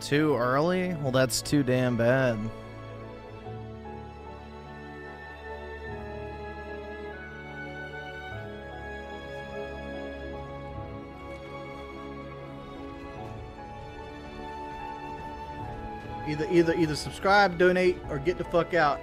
Too early? Well, that's too damn bad. Either subscribe, donate, or get the fuck out.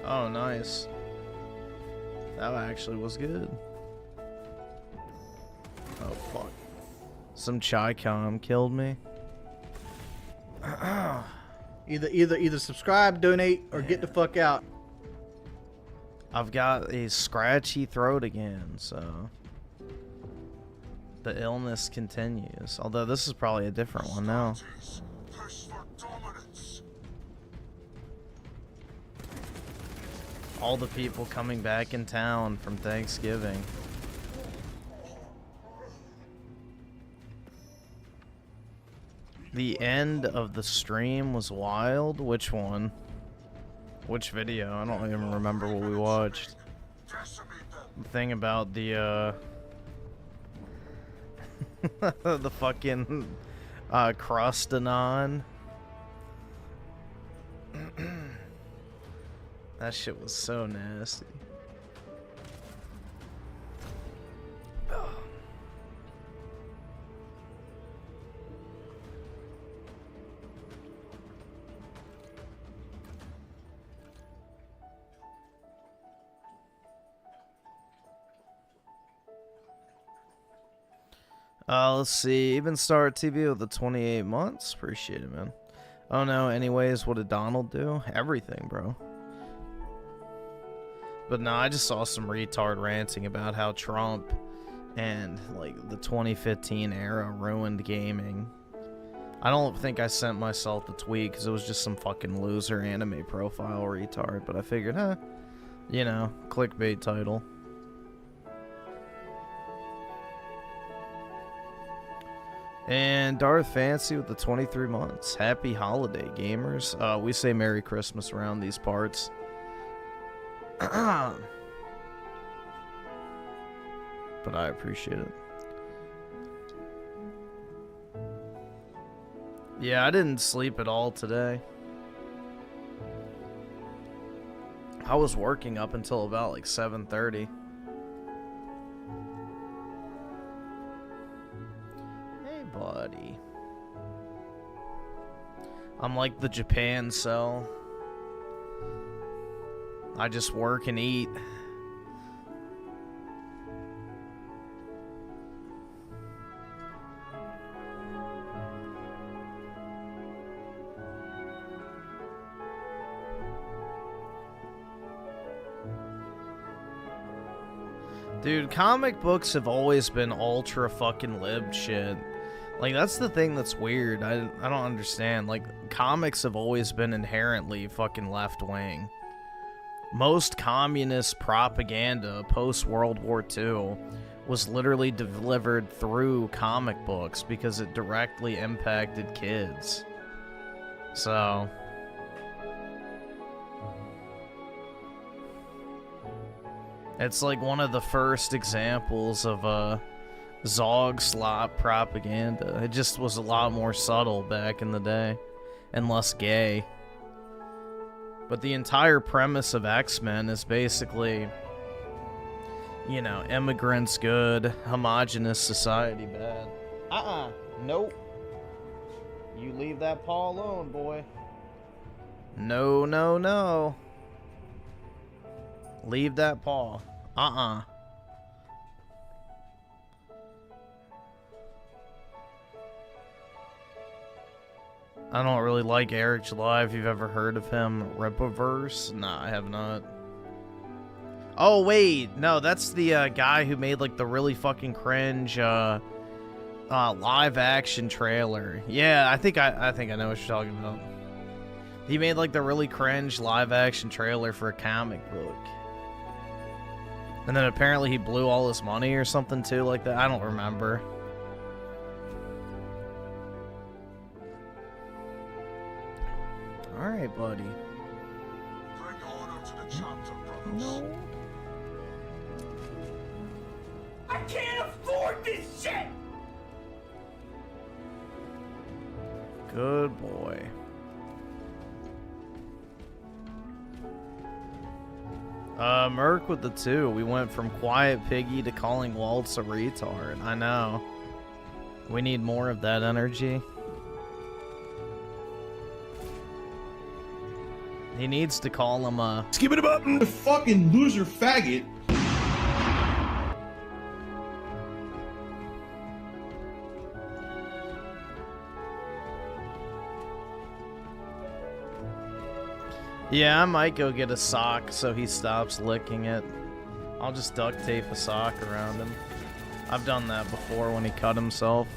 Oh, nice. That actually was good. Oh, fuck. Some Chi-Com killed me. Either subscribe, donate, or get the fuck out. I've got a scratchy throat again, so the illness continues. Although this is probably a different one now. All the people coming back in town from Thanksgiving. The end of the stream was wild. Which one? Which video? I don't even remember what we watched. The thing about the the fucking Crustanon. That shit was so nasty. Let's see. Even Star TV with the 28 months. Appreciate it, man. Oh no, anyways, what did Donald do? Everything, bro. But no, I just saw some retard ranting about how Trump and like the 2015 era ruined gaming. I don't think I sent myself the tweet because it was just some fucking loser anime profile retard. But I figured, you know, clickbait title. And Darth Fancy with the 23 months. Happy holiday, gamers. We say Merry Christmas around these parts. But I appreciate it. Yeah, I didn't sleep at all today. I was working up until about like 7:30. Hey, buddy. I'm like the Japan cell. I just work and eat. Dude, comic books have always been ultra fucking libbed shit. Like, that's the thing that's weird. I don't understand. Like, comics have always been inherently fucking left-wing. Most communist propaganda post-World War II was literally delivered through comic books because it directly impacted kids. So... it's like one of the first examples of Zog slop propaganda. It just was a lot more subtle back in the day and less gay. But the entire premise of X-Men is basically, you know, immigrants good, homogenous society bad. Nope. You leave that paw alone, boy. No, no, no. Leave that paw. I don't really like Eric July. If you've ever heard of him, Ripaverse? Nah, I have not. Oh wait, no, that's the guy who made like the really fucking cringe live action trailer. Yeah, I think I know what you're talking about. He made like the really cringe live action trailer for a comic book. And then apparently he blew all his money or something too like that. I don't remember. Alright, buddy. Bring order to the chapter, brothers. No. I can't afford this shit! Good boy. Merc with the 2. We went from Quiet Piggy to calling Waltz a retard. I know. We need more of that energy. He needs to call him a... Skip it up! The fucking loser faggot. Yeah, I might go get a sock so he stops licking it. I'll just duct tape a sock around him. I've done that before when he cut himself.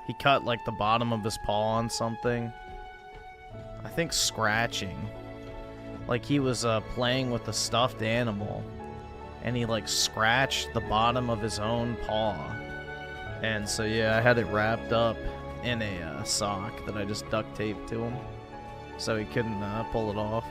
He cut like the bottom of his paw on something. I think scratching. Like he was playing with a stuffed animal. And he like scratched the bottom of his own paw. And so yeah, I had it wrapped up in a sock that I just duct taped to him. So he couldn't pull it off.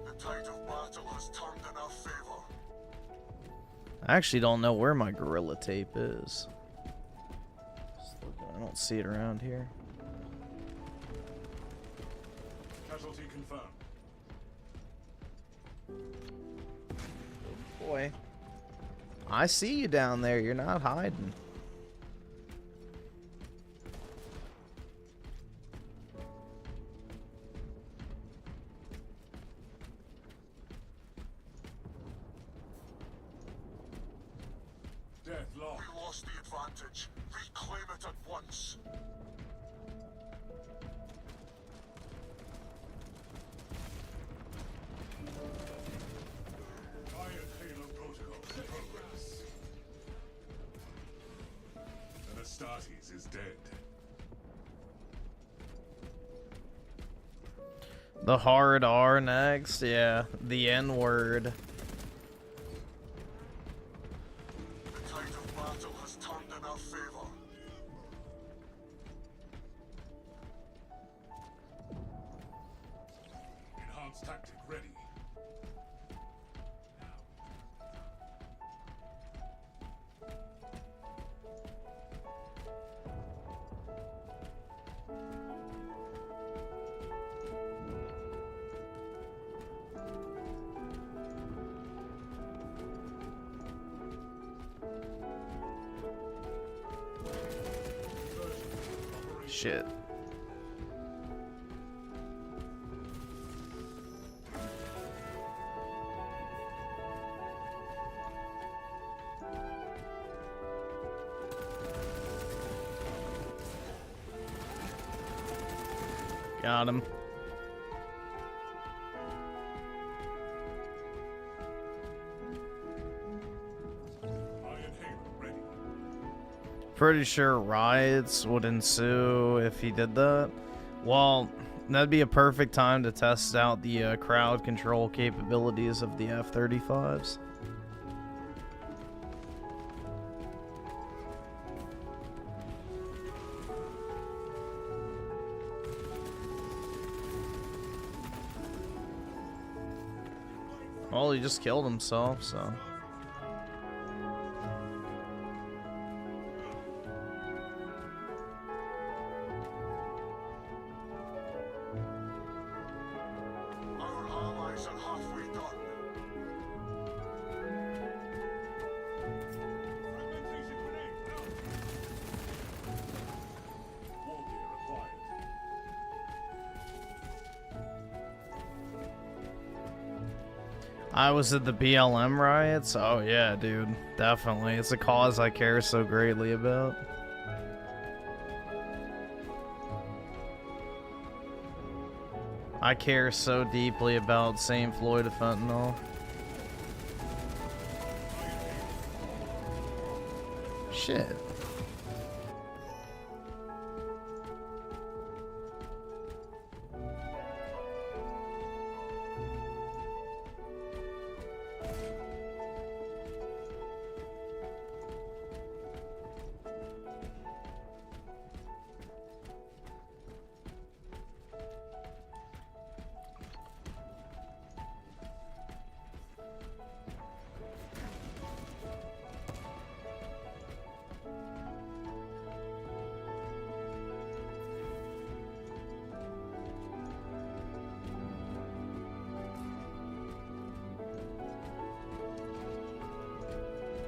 The tide of battle has turned in our favor. I actually don't know where my gorilla tape is. I don't see it around here. Casualty confirmed. Boy. I see you down there. You're not hiding. Deadlock. We lost the advantage. Reclaim it at once. Iron Halo protocol in progress. Anastates is dead. The hard R next. Yeah, the N word. The tide of battle has turned in our favor. Enhanced tactic ready. Shit. Got him. Pretty sure riots would ensue if he did that. Well, that'd be a perfect time to test out the crowd control capabilities of the F-35s. Well, he just killed himself, so... Our allies are halfway done. War gear acquired. I was at the BLM riots? Oh yeah, dude. Definitely. It's a cause I care so greatly about. I care so deeply about St. Floyd of fentanyl. Shit.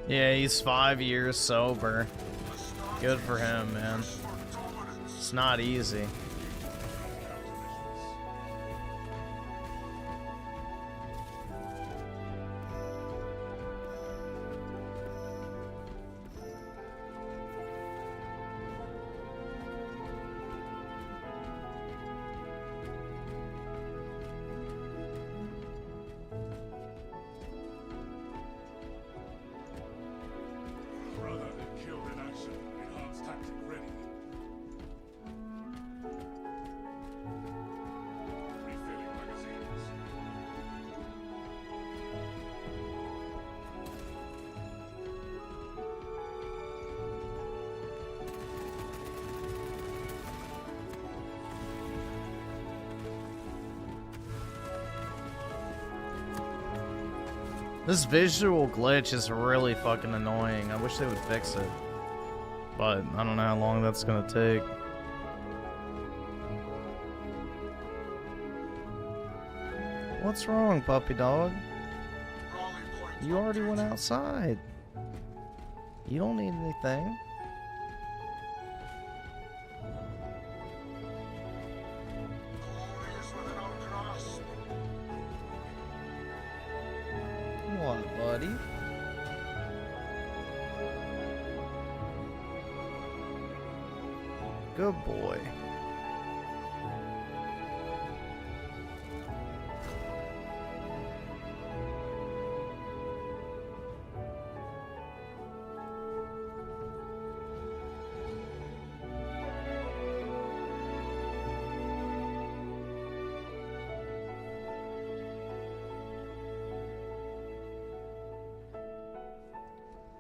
Yeah, he's 5 years sober. Good for him, man. It's not easy. This visual glitch is really fucking annoying. I wish they would fix it. But I don't know how long that's gonna take. What's wrong, puppy dog? You already went outside. You don't need anything. What, buddy? Good boy.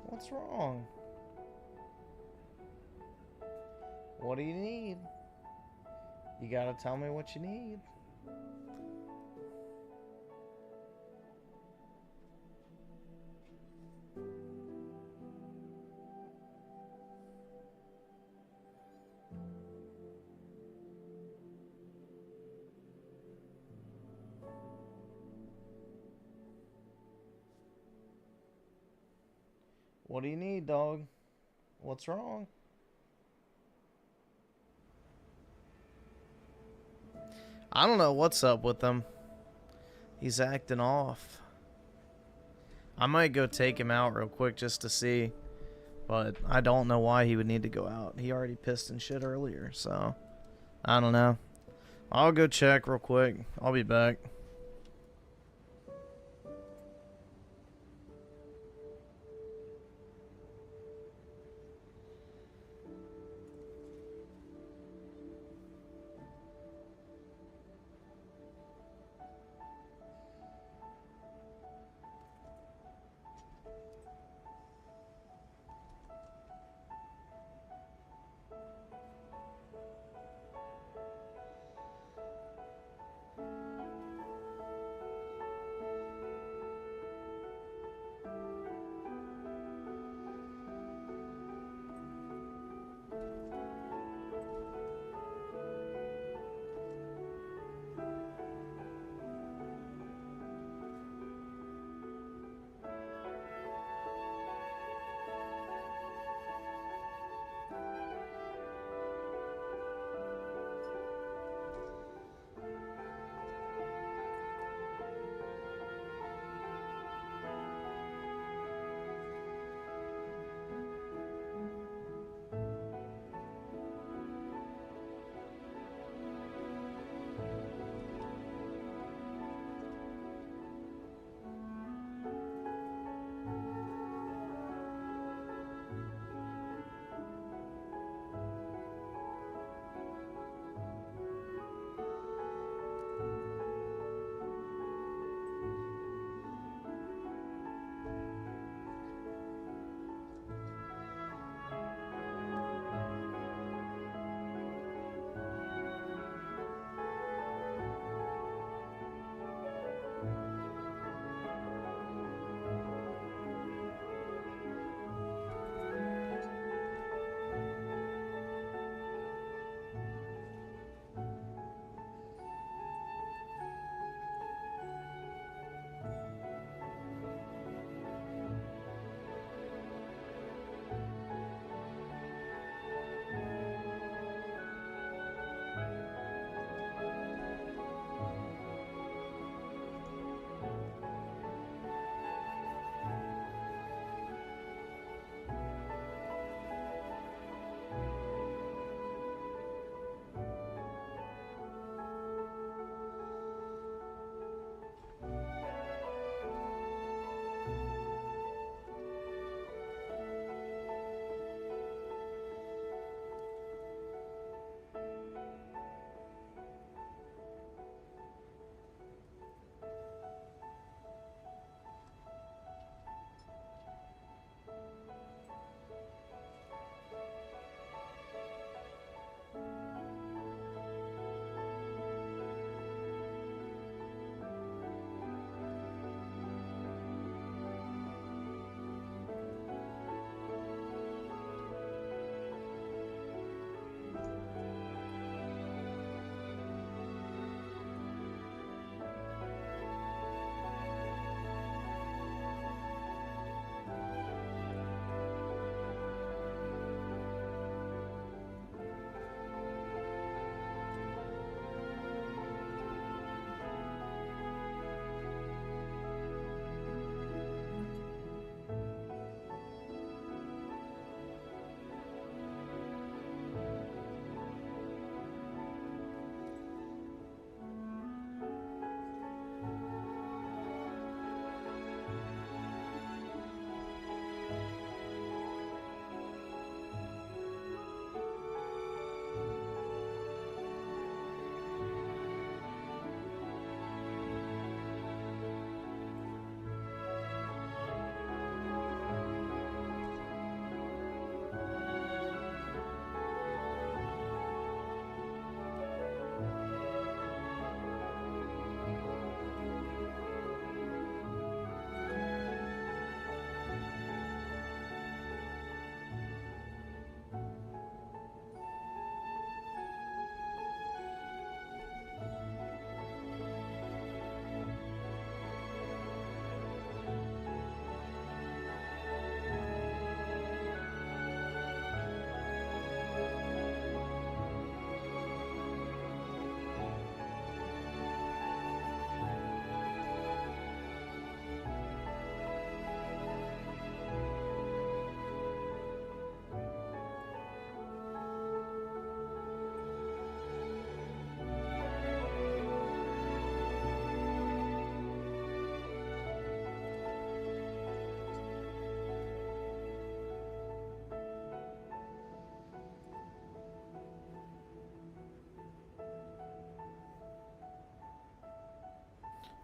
What's wrong? What do you need? You gotta tell me what you need. What do you need, dog? What's wrong? I don't know what's up with him. He's acting off. I might go take him out real quick just to see. But I don't know why he would need to go out. He already pissed and shit earlier, so I don't know. I'll go check real quick. I'll be back.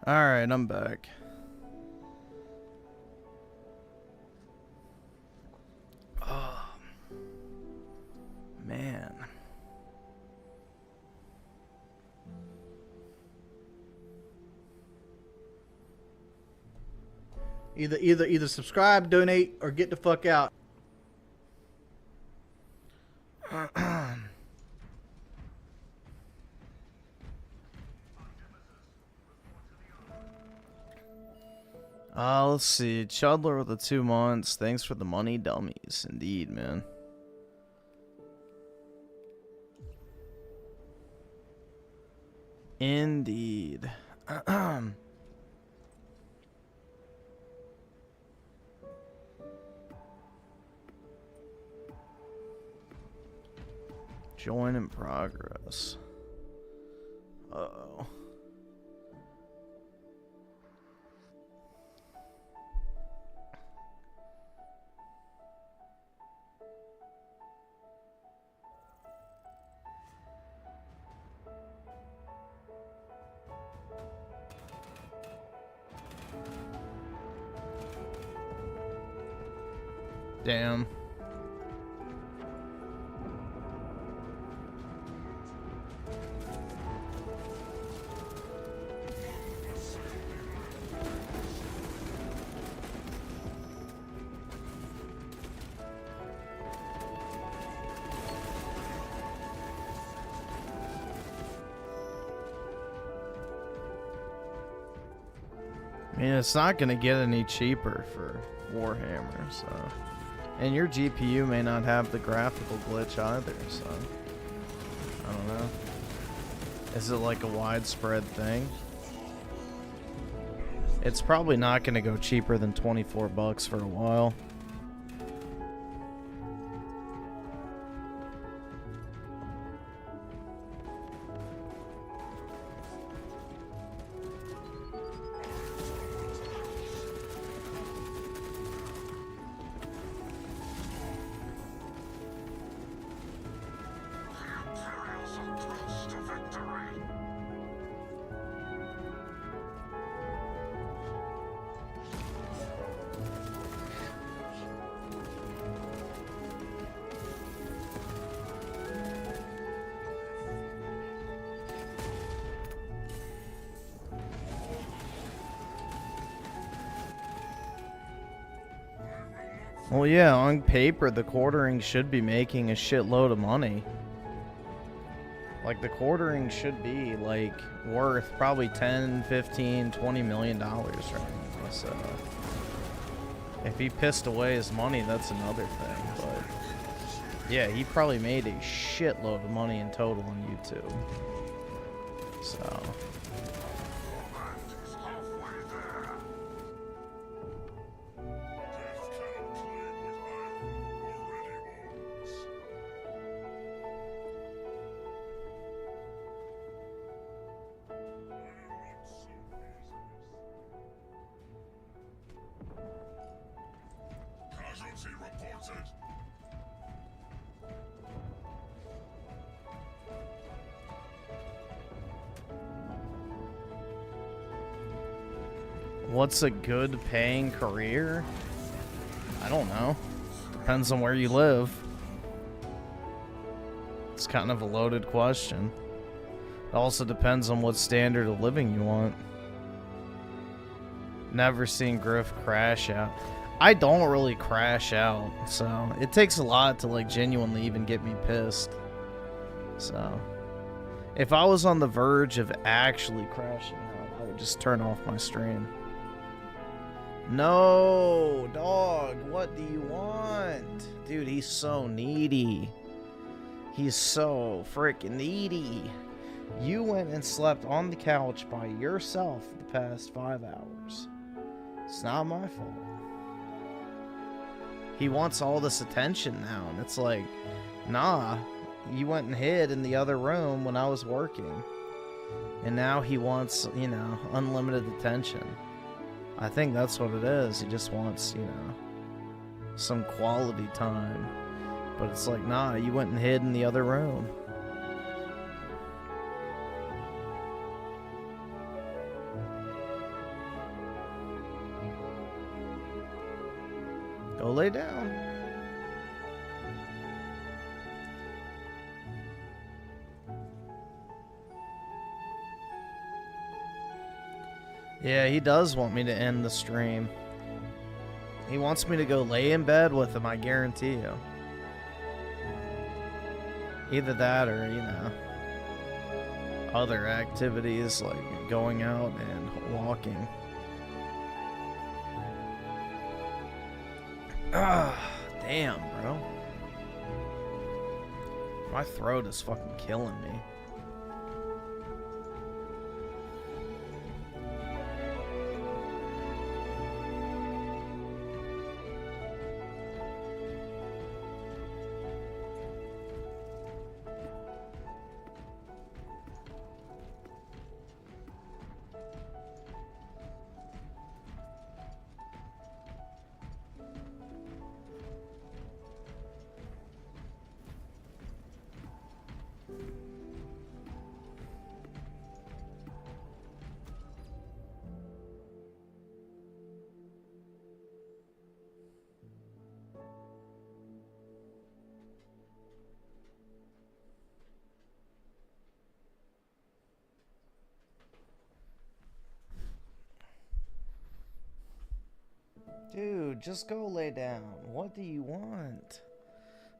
Alright, I'm back. Oh, man. Either subscribe, donate, or get the fuck out. Let's see. Chudler with the 2 months. Thanks for the money, dummies. Indeed, man. Indeed. Join in progress. Uh-oh. Damn. I mean, it's not going to get any cheaper for Warhammer, so... And your GPU may not have the graphical glitch either, so... I don't know. Is it like a widespread thing? It's probably not going to go cheaper than 24 bucks for a while. Well, yeah, on paper, the quartering should be making a shitload of money. Like, the quartering should be, like, worth probably 10, 15, 20 million dollars right now. So, if he pissed away his money, that's another thing. But, yeah, he probably made a shitload of money in total on YouTube. So... What's a good paying career? I don't know. Depends on where you live. It's kind of a loaded question. It also depends on what standard of living you want. Never seen Griff crash out. I don't really crash out, so it takes a lot to like genuinely even get me pissed. So if I was on the verge of actually crashing out, I would just turn off my stream. No, dog, what do you want? Dude, he's so needy. He's so freaking needy. You went and slept on the couch by yourself the past 5 hours. It's not my fault. He wants all this attention now, and it's like, nah, you went and hid in the other room when I was working. And now he wants, you know, unlimited attention. I think that's what it is. He just wants, you know, some quality time. But it's like, nah, you went and hid in the other room. Go lay down. Yeah, he does want me to end the stream. He wants me to go lay in bed with him, I guarantee you. Either that or, you know, other activities like going out and walking. Ah, damn, bro. My throat is fucking killing me. Dude, just go lay down. What do you want?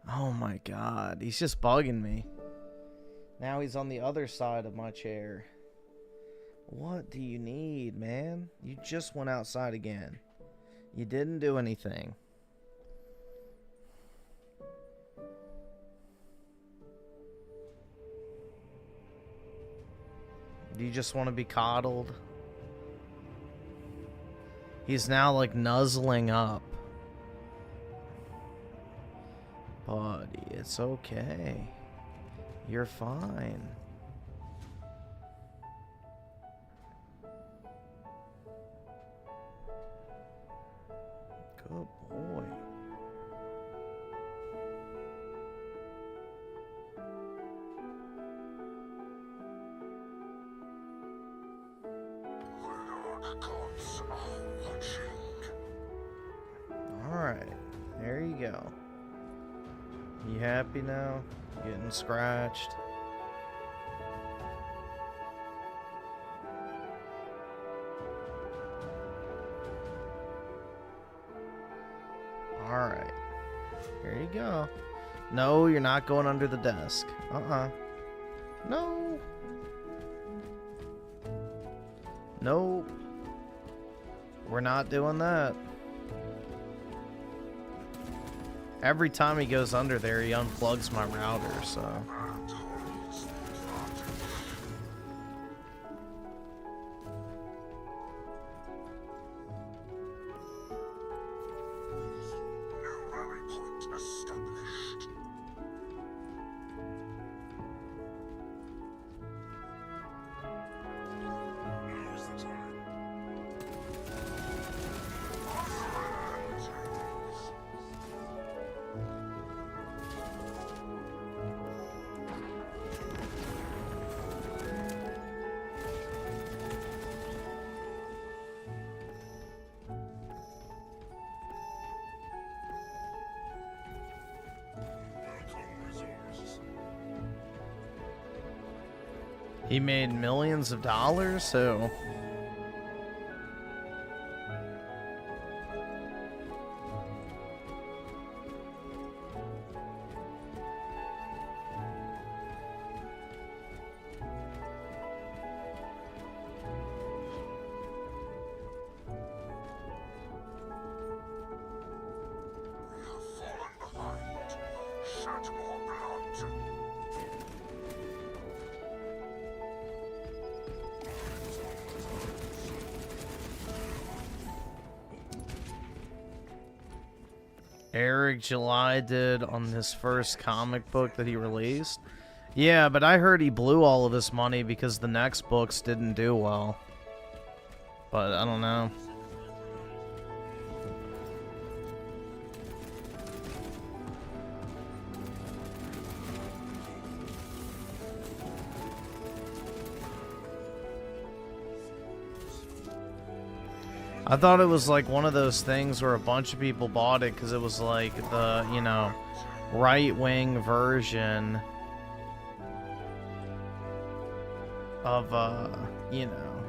Oh my god, he's just bugging me. Now he's on the other side of my chair. What do you need, man? You just went outside again. You didn't do anything. Do you just want to be coddled? He's now like nuzzling up. Buddy, it's okay. You're fine. Good boy. Alright, there you go. You happy now? Getting scratched? Alright. Here you go. No, you're not going under the desk. No. No. We're not doing that. Every time he goes under there, he unplugs my router, so... He made millions of dollars, so... Eric July did on his first comic book that he released. Yeah, but I heard he blew all of his money because the next books didn't do well. But I don't know. I I thought it was like one of those things where a bunch of people bought it because it was like the, you know, right-wing version of, you know,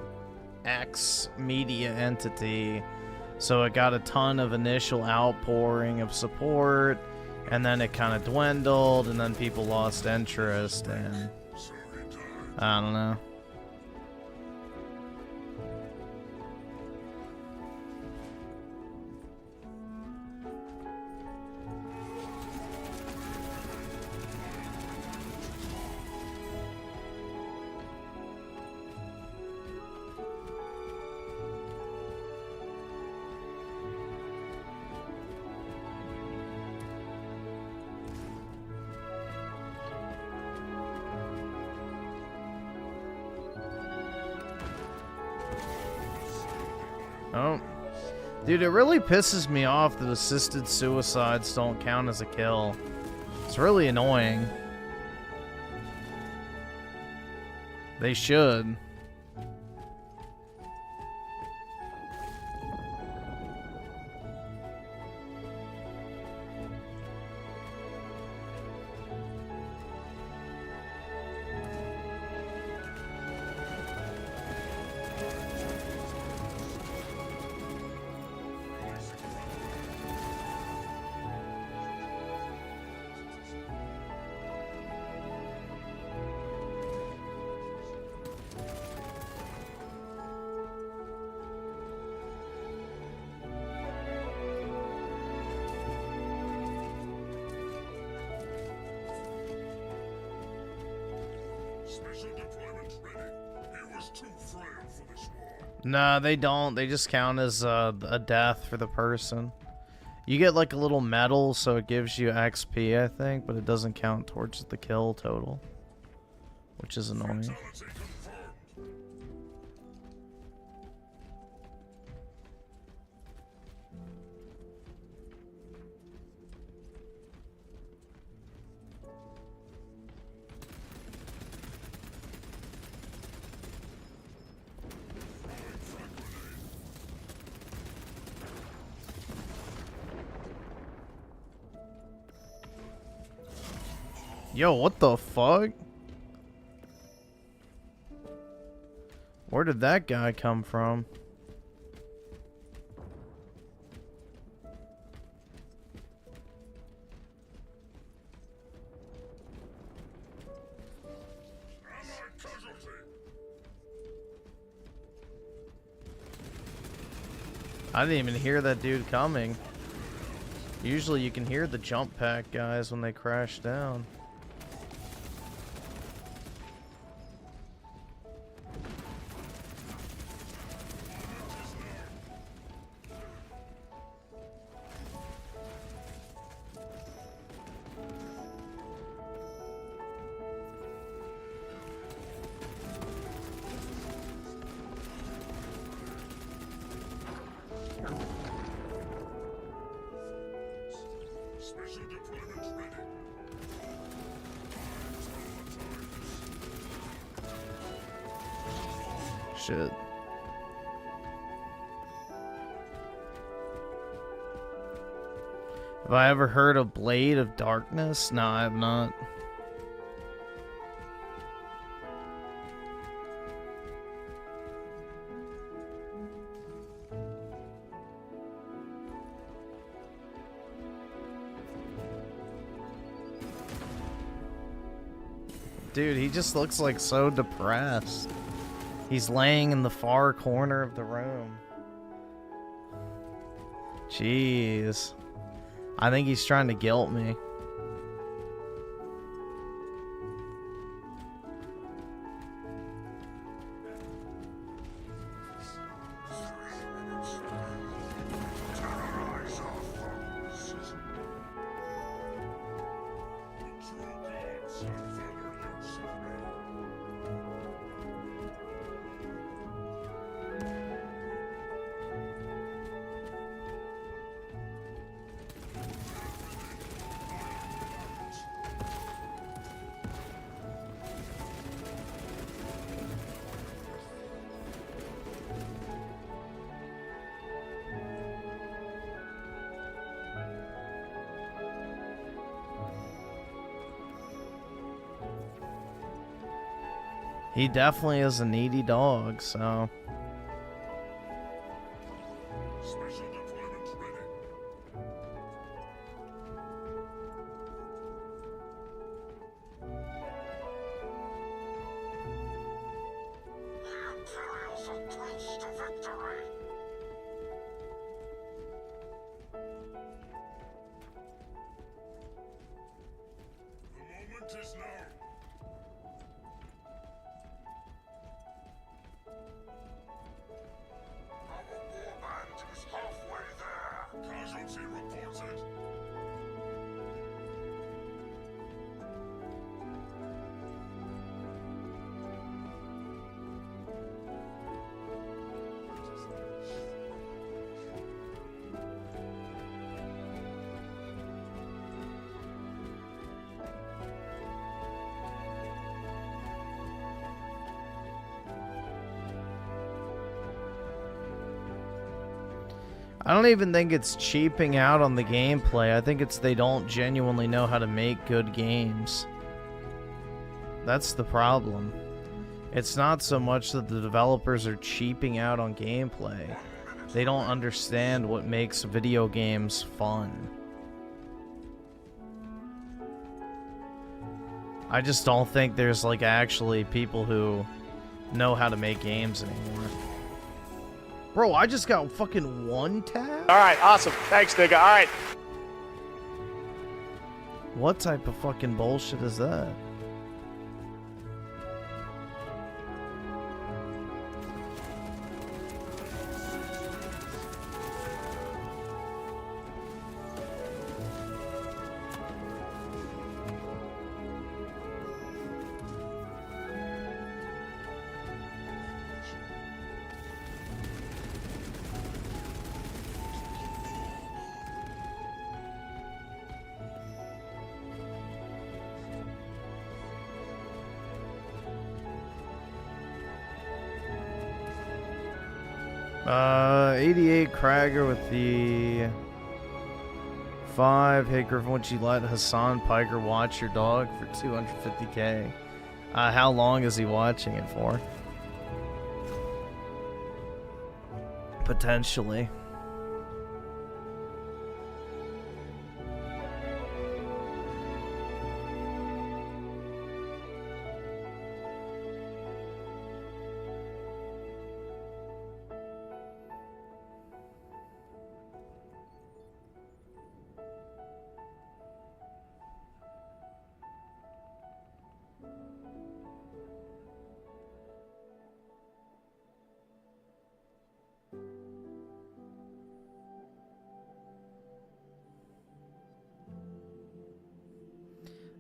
X media entity. So it got a ton of initial outpouring of support, and then it kind of dwindled, and then people lost interest, and I don't know. Oh. Dude, it really pisses me off that assisted suicides don't count as a kill. It's really annoying. They should. Special deployment ready. He was too frail for this war. Nah, they don't. They just count as a death for the person. You get like a little medal, so it gives you XP, I think, but it doesn't count towards the kill total, which is annoying. Fatality confirmed. Yo, what the fuck? Where did that guy come from? Allied casualty. I didn't even hear that dude coming. Usually you can hear the jump pack guys when they crash down. Special deployment ready. Shit. Have I ever heard of Blade of Darkness? No, I have not. Dude, he just looks like so depressed. He's laying in the far corner of the room. Jeez. I think he's trying to guilt me. Terrorize our foes. The true gods have further use of me. He definitely is a needy dog, so... Special deployment ready. The Imperials are close to victory. The moment is now. Our warband is halfway there. Casualty reported. I don't even think it's cheaping out on the gameplay. I think it's they don't genuinely know how to make good games. That's the problem. It's not so much that the developers are cheaping out on gameplay. They don't understand what makes video games fun. I just don't think there's like actually people who know how to make games anymore. Bro, I just got fucking one tab? Alright, awesome. Thanks, nigga. Alright. What type of fucking bullshit is that? Uh, 88 Krager with the 5. Hey Griffin, would you let Hassan Piker watch your dog for 250k? How long is he watching it for? Potentially.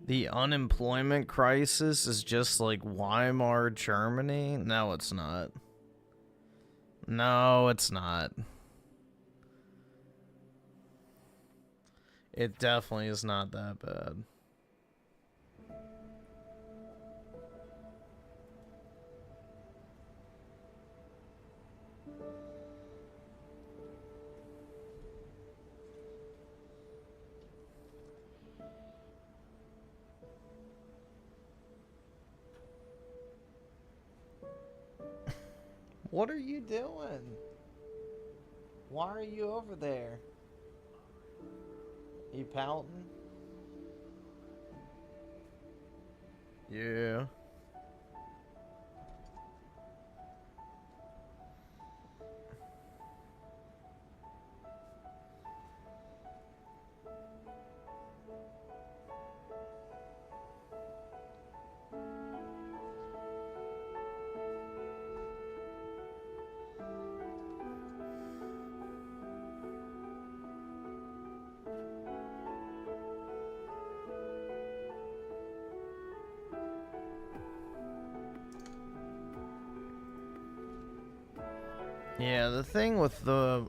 The unemployment crisis is just like Weimar Germany? No, it's not. No, it's not. It definitely is not that bad. What are you doing? Why are you over there? You pouting? Yeah. Yeah, the thing with the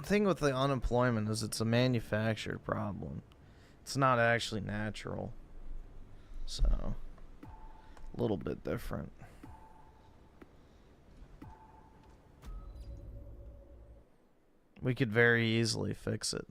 unemployment is it's a manufactured problem. It's not actually natural. So, a little bit different. We could very easily fix it.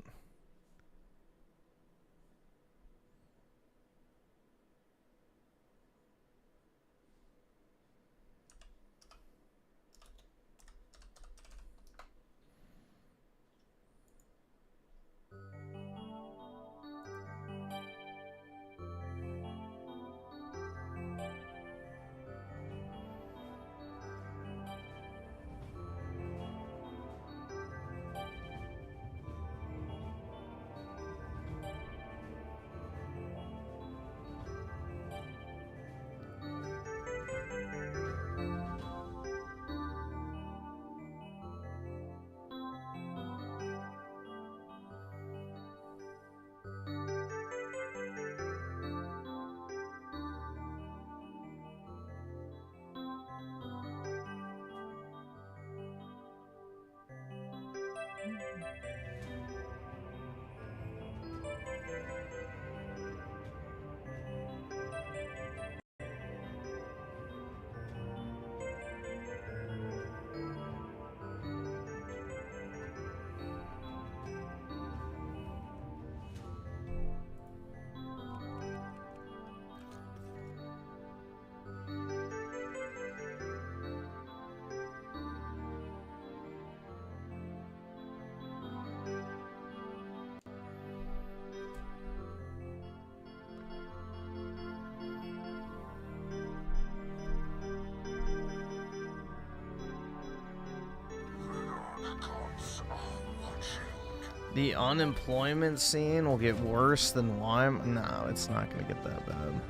The unemployment scene will get worse than Lime. No, it's not gonna get that bad.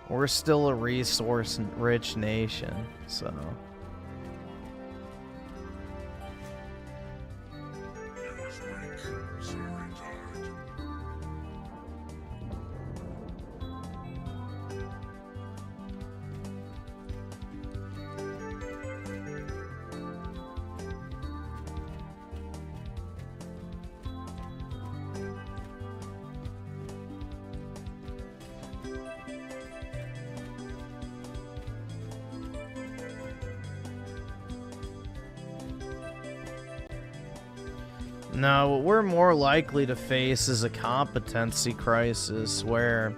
We're still a resource-rich nation, so. No, what we're more likely to face is a competency crisis where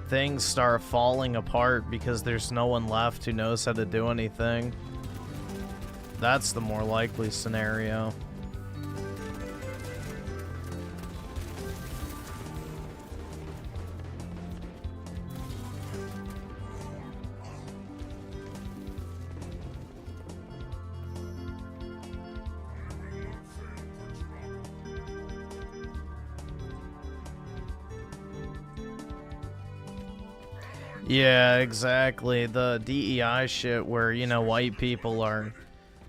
things start falling apart because there's no one left who knows how to do anything. That's the more likely scenario. Yeah, exactly. The DEI shit where, you know, white people are,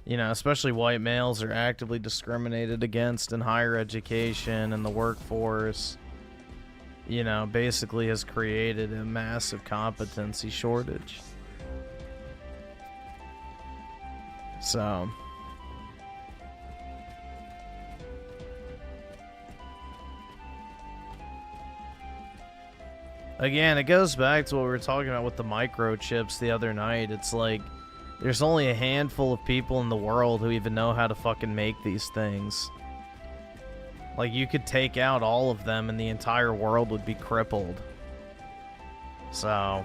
you know, especially white males are actively discriminated against in higher education and the workforce, you know, basically has created a massive competency shortage. So... Again, it goes back to what we were talking about with the microchips the other night. It's like, there's only a handful of people in the world who even know how to fucking make these things. Like, you could take out all of them and the entire world would be crippled. So...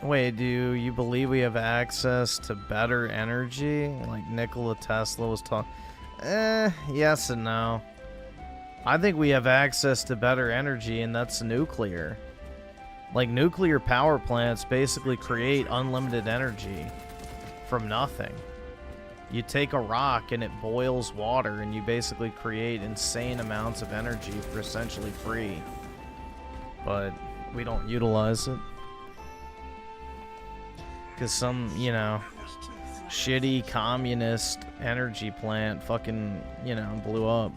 Wait, do you believe we have access to better energy? Like Nikola Tesla was talking. Yes and no. I think we have access to better energy, and that's nuclear. Like, nuclear power plants basically create unlimited energy from nothing. You take a rock and it boils water, and you basically create insane amounts of energy for essentially free. But we don't utilize it. Because some, you know, shitty communist energy plant fucking, you know, blew up.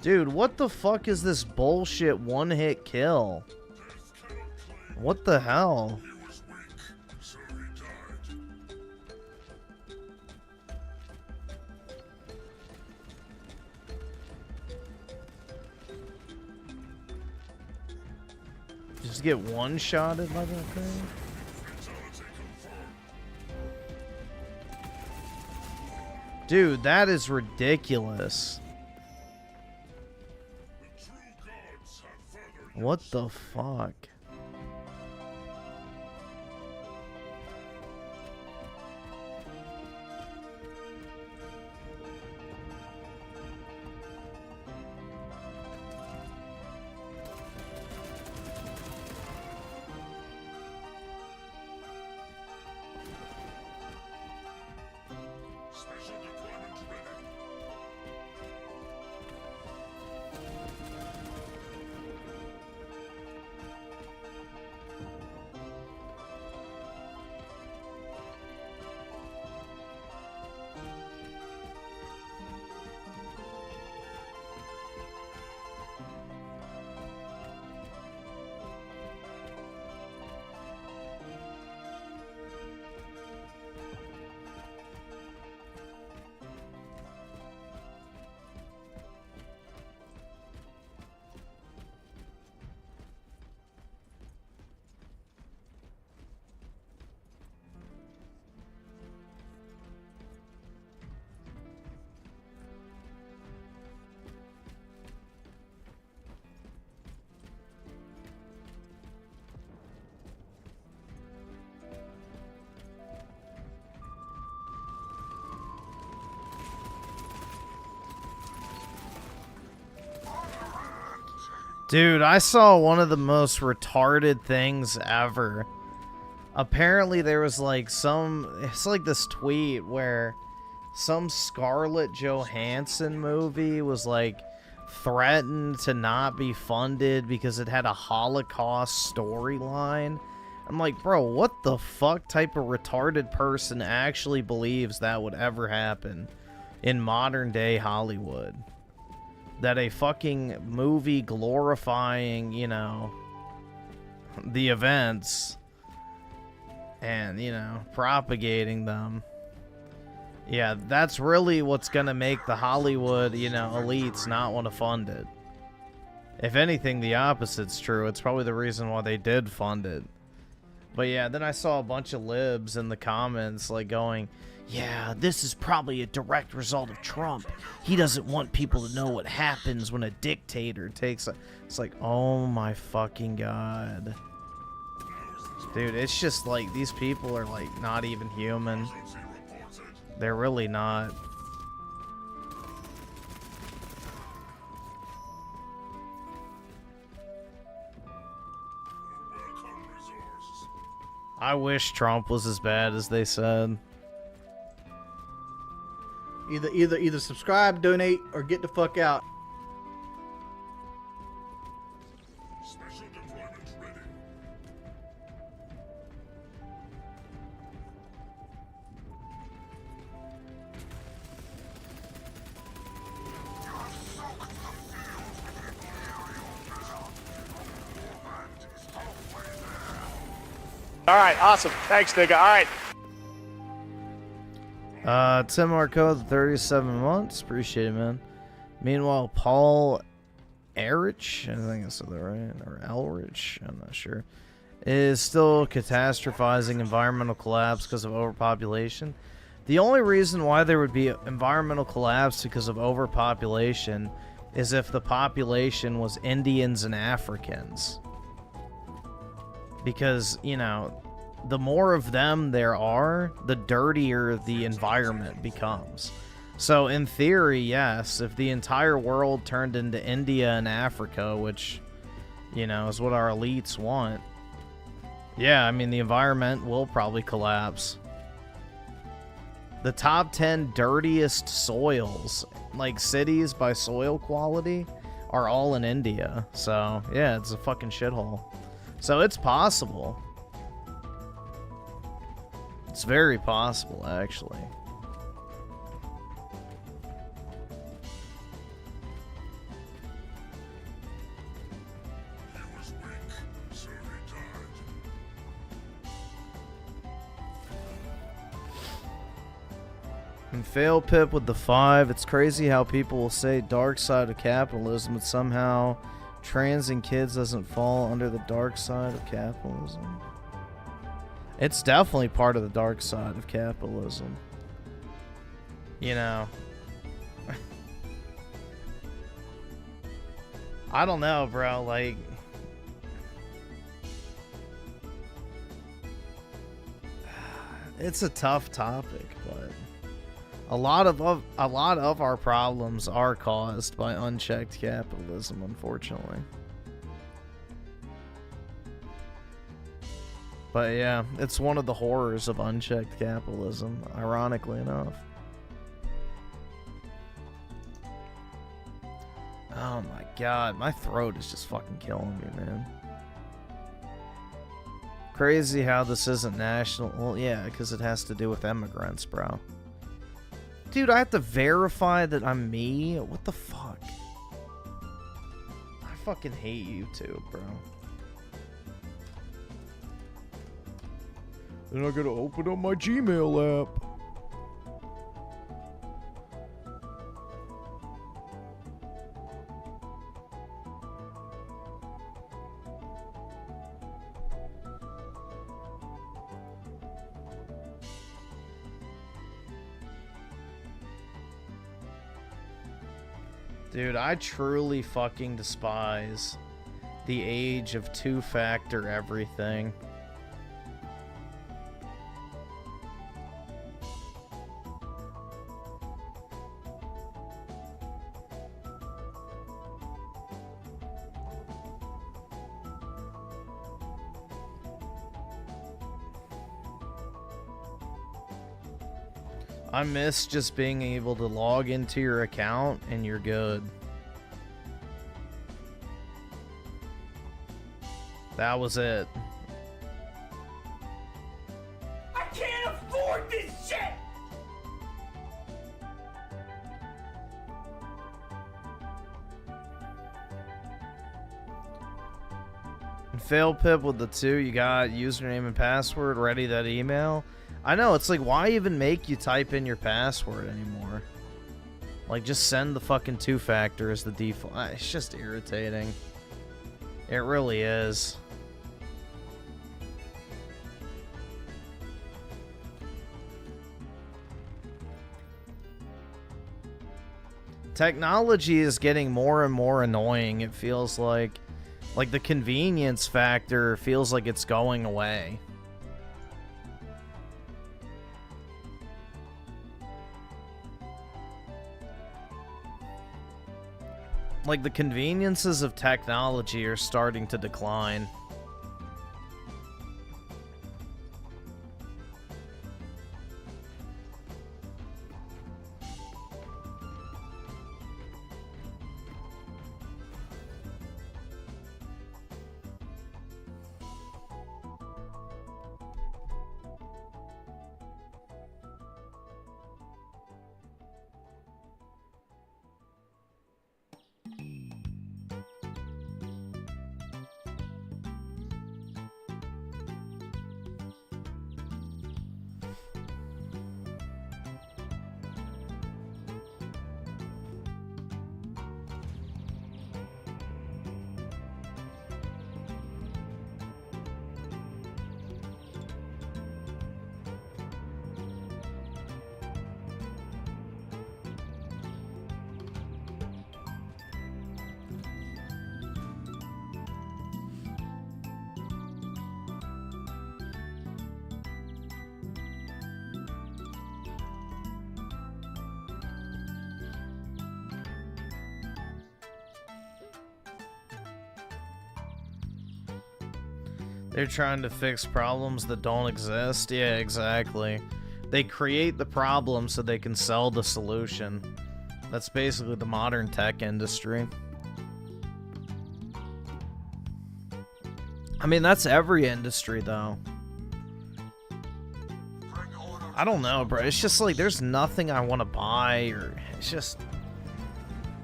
Dude, what the fuck is this bullshit one-hit kill? What the hell? to get one-shotted by that thing? Dude, that is ridiculous. What the fuck? Dude, I saw one of the most retarded things ever. Apparently there was like it's like this tweet where some Scarlett Johansson movie was like threatened to not be funded because it had a Holocaust storyline. I'm like, bro, what the fuck type of retarded person actually believes that would ever happen in modern day Hollywood? That a fucking movie glorifying, you know, the events and, you know, propagating them. Yeah, that's really what's gonna make the Hollywood, you know, elites not want to fund it. If anything, the opposite's true. It's probably the reason why they did fund it. But yeah, then I saw a bunch of libs in the comments like going, yeah, this is probably a direct result of Trump. He doesn't want people to know what happens when a dictator takes a... It's like, oh my fucking god. Dude, it's just like, these people are like not even human. They're really not. I wish Trump was as bad as they said. Either subscribe, donate, or get the fuck out. Special deployment ready. You have soaked the field with an imperial blizzard. Your land is halfway there. All right, awesome. Thanks, nigga. All right. Tim Marco, 37 months. Appreciate it, man. Meanwhile, Paul Erich, I think I said that right, or Elrich, I'm not sure, is still catastrophizing environmental collapse because of overpopulation. The only reason why there would be environmental collapse because of overpopulation is if the population was Indians and Africans. Because, you know, the more of them there are, the dirtier the environment becomes. So in theory, yes, if the entire world turned into India and Africa, which, you know, is what our elites want, yeah, I mean, the environment will probably collapse. The top 10 dirtiest soils, like cities by soil quality, are all in India. So, yeah, it's a fucking shithole. So it's possible. It's very possible, actually. He was weak, so he died. And fail Pip with the 5. It's crazy how people will say dark side of capitalism, but somehow Trans and kids doesn't fall under the dark side of capitalism. It's definitely part of the dark side of capitalism. You know. I don't know, bro. Like, it's a tough topic, but a lot of our problems are caused by unchecked capitalism, unfortunately. But yeah, it's one of the horrors of unchecked capitalism, ironically enough. Oh my god, my throat is just fucking killing me, man. Crazy how this isn't national. Well, yeah, because it has to do with immigrants, bro. Dude, I have to verify that I'm me? What the fuck? I fucking hate YouTube, bro. Then I gotta open up my Gmail app. Dude, I truly fucking despise the age of two-factor everything. I miss just being able to log into your account and you're good. That was it. I can't afford this shit! And fail pip with the 2, you got username and password, ready that email. I know, it's like, why even make you type in your password anymore? Like, just send the fucking two-factor as the default. It's just irritating. It really is. Technology is getting more and more annoying, it feels like. Like, the convenience factor feels like it's going away. Like, the conveniences of technology are starting to decline. They're trying to fix problems that don't exist. Yeah, exactly. They create the problem so they can sell the solution. That's basically the modern tech industry. I mean, that's every industry, though. I don't know, bro. It's just like, there's nothing I want to buy, or it's just...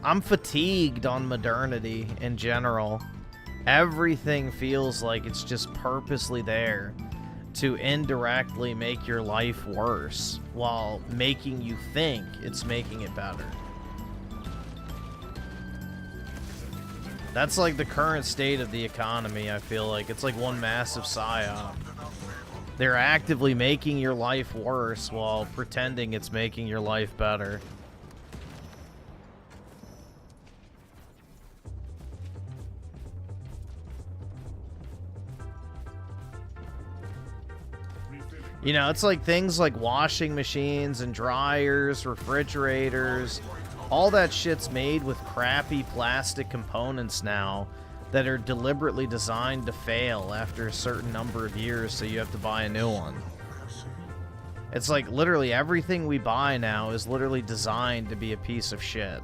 I'm fatigued on modernity in general. Everything feels like it's just purposely there to indirectly make your life worse while making you think it's making it better. That's like the current state of the economy, I feel like. It's like one massive psyop. They're actively making your life worse while pretending it's making your life better. You know, it's like things like washing machines and dryers, refrigerators, all that shit's made with crappy plastic components now that are deliberately designed to fail after a certain number of years, so you have to buy a new one. It's like literally everything we buy now is literally designed to be a piece of shit.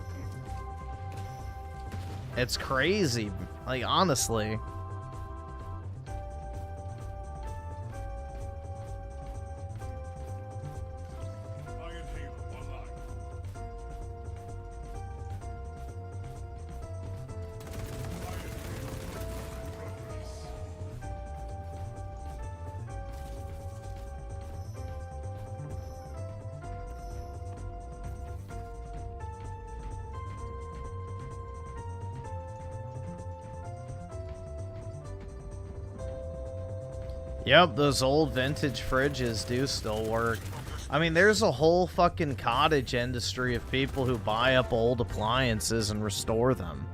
It's crazy, like honestly. Yep, those old vintage fridges do still work. I mean, there's a whole fucking cottage industry of people who buy up old appliances and restore them.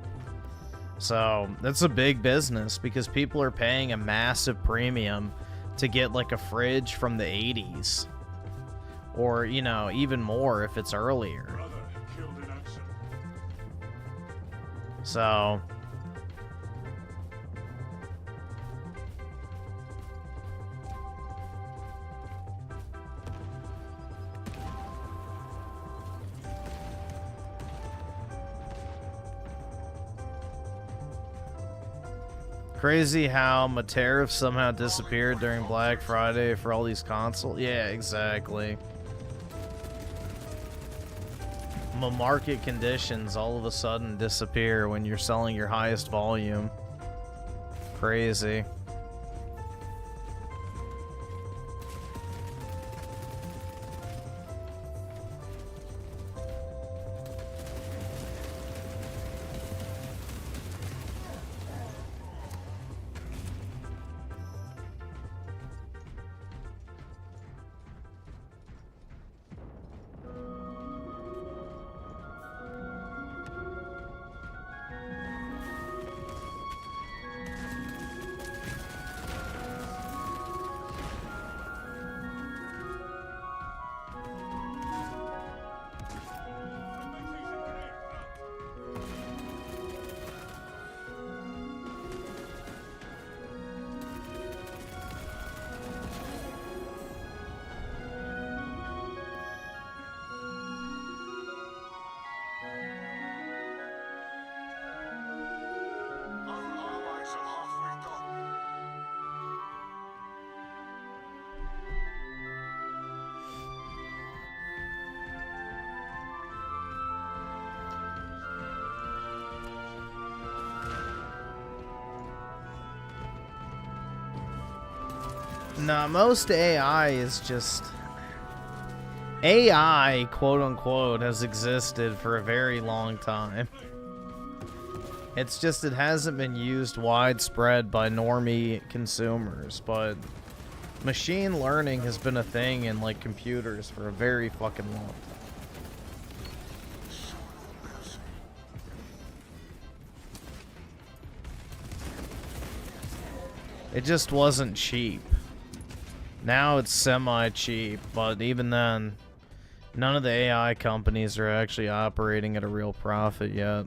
So, that's a big business because people are paying a massive premium to get like a fridge from the 80s. Or, you know, even more if it's earlier. So... Crazy how my tariff somehow disappeared during Black Friday for all these consoles. Yeah, exactly. My market conditions all of a sudden disappear when you're selling your highest volume. Crazy. Nah, most AI is just... AI, quote-unquote, has existed for a very long time. It's just it hasn't been used widespread by normie consumers, but machine learning has been a thing in, like, computers for a very fucking long time. It just wasn't cheap. Now it's semi-cheap, but even then, none of the AI companies are actually operating at a real profit yet.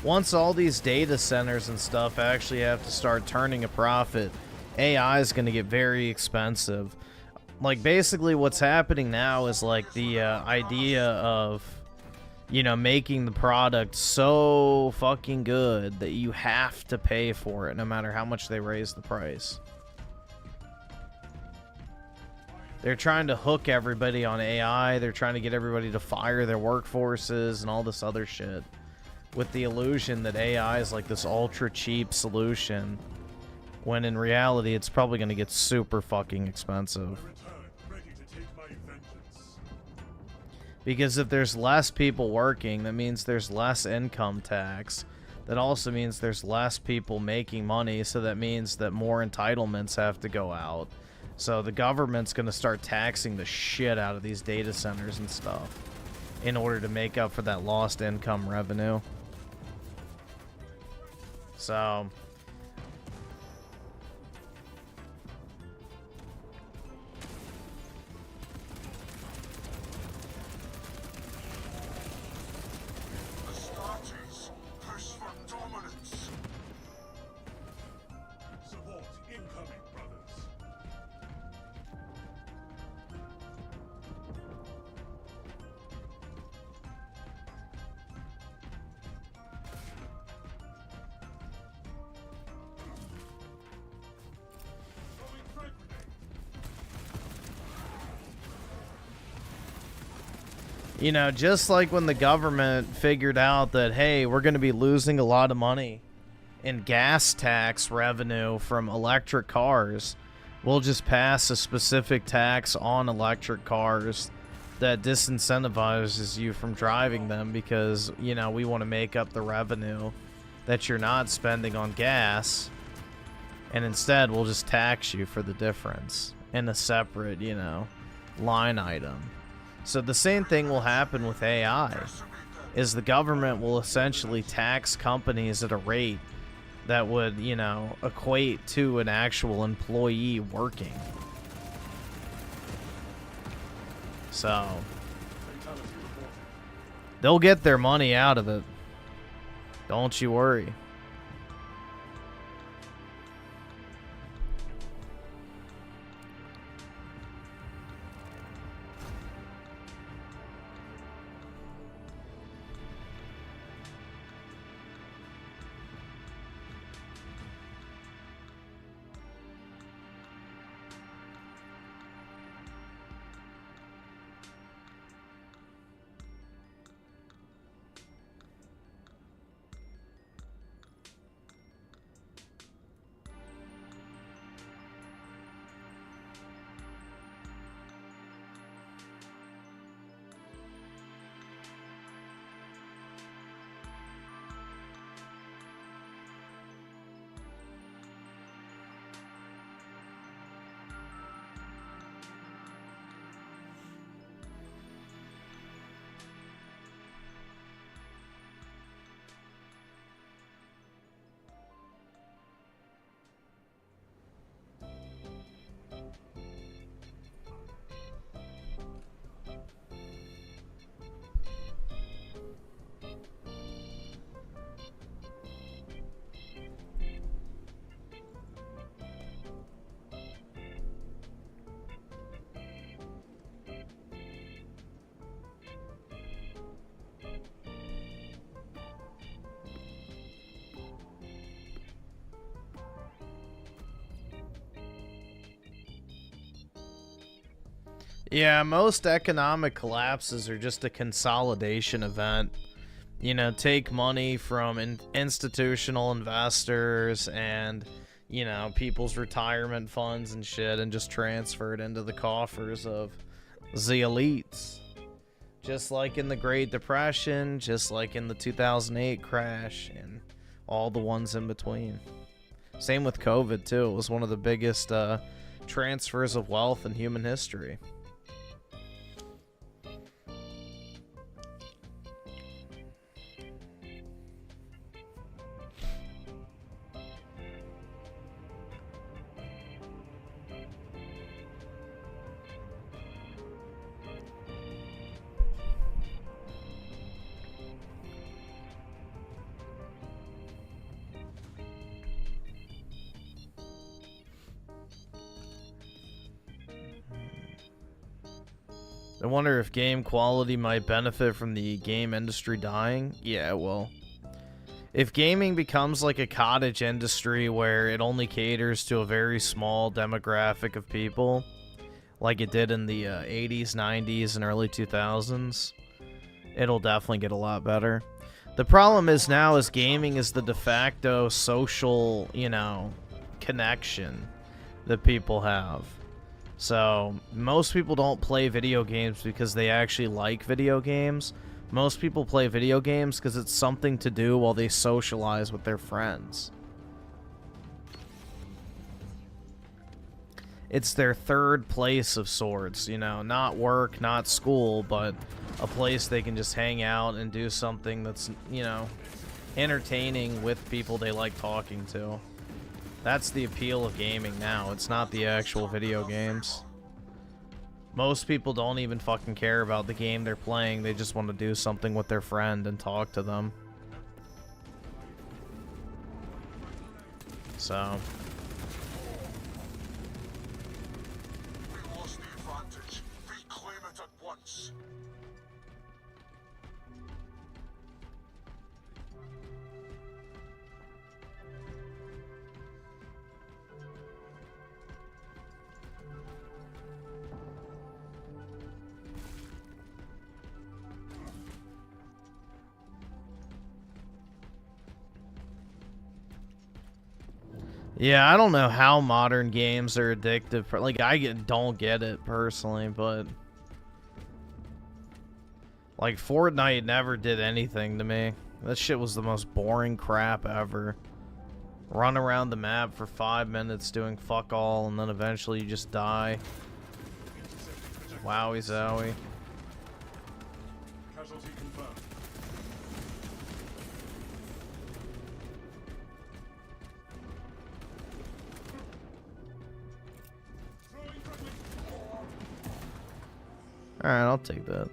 Once all these data centers and stuff actually have to start turning a profit, AI is going to get very expensive. Like, basically what's happening now is, like, the idea of, you know, making the product so fucking good that you have to pay for it no matter how much they raise the price. They're trying to hook everybody on AI. They're trying to get everybody to fire their workforces and all this other shit. with the illusion that AI is like this ultra cheap solution, when in reality it's probably going to get super fucking expensive. Because if there's less people working, that means there's less income tax. That also means there's less people making money, so that means that more entitlements have to go out. So the government's going to start taxing the shit out of these data centers and stuff in order to make up for that lost income revenue. So Astartes, push for dominance. Support incoming, brothers. you know, just like when the government figured out that, hey, we're going to be losing a lot of money in gas tax revenue from electric cars, we'll just pass a specific tax on electric cars that disincentivizes you from driving them because, you know, we want to make up the revenue that you're not spending on gas, and instead we'll just tax you for the difference in a separate, you know, line item. So the same thing will happen with AI, is the government will essentially tax companies at a rate that would, you know, equate to an actual employee working. So they'll get their money out of it. Don't you worry. Yeah, most economic collapses are just a consolidation event. You know, take money from institutional investors and, you know, people's retirement funds and shit and just transfer it into the coffers of the elites. Just like in the Great Depression, just like in the 2008 crash, and all the ones in between. Same with COVID, too. It was one of the biggest transfers of wealth in human history. I wonder if game quality might benefit from the game industry dying. Yeah, it will. If gaming becomes like a cottage industry where it only caters to a very small demographic of people, like it did in the 80s, 90s, and early 2000s, it'll definitely get a lot better. The problem is now is gaming is the de facto social, you know, connection that people have. So, most people don't play video games because they actually like video games. Most people play video games because it's something to do while they socialize with their friends. It's their third place of sorts, you know, not work, not school, but a place they can just hang out and do something that's, you know, entertaining with people they like talking to. That's the appeal of gaming now. It's not the actual video games. Most people don't even fucking care about the game they're playing. They just want to do something with their friend and talk to them. So... We lost the advantage. Reclaim it at once. Yeah, I don't know how modern games are addictive. Like, don't get it personally, but... Like, Fortnite never did anything to me. That shit was the most boring crap ever. Run around the map for 5 minutes doing fuck all, and then eventually you just die. Wowie zowie. Casualty confirmed. Alright, I'll take that.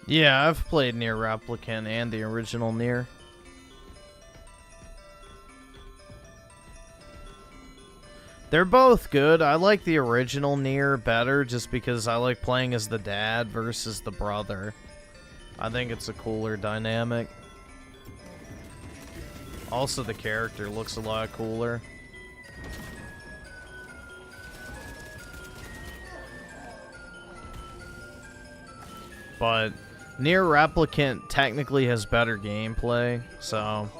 Yeah, I've played Nier Replicant and the original Nier. They're both good. I like the original Nier better just because I like playing as the dad versus the brother. I think it's a cooler dynamic. Also, the character looks a lot cooler. But Nier Replicant technically has better gameplay, so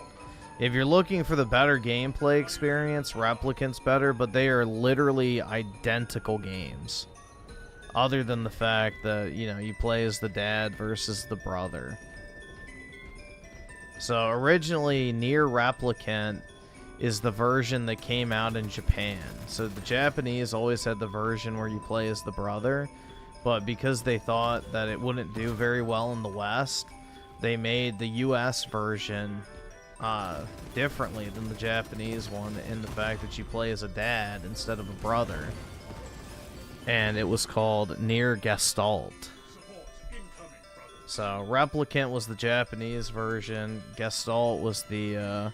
if you're looking for the better gameplay experience, Replicant's better, but they are literally identical games. Other than the fact that, you know, you play as the dad versus the brother. So originally, Nier Replicant is the version that came out in Japan. So the Japanese always had the version where you play as the brother. But because they thought that it wouldn't do very well in the West, they made the US version differently than the Japanese one in the fact that you play as a dad instead of a brother. And it was called Nier Gestalt. So Replicant was the Japanese version, Gestalt was the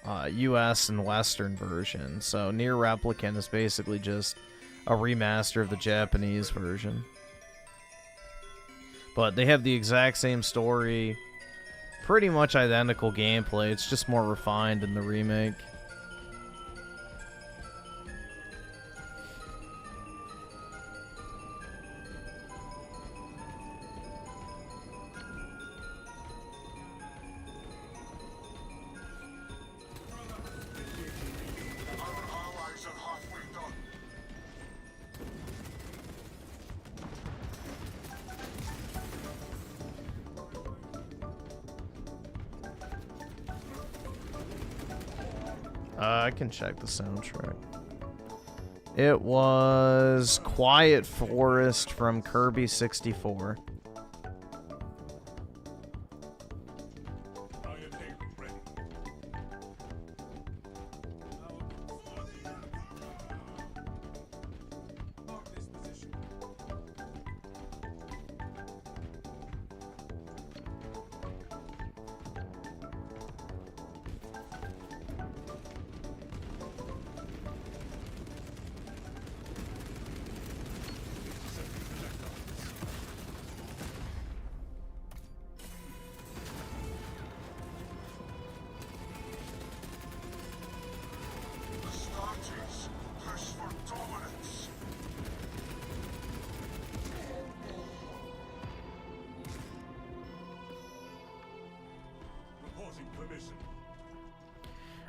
US and Western version. So Nier Replicant is basically just a remaster of the Japanese version. But they have the exact same story, pretty much identical gameplay, it's just more refined in the remake. I can check the soundtrack. It was Quiet Forest from Kirby 64.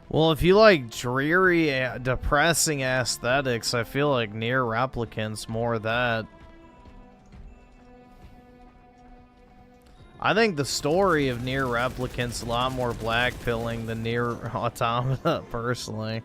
Well, if you like dreary, depressing aesthetics, I feel like Nier Replicant's more that. I think the story of Nier Replicant's a lot more black-pilling than Nier Automata, personally.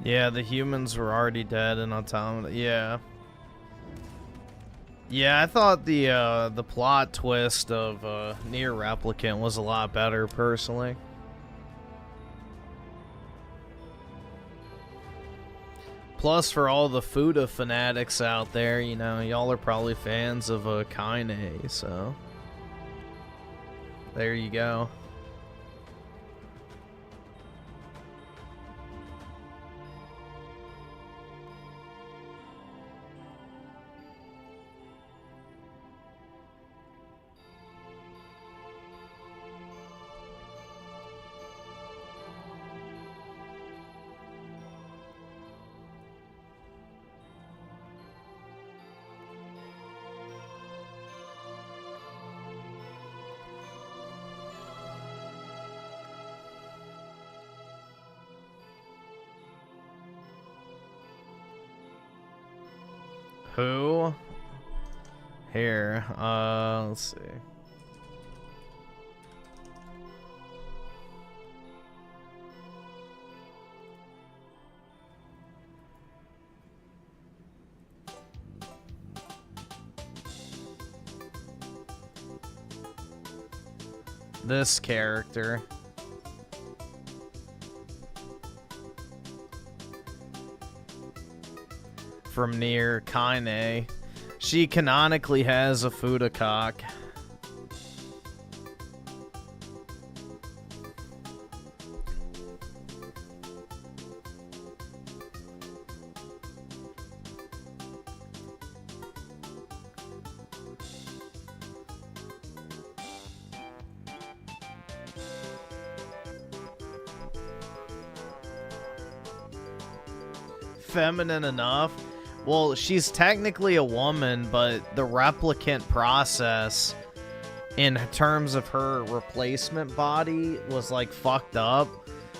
Yeah, the humans were already dead in Automata. Yeah. Yeah, I thought the plot twist of Nier Replicant was a lot better, personally. Plus, for all the Fuda fanatics out there, you know, y'all are probably fans of Kaine, so there you go. Who? Here, let's see. This character. From Nier Kaine. She canonically has a Fuda cock. Feminine enough. Well, she's technically a woman, but the replicant process in terms of her replacement body was like fucked up,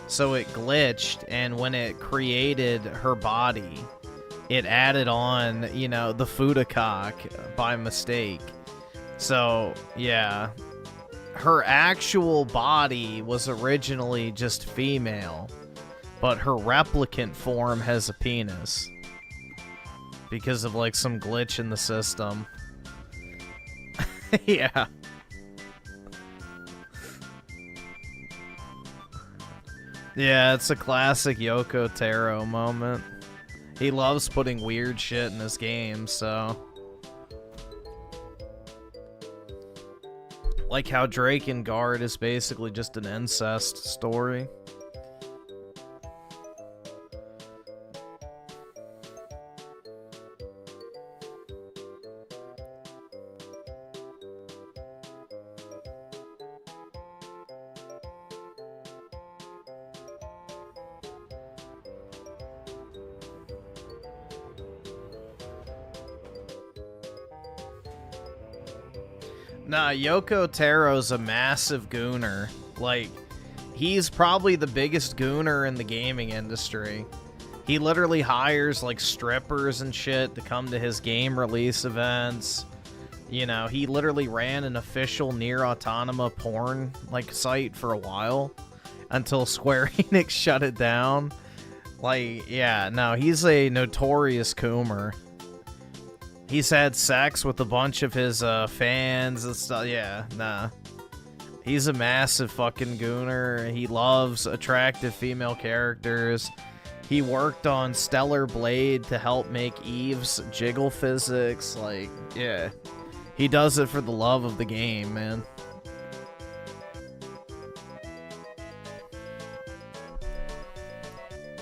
so it glitched, and when it created her body, it added on, you know, the Fuda cock by mistake. So, yeah. Her actual body was originally just female, but her replicant form has a penis. Because of, like, some glitch in the system. Yeah. Yeah, it's a classic Yoko Taro moment. He loves putting weird shit in his games, so... Like how Drake and Guard is basically just an incest story. Nah, Yoko Taro's a massive gooner. Like, he's probably the biggest gooner in the gaming industry. He literally hires, like, strippers and shit to come to his game release events. You know, he literally ran an official Nier Automata porn like site for a while until Square Enix shut it down. Like, yeah, no, he's a notorious coomer. He's had sex with a bunch of his fans and stuff. Yeah, nah. He's a massive fucking gooner. He loves attractive female characters. He worked on Stellar Blade to help make Eve's jiggle physics. Like, yeah. He does it for the love of the game, man.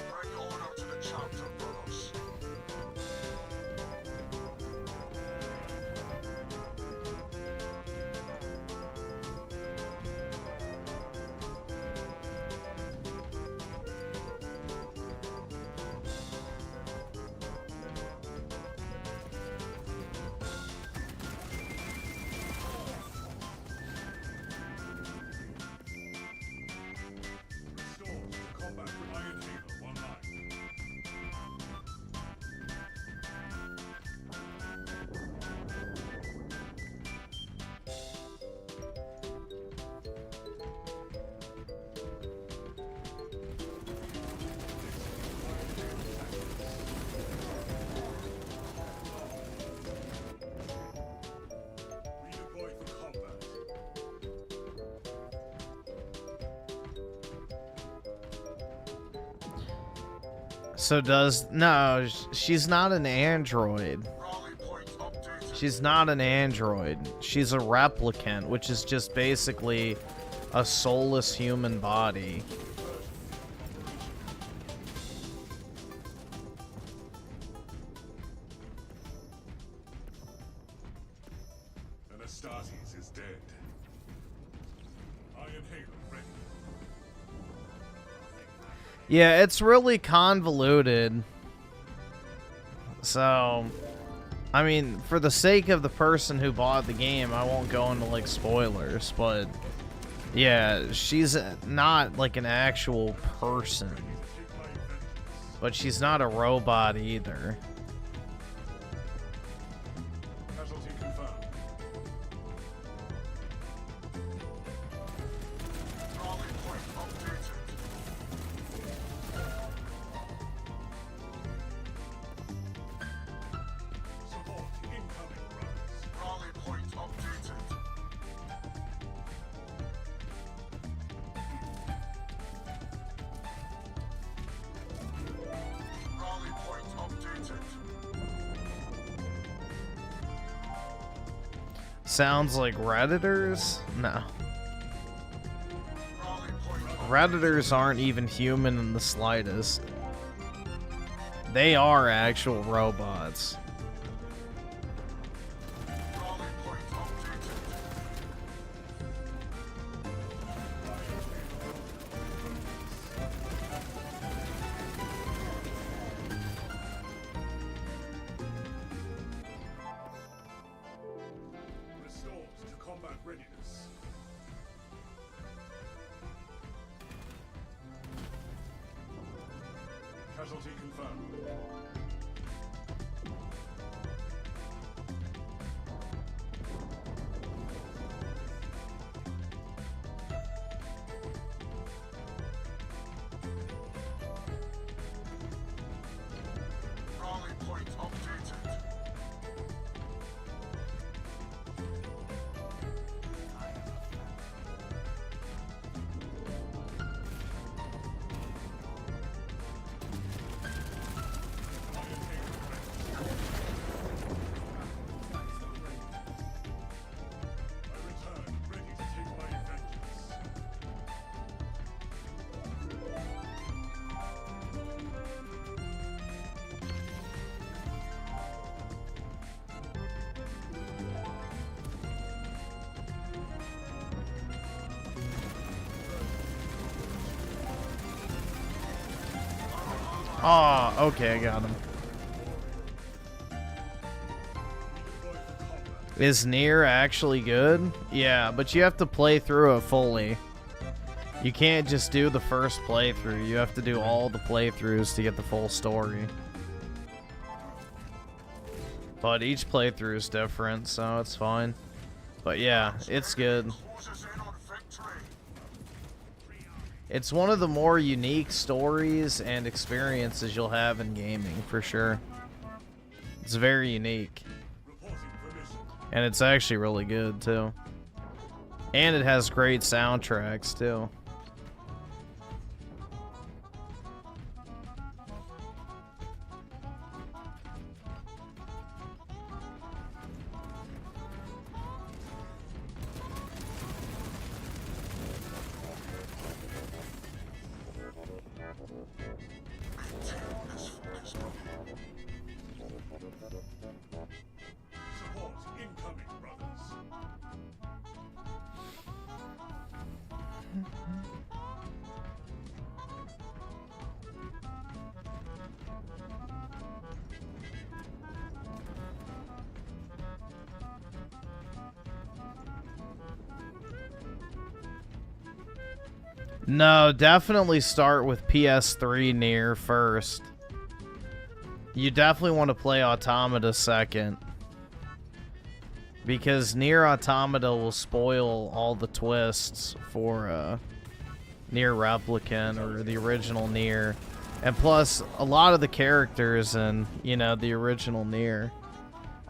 Bring order to the chapter, brothers. Restore to combat with Iron Halo online. Redeploy for combat. So no, she's not an android. Rally point updated. She's not an android. She's a replicant, which is just basically a soulless human body. Anastasis is dead. Iron Halo ready. Yeah, it's really convoluted. So, I mean, for the sake of the person who bought the game, I won't go into, like, spoilers, but yeah, she's not, like, an actual person. But she's not a robot either. Casualty confirmed. Rally point updated. Support incoming, brothers. Rally point updated. Rally point updated. Sounds like Redditors? No. Rally point Redditors aren't even human in the slightest. They are actual robots. Rally point updated. Restores to combat readiness. Casualty confirmed. Rally point updated. I return, ready to take my vengeance. Oh, okay, I got him. Is Nier actually good? Yeah, but you have to play through it fully. You can't just do the first playthrough. You have to do all the playthroughs to get the full story. But each playthrough is different, so it's fine. But yeah, it's good. Forces in on victory. It's one of the more unique stories and experiences you'll have in gaming, for sure. It's very unique. And it's actually really good, too. And it has great soundtracks, too. Support incoming, brothers. No, definitely start with PS3 Nier first. You definitely want to play Automata second. Because Nier Automata will spoil all the twists for Nier Replicant or the original Nier. And plus, a lot of the characters in, you know, the original Nier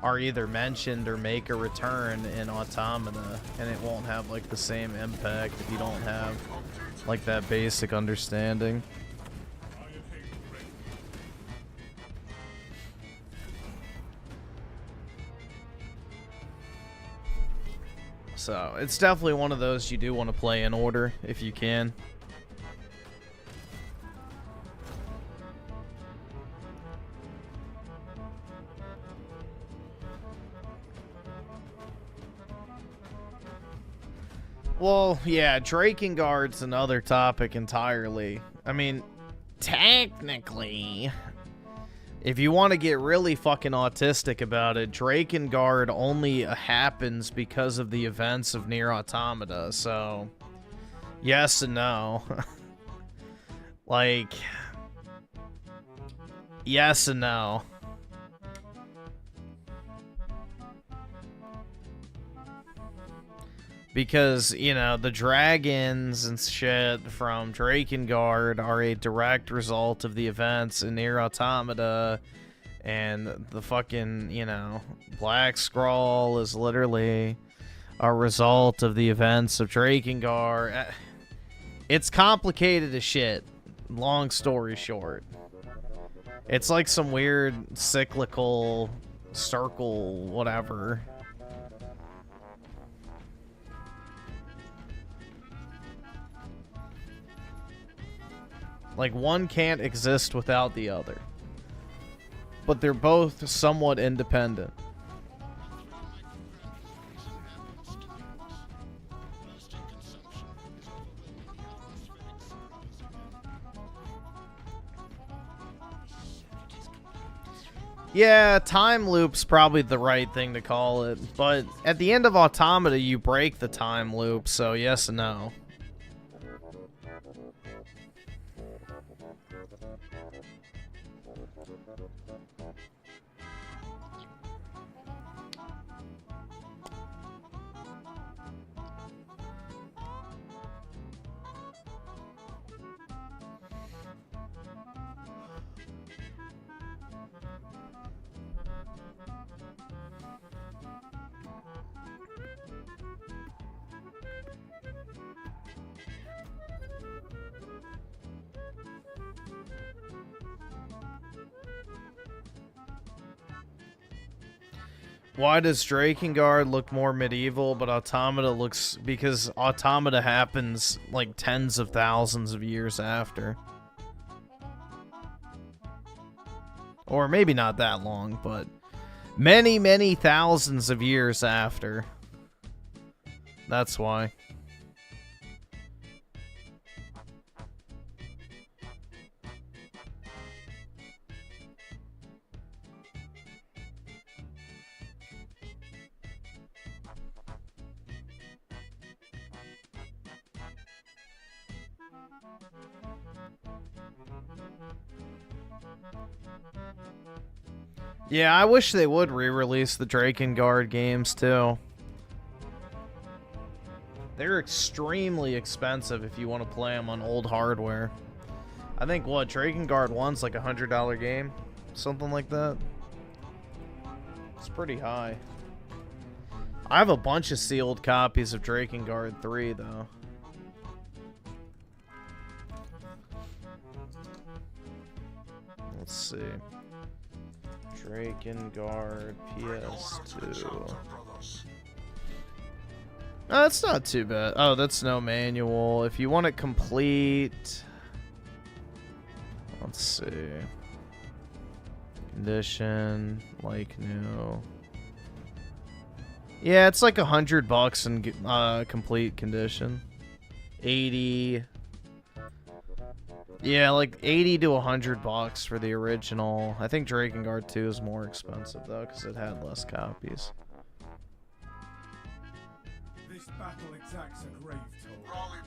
are either mentioned or make a return in Automata. And it won't have, like, the same impact if you don't have, like, that basic understanding. So, it's definitely one of those you do want to play in order, if you can. Well, yeah, Drakengard's another topic entirely. I mean, technically, if you want to get really fucking autistic about it, Drakengard only happens because of the events of Nier Automata, so yes and no. Like, yes and no. Because, you know, the dragons and shit from Drakengard are a direct result of the events in Nier Automata. And the fucking, you know, Black Scroll is literally a result of the events of Drakengard. It's complicated as shit. Long story short. It's like some weird cyclical circle, whatever. Like, one can't exist without the other. But they're both somewhat independent. Yeah, time loop's probably the right thing to call it. But at the end of Automata, you break the time loop, so yes and no. Why does Drakengard look more medieval, but Automata looks... Because Automata happens, like, tens of thousands of years after. Or maybe not that long, but many, many thousands of years after. That's why. Yeah, I wish they would re-release the Drakengard games too. They're extremely expensive if you want to play them on old hardware. I think, what, Drakengard 1's like $100 game? Something like that. It's pretty high. I have a bunch of sealed copies of Drakengard 3, though. Let's see. Drakengard PS2. Oh, that's not too bad. Oh, that's no manual. If you want it complete... Let's see. Condition, like new. Yeah, it's like $100 in complete condition. 80. Yeah, like 80 to $100 for the original. I think Drakengard 2 is more expensive though, because it had less copies. This battle exacts a grave toll. Rally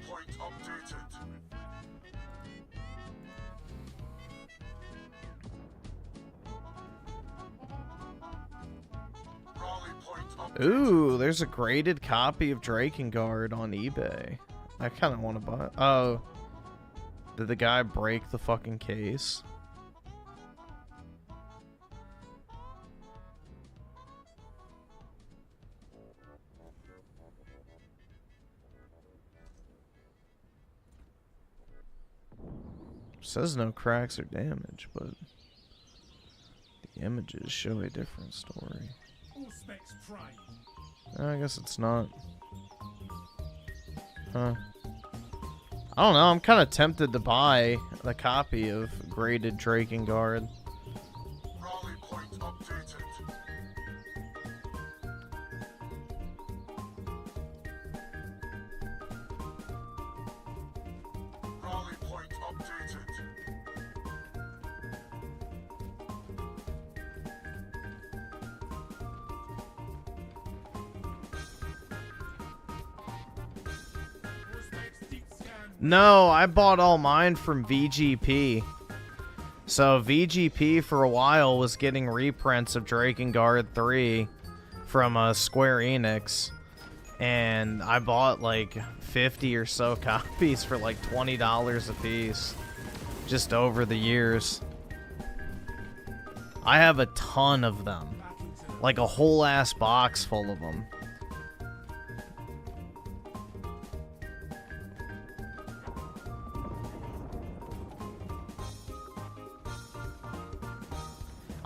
point updated. Ooh, there's a graded copy of Drakengard on eBay. I kind of want to buy it. Oh. Did the guy break the fucking case? Says no cracks or damage, but the images show a different story. I guess it's not. Huh. I don't know, I'm kind of tempted to buy the copy of graded Drakengard. Rally point updated. Rally point updated. No, I bought all mine from VGP. So VGP for a while was getting reprints of Drakengard 3 from Square Enix. And I bought like 50 or so copies for like $20 a piece. Just over the years. I have a ton of them. Like a whole ass box full of them.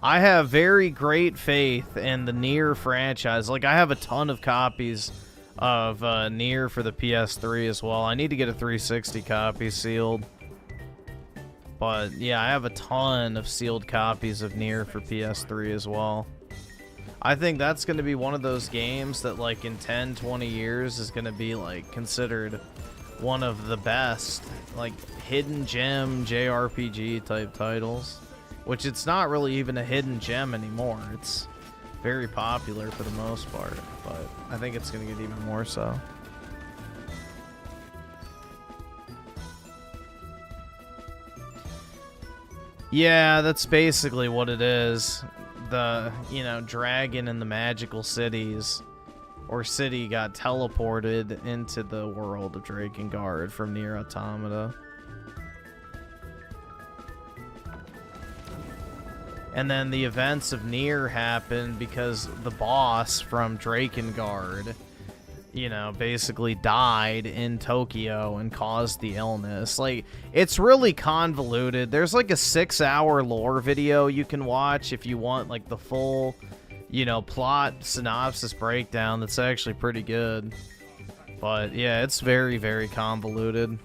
I have very great faith in the Nier franchise. Like, I have a ton of copies of Nier for the PS3 as well. I need to get a 360 copy sealed. But, yeah, I have a ton of sealed copies of Nier for PS3 as well. I think that's going to be one of those games that, like, in 10, 20 years is going to be, like, considered one of the best, like, hidden gem JRPG type titles. Which it's not really even a hidden gem anymore. It's very popular for the most part, but I think it's going to get even more so. Yeah, that's basically what it is. The, you know, dragon in the magical cities, or city, got teleported into the world of Drakengard from Nier Automata. And then the events of Nier happened because the boss from Drakengard, you know, basically died in Tokyo and caused the illness. Like, it's really convoluted. There's like a 6-hour lore video you can watch if you want like the full, you know, plot synopsis breakdown. That's actually pretty good. But yeah, it's very, very convoluted.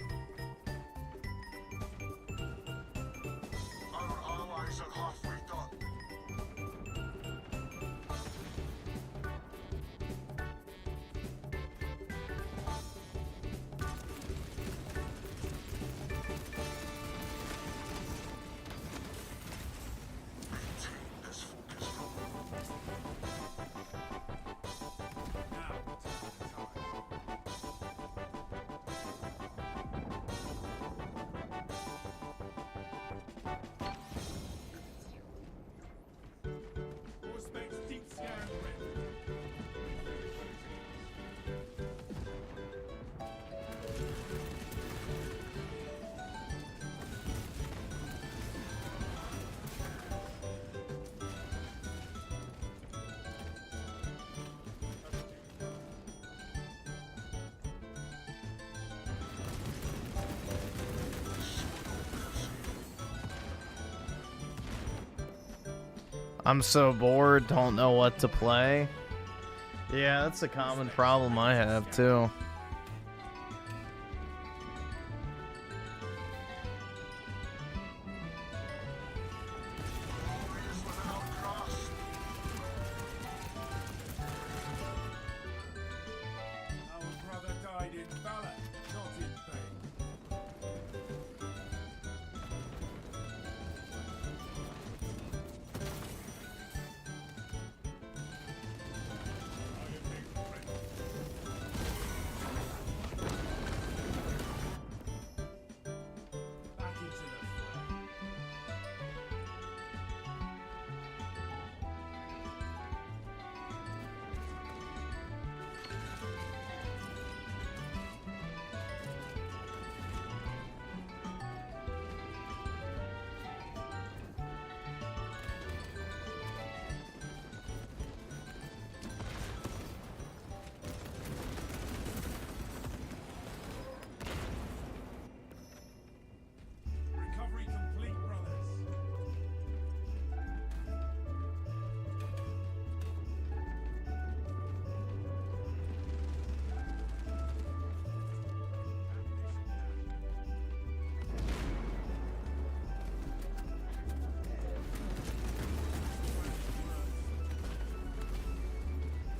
I'm so bored, don't know what to play. Yeah, that's a common problem I have too. Our brother died in valor, not in vain. Back into the fray. Recovery complete, brothers.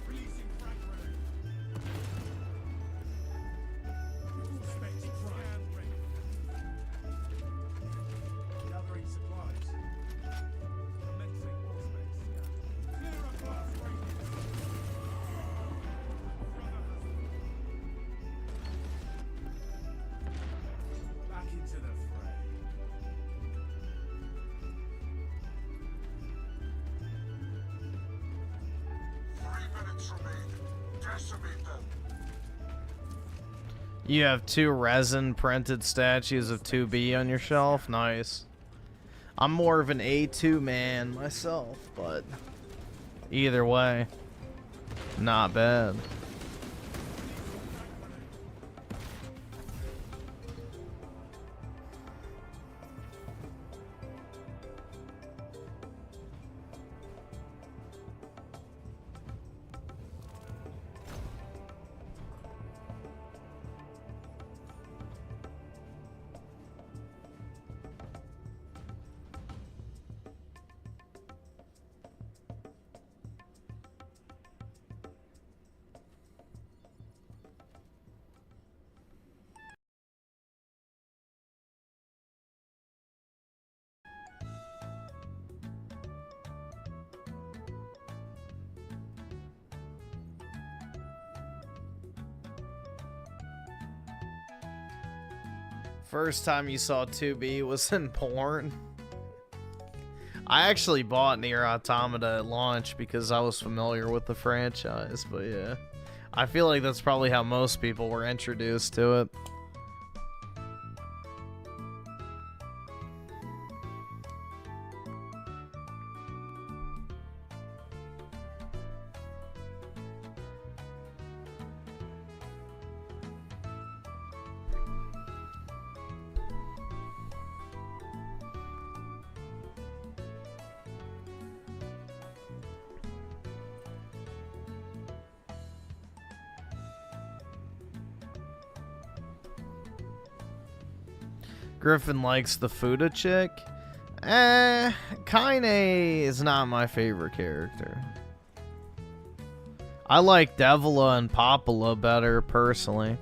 Releasing frag grenade. Full specs prime. Gathering supplies. Commencing all specs scan. Clear up blast radius. Back into the fray. 3 minutes remain. Decimate them. You have 2 resin printed statues of 2B on your shelf? Nice. I'm more of an A2 man myself, but either way, not bad. First time you saw 2B was in porn. I actually bought Nier Automata at launch because I was familiar with the franchise, but yeah. I feel like that's probably how most people were introduced to it. Griffin likes the Fuda chick. Kaine is not my favorite character. I like Devila and Popula better, personally.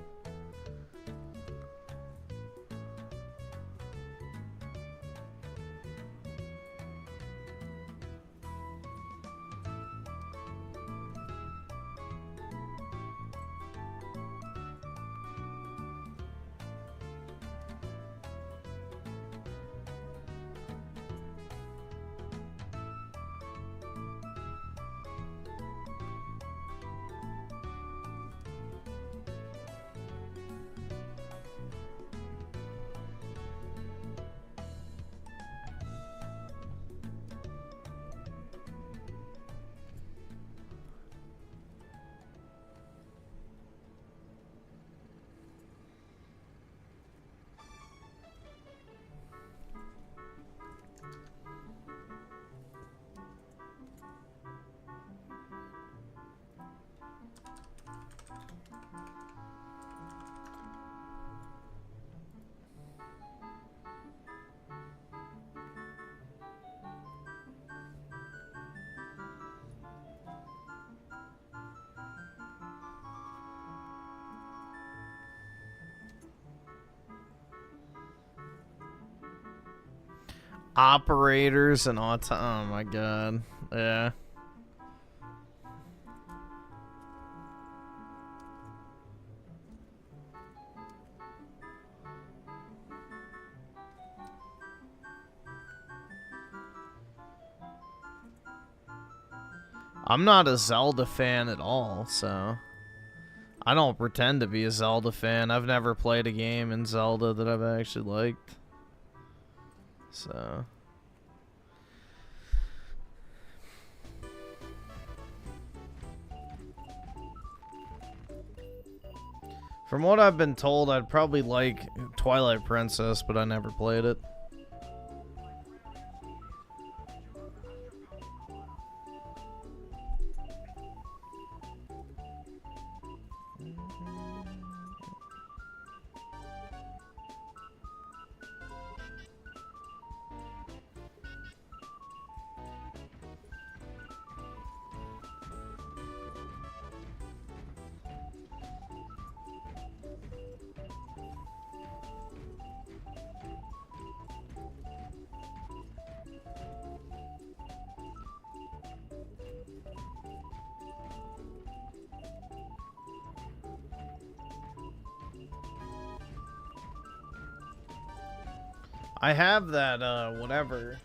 Operators and auto. Oh my god. Yeah. I'm not a Zelda fan at all, so I don't pretend to be a Zelda fan. I've never played a game in Zelda that I've actually liked. So from what I've been told, I'd probably like Twilight Princess, but I never played it. I have that, whatever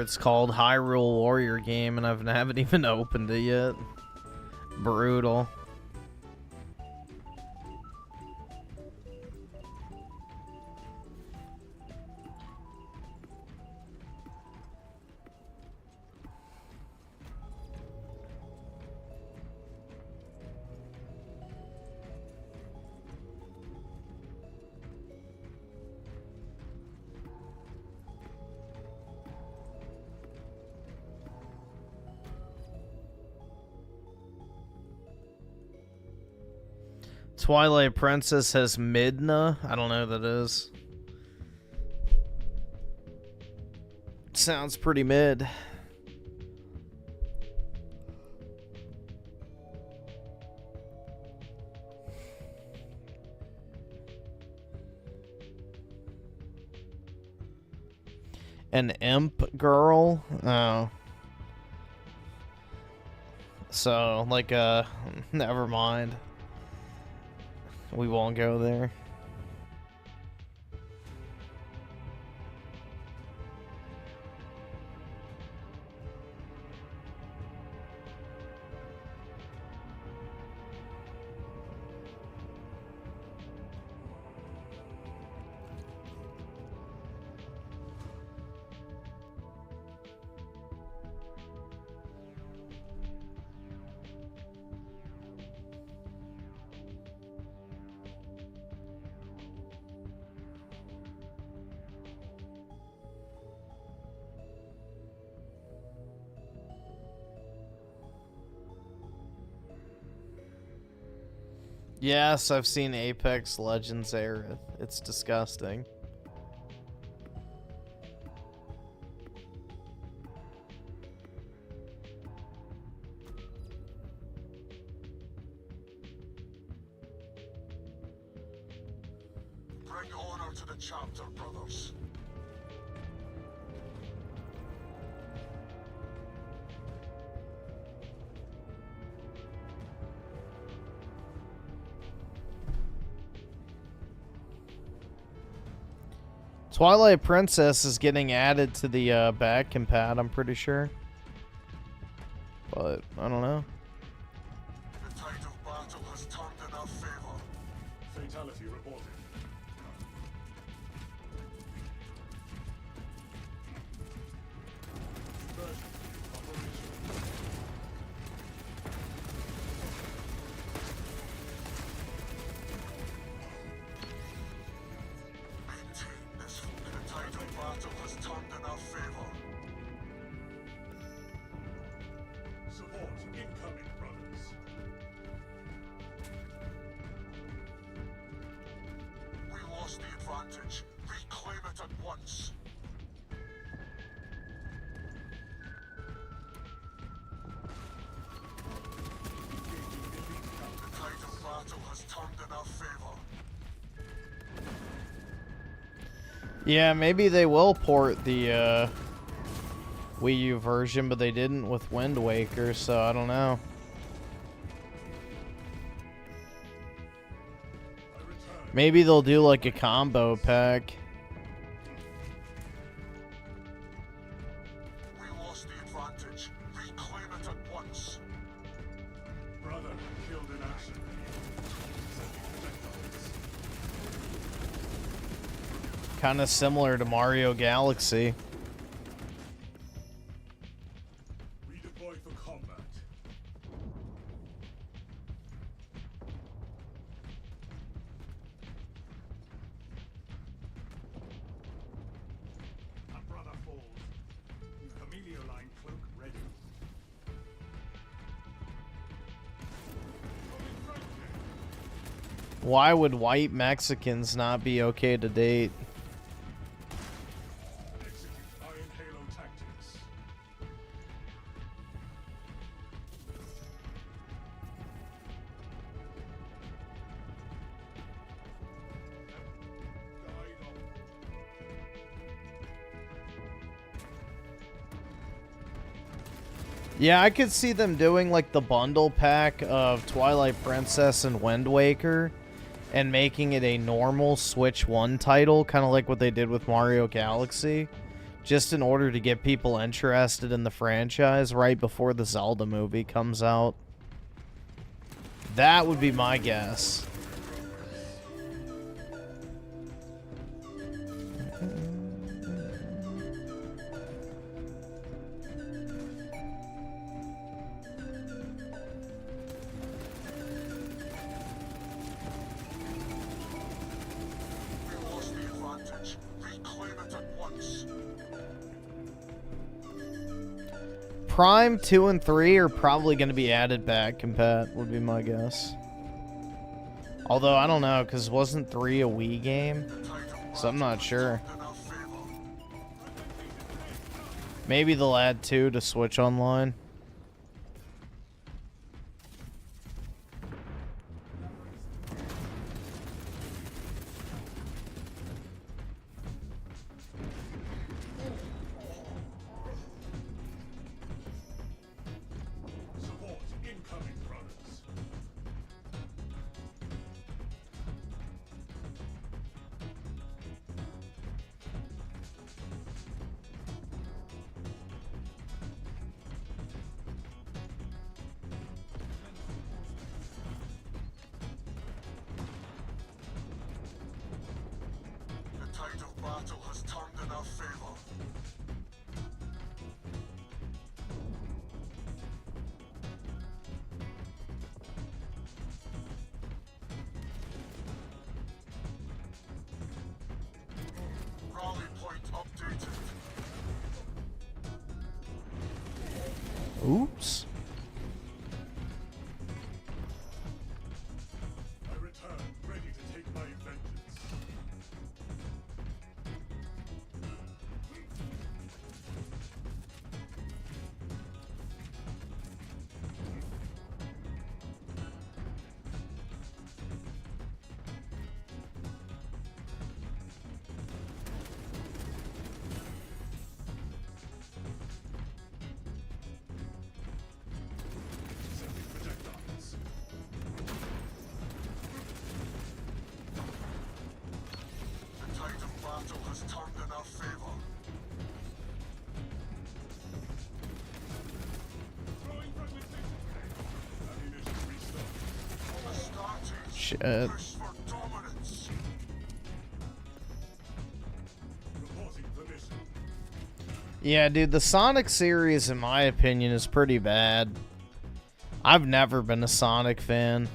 it's called, Hyrule Warrior game, and I haven't even opened it yet. Brutal. Twilight Princess has Midna. I don't know who that is. Sounds pretty mid. An imp girl? Oh. So, like, never mind. We won't go there. Yes, I've seen Apex Legends Aerith. It's disgusting. Bring honor to the chapter, brothers. Twilight Princess is getting added to the back compat, I'm pretty sure. But, I don't know. The tide of battle has turned in our favor. Fatality reported. The tide of battle has turned in our favor. Support incoming, brothers. We lost the advantage. Reclaim it at once. The tide of battle has turned in our favor. Yeah, maybe they will port the Wii U version, but they didn't with Wind Waker, so I don't know. Maybe they'll do like a combo pack. We lost the advantage. Reclaim it at once. Brother killed in action. Sending projectiles. Kind of similar to Mario Galaxy. Redeploy for combat. A brother falls. Camellia line cloak ready. Why would white Mexicans not be okay to date? Execute Iron Halo tactics. Guide on. Yeah, I could see them doing like the bundle pack of Twilight Princess and Wind Waker and making it a normal Switch 1 title, kind of like what they did with Mario Galaxy, just in order to get people interested in the franchise right before the Zelda movie comes out. That would be my guess. We lost the advantage. Reclaim it at once. Prime 2 and 3 are probably going to be added back, compat, would be my guess. Although, I don't know, because wasn't 3 a Wii game? So I'm not sure. In our favor. Maybe they'll add 2 to Switch Online. Support incoming, brothers. The tide of battle has turned in our favor. Rally point updated. Oops. I return, ready to take my vengeance. Sending projectiles. The tide of battle has turned in our favor. Throwing fragmentation. Ammunition restocked. Astartes. Shit. Push for dominance. Reporting permission. Yeah, dude, the Sonic series, in my opinion, is pretty bad. I've never been a Sonic fan.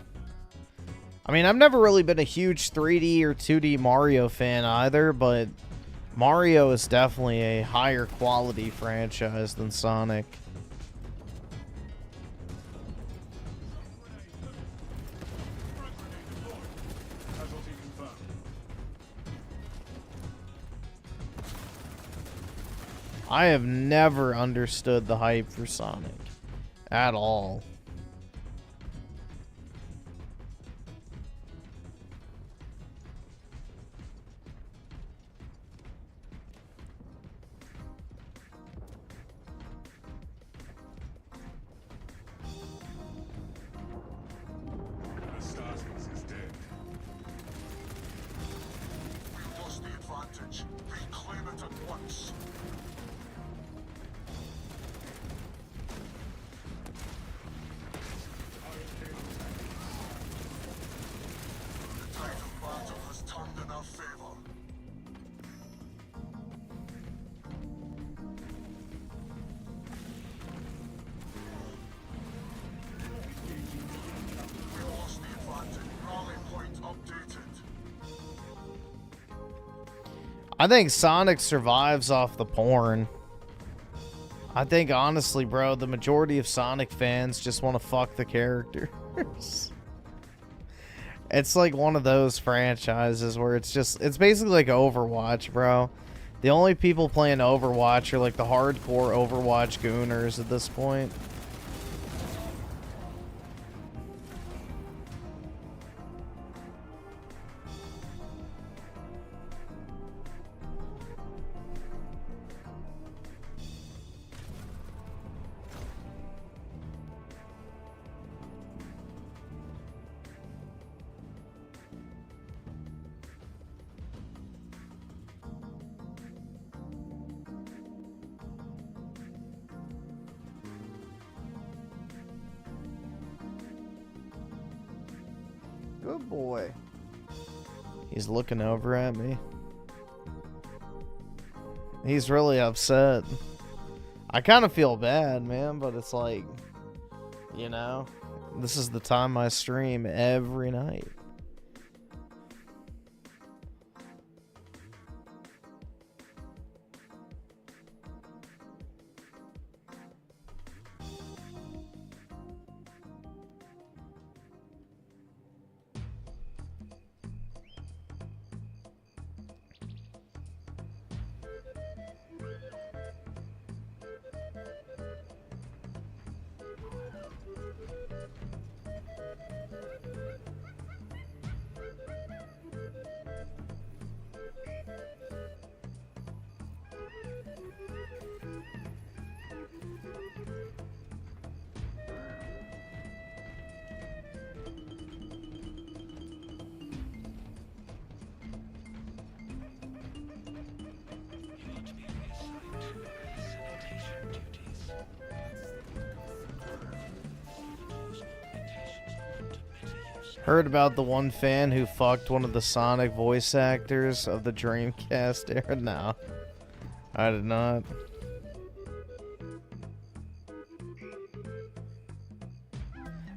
I mean, I've never really been a huge 3D or 2D Mario fan either, but Mario is definitely a higher quality franchise than Sonic. Casualty confirmed. I have never understood the hype for Sonic at all. I think Sonic survives off the porn. I think, honestly, bro, the majority of Sonic fans just want to fuck the characters. It's like one of those franchises where it's basically like Overwatch, bro. The only people playing Overwatch are like the hardcore Overwatch gooners at this point. Good boy. He's looking over at me. He's really upset. I kind of feel bad, man, but it's like, you know, this is the time I stream every night. Heard about the one fan who fucked one of the Sonic voice actors of the Dreamcast era? No, I did not.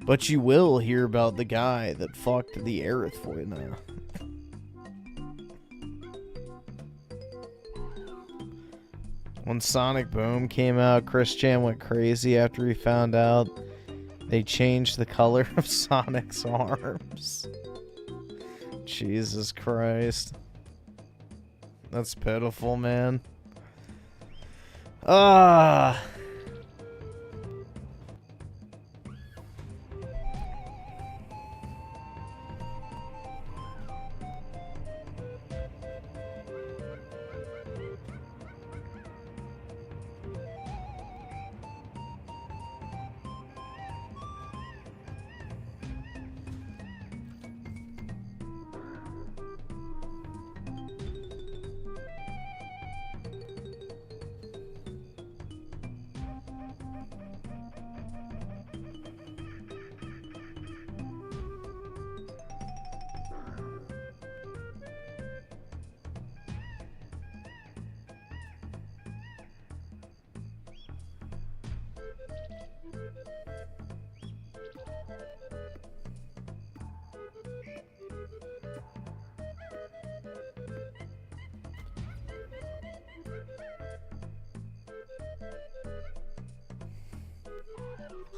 But you will hear about the guy that fucked the Aerith voice now. When Sonic Boom came out, Chris Chan went crazy after he found out they changed the color of Sonic's arms. Jesus Christ. That's pitiful, man. Ah.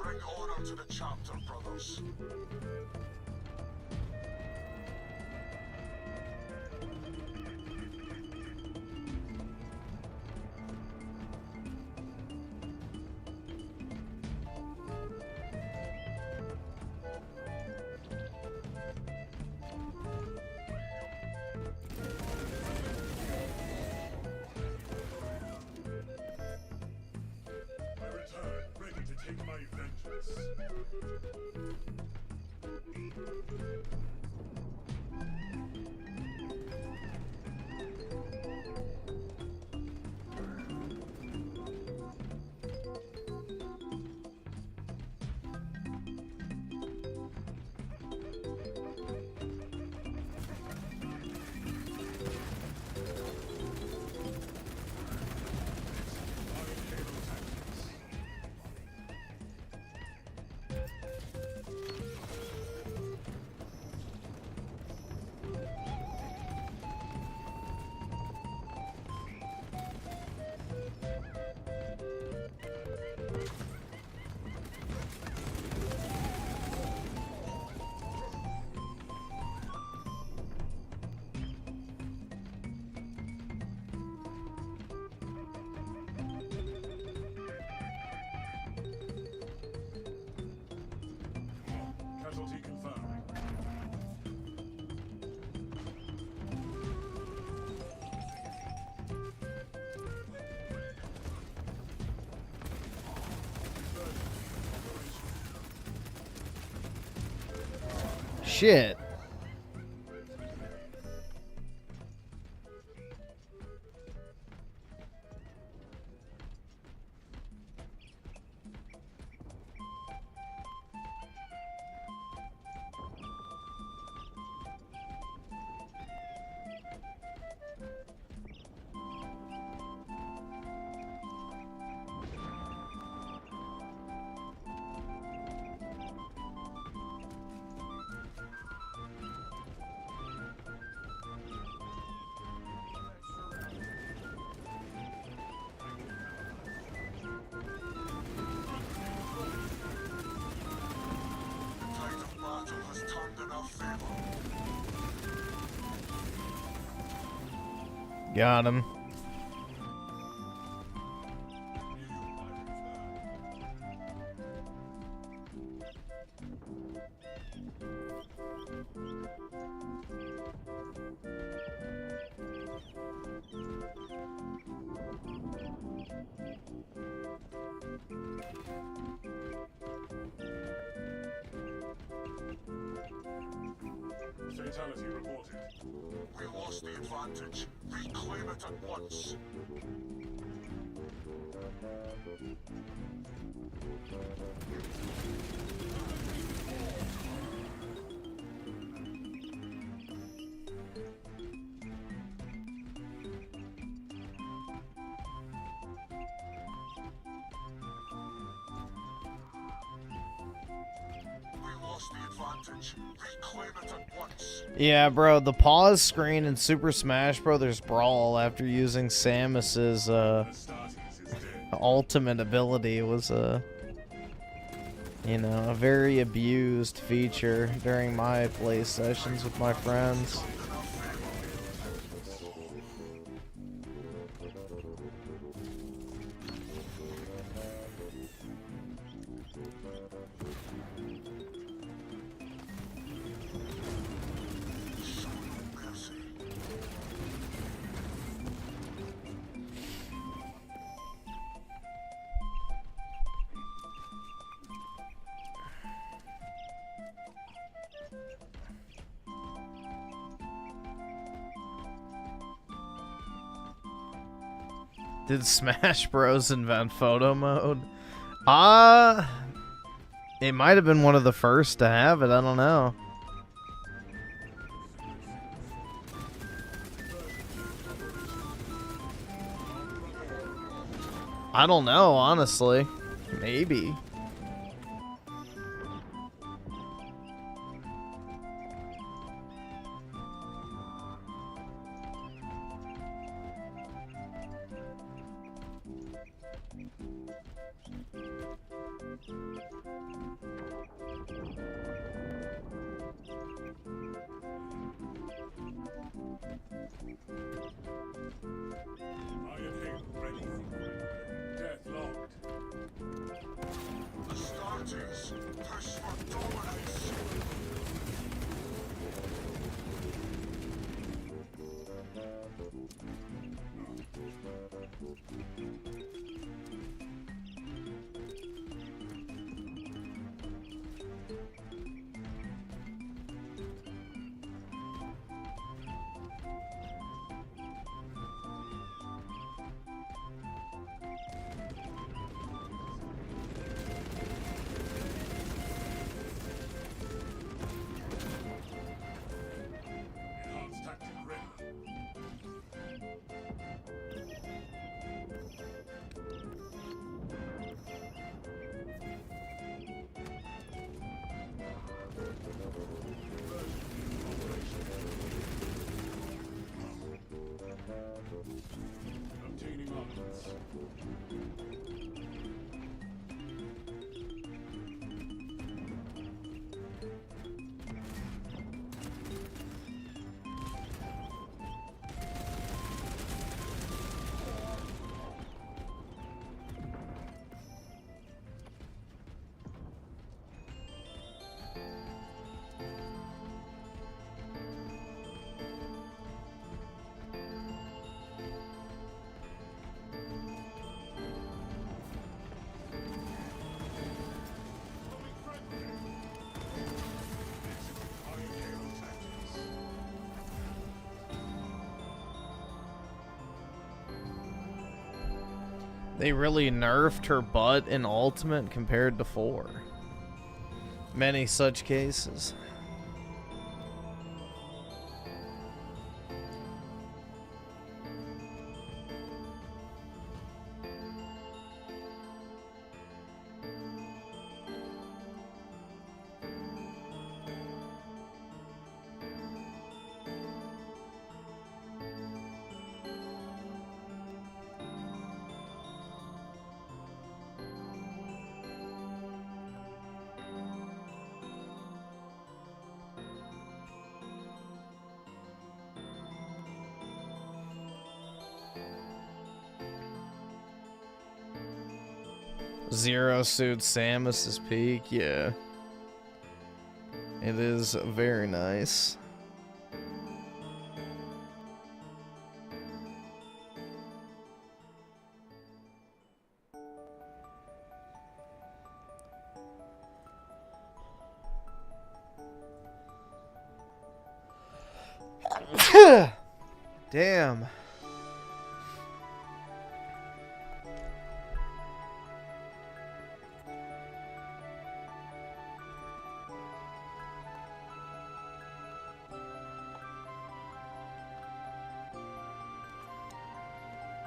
Bring order to the chapter, brothers. shit. Tide of battle has turned in our favor. Got him. Fatality reported. We lost the advantage. Reclaim it at once. We lost the advantage. Reclaim it at once. Yeah, bro, the pause screen in Super Smash Brothers Brawl after using Samus's Starting is dead. ultimate ability was you know, a very abused feature during my play sessions with my friends. Did Smash Bros invent photo mode? It might have been one of the first to have it. I don't know. I don't know, honestly. Maybe. Iron Hate ready. Death locked. Astartes, push for dominance. They really nerfed her butt in Ultimate compared to 4. Many such cases. Zero suits Samus's peak, yeah. It is very nice. Damn.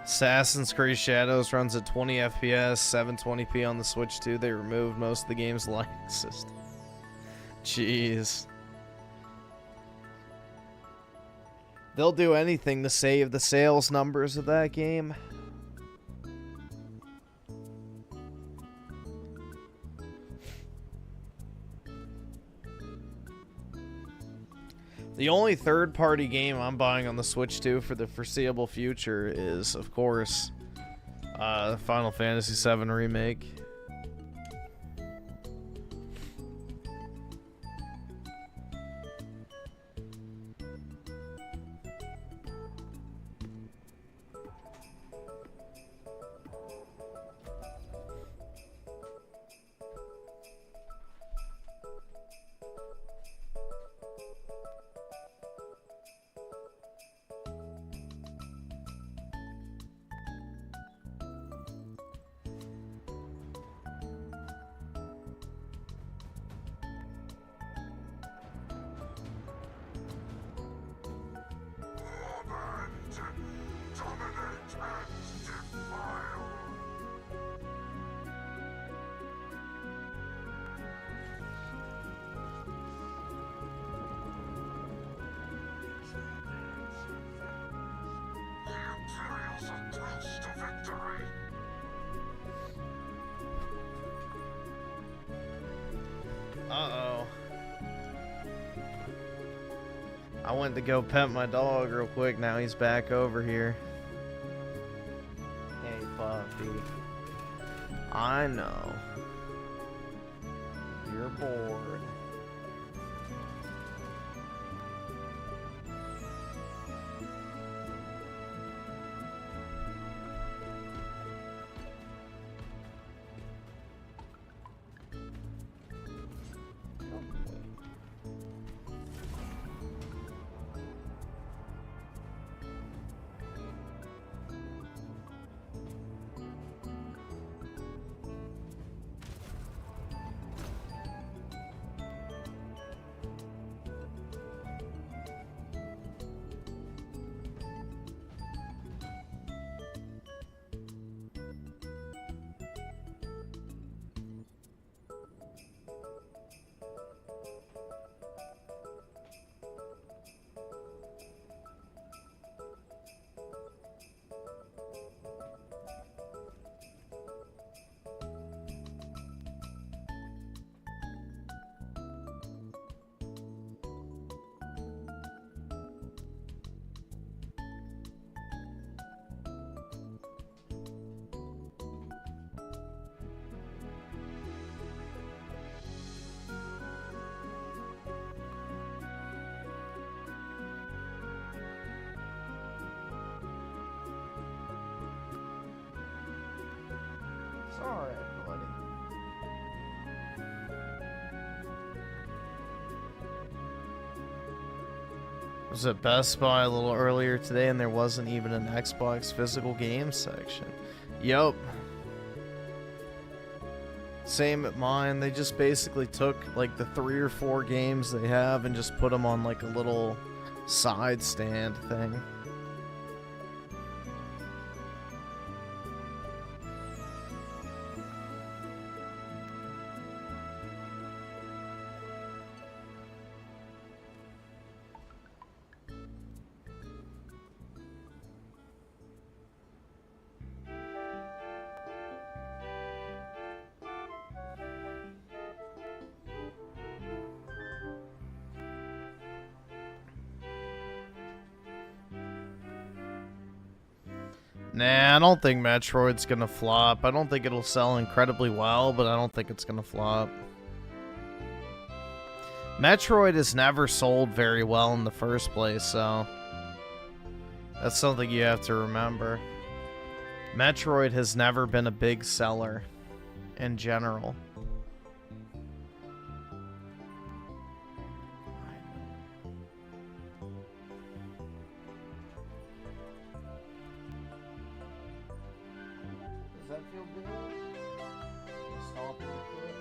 Assassin's Creed Shadows runs at 20 FPS, 720p on the Switch 2. They removed most of the game's lighting system. Jeez. They'll do anything to save the sales numbers of that game. The only third-party game I'm buying on the Switch 2 for the foreseeable future is, of course, Final Fantasy VII Remake. Uh-oh. I went to go pet my dog real quick. Now he's back over here. Hey, puppy. I know. You're bored. Sorry, buddy. I was at Best Buy a little earlier today and there wasn't even an Xbox physical game section. Yup. same at mine. They just basically took like the 3 or 4 games they have and just put them on like a little side stand thing. Nah, I don't think Metroid's gonna flop. I don't think it'll sell incredibly well, but I don't think it's gonna flop. Metroid has never sold very well in the first place, so that's something you have to remember. Metroid has never been a big seller in general. Does that feel good? Stop real quick.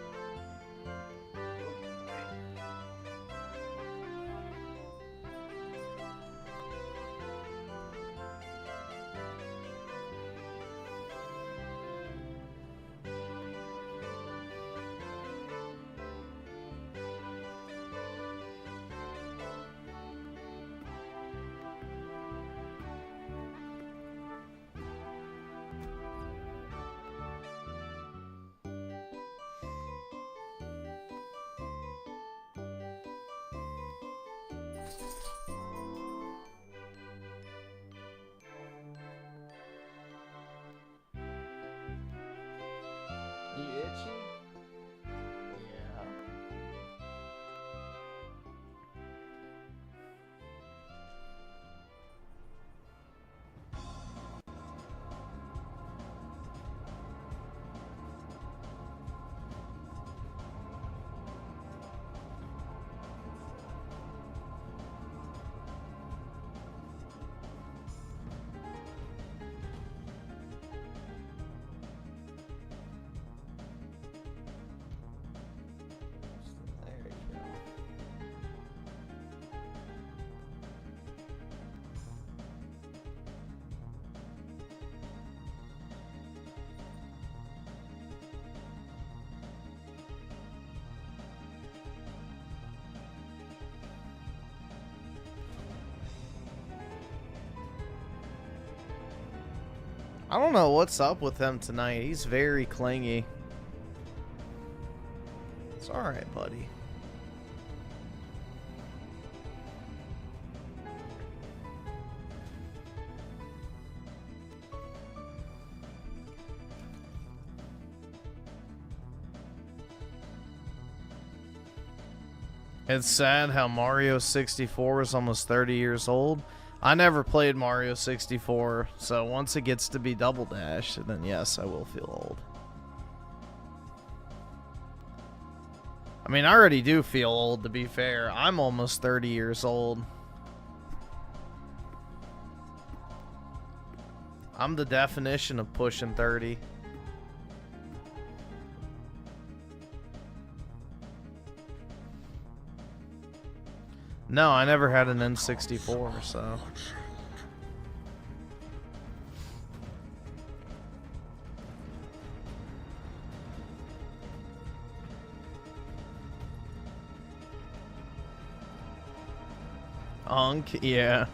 You itchy? Yeah. There you go. I don't know what's up with him tonight. He's very clingy. It's alright, buddy. It's sad how Mario 64 is almost 30 years old. I never played Mario 64, so once it gets to be Double Dash, then yes, I will feel old. I mean, I already do feel old, to be fair. I'm almost 30 years old. I'm the definition of pushing 30. No, I never had an N64, so. Unk, yeah.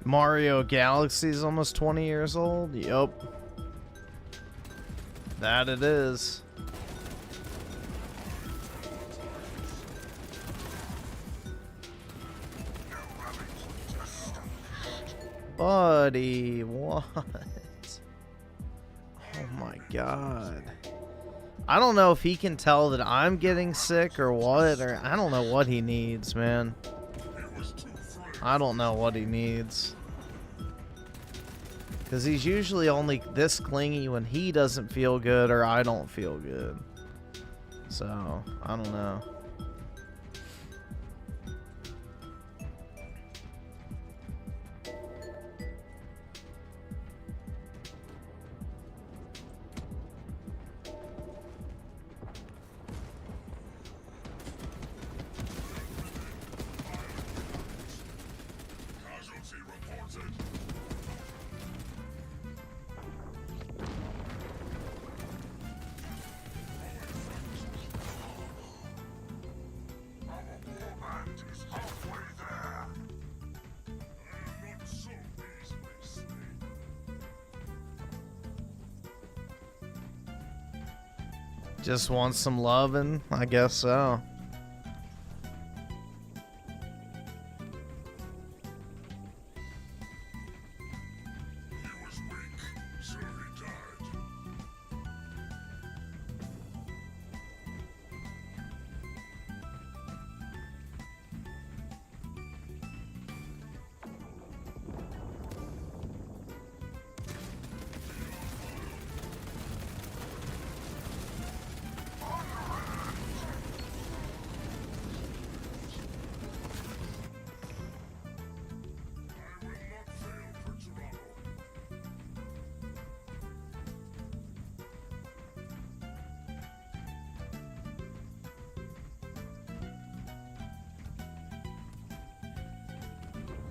Mario Galaxy's almost 20 years old? Yup. That it is. Buddy, what? Oh my god. I don't know if he can tell that I'm getting sick or what, or I don't know what he needs, man. I don't know what he needs. Because he's usually only this clingy when he doesn't feel good or I don't feel good. So, I don't know. Casualty reported. Our warband is halfway there. Not so easily slain. Just wants some loving? I guess so. He was weak, so he died. I will not fail for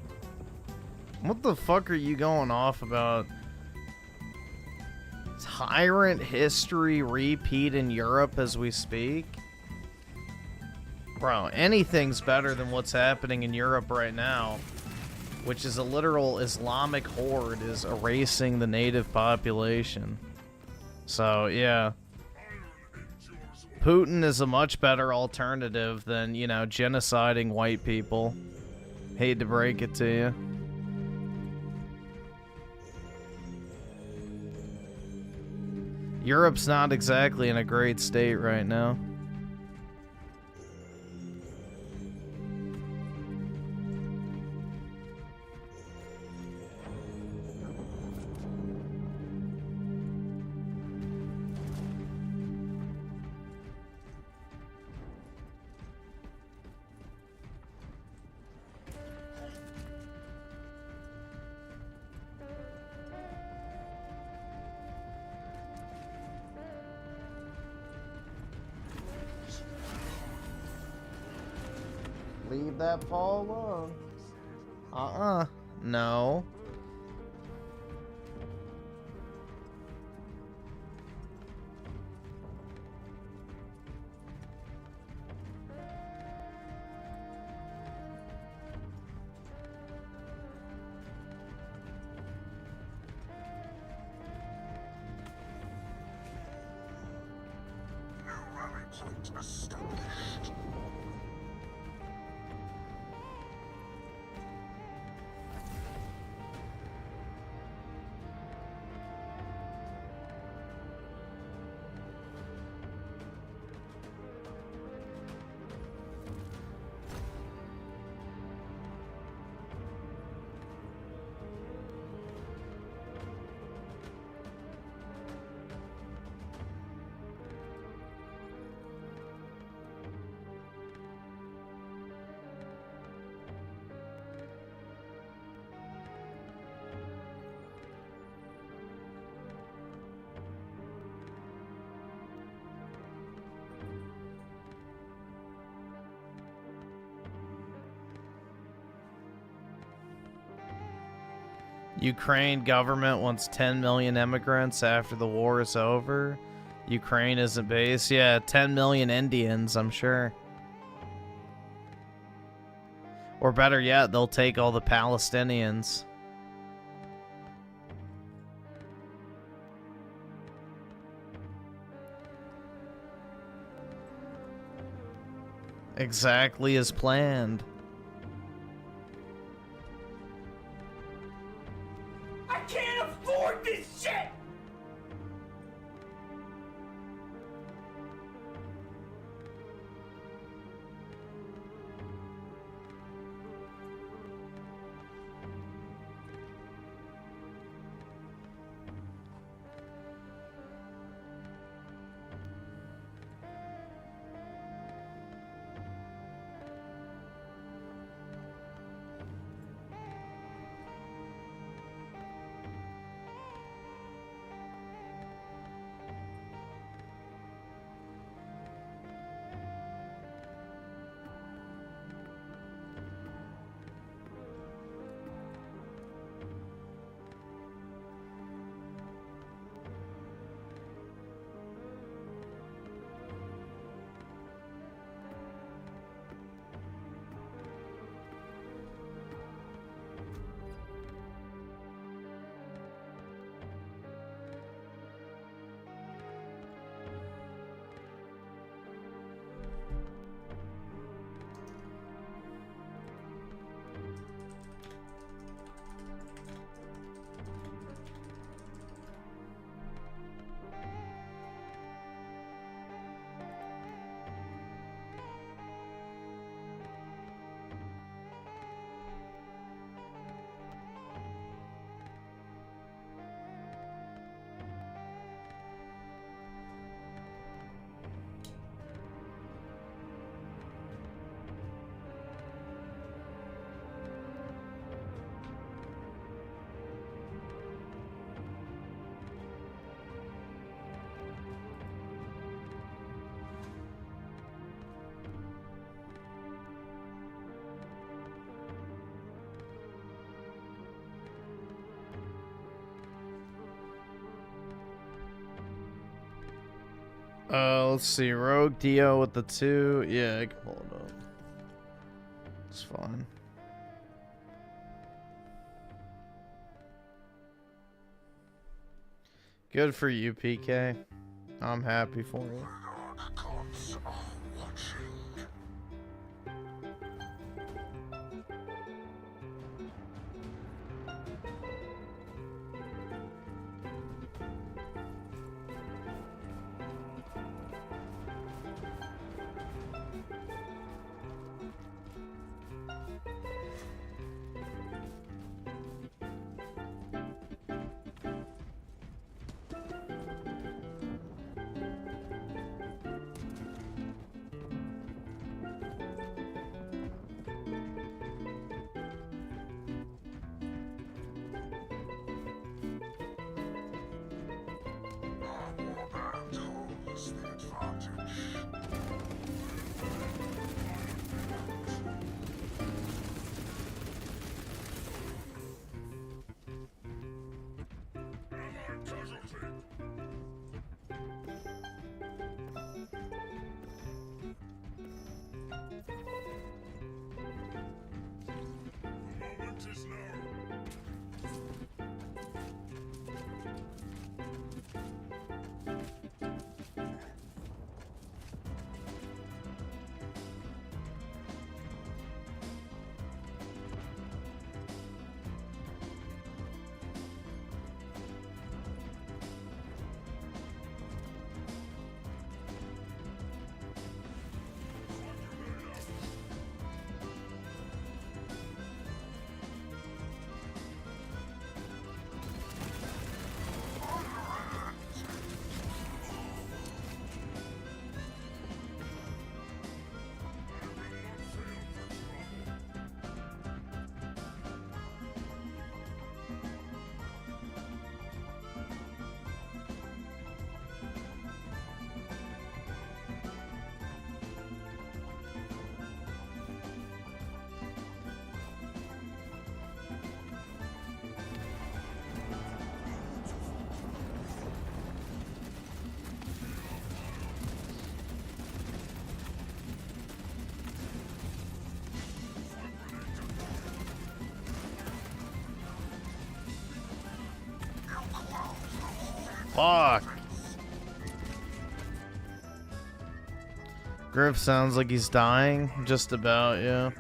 Toronto. What the fuck are you going off about? Tyrant history repeat in Europe as we speak? Bro, anything's better than what's happening in Europe right now, which is a literal Islamic horde is erasing the native population. So, yeah. Putin is a much better alternative than, you know, genociding white people. Hate to break it to you. Europe's not exactly in a great state right now. Leave that paw alone. No. New rally point established. Ukraine government wants 10 million immigrants after the war is over. Ukraine is a base. Yeah, 10 million Indians, I'm sure. Or better yet, they'll take all the Palestinians. Exactly as planned. I can't afford this shit! Let's see. Rogue Dio with the 2. Yeah, I can pull it up. It's fine. Good for you, PK. I'm happy for you. Gods are watching. Fuck. Griff sounds like he's dying. Just about, yeah.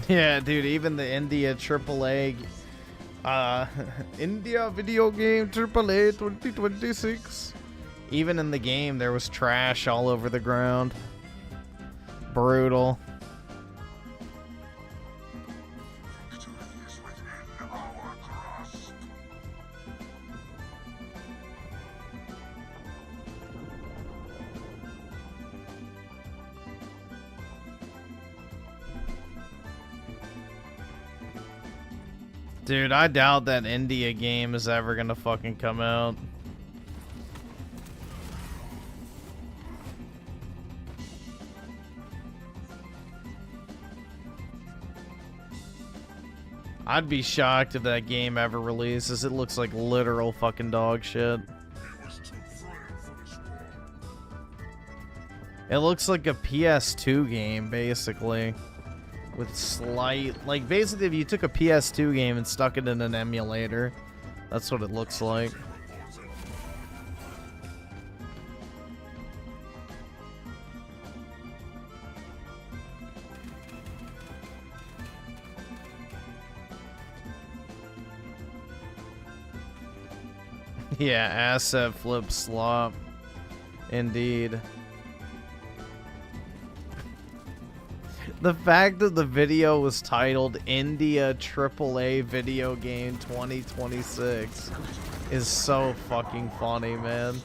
Yeah, dude, even the India AAA, India video game AAA 2026. Even in the game, there was trash all over the ground. Brutal. Victory is within our grasp. Dude, I doubt that India game is ever gonna fucking come out. I'd be shocked if that game ever releases. It looks like literal fucking dog shit. He was too frail for this war. It looks like a PS2 game, basically. With slight... Like, basically, if you took a PS2 game and stuck it in an emulator, that's what it looks like. Yeah, asset flip slop. Indeed. The fact that the video was titled India AAA Video Game 2026 is so fucking funny, man.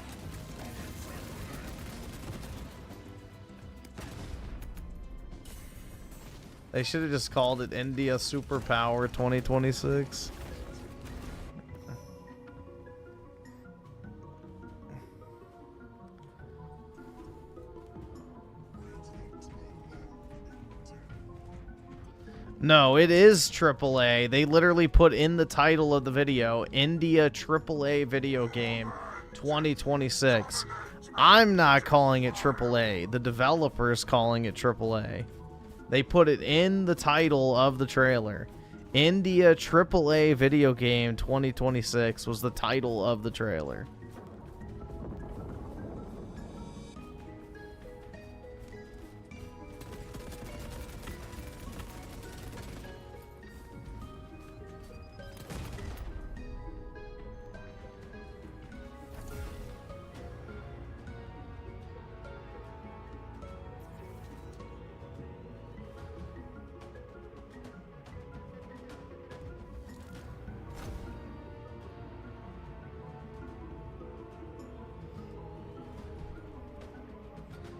They should have just called it India Superpower 2026. No, it is AAA. They literally put in the title of the video, India AAA Video Game 2026. I'm not calling it AAA. The developer's calling it AAA. They put it in the title of the trailer. India AAA Video Game 2026 was the title of the trailer.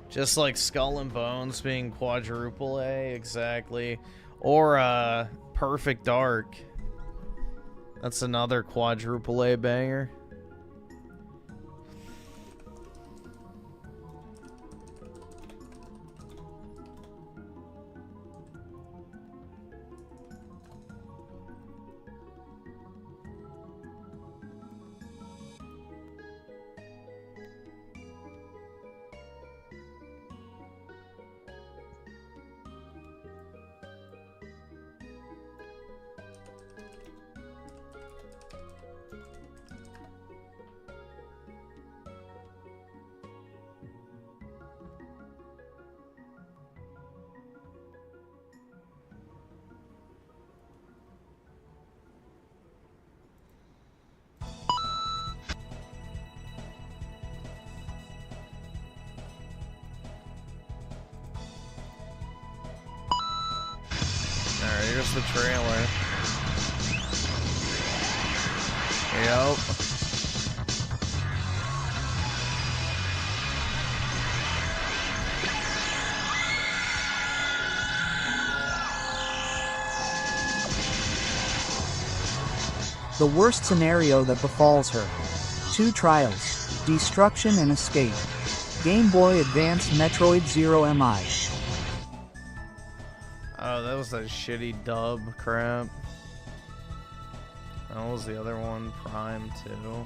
Just like Skull and Bones being quadruple A, exactly. Or Perfect Dark. That's another quadruple A banger. There's the trailer. Yep. The worst scenario that befalls her. 2 trials, destruction and escape. Game Boy Advance Metroid Zero MI. Oh, that was that shitty dub crap. That was the other one, Prime 2.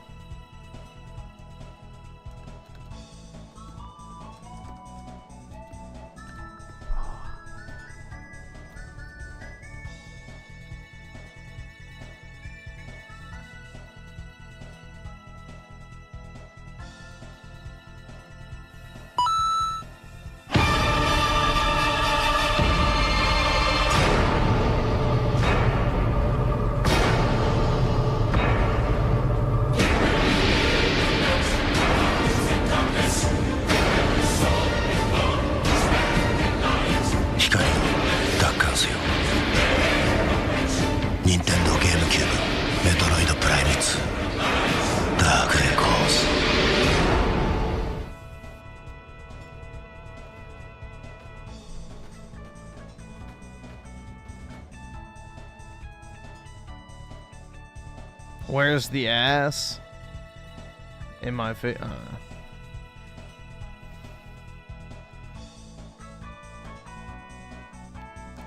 Where's the ass? In my face.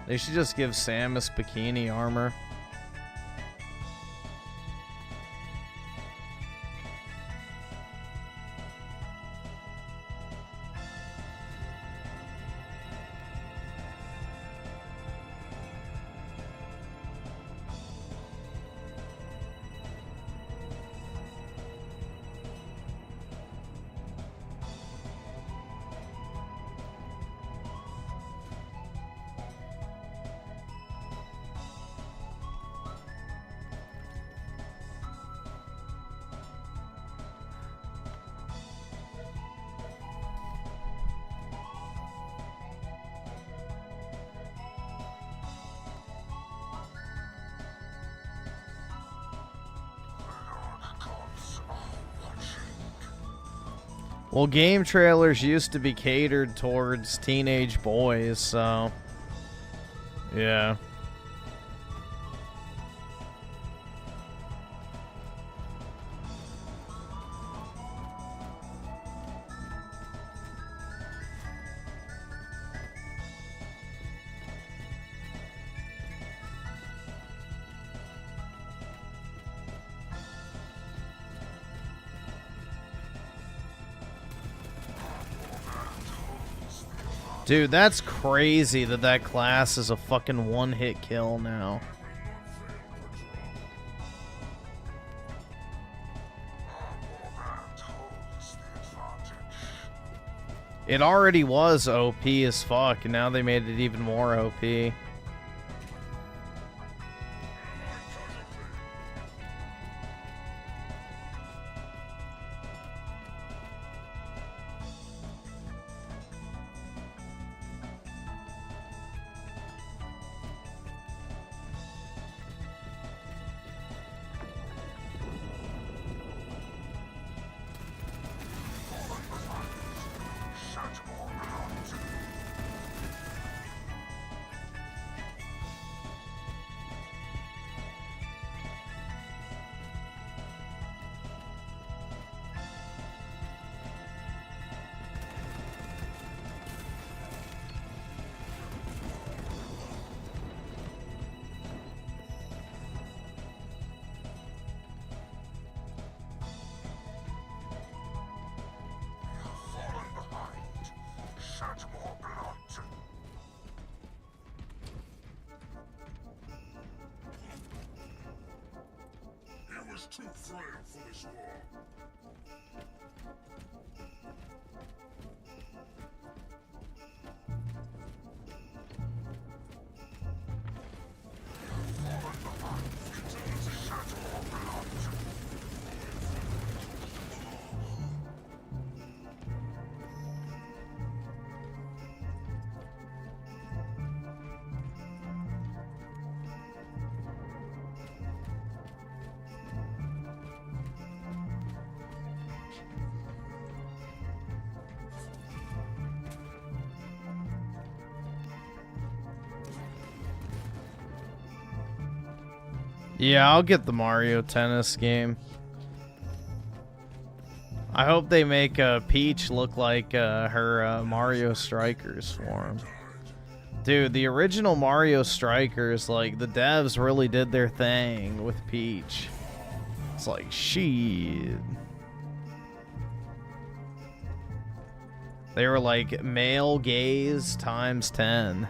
They should just give Samus bikini armor. Well, game trailers used to be catered towards teenage boys, so yeah. Dude, that's crazy that that class is a fucking one-hit kill now. It already was OP as fuck, and now they made it even more OP. Too frail for this war. Yeah, I'll get the Mario Tennis game. I hope they make Peach look like her Mario Strikers form. Dude, the original Mario Strikers, like, the devs really did their thing with Peach. It's like, shit. They were like male gaze times 10.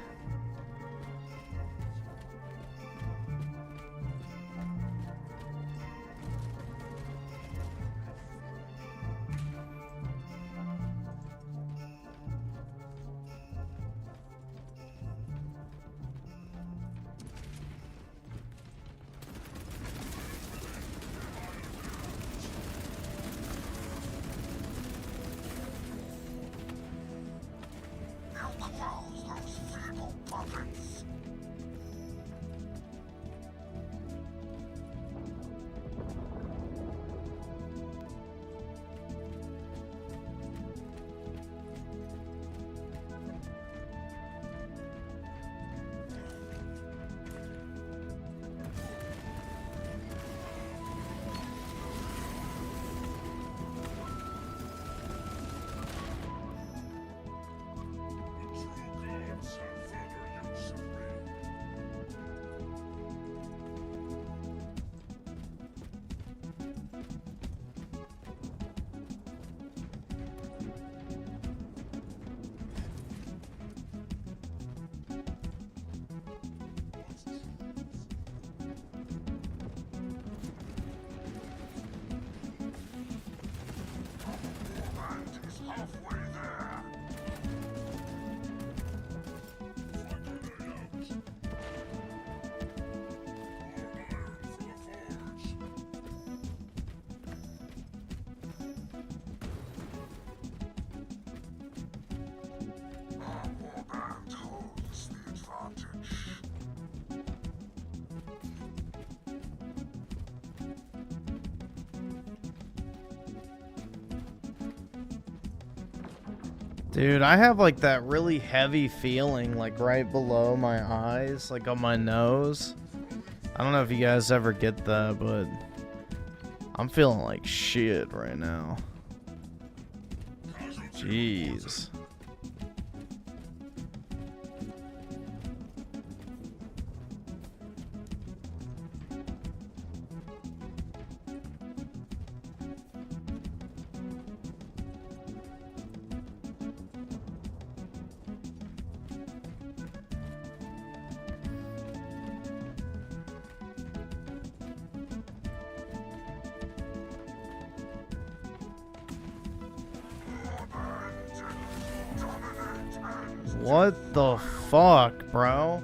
Dude, I have like that really heavy feeling like right below my eyes, like on my nose. I don't know if you guys ever get that, but I'm feeling like shit right now. Jeez. What the fuck, bro?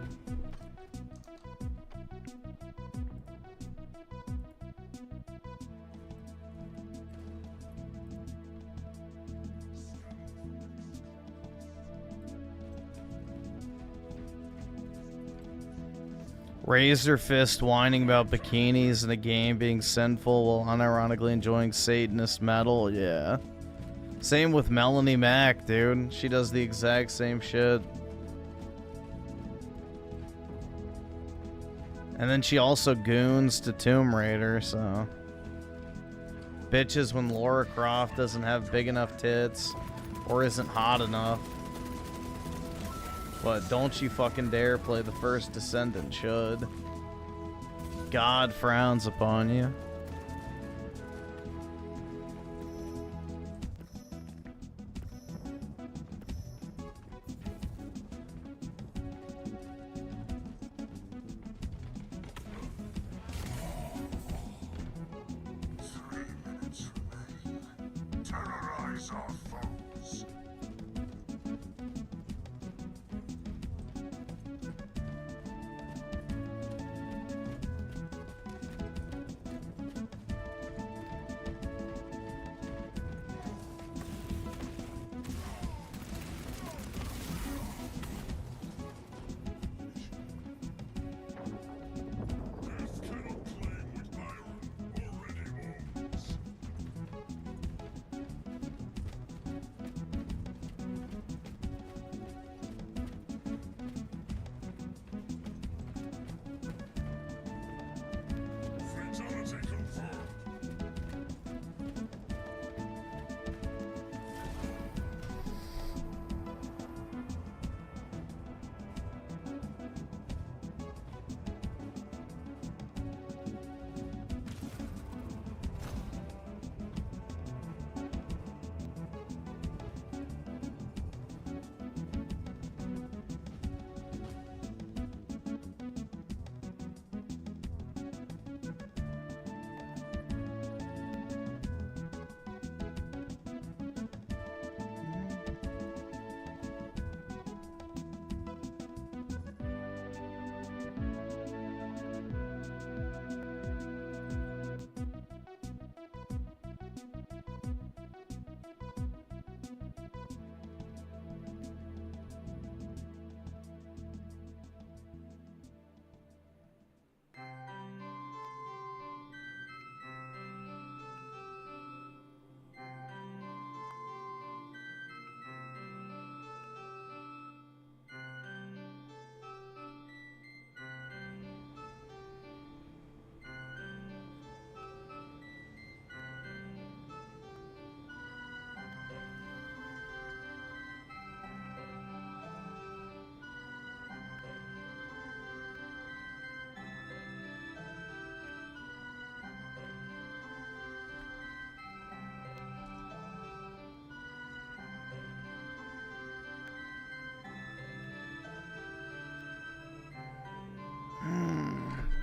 Raised her fist whining about bikinis in a game being sinful while unironically enjoying Satanist metal. Yeah. Same with Melanie Mac, dude. She does the exact same shit. And then she also goons to Tomb Raider, so... Bitches when Lara Croft doesn't have big enough tits or isn't hot enough. But don't you fucking dare play the first Descendant should. God frowns upon you. Terrorize our foes.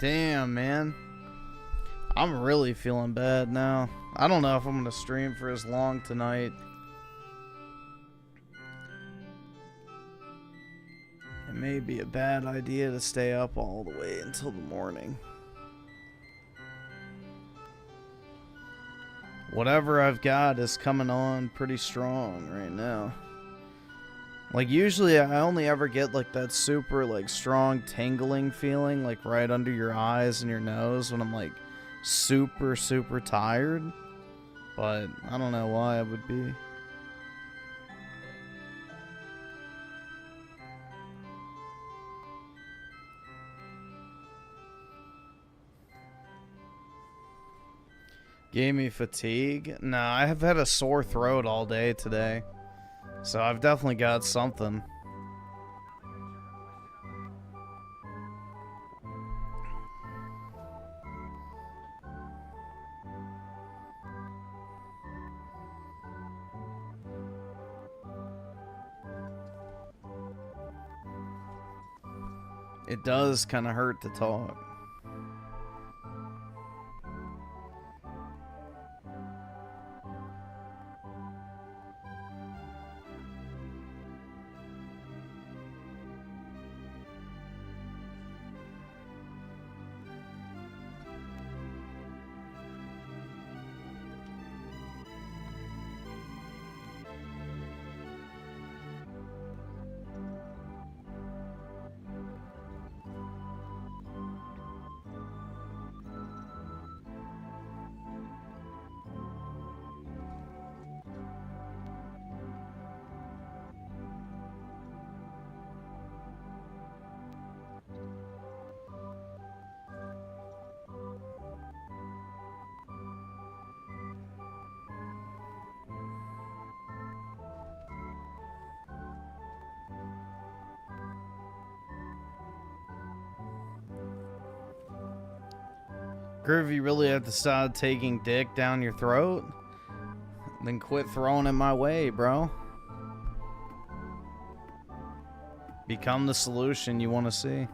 Damn, man. I'm really feeling bad now. I don't know if I'm going to stream for as long tonight. It may be a bad idea to stay up all the way until the morning. Whatever I've got is coming on pretty strong right now. Like, usually I only ever get like that super like strong tingling feeling like right under your eyes and your nose when I'm like super tired. But I don't know why it would be. Gaming fatigue? Nah, I have had a sore throat all day today. So I've definitely got something. It does kind of hurt to talk. Groove, you really have to stop taking dick down your throat? Then quit throwing it my way, bro. Become the solution you want to see.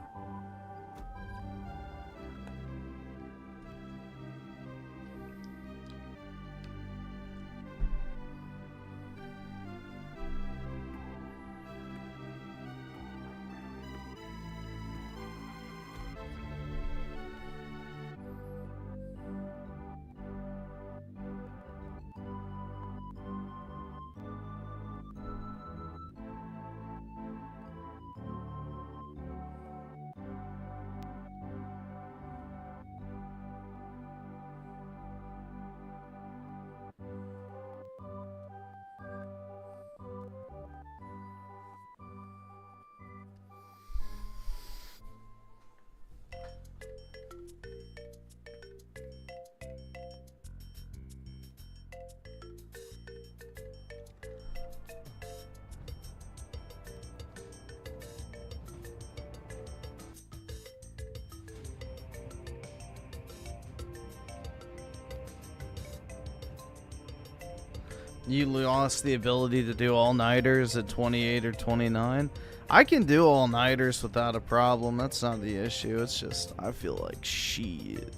You lost the ability to do all-nighters at 28 or 29. I can do all-nighters without a problem. That's not the issue. It's just, I feel like shit.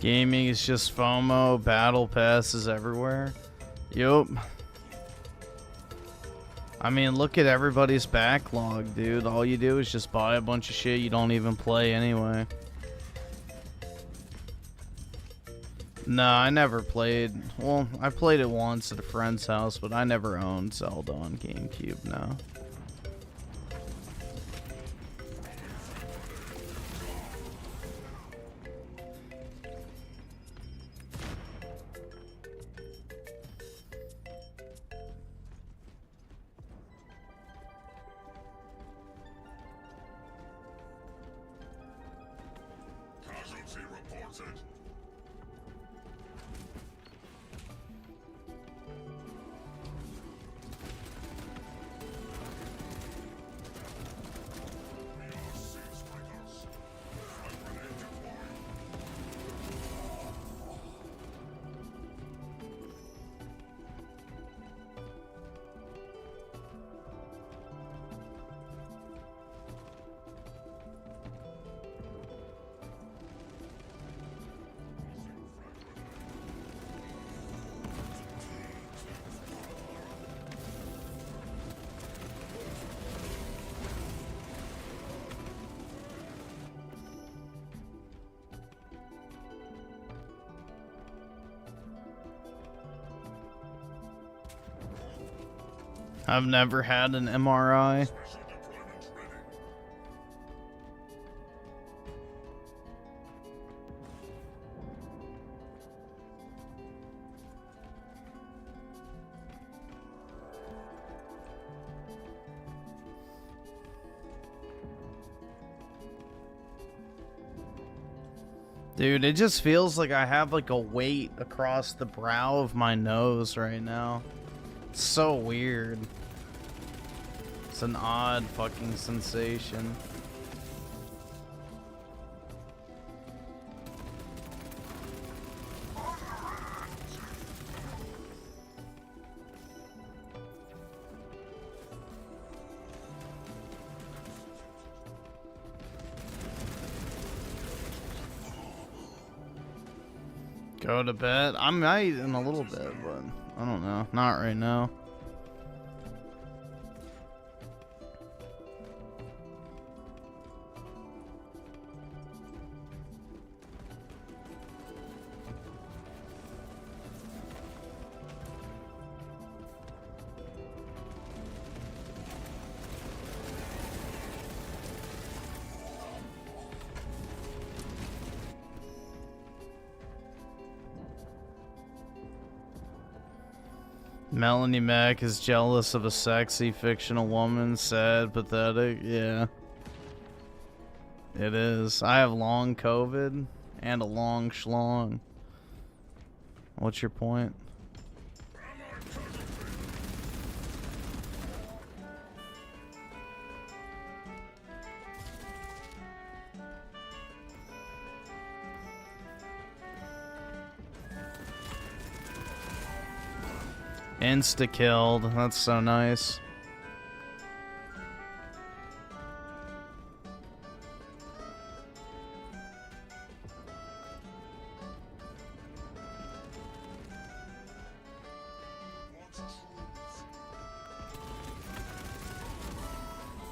Gaming is just FOMO, battle passes everywhere. Yup. I mean, look at everybody's backlog, dude. All you do is just buy a bunch of shit you don't even play anyway. No, I never played. Well, I played it once at a friend's house, but I never owned Zelda on GameCube, no. Casualty reported. We are siege breakers. Frag grenade deployed. I've never had an MRI. Special deployment ready. Dude, it just feels like I have like a weight across the brow of my nose right now. It's so weird. It's an odd fucking sensation. Go to bed? I might in a little bit, but I don't know. Not right now. Melanie Mack is jealous of a sexy fictional woman. Sad, pathetic. Yeah. It is. I have long COVID and a long schlong. What's your point? Insta killed. That's so nice.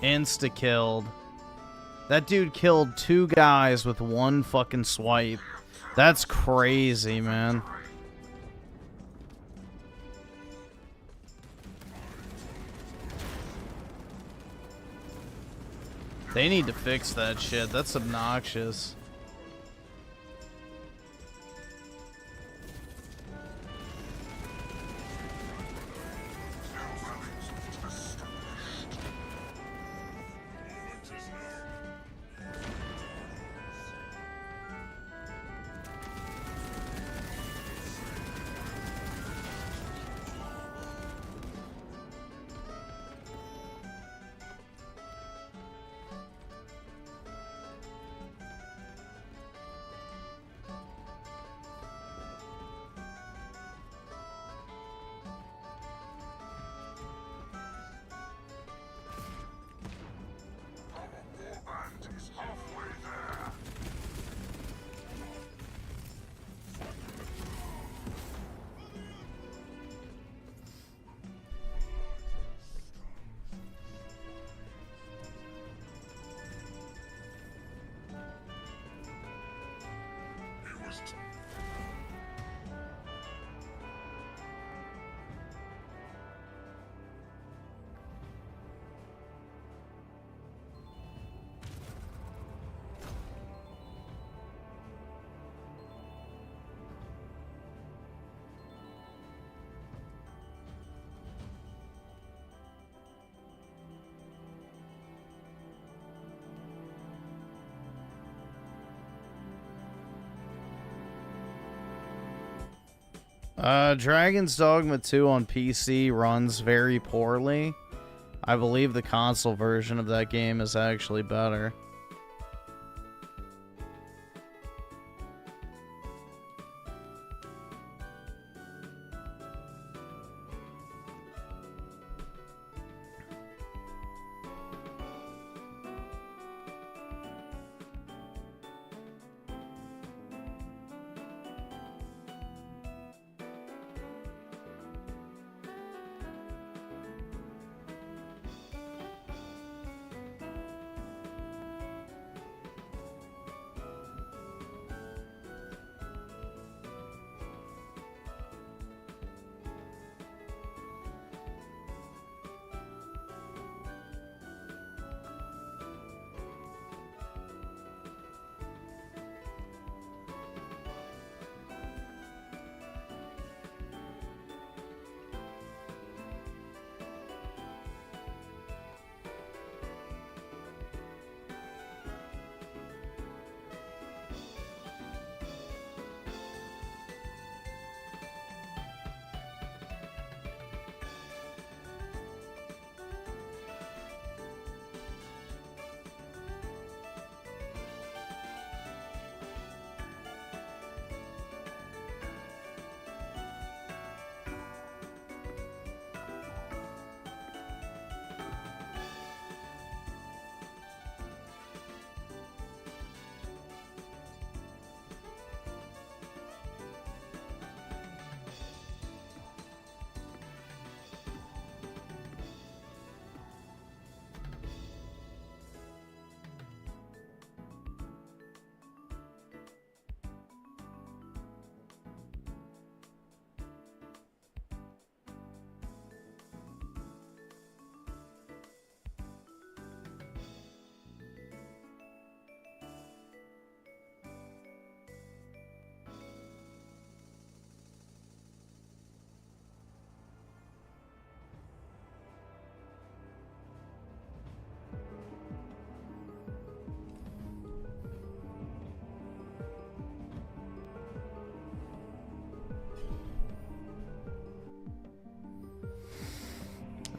Insta killed. That dude killed 2 guys with 1 fucking swipe. That's crazy, man. They need to fix that shit. That's obnoxious. Dragon's Dogma 2 on PC runs very poorly. I believe the console version of that game is actually better.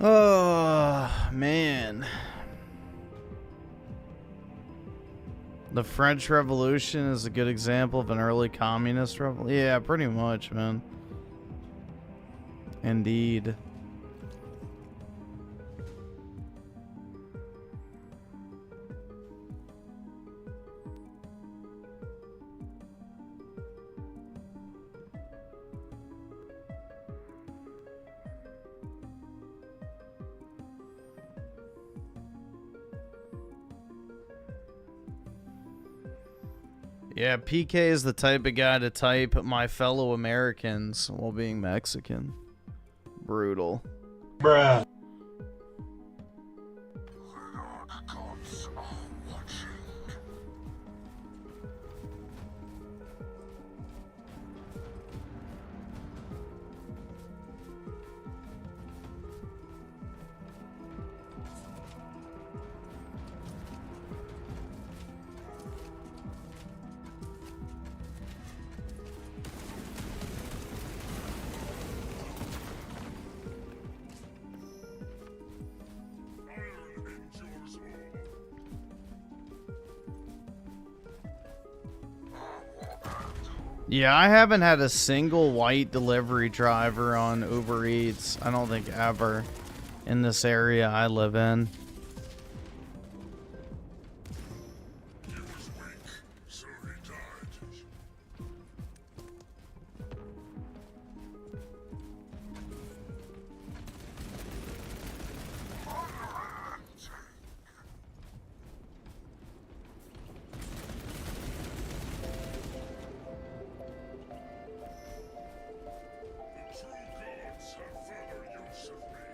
Oh, man. The French Revolution is a good example of an early communist revolution. Yeah, pretty much, man. Indeed. Yeah, PK is the type of guy to type my fellow Americans while being Mexican. Brutal. Bruh. Gods are watching. Yeah, I haven't had a single white delivery driver on Uber Eats. I don't think ever in this area I live in. He was weak, so he died. The true gods have further use of me.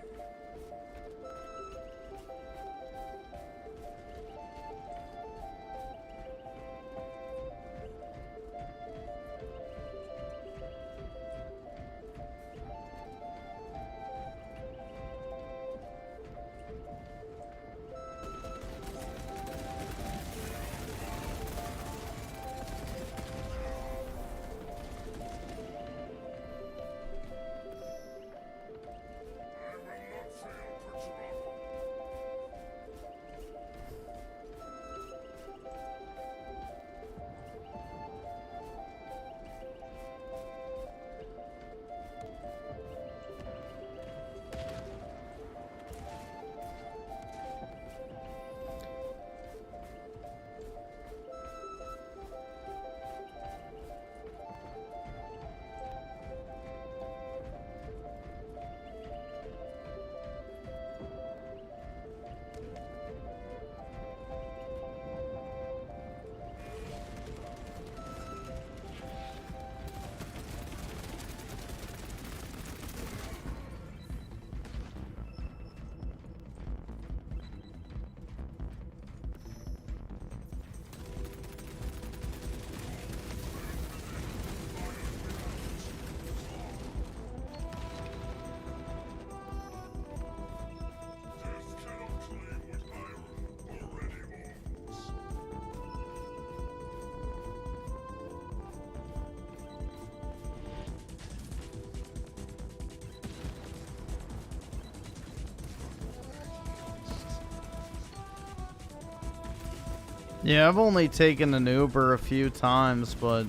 Yeah, I've only taken an Uber a few times, but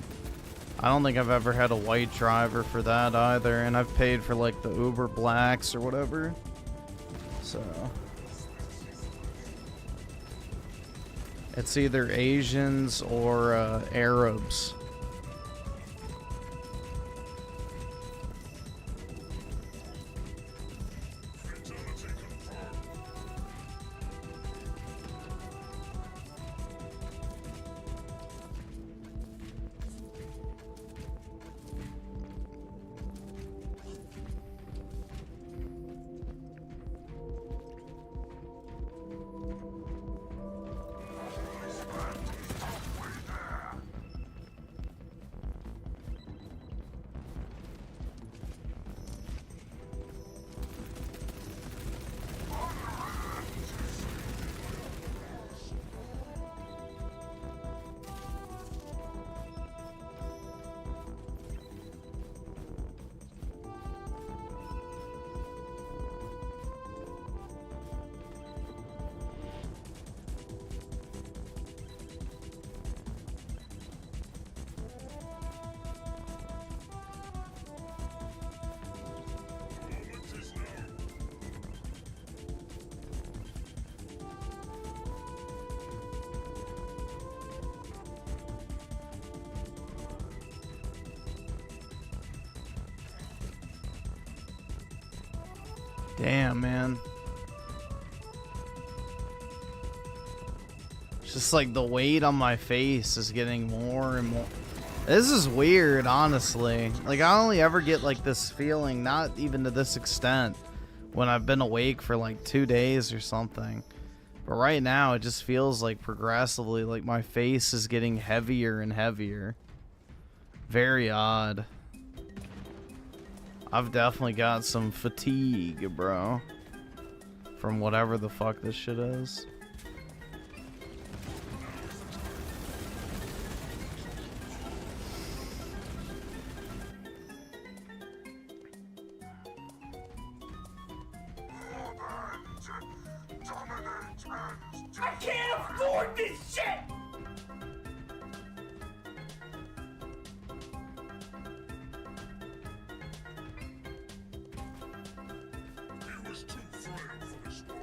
I don't think I've ever had a white driver for that either. And I've paid for like the Uber Blacks or whatever. So it's either Asians or Arabs. Damn, man. It's just like the weight on my face is getting more and more. This is weird, honestly. Like, I only ever get like this feeling, not even to this extent, when I've been awake for like 2 days or something. But right now, it just feels like progressively, like my face is getting heavier and heavier. Very odd. I've definitely got some fatigue, bro. From whatever the fuck this shit is. I can't afford this shit! He was too frail for this war.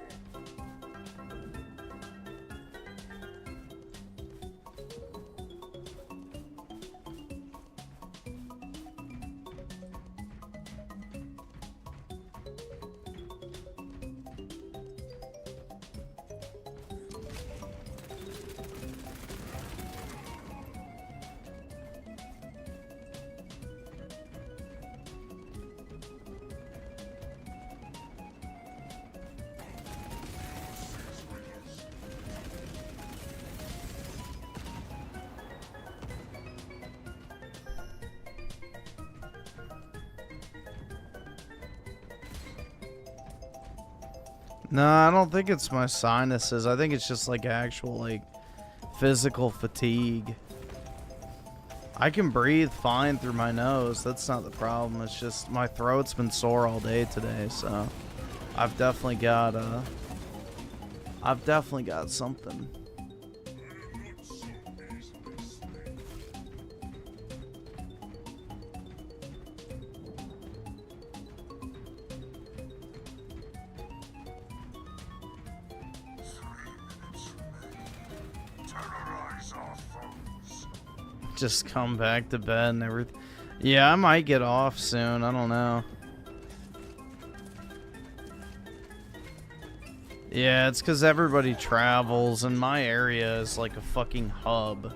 No, I don't think it's my sinuses. I think it's just like actual like physical fatigue. I can breathe fine through my nose. That's not the problem. It's just my throat's been sore all day today, so I've definitely got something. Terrorize our foes. Just come back to bed and everything. Yeah, I might get off soon. I don't know. Yeah, it's because everybody travels, and my area is like a fucking hub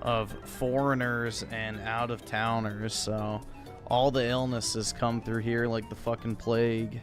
of foreigners and out-of-towners, so all the illnesses come through here like the fucking plague.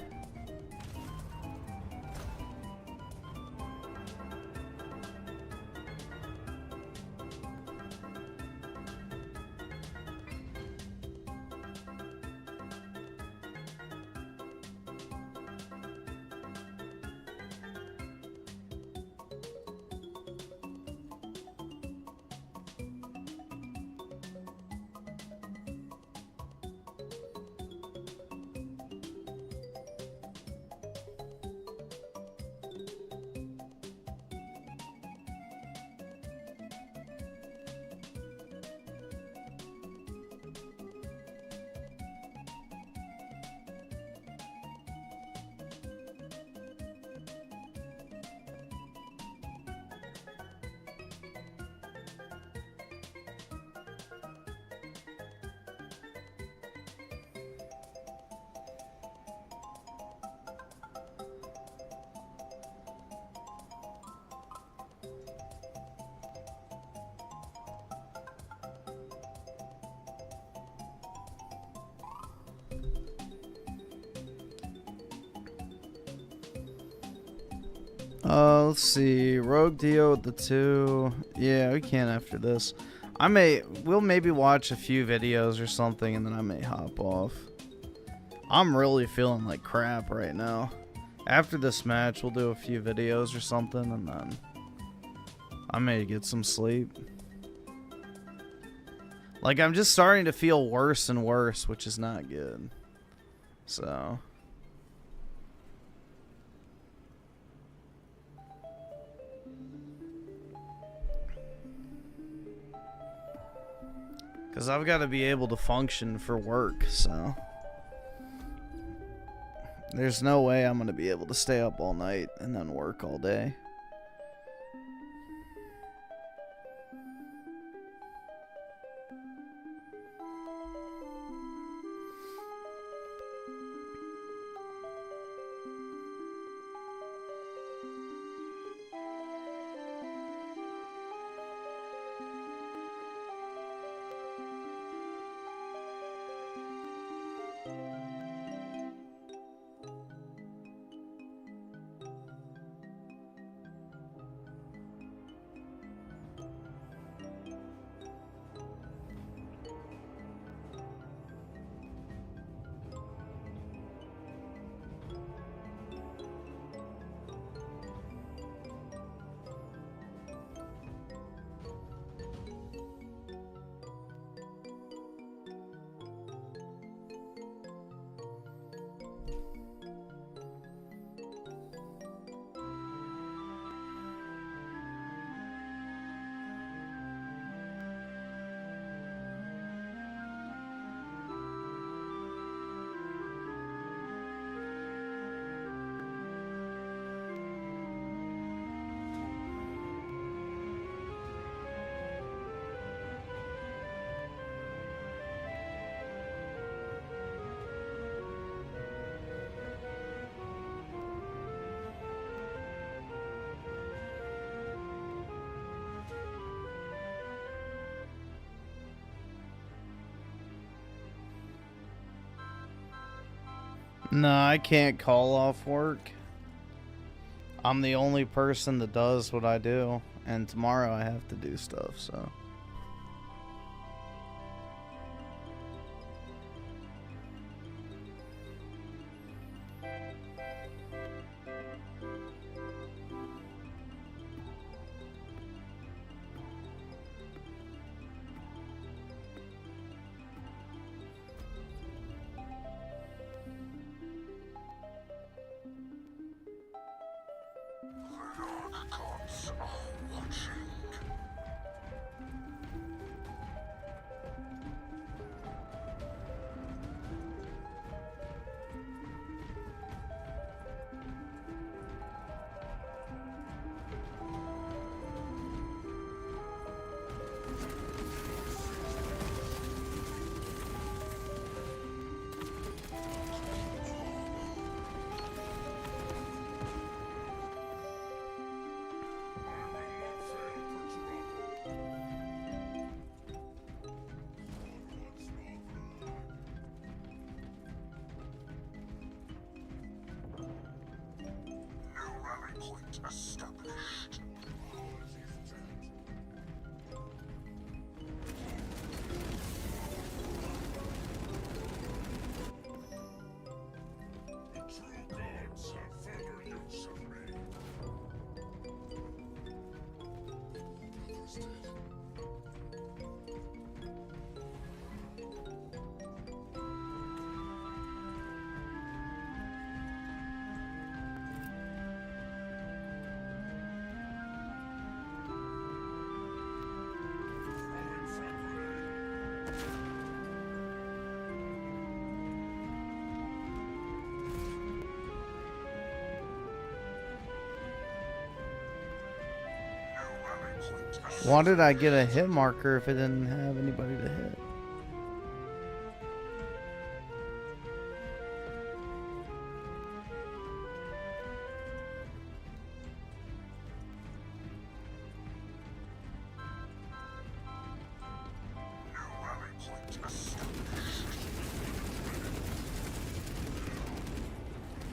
Let's see. Rogue Dio with the 2. Yeah, we can after this. We'll maybe watch a few videos or something, and then I may hop off. I'm really feeling like crap right now. After this match, we'll do a few videos or something, and then I may get some sleep. Like, I'm just starting to feel worse and worse, which is not good. So... because I've got to be able to function for work, so... there's no way I'm going to be able to stay up all night and then work all day. No, I can't call off work. I'm the only person that does what I do, and tomorrow I have to do stuff, so... Gods are watching. Point established. The true gods have further use of me. Others did. Why did I get a hit marker if it didn't have anybody to hit?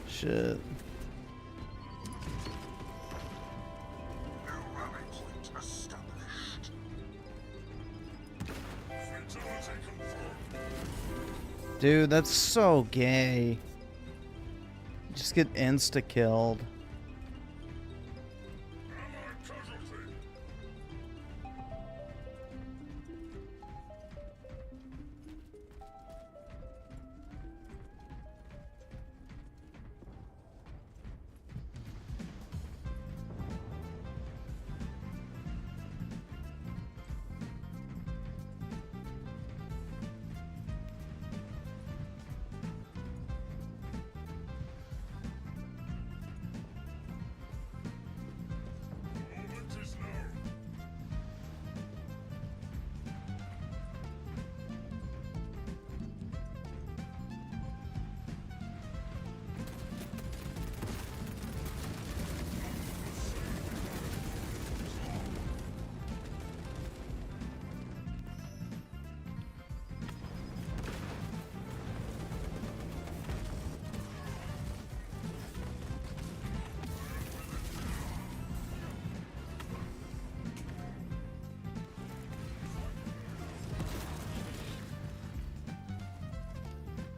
Shit. Dude, that's so gay. Just get insta-killed.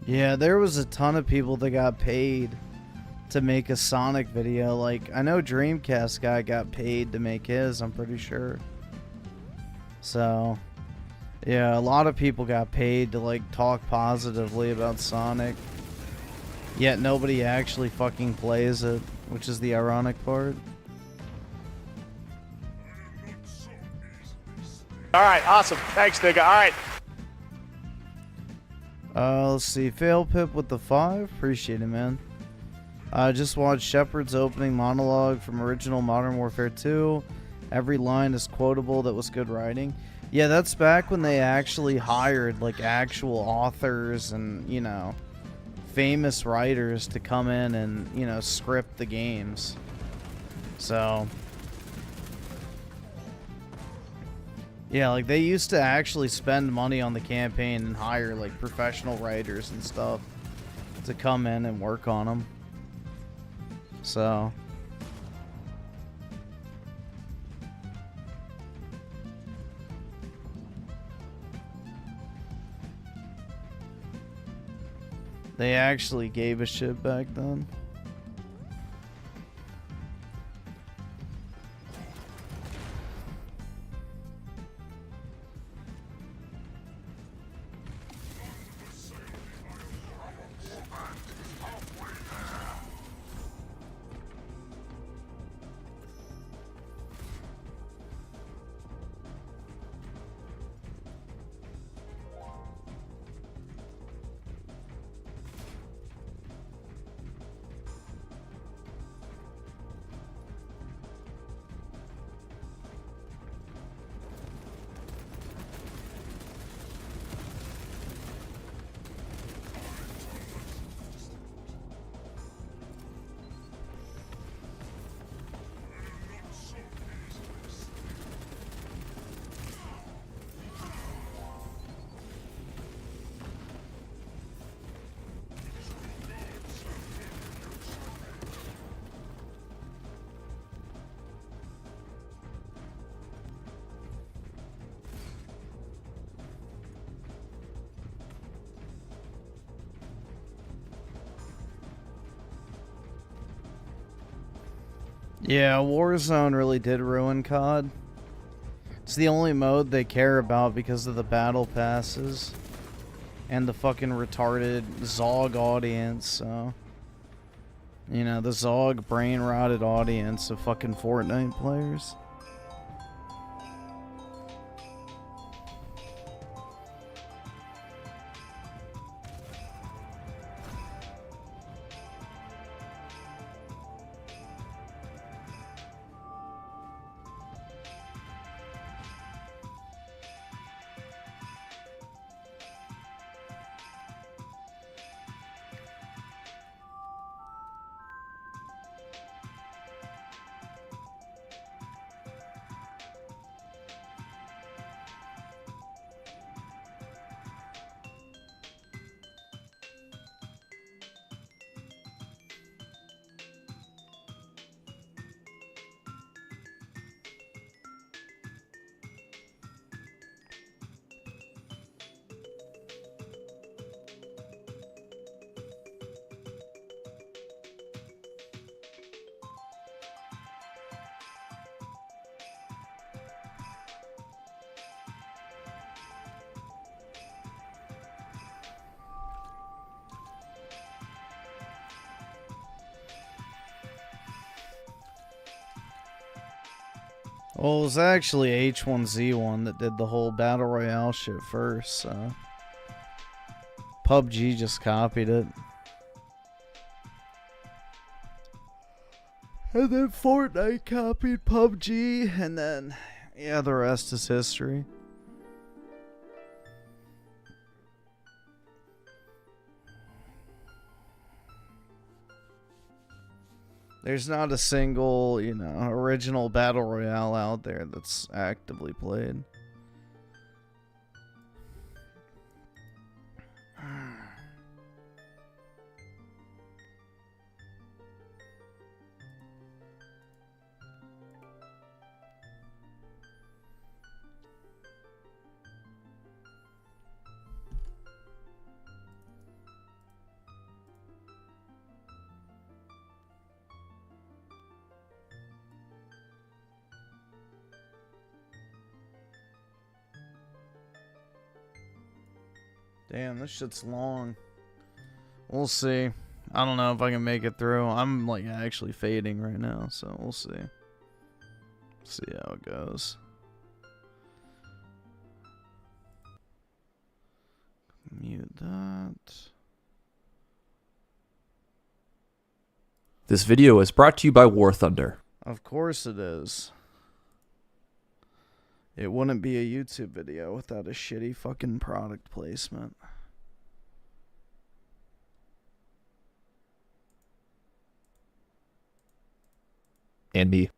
Yeah, there was a ton of people that got paid to make a Sonic video. Like, I know DreamCastGuy got paid to make his, I'm pretty sure. So, yeah, a lot of people got paid to, like, talk positively about Sonic. Yet nobody actually fucking plays it, which is the ironic part. All right, awesome. Thanks, nigga. All right. Let's see. Fail Pip with the 5. Appreciate it, man. Just watched Shepard's opening monologue from original Modern Warfare 2. Every line is quotable. That was good writing. Yeah, that's back when they actually hired, like, actual authors and, you know, famous writers to come in and, you know, script the games. So... yeah, like, they used to actually spend money on the campaign and hire, like, professional writers and stuff to come in and work on them. So... they actually gave a shit back then. Yeah, Warzone really did ruin COD. It's the only mode they care about because of the battle passes and the fucking retarded Zog audience, so... you know, the Zog brain-rotted audience of fucking Fortnite players. Well, it was actually H1Z1 that did the whole Battle Royale shit first, so PUBG just copied it. And then Fortnite copied PUBG, and then, yeah, the rest is history. There's not a single, you know, original Battle Royale out there that's actively played. Damn, this shit's long. We'll see. I don't know if I can make it through. I'm like actually fading right now, so we'll see. See how it goes. Mute that. This video is brought to you by War Thunder. Of course it is. It wouldn't be a YouTube video without a shitty fucking product placement. And me.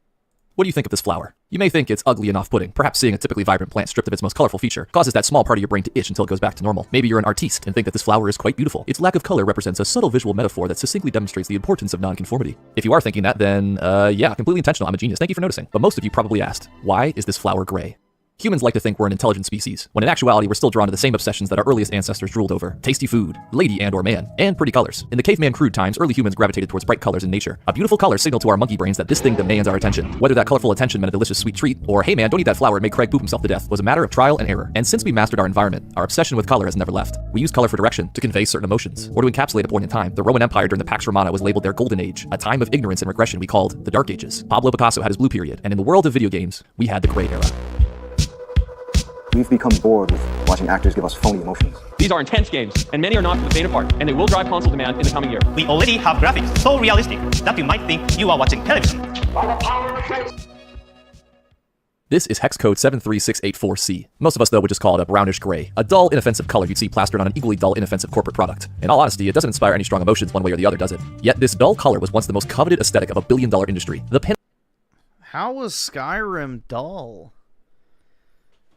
What do you think of this flower? You may think it's ugly and off-putting. Perhaps seeing a typically vibrant plant stripped of its most colorful feature causes that small part of your brain to itch until it goes back to normal. Maybe you're an artiste and think that this flower is quite beautiful. Its lack of color represents a subtle visual metaphor that succinctly demonstrates the importance of nonconformity. If you are thinking that, then, yeah, completely intentional. I'm a genius. Thank you for noticing. But most of you probably asked, why is this flower gray? Humans like to think we're an intelligent species, when in actuality we're still drawn to the same obsessions that our earliest ancestors drooled over. Tasty food, lady and or man, and pretty colors. In the caveman crude times, early humans gravitated towards bright colors in nature. A beautiful color signaled to our monkey brains that this thing demands our attention. Whether that colorful attention meant a delicious sweet treat, or hey man, don't eat that flower and make Craig poop himself to death, was a matter of trial and error. And since we mastered our environment, our obsession with color has never left. We use color for direction, to convey certain emotions, or to encapsulate a point in time. The Roman Empire during the Pax Romana was labeled their golden age, a time of ignorance and regression we called the Dark Ages. Pablo Picasso had his blue period, and in the world of video games, we had the gray era. We've become bored with watching actors give us phony emotions. These are intense games, and many are not for the faint of heart, and they will drive console demand in the coming year. We already have graphics so realistic that you might think you are watching television. This is hex code 73684C. Most of us, though, would just call it a brownish gray, a dull, inoffensive color you'd see plastered on an equally dull, inoffensive corporate product. In all honesty, it doesn't inspire any strong emotions one way or the other, does it? Yet this dull color was once the most coveted aesthetic of a billion-dollar industry. How was Skyrim dull?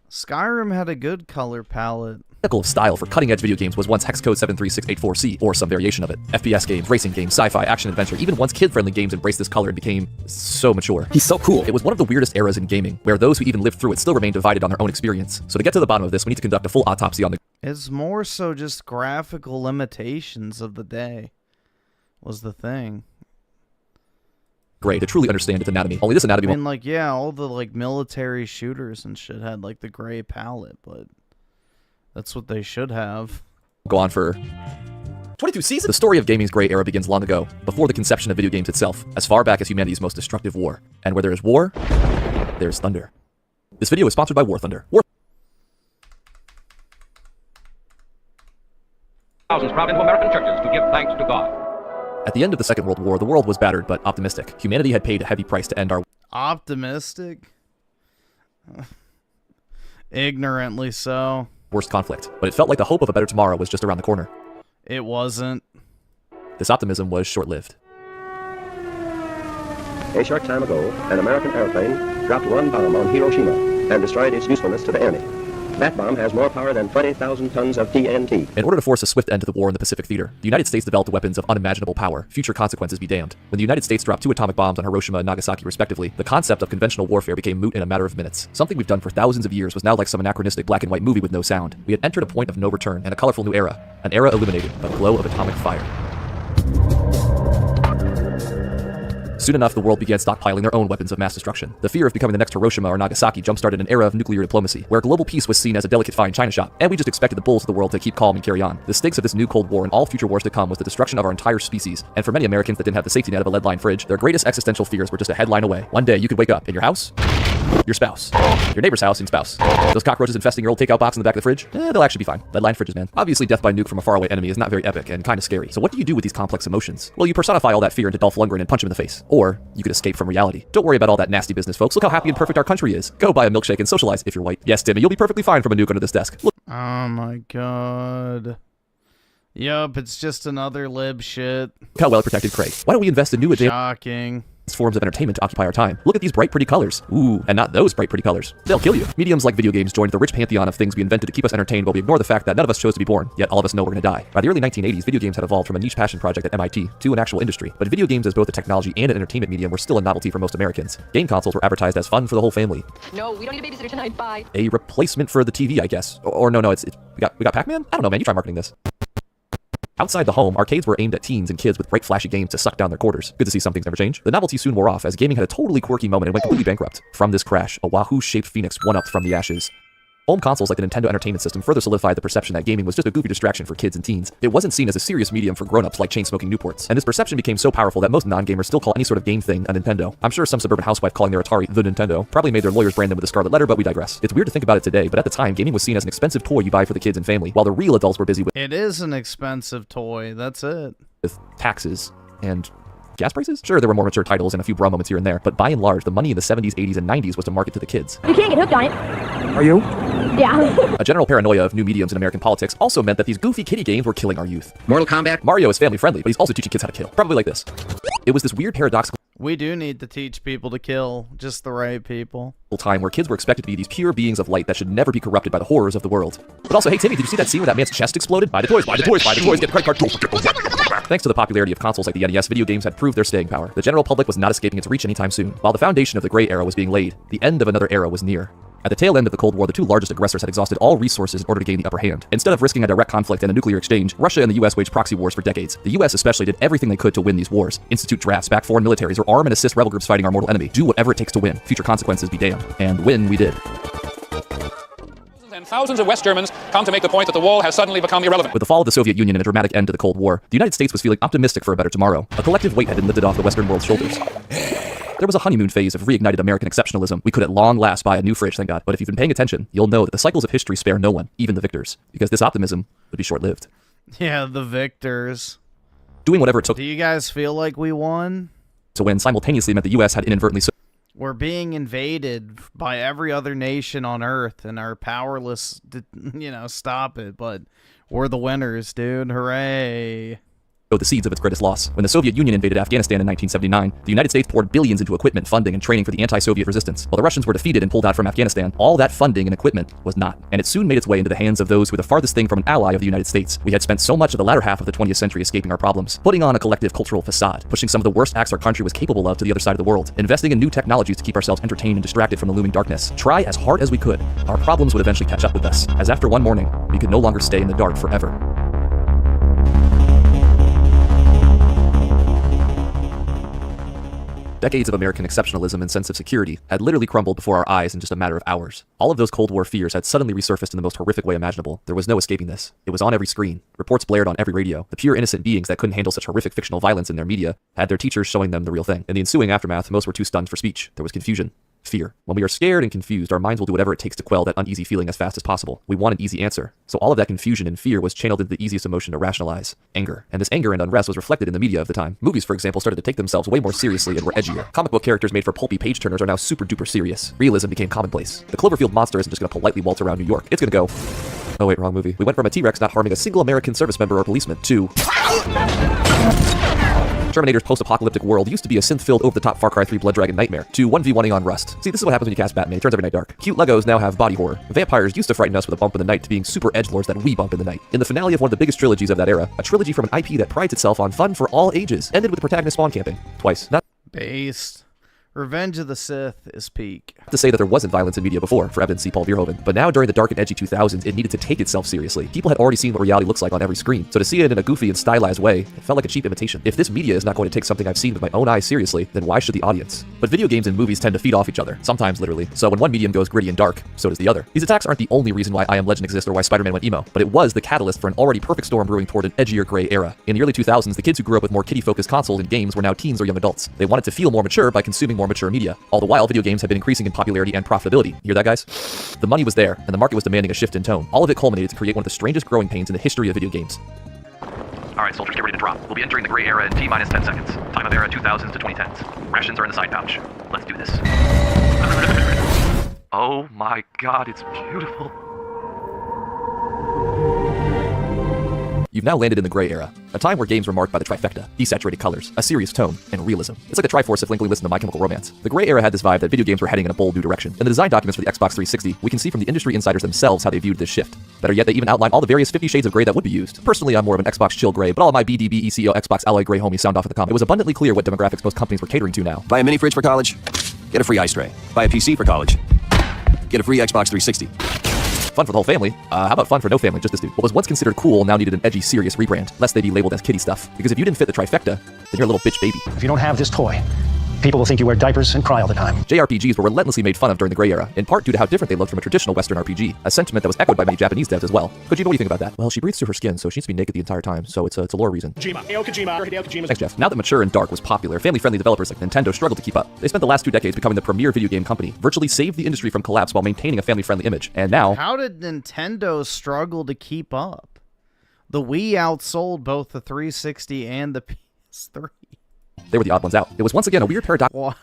Skyrim had a good color palette. The pinnacle of style for cutting-edge video games was once hex code 73684C, or some variation of it. FPS games, racing games, sci-fi, action, adventure, even once kid-friendly games embraced this color and became so mature. He's so cool. It was one of the weirdest eras in gaming, where those who even lived through it still remain divided on their own experience. So to get to the bottom of this, we need to conduct a full autopsy on the... It's more so just graphical limitations of the day was the thing. Gray to truly understand its anatomy. Only this anatomy... I mean, like, yeah, all the, like, military shooters and shit had, like, the gray palette, but that's what they should have. Go on for 22 seasons? The story of gaming's gray era begins long ago, before the conception of video games itself, as far back as humanity's most destructive war. And where there is war, there is thunder. This video is sponsored by War Thunder. Thousands crowd into American churches to give thanks to God. At the end of the Second World War, the world was battered but optimistic. Humanity had paid a heavy price to end our... Optimistic? Ignorantly so. ...worst conflict, but it felt like the hope of a better tomorrow was just around the corner. It wasn't. This optimism was short-lived. A short time ago, an American airplane dropped one bomb on Hiroshima and destroyed its usefulness to the enemy. That bomb has more power than 20,000 tons of TNT. In order to force a swift end to the war in the Pacific Theater, the United States developed weapons of unimaginable power. Future consequences be damned. When the United States dropped 2 atomic bombs on Hiroshima and Nagasaki respectively, the concept of conventional warfare became moot in a matter of minutes. Something we've done for thousands of years was now like some anachronistic black and white movie with no sound. We had entered a point of no return and a colorful new era. An era illuminated by the glow of atomic fire. Soon enough, the world began stockpiling their own weapons of mass destruction. The fear of becoming the next Hiroshima or Nagasaki jump-started an era of nuclear diplomacy, where global peace was seen as a delicate fine china shop, and we just expected the bulls of the world to keep calm and carry on. The stakes of this new Cold War and all future wars to come was the destruction of our entire species, and for many Americans that didn't have the safety net of a lead-lined fridge, their greatest existential fears were just a headline away. One day, you could wake up in your house, your spouse, your neighbor's house and spouse. Those cockroaches infesting your old takeout box in the back of the fridge? They'll actually be fine. Lead-lined fridges, man. Obviously, death by nuke from a faraway enemy is not very epic and kind of scary. So what do you do with these complex emotions? Well, you personify all that fear into Dolph Lundgren and punch him in the face. Or you could escape from reality. Don't worry about all that nasty business, folks. Look how happy and perfect our country is. Go buy a milkshake and socialize if you're white. Yes, Timmy, you'll be perfectly fine from a nuke under this desk. Look. Oh my god. Yup, it's just another lib shit. Look how well protected Craig. Why don't we invest in new advanced Shocking. forms of entertainment to occupy our time? Look at these bright, pretty colors. Ooh, and not those bright, pretty colors. They'll kill you. Mediums like video games joined the rich pantheon of things we invented to keep us entertained while we ignore the fact that none of us chose to be born, yet all of us know we're gonna die. By the early 1980s, video games had evolved from a niche passion project at MIT to an actual industry. But video games as both a technology and an entertainment medium were still a novelty for most Americans. Game consoles were advertised as fun for the whole family. No, we don't need a babysitter tonight, bye. A replacement for the TV, I guess. Or no, we got Pac-Man? I don't know, man, you try marketing this. Outside the home, arcades were aimed at teens and kids with bright, flashy games to suck down their quarters. Good to see some things never change. The novelty soon wore off as gaming had a totally quirky moment and went completely bankrupt. From this crash, a Wahoo-shaped phoenix one-upped from the ashes. Home consoles like the Nintendo Entertainment System further solidified the perception that gaming was just a goofy distraction for kids and teens. It wasn't seen as a serious medium for grown-ups like chain-smoking Newports. And this perception became so powerful that most non-gamers still call any sort of game thing a Nintendo. I'm sure some suburban housewife calling their Atari the Nintendo probably made their lawyers brand them with a scarlet letter, but we digress. It's weird to think about it today, but at the time, gaming was seen as an expensive toy you buy for the kids and family, while the real adults were busy with— It is an expensive toy, that's it. With taxes and gas prices? Sure, there were more mature titles and a few bra moments here and there, but by and large, the money in the 70s, 80s, and 90s was to market to the kids. You can't get hooked on it. Are you? Yeah. A general paranoia of new mediums in American politics also meant that these goofy kiddie games were killing our youth. Mortal Kombat? Mario is family friendly, but he's also teaching kids how to kill. Probably like this. It was this weird paradoxical We do need to teach people to kill, just the right people. time where kids were expected to be these pure beings of light that should never be corrupted by the horrors of the world. But also, hey Timmy, did you see that scene where that man's chest exploded? Buy the toys, buy the toys, buy the toys, get the credit card. Thanks to the popularity of consoles like the NES, video games had proved their staying power. The general public was not escaping its reach anytime soon. While the foundation of the Gray Era was being laid, the end of another era was near. At the tail end of the Cold War, the two largest aggressors had exhausted all resources in order to gain the upper hand. Instead of risking a direct conflict and a nuclear exchange, Russia and the US waged proxy wars for decades. The US especially did everything they could to win these wars. Institute drafts, back foreign militaries, or arm and assist rebel groups fighting our mortal enemy. Do whatever it takes to win. Future consequences be damned. And win we did. And thousands of West Germans come to make the point that the wall has suddenly become irrelevant. With the fall of the Soviet Union and a dramatic end to the Cold War, the United States was feeling optimistic for a better tomorrow. A collective weight had been lifted off the Western world's shoulders. There was a honeymoon phase of reignited American exceptionalism. We could at long last buy a new fridge, thank God. But if you've been paying attention, you'll know that the cycles of history spare no one, even the victors, because this optimism would be short-lived. Yeah, the victors. Doing whatever it took Do you guys feel like we won? to win simultaneously meant the US had inadvertently We're being invaded by every other nation on Earth and are powerless to, stop it. But we're the winners, dude. Hooray. the seeds of its greatest loss. When the Soviet Union invaded Afghanistan in 1979, the United States poured billions into equipment, funding, and training for the anti-Soviet resistance. While the Russians were defeated and pulled out from Afghanistan, all that funding and equipment was not. And it soon made its way into the hands of those who were the farthest thing from an ally of the United States. We had spent so much of the latter half of the 20th century escaping our problems, putting on a collective cultural facade, pushing some of the worst acts our country was capable of to the other side of the world, investing in new technologies to keep ourselves entertained and distracted from the looming darkness. Try as hard as we could, our problems would eventually catch up with us, as after one morning, we could no longer stay in the dark forever. Decades of American exceptionalism and sense of security had literally crumbled before our eyes in just a matter of hours. All of those Cold War fears had suddenly resurfaced in the most horrific way imaginable. There was no escaping this. It was on every screen. Reports blared on every radio. The pure innocent beings that couldn't handle such horrific fictional violence in their media had their teachers showing them the real thing. In the ensuing aftermath, most were too stunned for speech. There was confusion. Fear. When we are scared and confused, our minds will do whatever it takes to quell that uneasy feeling as fast as possible. We want an easy answer. So all of that confusion and fear was channeled into the easiest emotion to rationalize: anger. And this anger and unrest was reflected in the media of the time. Movies, for example, started to take themselves way more seriously and were edgier. Comic book characters made for pulpy page-turners are now super duper serious. Realism became commonplace. The Cloverfield monster isn't just gonna politely waltz around New York. It's gonna go... Oh wait, wrong movie. We went from a T-Rex not harming a single American service member or policeman to... Terminator's post-apocalyptic world used to be a synth-filled, over-the-top Far Cry 3 Blood Dragon nightmare, to 1v1ing on Rust. See, this is what happens when you cast Batman. He turns every night dark. Cute Legos now have body horror. Vampires used to frighten us with a bump in the night to being super edgelords that we bump in the night. In the finale of one of the biggest trilogies of that era, a trilogy from an IP that prides itself on fun for all ages, ended with the protagonist spawn camping. Twice. Not based. Revenge of the Sith is peak. To say that there wasn't violence in media before, for evidence see Paul Verhoeven, but now during the dark and edgy 2000s, it needed to take itself seriously. People had already seen what reality looks like on every screen, so to see it in a goofy and stylized way, it felt like a cheap imitation. If this media is not going to take something I've seen with my own eyes seriously, then why should the audience? But video games and movies tend to feed off each other, sometimes literally, so when one medium goes gritty and dark, so does the other. These attacks aren't the only reason why I Am Legend exists or why Spider-Man went emo, but it was the catalyst for an already perfect storm brewing toward an edgier gray era. In the early 2000s, the kids who grew up with more kiddie-focused consoles and games were now teens or young adults. They wanted to feel more mature by consuming more mature media. All the while, video games have been increasing in popularity and profitability. You hear that, guys? The money was there, and the market was demanding a shift in tone. All of it culminated to create one of the strangest growing pains in the history of video games. Alright, soldiers, get ready to drop. We'll be entering the gray era in T-minus 10 seconds. Time of era 2000s to 2010s. Rations are in the side pouch. Let's do this. Oh my god, it's beautiful. You've now landed in the gray era, a time where games were marked by the trifecta, desaturated colors, a serious tone, and realism. It's like the Triforce if Linkley listened to My Chemical Romance. The gray era had this vibe that video games were heading in a bold new direction. In the design documents for the Xbox 360, we can see from the industry insiders themselves how they viewed this shift. Better yet, they even outline all the various 50 shades of gray that would be used. Personally, I'm more of an Xbox chill gray, but all of my BDBECO Xbox Alloy gray homies sound off at the comment. It was abundantly clear what demographics most companies were catering to now. Buy a mini fridge for college, get a free ice tray. Buy a PC for college, get a free Xbox 360. Fun for the whole family? How about fun for no family, just this dude? What was once considered cool now needed an edgy, serious rebrand, lest they be labeled as kiddie stuff. Because if you didn't fit the trifecta, then you're a little bitch baby. If you don't have this toy, people will think you wear diapers and cry all the time. JRPGs were relentlessly made fun of during the gray era, in part due to how different they looked from a traditional Western RPG, a sentiment that was echoed by many Japanese devs as well. Kojima, what do you think about that? Well, she breathes through her skin, so she needs to be naked the entire time, so it's a lore reason. Thanks, Jeff. Now that mature and dark was popular, family-friendly developers like Nintendo struggled to keep up. They spent the last 2 decades becoming the premier video game company, virtually saved the industry from collapse while maintaining a family-friendly image, and now... How did Nintendo struggle to keep up? The Wii outsold both the 360 and the PS3. They were the odd ones out. It was once again a weird paradox. What?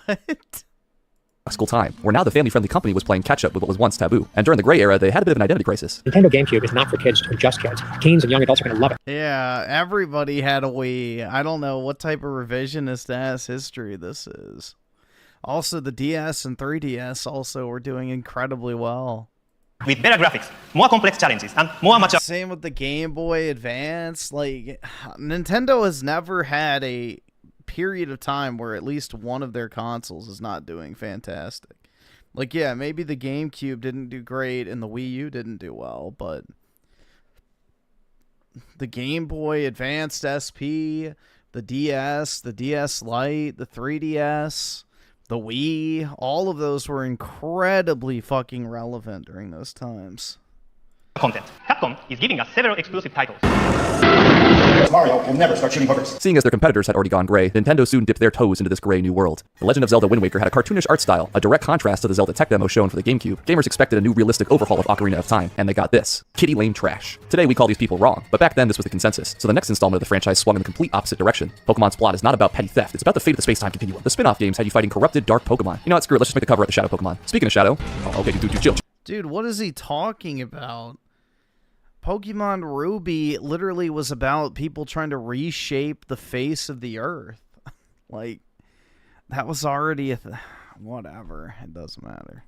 School time, where now the family-friendly company was playing catch-up with what was once taboo. And during the gray era, they had a bit of an identity crisis. Nintendo GameCube is not for kids or just kids. Teens and young adults are going to love it. Yeah, everybody had a Wii. I don't know what type of revisionist ass history this is. Also, the DS and 3DS also were doing incredibly well. With better graphics, more complex challenges, and more mature... Same with the Game Boy Advance. Like, Nintendo has never had a period of time where at least one of their consoles is not doing fantastic. Like, yeah, maybe the GameCube didn't do great and the Wii U didn't do well, but the Game Boy Advanced SP, the DS Lite, the 3DS, the Wii, all of those were incredibly fucking relevant during those times. Content. Capcom is giving us several exclusive titles. Mario will never start shooting hookers. Seeing as their competitors had already gone gray, Nintendo soon dipped their toes into this gray new world. The Legend of Zelda Wind Waker had a cartoonish art style, a direct contrast to the Zelda tech demo shown for the GameCube. Gamers expected a new realistic overhaul of Ocarina of Time, and they got this. Kiddie lame trash. Today we call these people wrong, but back then this was the consensus. So the next installment of the franchise swung in the complete opposite direction. Pokemon's plot is not about petty theft, it's about the fate of the space-time continuum. The spin-off games had you fighting corrupted, dark Pokemon. You know what, screw it, let's just make the cover art the Shadow Pokemon. Speaking of Shadow... Oh, okay, dude, chill. Dude, what is he talking about? Pokemon Ruby literally was about people trying to reshape the face of the earth. Like, that was already a whatever. It doesn't matter.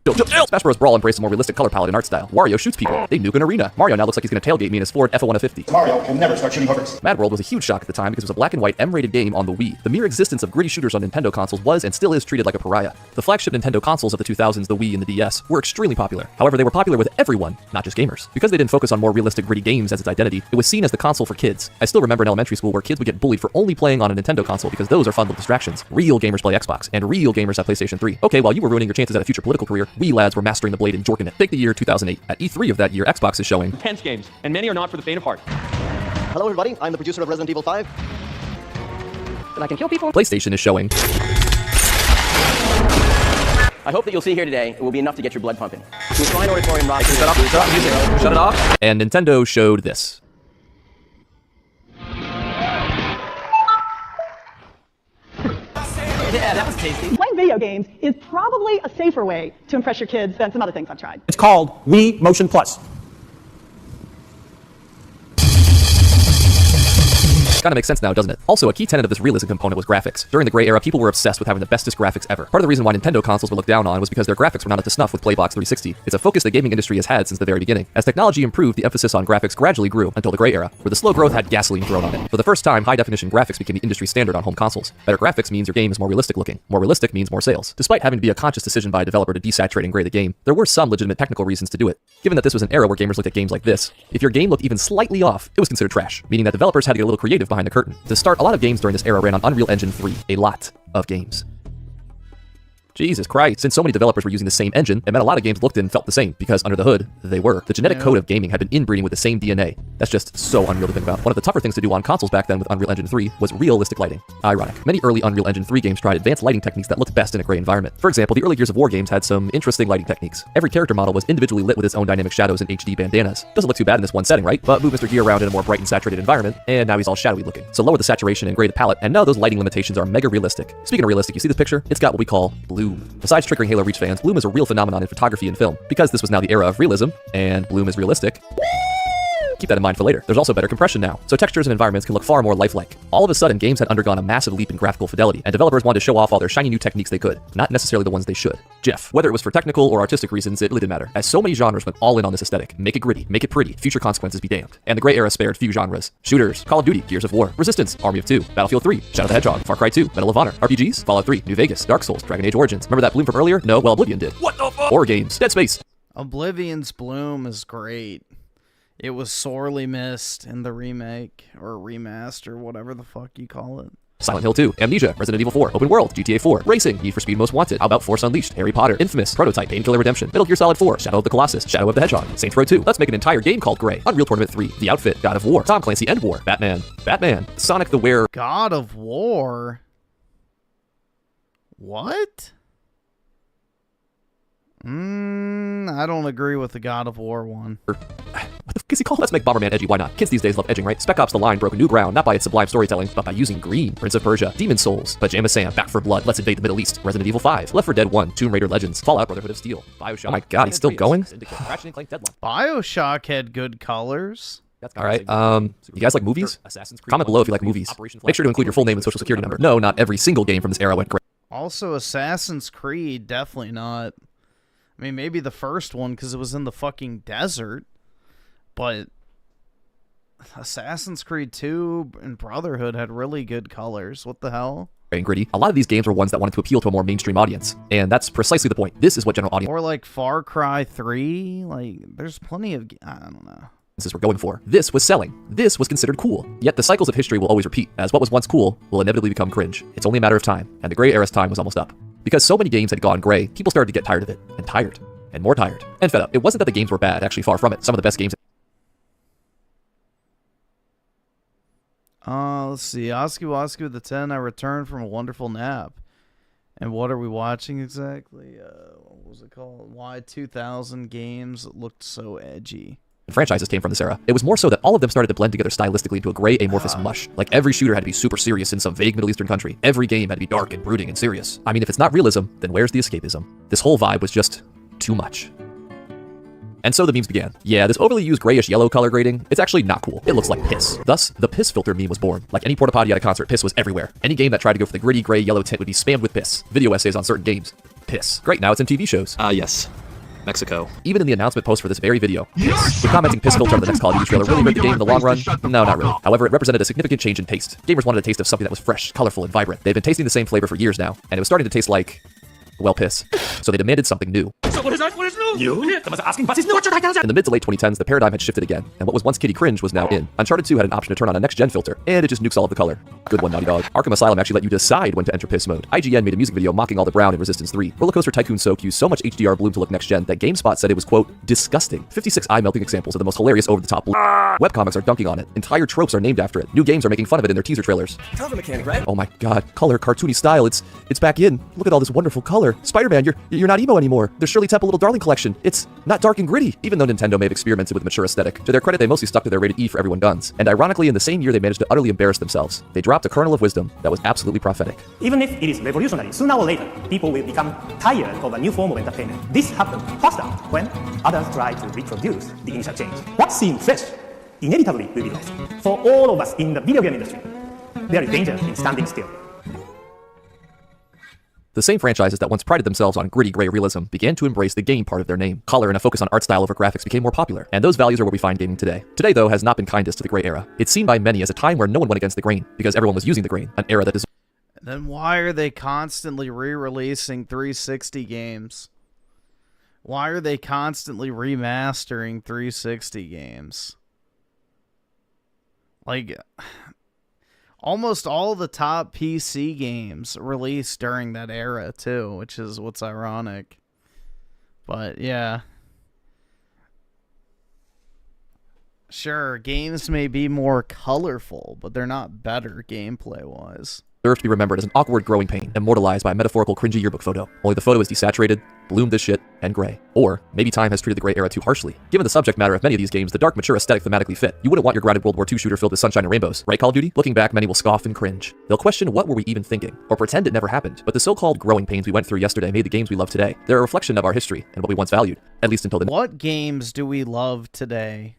Smash Bros. Brawl embraced a more realistic color palette and art style. Wario shoots people. They nuke an arena. Mario now looks like he's going to tailgate me in his Ford F-150. Mario will never start shooting hookers. Mad World was a huge shock at the time because it was a black and white M-rated game on the Wii. The mere existence of gritty shooters on Nintendo consoles was and still is treated like a pariah. The flagship Nintendo consoles of the 2000s, the Wii and the DS, were extremely popular. However, they were popular with everyone, not just gamers. Because they didn't focus on more realistic gritty games as its identity, it was seen as the console for kids. I still remember in elementary school where kids would get bullied for only playing on a Nintendo console because those are fun little distractions. Real gamers play Xbox, and real gamers have PlayStation 3. Okay, while you were ruining your chances at a future political career, Wii lads were mastering the blade and jorking it. Take the year 2008. At E3 of that year, Xbox is showing Tense games, and many are not for the faint of heart. Hello everybody, I'm the producer of Resident Evil 5. And I can kill people. PlayStation is showing I hope that you'll see here today, it will be enough to get your blood pumping. To Shrine Auditorium Rock. Shut it off. And Nintendo showed this. Yeah, that was tasty. Playing video games is probably a safer way to impress your kids than some other things I've tried. It's called Wii Motion Plus. Kinda makes sense now, doesn't it? Also, a key tenet of this realism component was graphics. During the Gray era, people were obsessed with having the bestest graphics ever. Part of the reason why Nintendo consoles were looked down on was because their graphics were not up to snuff with Playbox 360. It's a focus the gaming industry has had since the very beginning. As technology improved, the emphasis on graphics gradually grew until the Gray era, where the slow growth had gasoline thrown on it. For the first time, high-definition graphics became the industry standard on home consoles. Better graphics means your game is more realistic looking. More realistic means more sales. Despite having to be a conscious decision by a developer to desaturate and gray the game, there were some legitimate technical reasons to do it. Given that this was an era where gamers looked at games like this, if your game looked even slightly off, it was considered trash, meaning that developers had to get a little creative behind the curtain. To start, a lot of games during this era ran on Unreal Engine 3. A lot of games. Jesus Christ, since so many developers were using the same engine, it meant a lot of games looked and felt the same, because under the hood, they were. The genetic code of gaming had been inbreeding with the same DNA. That's just so unreal to think about. One of the tougher things to do on consoles back then with Unreal Engine 3 was realistic lighting. Ironic. Many early Unreal Engine 3 games tried advanced lighting techniques that looked best in a gray environment. For example, the early Gears of War games had some interesting lighting techniques. Every character model was individually lit with its own dynamic shadows and HD bandanas. Doesn't look too bad in this one setting, right? But move Mr. Gear around in a more bright and saturated environment, and now he's all shadowy looking. So lower the saturation and gray the palette, and now those lighting limitations are mega realistic. Speaking of realistic, you see this picture? It's got what we call bloom. Besides triggering Halo Reach fans, bloom is a real phenomenon in photography and film. Because this was now the era of realism, and bloom is realistic, keep that in mind for later. There's also better compression now, so textures and environments can look far more lifelike. All of a sudden, games had undergone a massive leap in graphical fidelity, and developers wanted to show off all their shiny new techniques they could, not necessarily the ones they should. Jeff, whether it was for technical or artistic reasons, it really didn't matter, as so many genres went all in on this aesthetic. Make it gritty, make it pretty, future consequences be damned. And the Gray era spared few genres. Shooters, Call of Duty, Gears of War, Resistance, Army of Two, Battlefield 3, Shadow the Hedgehog, Far Cry 2, Medal of Honor, RPGs, Fallout 3, New Vegas, Dark Souls, Dragon Age Origins. Remember that bloom from earlier? No? Well, Oblivion did. What the fuck? Horror games, Dead Space. Oblivion's bloom is great. It was sorely missed in the remake, or remaster, whatever the fuck you call it. Silent Hill 2, Amnesia, Resident Evil 4, Open World, GTA 4, Racing, Need for Speed Most Wanted, How About Force Unleashed, Harry Potter, Infamous, Prototype, Painkiller Redemption, Metal Gear Solid 4, Shadow of the Colossus, Shadow of the Hedgehog, Saints Row 2. Let's make an entire game called Gray. Unreal Tournament 3, The Outfit, God of War, Tom Clancy End War, Batman, Sonic the Were. God of War? What? I don't agree with the God of War one. What the fuck is he called? Let's make Bomberman edgy, why not? Kids these days love edging, right? Spec Ops The Line broke a new ground, not by its sublime storytelling, but by using green. Prince of Persia, Demon Souls, Pajama Sam, Back 4 Blood, Let's Invade the Middle East, Resident Evil 5, Left 4 Dead 1, Tomb Raider Legends, Fallout, Brotherhood of Steel, Bioshock. Oh my god, he's still going? Bioshock had good colors. Alright, you guys like movies? Comment below if you like movies. Make sure to include your full name and social security number. No, not every single game from this era went great. Also, Assassin's Creed, definitely not. I mean, maybe the first one because it was in the fucking desert, but Assassin's Creed 2 and Brotherhood had really good colors. What the hell? And gritty. A lot of these games were ones that wanted to appeal to a more mainstream audience, and that's precisely the point. This is what general audience. Or like Far Cry 3, like there's plenty of, I don't know. This is what we're going for. This was selling. This was considered cool. Yet the cycles of history will always repeat, as what was once cool will inevitably become cringe. It's only a matter of time, and the Gray era's time was almost up. Because so many games had gone gray, people started to get tired of it, and tired, and more tired, and fed up. It wasn't that the games were bad, actually far from it. Some of the best games. Let's see. Osky the 10, I returned from a wonderful nap. And what are we watching exactly? What was it called? Why 2000 games looked so edgy. Franchises came from this era. It was more so that all of them started to blend together stylistically into a gray amorphous mush. Like every shooter had to be super serious in some vague Middle Eastern country. Every game had to be dark and brooding and serious. I mean, if it's not realism, then where's the escapism? This whole vibe was just too much. And so the memes began. Yeah, this overly used grayish yellow color grading, it's actually not cool. It looks like piss. Thus, the piss filter meme was born. Like any porta potty at a concert, piss was everywhere. Any game that tried to go for the gritty gray yellow tint would be spammed with piss. Video essays on certain games. Piss. Great, now it's in TV shows. Yes. Mexico. Even in the announcement post for this very video, piss. Would commenting piss filter on the next Call of Duty trailer really hurt the game in the long run? No, not really. However, it represented a significant change in taste. Gamers wanted a taste of something that was fresh, colorful, and vibrant. They've been tasting the same flavor for years now, and it was starting to taste like, well, piss. So they demanded something new. So what is that? What is new? You? Someone's asking what is new? In the mid to late 2010s, the paradigm had shifted again, and what was once kiddie cringe was now in. Uncharted 2 had an option to turn on a next-gen filter, and it just nukes all of the color. Good one, Naughty Dog. Arkham Asylum actually let you decide when to enter piss mode. IGN made a music video mocking all the brown in Resistance 3. Rollercoaster Tycoon Soak used so much HDR bloom to look next-gen that GameSpot said it was, quote, disgusting. 56 eye-melting examples of the most hilarious over-the-top bloom. Webcomics are dunking on it. Entire tropes are named after it. New games are making fun of it in their teaser trailers. Cover mechanic, right? Oh my god, color, cartoony style, it's back in. Look at all this wonderful color. Spider-Man, you're not emo anymore. There's Shirley Temple Little Darling collection. It's not dark and gritty. Even though Nintendo may have experimented with mature aesthetic, to their credit they mostly stuck to their rated E for everyone guns. And ironically, in the same year they managed to utterly embarrass themselves. They dropped a kernel of wisdom that was absolutely prophetic. Even if it is revolutionary, sooner or later, people will become tired of a new form of entertainment. This happened first out when others try to reproduce the initial change. What seemed fresh inevitably will be lost. For all of us in the video game industry, there is danger in standing still. The same franchises that once prided themselves on gritty gray realism began to embrace the game part of their name. Color and a focus on art style over graphics became more popular, and those values are where we find gaming today. Today, though, has not been kindest to the gray era. It's seen by many as a time where no one went against the grain, because everyone was using the grain, an era that is... Then why are they constantly re-releasing 360 games? Why are they constantly remastering 360 games? Like... Almost all the top PC games released during that era, too, which is what's ironic. But, yeah. Sure, games may be more colorful, but they're not better gameplay-wise. Deserves to be remembered as an awkward growing pain, immortalized by a metaphorical cringy yearbook photo. Only the photo is desaturated, bloomed as shit, and gray. Or, maybe time has treated the gray era too harshly. Given the subject matter of many of these games, the dark, mature aesthetic thematically fit. You wouldn't want your grounded World War II shooter filled with sunshine and rainbows, right, Call of Duty? Looking back, many will scoff and cringe. They'll question what were we even thinking, or pretend it never happened. But the so-called growing pains we went through yesterday made the games we love today. They're a reflection of our history, and what we once valued, at least until then. What games do we love today?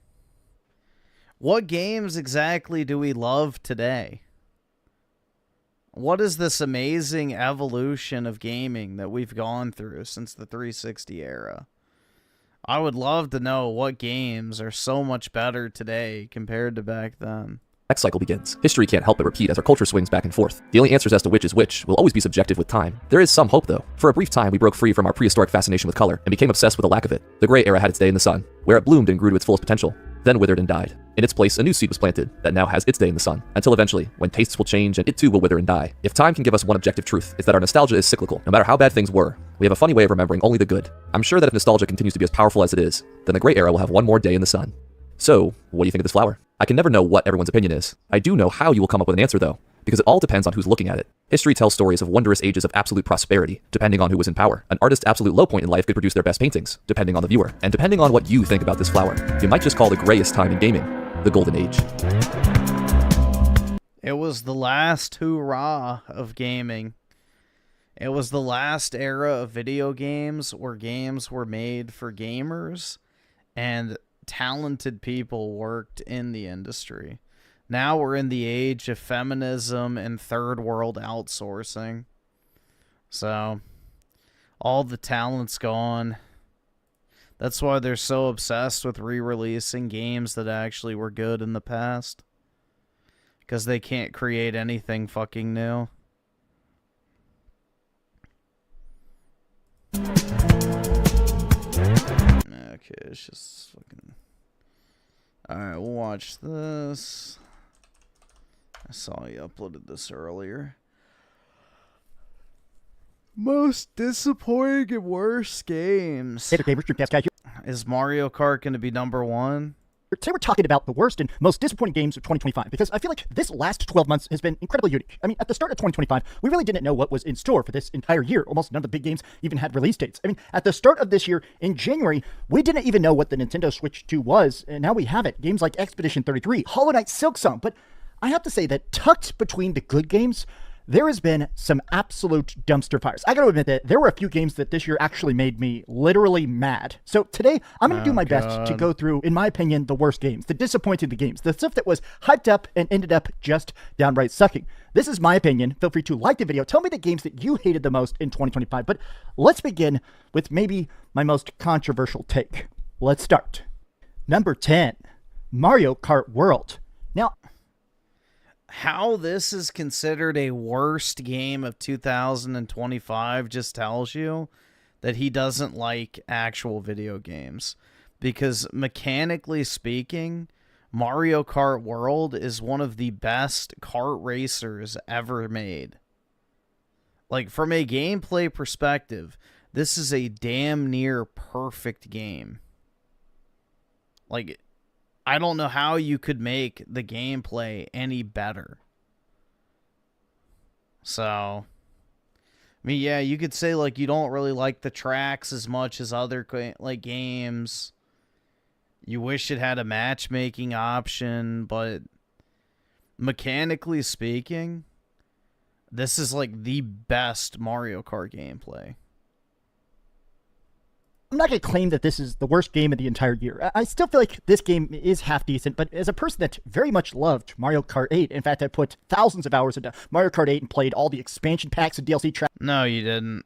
What games exactly do we love today? What is this amazing evolution of gaming that we've gone through since the 360 era? I would love to know what games are so much better today compared to back then. Next cycle begins. History can't help but repeat as our culture swings back and forth. The only answers as to which is which will always be subjective with time. There is some hope, though. For a brief time, we broke free from our prehistoric fascination with color and became obsessed with the lack of it. The gray era had its day in the sun, where it bloomed and grew to its fullest potential, then withered and died. In its place, a new seed was planted that now has its day in the sun, until eventually, when tastes will change and it too will wither and die. If time can give us one objective truth, it's that our nostalgia is cyclical. No matter how bad things were, we have a funny way of remembering only the good. I'm sure that if nostalgia continues to be as powerful as it is, then the gray era will have one more day in the sun. So, what do you think of this flower? I can never know what everyone's opinion is. I do know how you will come up with an answer, though, because it all depends on who's looking at it. History tells stories of wondrous ages of absolute prosperity, depending on who was in power. An artist's absolute low point in life could produce their best paintings, depending on the viewer. And depending on what you think about this flower, you might just call the grayest time in gaming the Golden Age. It was the last hurrah of gaming. It was the last era of video games where games were made for gamers and talented people worked in the industry. Now we're in the age of feminism and third world outsourcing. So, all the talent's gone. That's why they're so obsessed with re-releasing games that actually were good in the past. Because they can't create anything fucking new. Okay, it's just fucking... Alright, we'll watch this. I saw you uploaded this earlier. Most disappointing and worst games. Hey, gamers, DreamCastGuy here. Is Mario Kart going to be #1? Today we're talking about the worst and most disappointing games of 2025, because I feel like this last 12 months has been incredibly unique. I mean, at the start of 2025, we really didn't know what was in store for this entire year. Almost none of the big games even had release dates. I mean, at the start of this year, in January, we didn't even know what the Nintendo Switch 2 was, and now we have it. Games like Expedition 33, Hollow Knight Silksong, but I have to say that tucked between the good games, there has been some absolute dumpster fires. I gotta admit that there were a few games that this year actually made me literally mad. So today, I'm gonna do my best to go through, in my opinion, the worst games, the disappointing games, the stuff that was hyped up and ended up just downright sucking. This is my opinion. Feel free to like the video. Tell me the games that you hated the most in 2025. But let's begin with maybe my most controversial take. Let's start. Number 10, Mario Kart World. Now, how this is considered a worst game of 2025 just tells you that he doesn't like actual video games. Because mechanically speaking, Mario Kart World is one of the best kart racers ever made. Like, from a gameplay perspective, this is a damn near perfect game. Like, I don't know how you could make the gameplay any better. So, I mean, yeah, you could say, like, you don't really like the tracks as much as other, like, games. You wish it had a matchmaking option, but mechanically speaking, this is, like, the best Mario Kart gameplay. I'm not going to claim that this is the worst game of the entire year. I still feel like this game is half decent, but as a person that very much loved Mario Kart 8, in fact, I put thousands of hours into Mario Kart 8 and played all the expansion packs and DLC tracks. No, you didn't.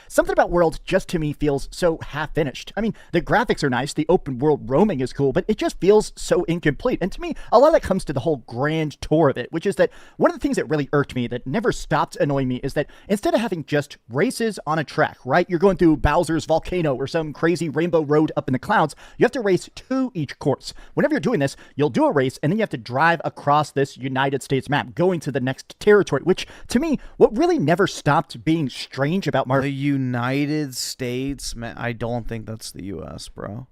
Something about World just to me feels so half-finished. I mean, the graphics are nice, the open world roaming is cool, but it just feels so incomplete. And to me, a lot of that comes to the whole grand tour of it, which is that one of the things that really irked me, that never stopped annoying me, is that instead of having just races on a track, right? You're going through Bowser's Volcano or some crazy rainbow road up in the clouds, you have to race to each course. Whenever you're doing this, you'll do a race, and then you have to drive across this United States map, going to the next territory, which, to me, what really never stopped being strange about Mario The United States, man, I don't think that's the U.S., bro.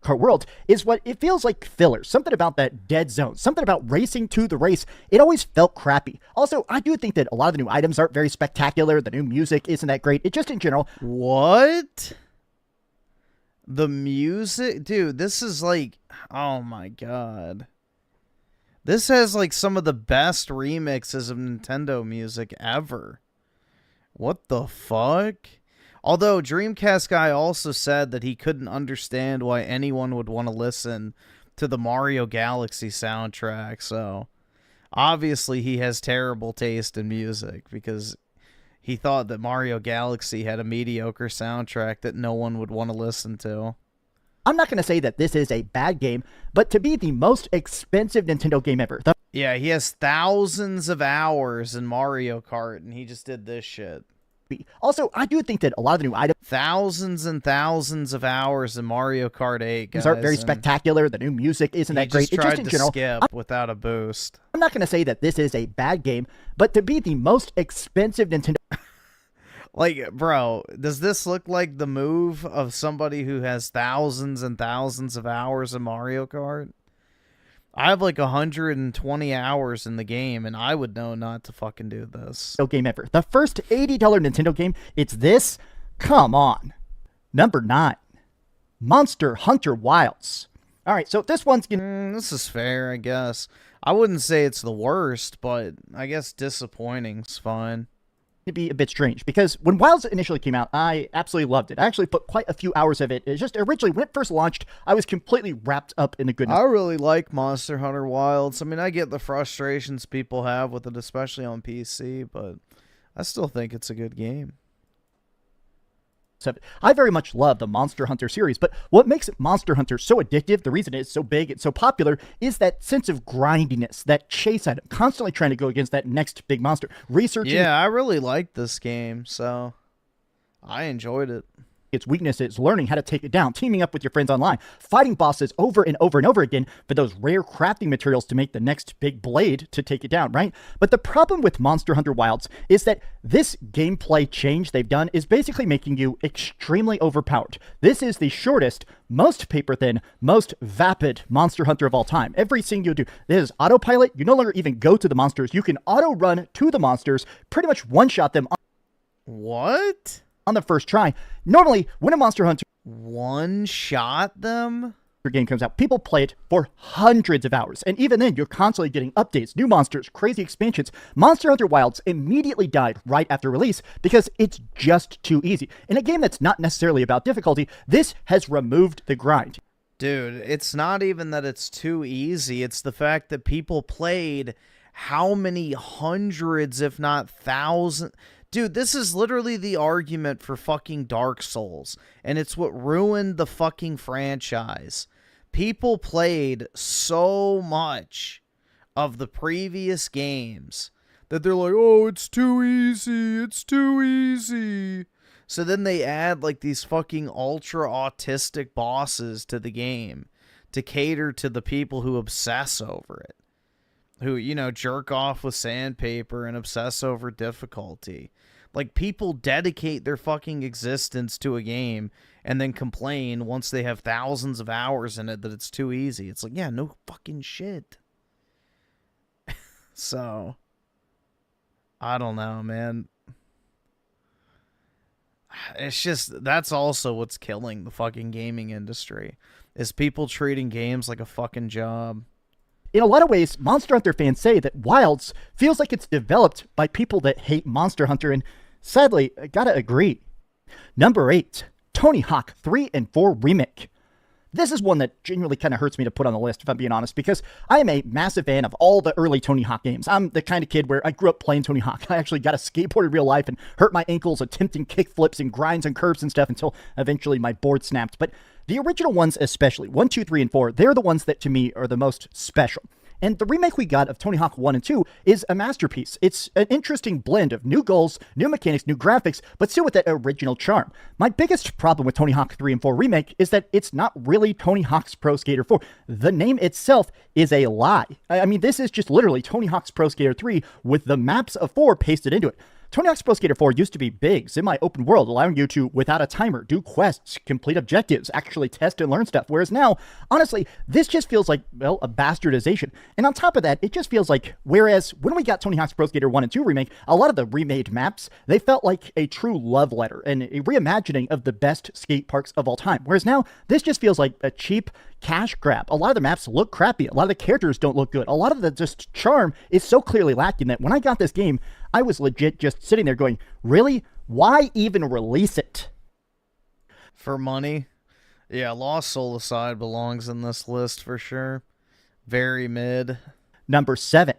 Kart World is what it feels like filler. Something about that dead zone. Something about racing to the race. It always felt crappy. Also, I do think that a lot of the new items aren't very spectacular. The new music isn't that great. It just in general. What? The music? Dude, this is like, oh my god. This has like some of the best remixes of Nintendo music ever. What the fuck? Although DreamCastGuy also said that he couldn't understand why anyone would want to listen to the Mario Galaxy soundtrack, so obviously he has terrible taste in music because he thought that Mario Galaxy had a mediocre soundtrack that no one would want to listen to. I'm not going to say that this is a bad game, but to be the most expensive Nintendo game ever. Yeah, he has thousands of hours in Mario Kart, and he just did this shit. Also, I do think that a lot of the new items... Thousands and thousands of hours in Mario Kart 8, guys. Aren't very spectacular. The new music isn't that great. He just tried to skip without a boost. I'm not going to say that this is a bad game, but to be the most expensive Nintendo... Like, bro, does this look like the move of somebody who has thousands and thousands of hours in Mario Kart? I have like 120 hours in the game, and I would know not to fucking do this. No game ever. The first $80 Nintendo game, it's this? Come on. Number 9. Monster Hunter Wilds. All right, so this one's... this is fair, I guess. I wouldn't say it's the worst, but I guess disappointing's fine. To be a bit strange because when Wilds initially came out, I absolutely loved it. I actually put quite a few hours of it. It's just originally when it first launched, I was completely wrapped up in the goodness. I really like Monster Hunter Wilds. I mean, I get the frustrations people have with it, especially on PC, but I still think it's a good game. I very much love the Monster Hunter series, but what makes Monster Hunter so addictive, the reason it's so big, it's so popular, is that sense of grindiness, that chase item, constantly trying to go against that next big monster, researching... Yeah, I really liked this game, so I enjoyed it. Its weaknesses, learning how to take it down, teaming up with your friends online, fighting bosses over and over and over again for those rare crafting materials to make the next big blade to take it down, right? But the problem with Monster Hunter Wilds is that this gameplay change they've done is basically making you extremely overpowered. This is the shortest, most paper-thin, most vapid Monster Hunter of all time. Everything you do, this is autopilot. You no longer even go to the monsters. You can auto-run to the monsters, pretty much one-shot them. What? On the first try. Normally, when a Monster Hunter one-shot them game comes out, people play it for hundreds of hours, and even then, you're constantly getting updates, new monsters, crazy expansions. Monster Hunter Wilds immediately died right after release because it's just too easy. In a game that's not necessarily about difficulty, this has removed the grind. Dude, it's not even that it's too easy, it's the fact that people played how many hundreds, if not thousands... Dude, this is literally the argument for fucking Dark Souls, and it's what ruined the fucking franchise. People played so much of the previous games that they're like, oh, it's too easy, it's too easy. So then they add like these fucking ultra autistic bosses to the game to cater to the people who obsess over it. Who, you know, jerk off with sandpaper and obsess over difficulty. Like, people dedicate their fucking existence to a game and then complain once they have thousands of hours in it that it's too easy. It's like, yeah, no fucking shit. So, I don't know, man. It's just, that's also what's killing the fucking gaming industry, is people treating games like a fucking job. In a lot of ways, Monster Hunter fans say that Wilds feels like it's developed by people that hate Monster Hunter, and sadly, I gotta agree. Number 8, Tony Hawk 3 and 4 Remake. This is one that genuinely kind of hurts me to put on the list, if I'm being honest, because I am a massive fan of all the early Tony Hawk games. I'm the kind of kid where I grew up playing Tony Hawk. I actually got a skateboard in real life and hurt my ankles attempting kickflips and grinds and curves and stuff until eventually my board snapped. But the original ones especially, 1, 2, 3, and 4, they're the ones that to me are the most special. And the remake we got of Tony Hawk 1 and 2 is a masterpiece. It's an interesting blend of new goals, new mechanics, new graphics, but still with that original charm. My biggest problem with Tony Hawk 3 and 4 Remake is that it's not really Tony Hawk's Pro Skater 4. The name itself is a lie. I mean, this is just literally Tony Hawk's Pro Skater 3 with the maps of 4 pasted into it. Tony Hawk's Pro Skater 4 used to be big, semi-open world, allowing you to, without a timer, do quests, complete objectives, actually test and learn stuff. Whereas now, honestly, this just feels like, well, a bastardization. And on top of that, it just feels like, whereas when we got Tony Hawk's Pro Skater 1 and 2 Remake, a lot of the remade maps, they felt like a true love letter and a reimagining of the best skate parks of all time. Whereas now, this just feels like a cheap cash grab. A lot of the maps look crappy. A lot of the characters don't look good. A lot of the just charm is so clearly lacking that when I got this game, I was legit just sitting there going, really? Why even release it? For money? Yeah, Lost Soul Aside belongs in this list for sure. Very mid. Number 7.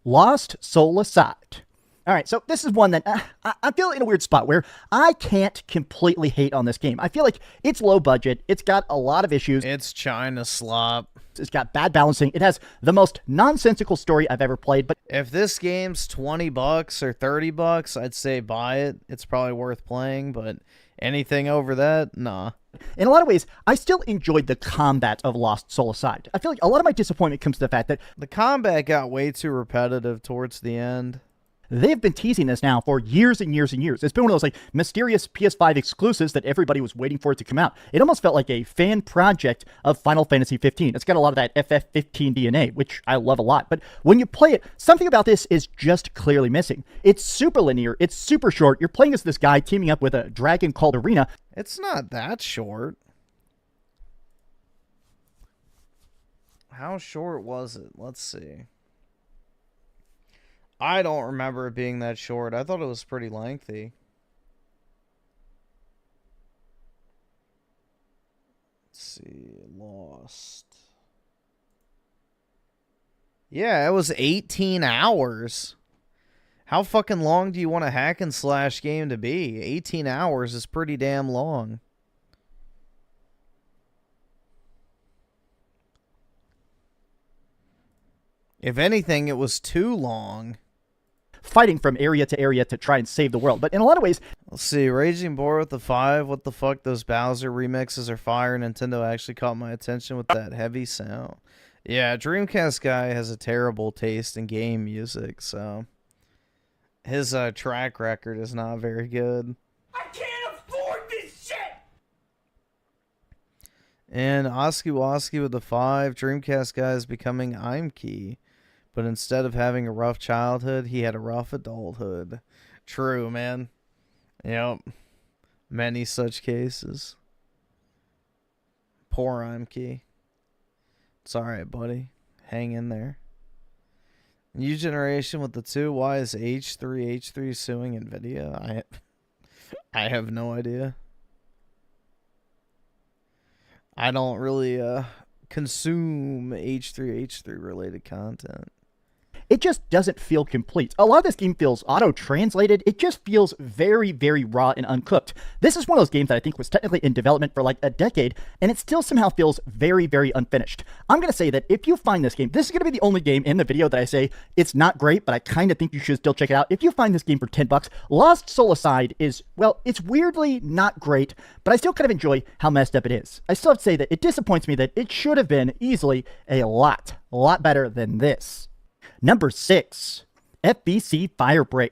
Lost Soul Aside. All right, so this is one that I feel in a weird spot where I can't completely hate on this game. I feel like it's low budget. It's got a lot of issues. It's China slop. It's got bad balancing. It has the most nonsensical story I've ever played. But if this game's $20 or $30, I'd say buy it. It's probably worth playing, but anything over that, nah. In a lot of ways, I still enjoyed the combat of Lost Soul Aside. I feel like a lot of my disappointment comes to the fact that the combat got way too repetitive towards the end. They've been teasing this now for years and years and years. It's been one of those like mysterious PS5 exclusives that everybody was waiting for it to come out. It almost felt like a fan project of Final Fantasy 15. It's got a lot of that FF15 DNA, which I love a lot. But when you play it, something about this is just clearly missing. It's super linear. It's super short. You're playing as this guy teaming up with a dragon called Arena. It's not that short. How short was it? Let's see. I don't remember it being that short. I thought it was pretty lengthy. Let's see. Lost. Yeah, it was 18 hours. How fucking long do you want a hack and slash game to be? 18 hours is pretty damn long. If anything, it was too long. Fighting from area to area to try and save the world. But in a lot of ways... Let's see. Raging Boar with the 5. What the fuck? Those Bowser remixes are fire. Nintendo actually caught my attention with that heavy sound. Yeah, DreamCastGuy has a terrible taste in game music, so... His track record is not very good. I can't afford this shit! And Oski Woski with the 5. DreamCastGuy is becoming I'm Key. But instead of having a rough childhood, he had a rough adulthood. True, man. Yep. Many such cases. Poor Imkey. It's alright, buddy. Hang in there. New generation with the 2. Why is H3 suing NVIDIA? I have no idea. I don't really consume H3 related content. It just doesn't feel complete. A lot of this game feels auto-translated. It just feels very, very raw and uncooked. This is one of those games that I think was technically in development for like a decade, and it still somehow feels very, very unfinished. I'm going to say that if you find this game, this is going to be the only game in the video that I say it's not great, but I kind of think you should still check it out. If you find this game for $10, Lost Soul Aside is, well, it's weirdly not great, but I still kind of enjoy how messed up it is. I still have to say that it disappoints me that it should have been easily a lot better than this. Number 6, FBC Firebreak.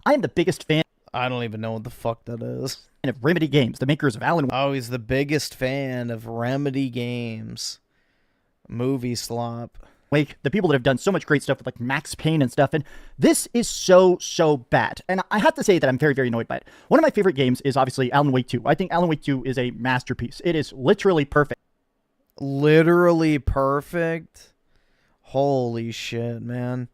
I am the biggest fan. I don't even know what the fuck that is. Of Remedy Games, the makers of Alan. Oh, he's the biggest fan of Remedy Games. Movie slop. Wake, the people that have done so much great stuff with like Max Payne and stuff, and this is so bad. And I have to say that I'm very, very annoyed by it. One of my favorite games is obviously Alan Wake 2. I think Alan Wake 2 is a masterpiece. It is literally perfect. Literally perfect? Holy shit, man.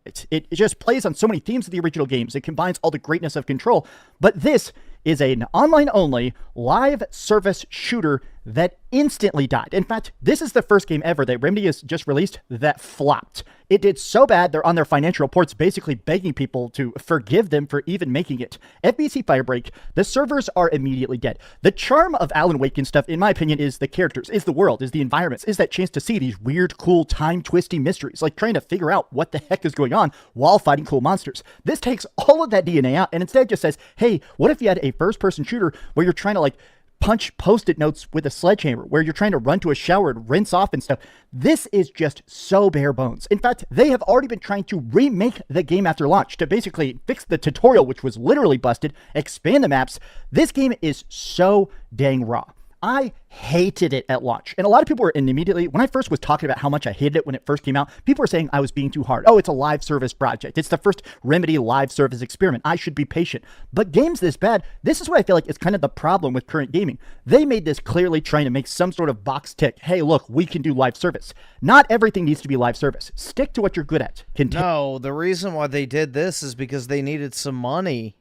It just plays on so many themes of the original games. It combines all the greatness of Control. But this is an online-only live service shooter that instantly died. In fact, this is the first game ever that Remedy has just released that flopped. It did so bad, they're on their financial reports basically begging people to forgive them for even making it. FBC Firebreak, the servers are immediately dead. The charm of Alan Wake and stuff, in my opinion, is the characters, is the world, is the environments, is that chance to see these weird, cool, time-twisty mysteries, like trying to figure out what the heck is going on while fighting cool monsters. This takes all of that DNA out and instead just says, hey, what if you had a first-person shooter where you're trying to, like, punch post-it notes with a sledgehammer, where you're trying to run to a shower and rinse off and stuff. This is just so bare bones. In fact, they have already been trying to remake the game after launch to basically fix the tutorial, which was literally busted, expand the maps. This game is so dang raw. I hated it at launch. And a lot of people were immediately, when I first was talking about how much I hated it when it first came out, people were saying I was being too hard. Oh, it's a live service project. It's the first Remedy live service experiment. I should be patient. But games this bad, this is what I feel like is kind of the problem with current gaming. They made this clearly trying to make some sort of box tick. Hey, look, we can do live service. Not everything needs to be live service. Stick to what you're good at. No, the reason why they did this is because they needed some money.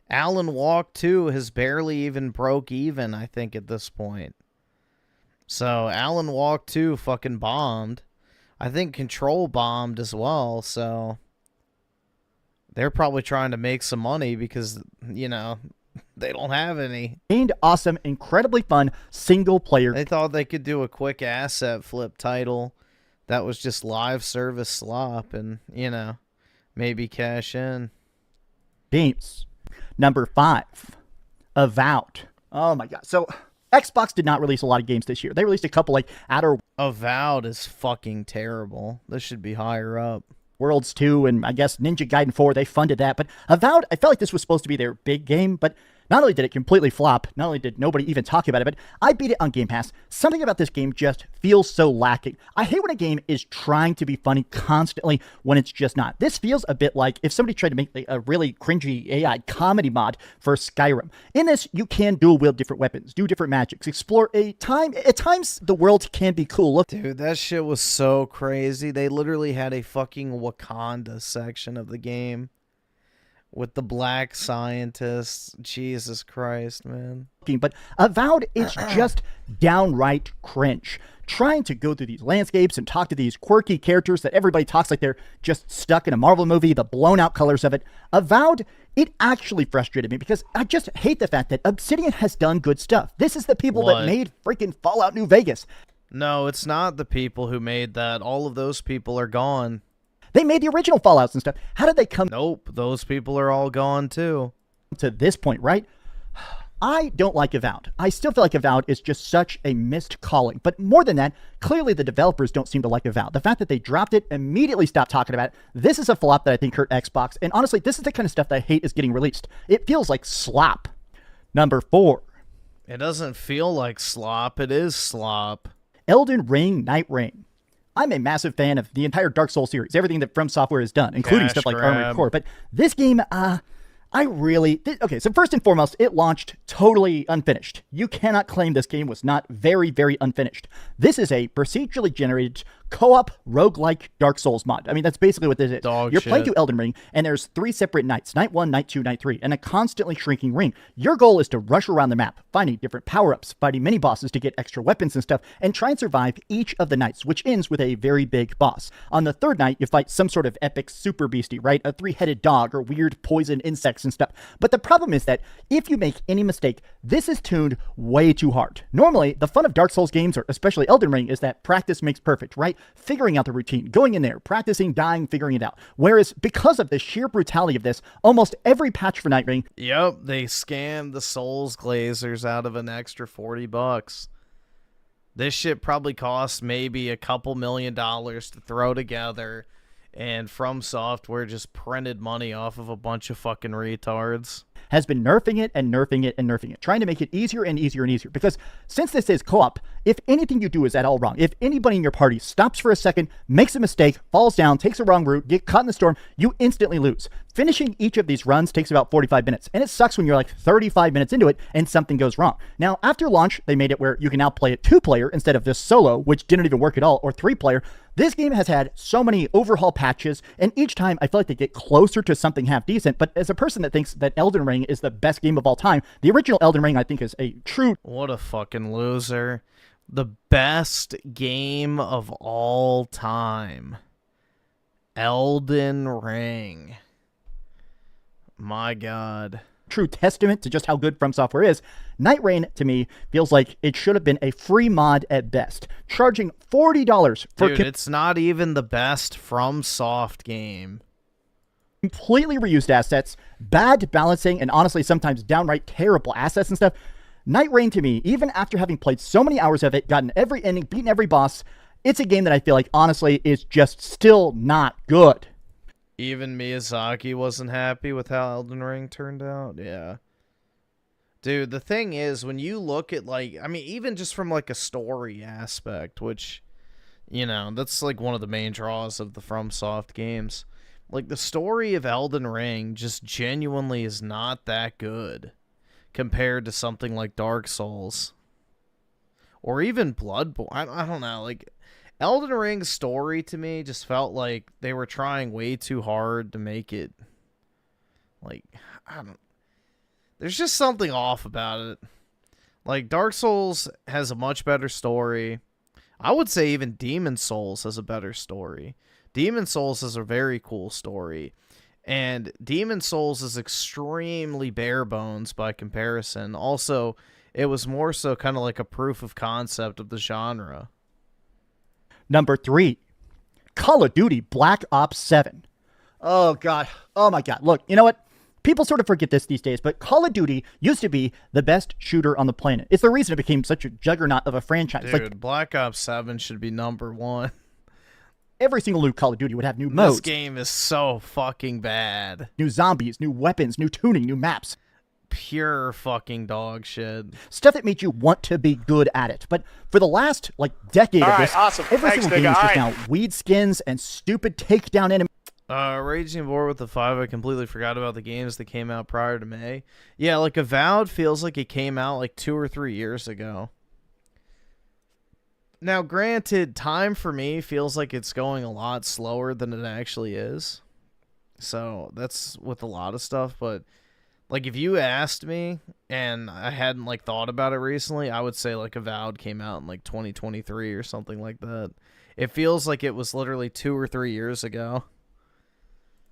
Alan Walk 2 has barely even broke even, I think, at this point. So, Alan Walk 2 fucking bombed. I think Control bombed as well, so... they're probably trying to make some money because, you know, they don't have any. And awesome, incredibly fun, single-player. They thought they could do a quick asset flip title that was just live service slop and, you know, maybe cash in. Games. Number 5, Avowed. Oh my god. So, Xbox did not release a lot of games this year. They released a couple like Outer Avowed is fucking terrible. This should be higher up. Worlds 2 and I guess Ninja Gaiden 4, they funded that. But Avowed, I felt like this was supposed to be their big game, but not only did it completely flop, not only did nobody even talk about it, but I beat it on Game Pass. Something about this game just feels so lacking. I hate when a game is trying to be funny constantly when it's just not. This feels a bit like if somebody tried to make a really cringy AI comedy mod for Skyrim. In this, you can dual wield different weapons, do different magics, explore at times the world can be cool. Look, dude, that shit was so crazy. They literally had a fucking Wakanda section of the game. With the black scientists. Jesus Christ, man. But Avowed, it's just downright cringe. Trying to go through these landscapes and talk to these quirky characters that everybody talks like they're just stuck in a Marvel movie, the blown out colors of it. Avowed, it actually frustrated me because I just hate the fact that Obsidian has done good stuff. This is the people that made freaking Fallout New Vegas. No, it's not the people who made that. All of those people are gone. They made the original Fallouts and stuff. How did they come? Nope, those people are all gone too. To this point, right? I don't like Avowed. I still feel like Avowed is just such a missed calling. But more than that, clearly the developers don't seem to like Avowed. The fact that they dropped it, immediately stopped talking about it. This is a flop that I think hurt Xbox. And honestly, this is the kind of stuff that I hate is getting released. It feels like slop. Number 4. It doesn't feel like slop. It is slop. Elden Ring Night Reign. I'm a massive fan of the entire Dark Souls series, everything that From Software has done, including stuff like Armored Core. But this game, okay, so first and foremost, it launched totally unfinished. You cannot claim this game was not very, very unfinished. This is a procedurally generated co-op roguelike Dark Souls mod. I mean, that's basically what this is. You're playing through Elden Ring, and there's 3 separate nights, night 1, night 2, night 3, and a constantly shrinking ring. Your goal is to rush around the map, finding different power-ups, fighting mini-bosses to get extra weapons and stuff, and try and survive each of the nights, which ends with a very big boss. On the 3rd night, you fight some sort of epic super beastie, right? A 3-headed dog or weird poison insects and stuff. But the problem is that if you make any mistake, this is tuned way too hard. Normally, the fun of Dark Souls games, or especially Elden Ring, is that practice makes perfect, right? Figuring out the routine, going in there, practicing, dying, figuring it out. Whereas, because of the sheer brutality of this, almost every patch for Night Ring... Yep, they scammed the Souls Glazers out of an extra $40. This shit probably cost maybe a couple $1 million to throw together, and From Software just printed money off of a bunch of fucking retards. Has been nerfing it and nerfing it and nerfing it, trying to make it easier and easier and easier. Because since this is co-op, if anything you do is at all wrong, if anybody in your party stops for a second, makes a mistake, falls down, takes a wrong route, get caught in the storm, you instantly lose. Finishing each of these runs takes about 45 minutes, and it sucks when you're like 35 minutes into it and something goes wrong. Now, after launch, they made it where you can now play it 2-player instead of just solo, which didn't even work at all, or 3-player. This game has had so many overhaul patches, and each time I feel like they get closer to something half decent, but as a person that thinks that Elden Ring is the best game of all time, the original Elden Ring I think is a true... What a fucking loser. The best game of all time. Elden Ring. My God. True testament to just how good From Software is. Night Rain, to me, feels like it should have been a free mod at best. Charging $40 for... Dude, it's not even the best From Soft game. Completely reused assets, bad balancing, and honestly sometimes downright terrible assets and stuff. Night Rain, to me, even after having played so many hours of it, gotten every ending, beaten every boss, it's a game that I feel like, honestly, is just still not good. Even Miyazaki wasn't happy with how Elden Ring turned out. Yeah. Dude, the thing is, when you look at, like, I mean, even just from, like, a story aspect, which, you know, that's, like, one of the main draws of the FromSoft games. Like, the story of Elden Ring just genuinely is not that good compared to something like Dark Souls. Or even Bloodborne. I don't know, like... Elden Ring's story, to me, just felt like they were trying way too hard to make it, like, there's just something off about it. Like, Dark Souls has a much better story. I would say even Demon Souls has a better story. Demon Souls has a very cool story. And Demon Souls is extremely bare bones by comparison. Also, it was more so kind of like a proof of concept of the genre. Number 3, Call of Duty Black Ops 7. Oh, God. Oh, my God. Look, you know what? People sort of forget this these days, but Call of Duty used to be the best shooter on the planet. It's the reason it became such a juggernaut of a franchise. Dude, like, Black Ops 7 should be number 1. Every single new Call of Duty would have new modes. This game is so fucking bad. New zombies, new weapons, new tuning, new maps. Pure fucking dog shit. Stuff that made you want to be good at it. But for the last, like, decade of this, awesome. every Thanks, single game is nigga. just now weed skins and stupid takedown enemies. Raging War with the 5, I completely forgot about the games that came out prior to May. Yeah, like, Avowed feels like it came out, like, 2 or 3 years ago. Now, granted, time for me feels like it's going a lot slower than it actually is. So, that's with a lot of stuff, but... Like, if you asked me, and I hadn't, like, thought about it recently, I would say, like, Avowed came out in, like, 2023 or something like that. It feels like it was literally 2 or 3 years ago.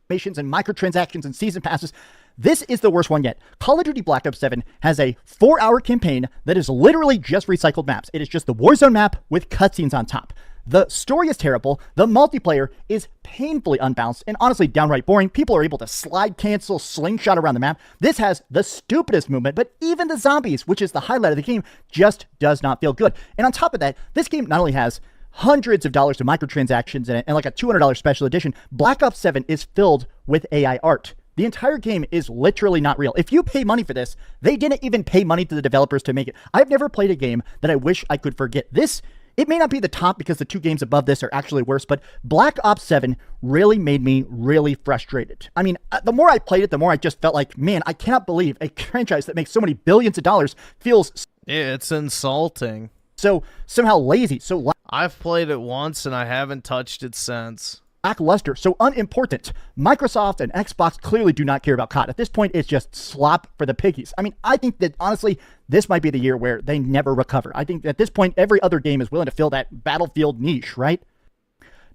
And microtransactions and season passes. This is the worst one yet. Call of Duty Black Ops 7 has a 4-hour campaign that is literally just recycled maps. It is just the Warzone map with cutscenes on top. The story is terrible. The multiplayer is painfully unbalanced and honestly downright boring. People are able to slide cancel, slingshot around the map. This has the stupidest movement, but even the zombies, which is the highlight of the game, just does not feel good. And on top of that, this game not only has hundreds of dollars of microtransactions in it and like a $200 special edition, Black Ops 7 is filled with AI art. The entire game is literally not real. If you pay money for this, they didn't even pay money to the developers to make it. I've never played a game that I wish I could forget. This, it may not be the top because the 2 games above this are actually worse, but Black Ops 7 really made me really frustrated. I mean, the more I played it, the more I just felt like, man, I cannot believe a franchise that makes so many billions of dollars feels... Yeah, it's insulting. So somehow lazy, so... I've played it once and I haven't touched it since. Lackluster, so unimportant. Microsoft and Xbox clearly do not care about COD. At this point, it's just slop for the piggies. I mean, I think that, honestly, this might be the year where they never recover. I think at this point, every other game is willing to fill that Battlefield niche, right?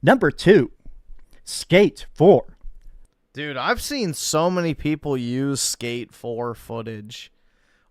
Number 2, Skate 4. Dude, I've seen so many people use Skate 4 footage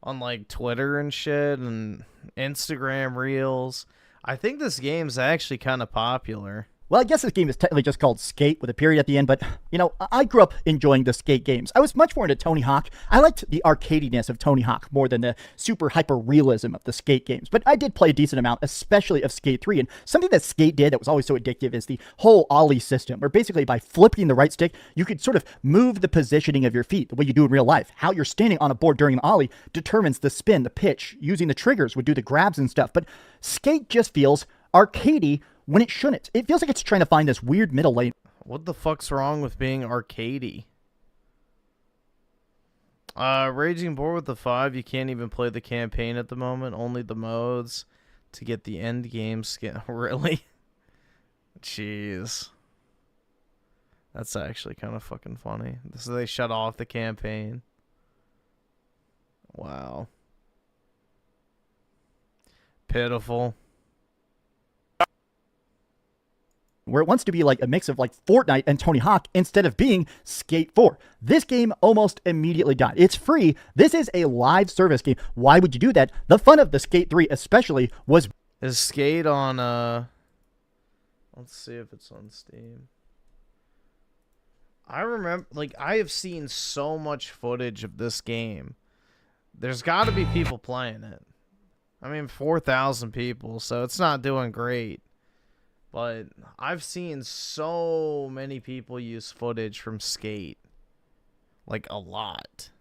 on, like, Twitter and shit and Instagram Reels. I think this game's actually kind of popular. Well, I guess this game is technically just called Skate with a period at the end, but, you know, I grew up enjoying the Skate games. I was much more into Tony Hawk. I liked the arcadiness of Tony Hawk more than the super hyper-realism of the Skate games, but I did play a decent amount, especially of Skate 3, and something that Skate did that was always so addictive is the whole ollie system, where basically by flipping the right stick, you could sort of move the positioning of your feet, the way you do in real life. How you're standing on a board during the ollie determines the spin, the pitch. Using the triggers would do the grabs and stuff, but Skate just feels arcadey when it shouldn't. It feels like it's trying to find this weird middle lane. What the fuck's wrong with being arcadey? Raging Board with the 5, you can't even play the campaign at the moment, only the modes to get the end game skin. Really? Jeez. That's actually kind of fucking funny. So they shut off the campaign. Wow. Pitiful. Where it wants to be like a mix of like Fortnite and Tony Hawk instead of being Skate 4. This game almost immediately died. It's free. This is a live service game. Why would you do that? The fun of the Skate 3 especially was... Is Skate on, let's see if it's on Steam. I remember, like, I have seen so much footage of this game. There's got to be people playing it. I mean, 4,000 people, so it's not doing great. But I've seen so many people use footage from Skate. Like, a lot.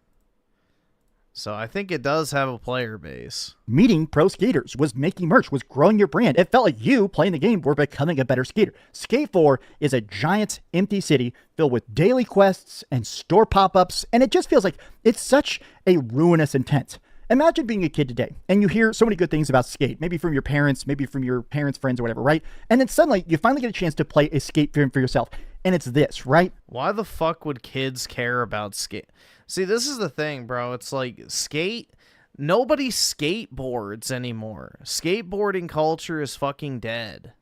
So I think it does have a player base. Meeting pro skaters, was making merch, was growing your brand. It felt like you, playing the game, were becoming a better skater. Skate 4 is a giant, empty city filled with daily quests and store pop-ups, and it just feels like it's such a ruinous intent. Imagine being a kid today, and you hear so many good things about Skate, maybe from your parents, maybe from your parents' friends or whatever, right? And then suddenly, you finally get a chance to play a Skate game for yourself, and it's this, right? Why the fuck would kids care about Skate? See, this is the thing, bro. It's like, Skate, nobody skateboards anymore. Skateboarding culture is fucking dead.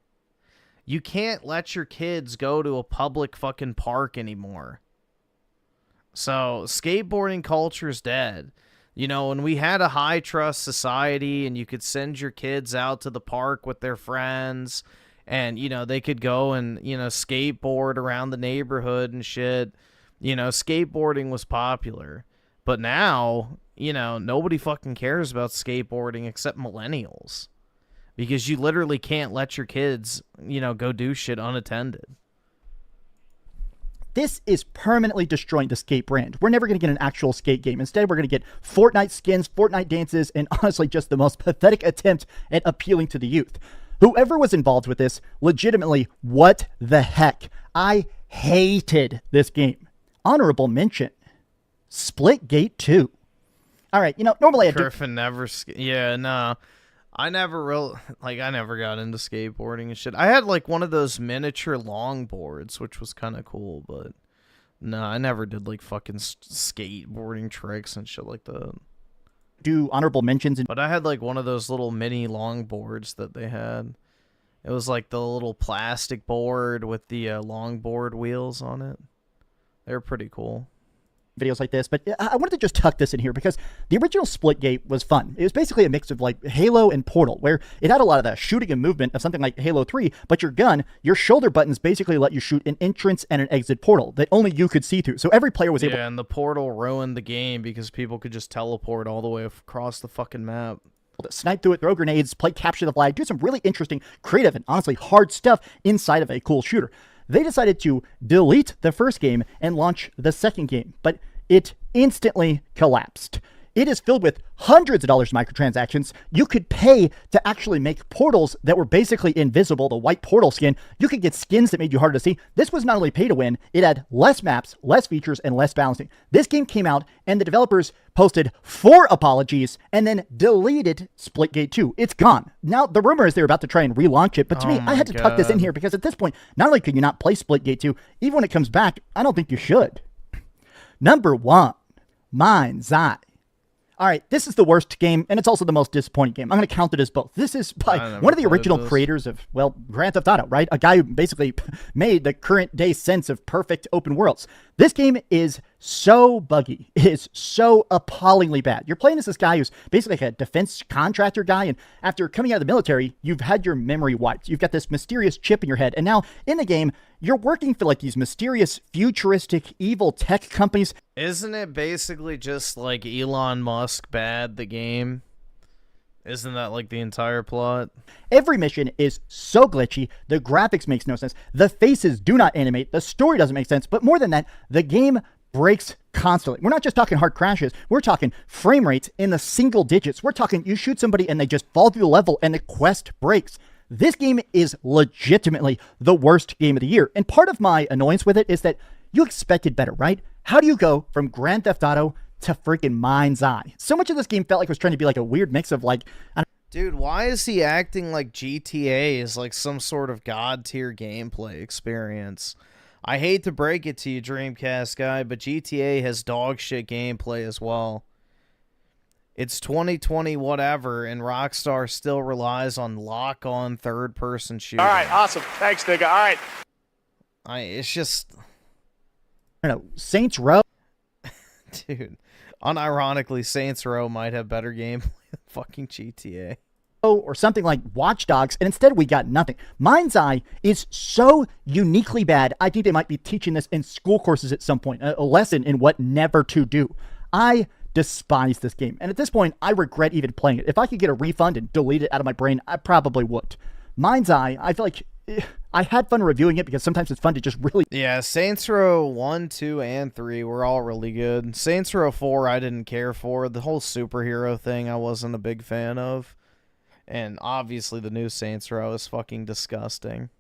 You can't let your kids go to a public fucking park anymore. So, skateboarding culture is dead. You know, when we had a high trust society and you could send your kids out to the park with their friends and, you know, they could go and, you know, skateboard around the neighborhood and shit, you know, skateboarding was popular. But now, you know, nobody fucking cares about skateboarding except millennials. Because you literally can't let your kids, you know, go do shit unattended. This is permanently destroying the Skate brand. We're never going to get an actual Skate game. Instead, we're going to get Fortnite skins, Fortnite dances, and honestly just the most pathetic attempt at appealing to the youth. Whoever was involved with this, legitimately, what the heck? I hated this game. Honorable mention, Splitgate 2. All right, you know, normally I do... Griffin never... Yeah, no. I never I never got into skateboarding and shit. I had like one of those miniature longboards, which was kind of cool, but no, I never did like fucking skateboarding tricks and shit like that. Do honorable mentions. But I had like one of those little mini longboards that they had. It was like the little plastic board with the longboard wheels on it. They were pretty cool. Videos like this, but I wanted to just tuck this in here because the original Splitgate was fun. It was basically a mix of like Halo and Portal, where it had a lot of the shooting and movement of something like Halo 3, but your gun, your shoulder buttons basically let you shoot an entrance and an exit portal that only you could see through. So every player was able... Yeah, and the portal ruined the game because people could just teleport all the way across the fucking map. Snipe through it, throw grenades, play capture the flag, do some really interesting, creative, and honestly hard stuff inside of a cool shooter. They decided to delete the first game and launch the second game, but it instantly collapsed. It is filled with hundreds of dollars in microtransactions. You could pay to actually make portals that were basically invisible, the white portal skin. You could get skins that made you harder to see. This was not only pay to win, it had less maps, less features, and less balancing. This game came out, and the developers posted 4 apologies and then deleted Splitgate 2. It's gone. Now, the rumor is they're about to try and relaunch it, but to me, I had to tuck this in here because at this point, not only could you not play Splitgate 2, even when it comes back, I don't think you should. Number 1, Mind's Eye. All right, this is the worst game, and it's also the most disappointing game. I'm going to count it as both. This is by one of the original creators of, well, Grand Theft Auto, right? A guy who basically made the current day sense of perfect open worlds. This game is so buggy. It is so appallingly bad. You're playing as this guy who's basically like a defense contractor guy, and after coming out of the military, you've had your memory wiped. You've got this mysterious chip in your head, and now in the game, you're working for like these mysterious, futuristic, evil tech companies. Isn't it basically just like Elon Musk bad, the game? Isn't that like the entire plot? Every mission is so glitchy, the graphics makes no sense, the faces do not animate, the story doesn't make sense, but more than that, the game breaks constantly. We're not just talking hard crashes, we're talking frame rates in the single digits. We're talking you shoot somebody and they just fall through the level and the quest breaks. This game is legitimately the worst game of the year. And part of my annoyance with it is that you expected better, right? How do you go from Grand Theft Auto to freaking mind's eye. So much of this game felt like it was trying to be like a weird mix of like, dude, why is he acting like GTA is like some sort of god tier gameplay experience? I hate to break it to you, Dreamcast guy, but GTA has dog shit gameplay as well. It's 2020 whatever, and Rockstar still relies on lock-on third-person shooting. All right, awesome. Thanks, nigga. All right. It's just... I don't know, Saints Row? Dude, unironically, Saints Row might have better gameplay than fucking GTA. Or something like Watch Dogs, and instead we got nothing. Mind's Eye is so uniquely bad, I think they might be teaching this in school courses at some point, a lesson in what never to do. I despise this game, and at this point, I regret even playing it. If I could get a refund and delete it out of my brain, I probably would. Mind's Eye, I feel like I had fun reviewing it because sometimes it's fun to just really... Yeah, Saints Row 1, 2, and 3 were all really good. Saints Row 4 I didn't care for. The whole superhero thing I wasn't a big fan of. And obviously the new Saints Row is fucking disgusting.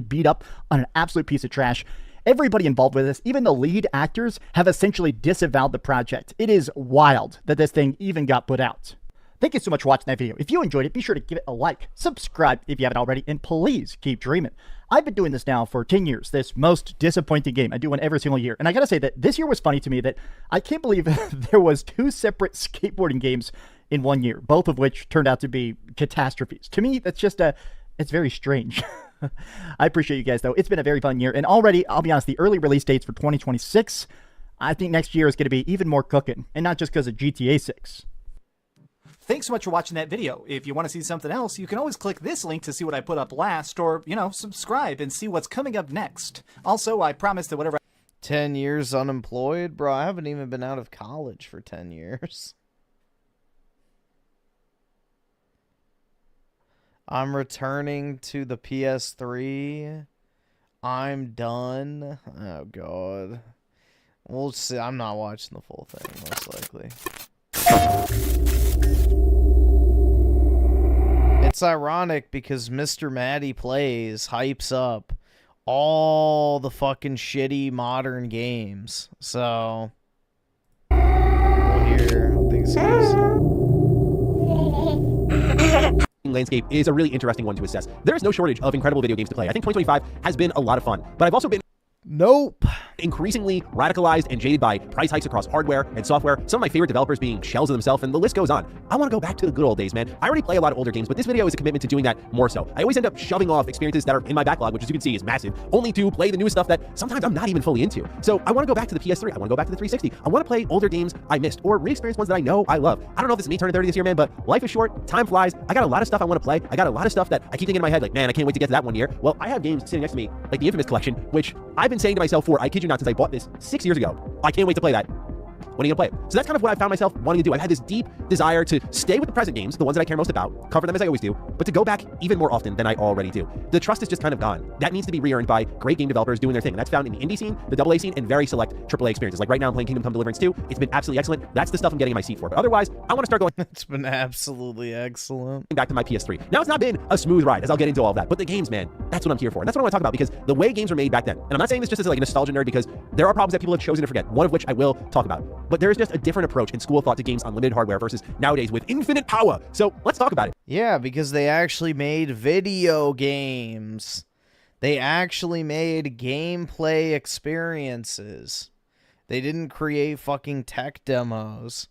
Beat up on an absolute piece of trash. Everybody involved with this, even the lead actors, have essentially disavowed the project. It is wild that this thing even got put out. Thank you so much for watching that video. If you enjoyed it, be sure to give it a like, subscribe if you haven't already, and please keep dreaming. I've been doing this now for 10 years, this most disappointing game. I do one every single year. And I gotta say that this year was funny to me that I can't believe there was 2 separate skateboarding games in 1 year, both of which turned out to be catastrophes. To me, that's just it's very strange. I appreciate you guys, though. It's been a very fun year. And already, I'll be honest, the early release dates for 2026, I think next year is going to be even more cooking. And not just because of GTA 6. Thanks so much for watching that video. If you want to see something else, you can always click this link to see what I put up last, or, you know, subscribe and see what's coming up next. Also, I promise that whatever... 10 years unemployed? Bro, I haven't even been out of college for 10 years. I'm returning to the PS3. I'm done. Oh, God. We'll see. I'm not watching the full thing, most likely. It's ironic because Mr. Matty Plays hypes up all the fucking shitty modern games. So, we'll hear how things goes. Landscape is a really interesting one to assess. There is no shortage of incredible video games to play. I think 2025 has been a lot of fun, but I've also been increasingly radicalized and jaded by price hikes across hardware and software, some of my favorite developers being shells of themselves, and the list goes on. I want to go back to the good old days, man. I already play a lot of older games, but this video is a commitment to doing that more so. I always end up shoving off experiences that are in my backlog, which as you can see is massive, only to play the new stuff that sometimes I'm not even fully into. So I want to go back to the PS3, I want to go back to the 360, I want to play older games I missed, or re-experience ones that I know I love. I don't know if this is me turning 30 this year, man, but life is short, time flies, I got a lot of stuff I want to play, I got a lot of stuff that I keep thinking in my head, like, man, I can't wait to get to that one year. Well, I have games sitting next to me, like the Infamous collection, which I've been saying to myself for, I kid you not, since I bought this 6 years ago. I can't wait to play that. When are you gonna play it? So that's kind of what I found myself wanting to do. I've had this deep desire to stay with the present games, the ones that I care most about, cover them as I always do, but to go back even more often than I already do. The trust is just kind of gone. That needs to be re-earned by great game developers doing their thing. And that's found in the indie scene, the AA scene, and very select AAA experiences. Like right now I'm playing Kingdom Come Deliverance 2. It's been absolutely excellent. That's the stuff I'm getting in my seat for. But otherwise, I want to start going It's been absolutely excellent. Back to my PS3. Now it's not been a smooth ride, as I'll get into all of that, but the games, man, that's what I'm here for. And that's what I want to talk about, because the way games were made back then, and I'm not saying this just as like a nostalgia nerd, because there are problems that people have chosen to forget, one of which I will talk about. But there is just a different approach in school of thought to games on limited hardware versus nowadays with infinite power. So let's talk about it. Yeah, because they actually made video games. They actually made gameplay experiences. They didn't create fucking tech demos.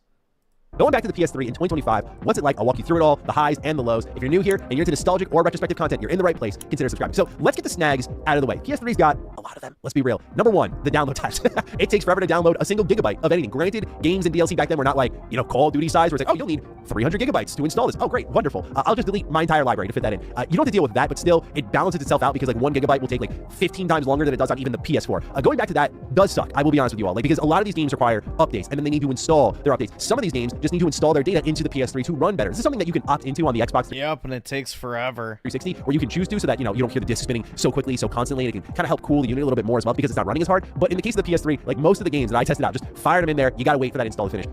Going back to the PS3 in 2025, what's it like? I'll walk you through it all, the highs and the lows. If you're new here and you're into nostalgic or retrospective content, you're in the right place. Consider subscribing. So let's get the snags out of the way. PS3's got a lot of them. Let's be real. Number one, the download times. It takes forever to download a single gigabyte of anything. Granted, games and DLC back then were not like, you know, Call of Duty size, where it's like, oh, you'll need 300 gigabytes to install this. Oh, great, wonderful. I'll just delete my entire library to fit that in. You don't have to deal with that, but still, it balances itself out because like 1 gigabyte will take like 15 times longer than it does on even the PS4. Going back to that does suck. I will be honest with you all, like, because a lot of these games require updates, and then they need to install their updates. Some of these games just need to install their data into the PS3 to run better. This is something that you can opt into on the Xbox. Yep, and it takes forever. 360, where you can choose to, so that, you know, you don't hear the disc spinning so quickly, so constantly, and it can kind of help cool the unit a little bit more as well, because it's not running as hard. But in the case of the PS3, like most of the games that I tested out, just fired them in there. You gotta wait for that install to finish.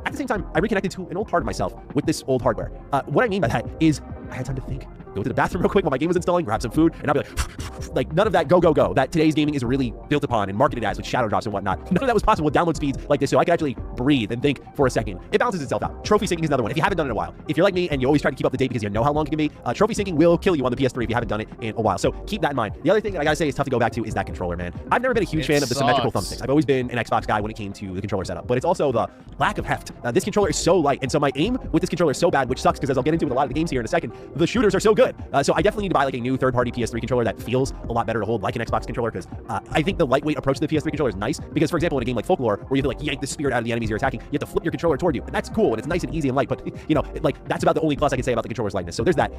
At the same time, I reconnected to an old part of myself with this old hardware. What I mean by that is I had time to think, go to the bathroom real quick while my game was installing, grab some food, and I'll be like none of that go, go, go that today's gaming is really built upon and marketed as with shadow drops and whatnot. None of that was possible with download speeds like this, so I could actually breathe and think for a second, it balances itself out. Trophy syncing is another one. If you haven't done it in a while, if you're like me and you always try to keep up to date because you know how long it can be, trophy syncing will kill you on the PS3 if you haven't done it in a while. So keep that in mind. The other thing that I gotta say is tough to go back to is that controller, man. I've never been a huge fan of the symmetrical thumbsticks. I've always been an Xbox guy when it came to the controller setup, but it's also the lack of heft. This controller is so light, and so my aim with this controller is so bad, which sucks because as I'll get into with a lot of the games here in a second, the shooters are so good. So I definitely need to buy like a new third-party PS3 controller that feels a lot better to hold like an Xbox controller, because I think the lightweight approach to the PS3 controller is nice, because for example, in a game like Folklore, where you have to like yank the spirit out of the enemies you're attacking, you have to flip your controller toward you, and that's cool, and it's nice and easy and light, but you know, like that's about the only plus I can say about the controller's lightness. So there's that.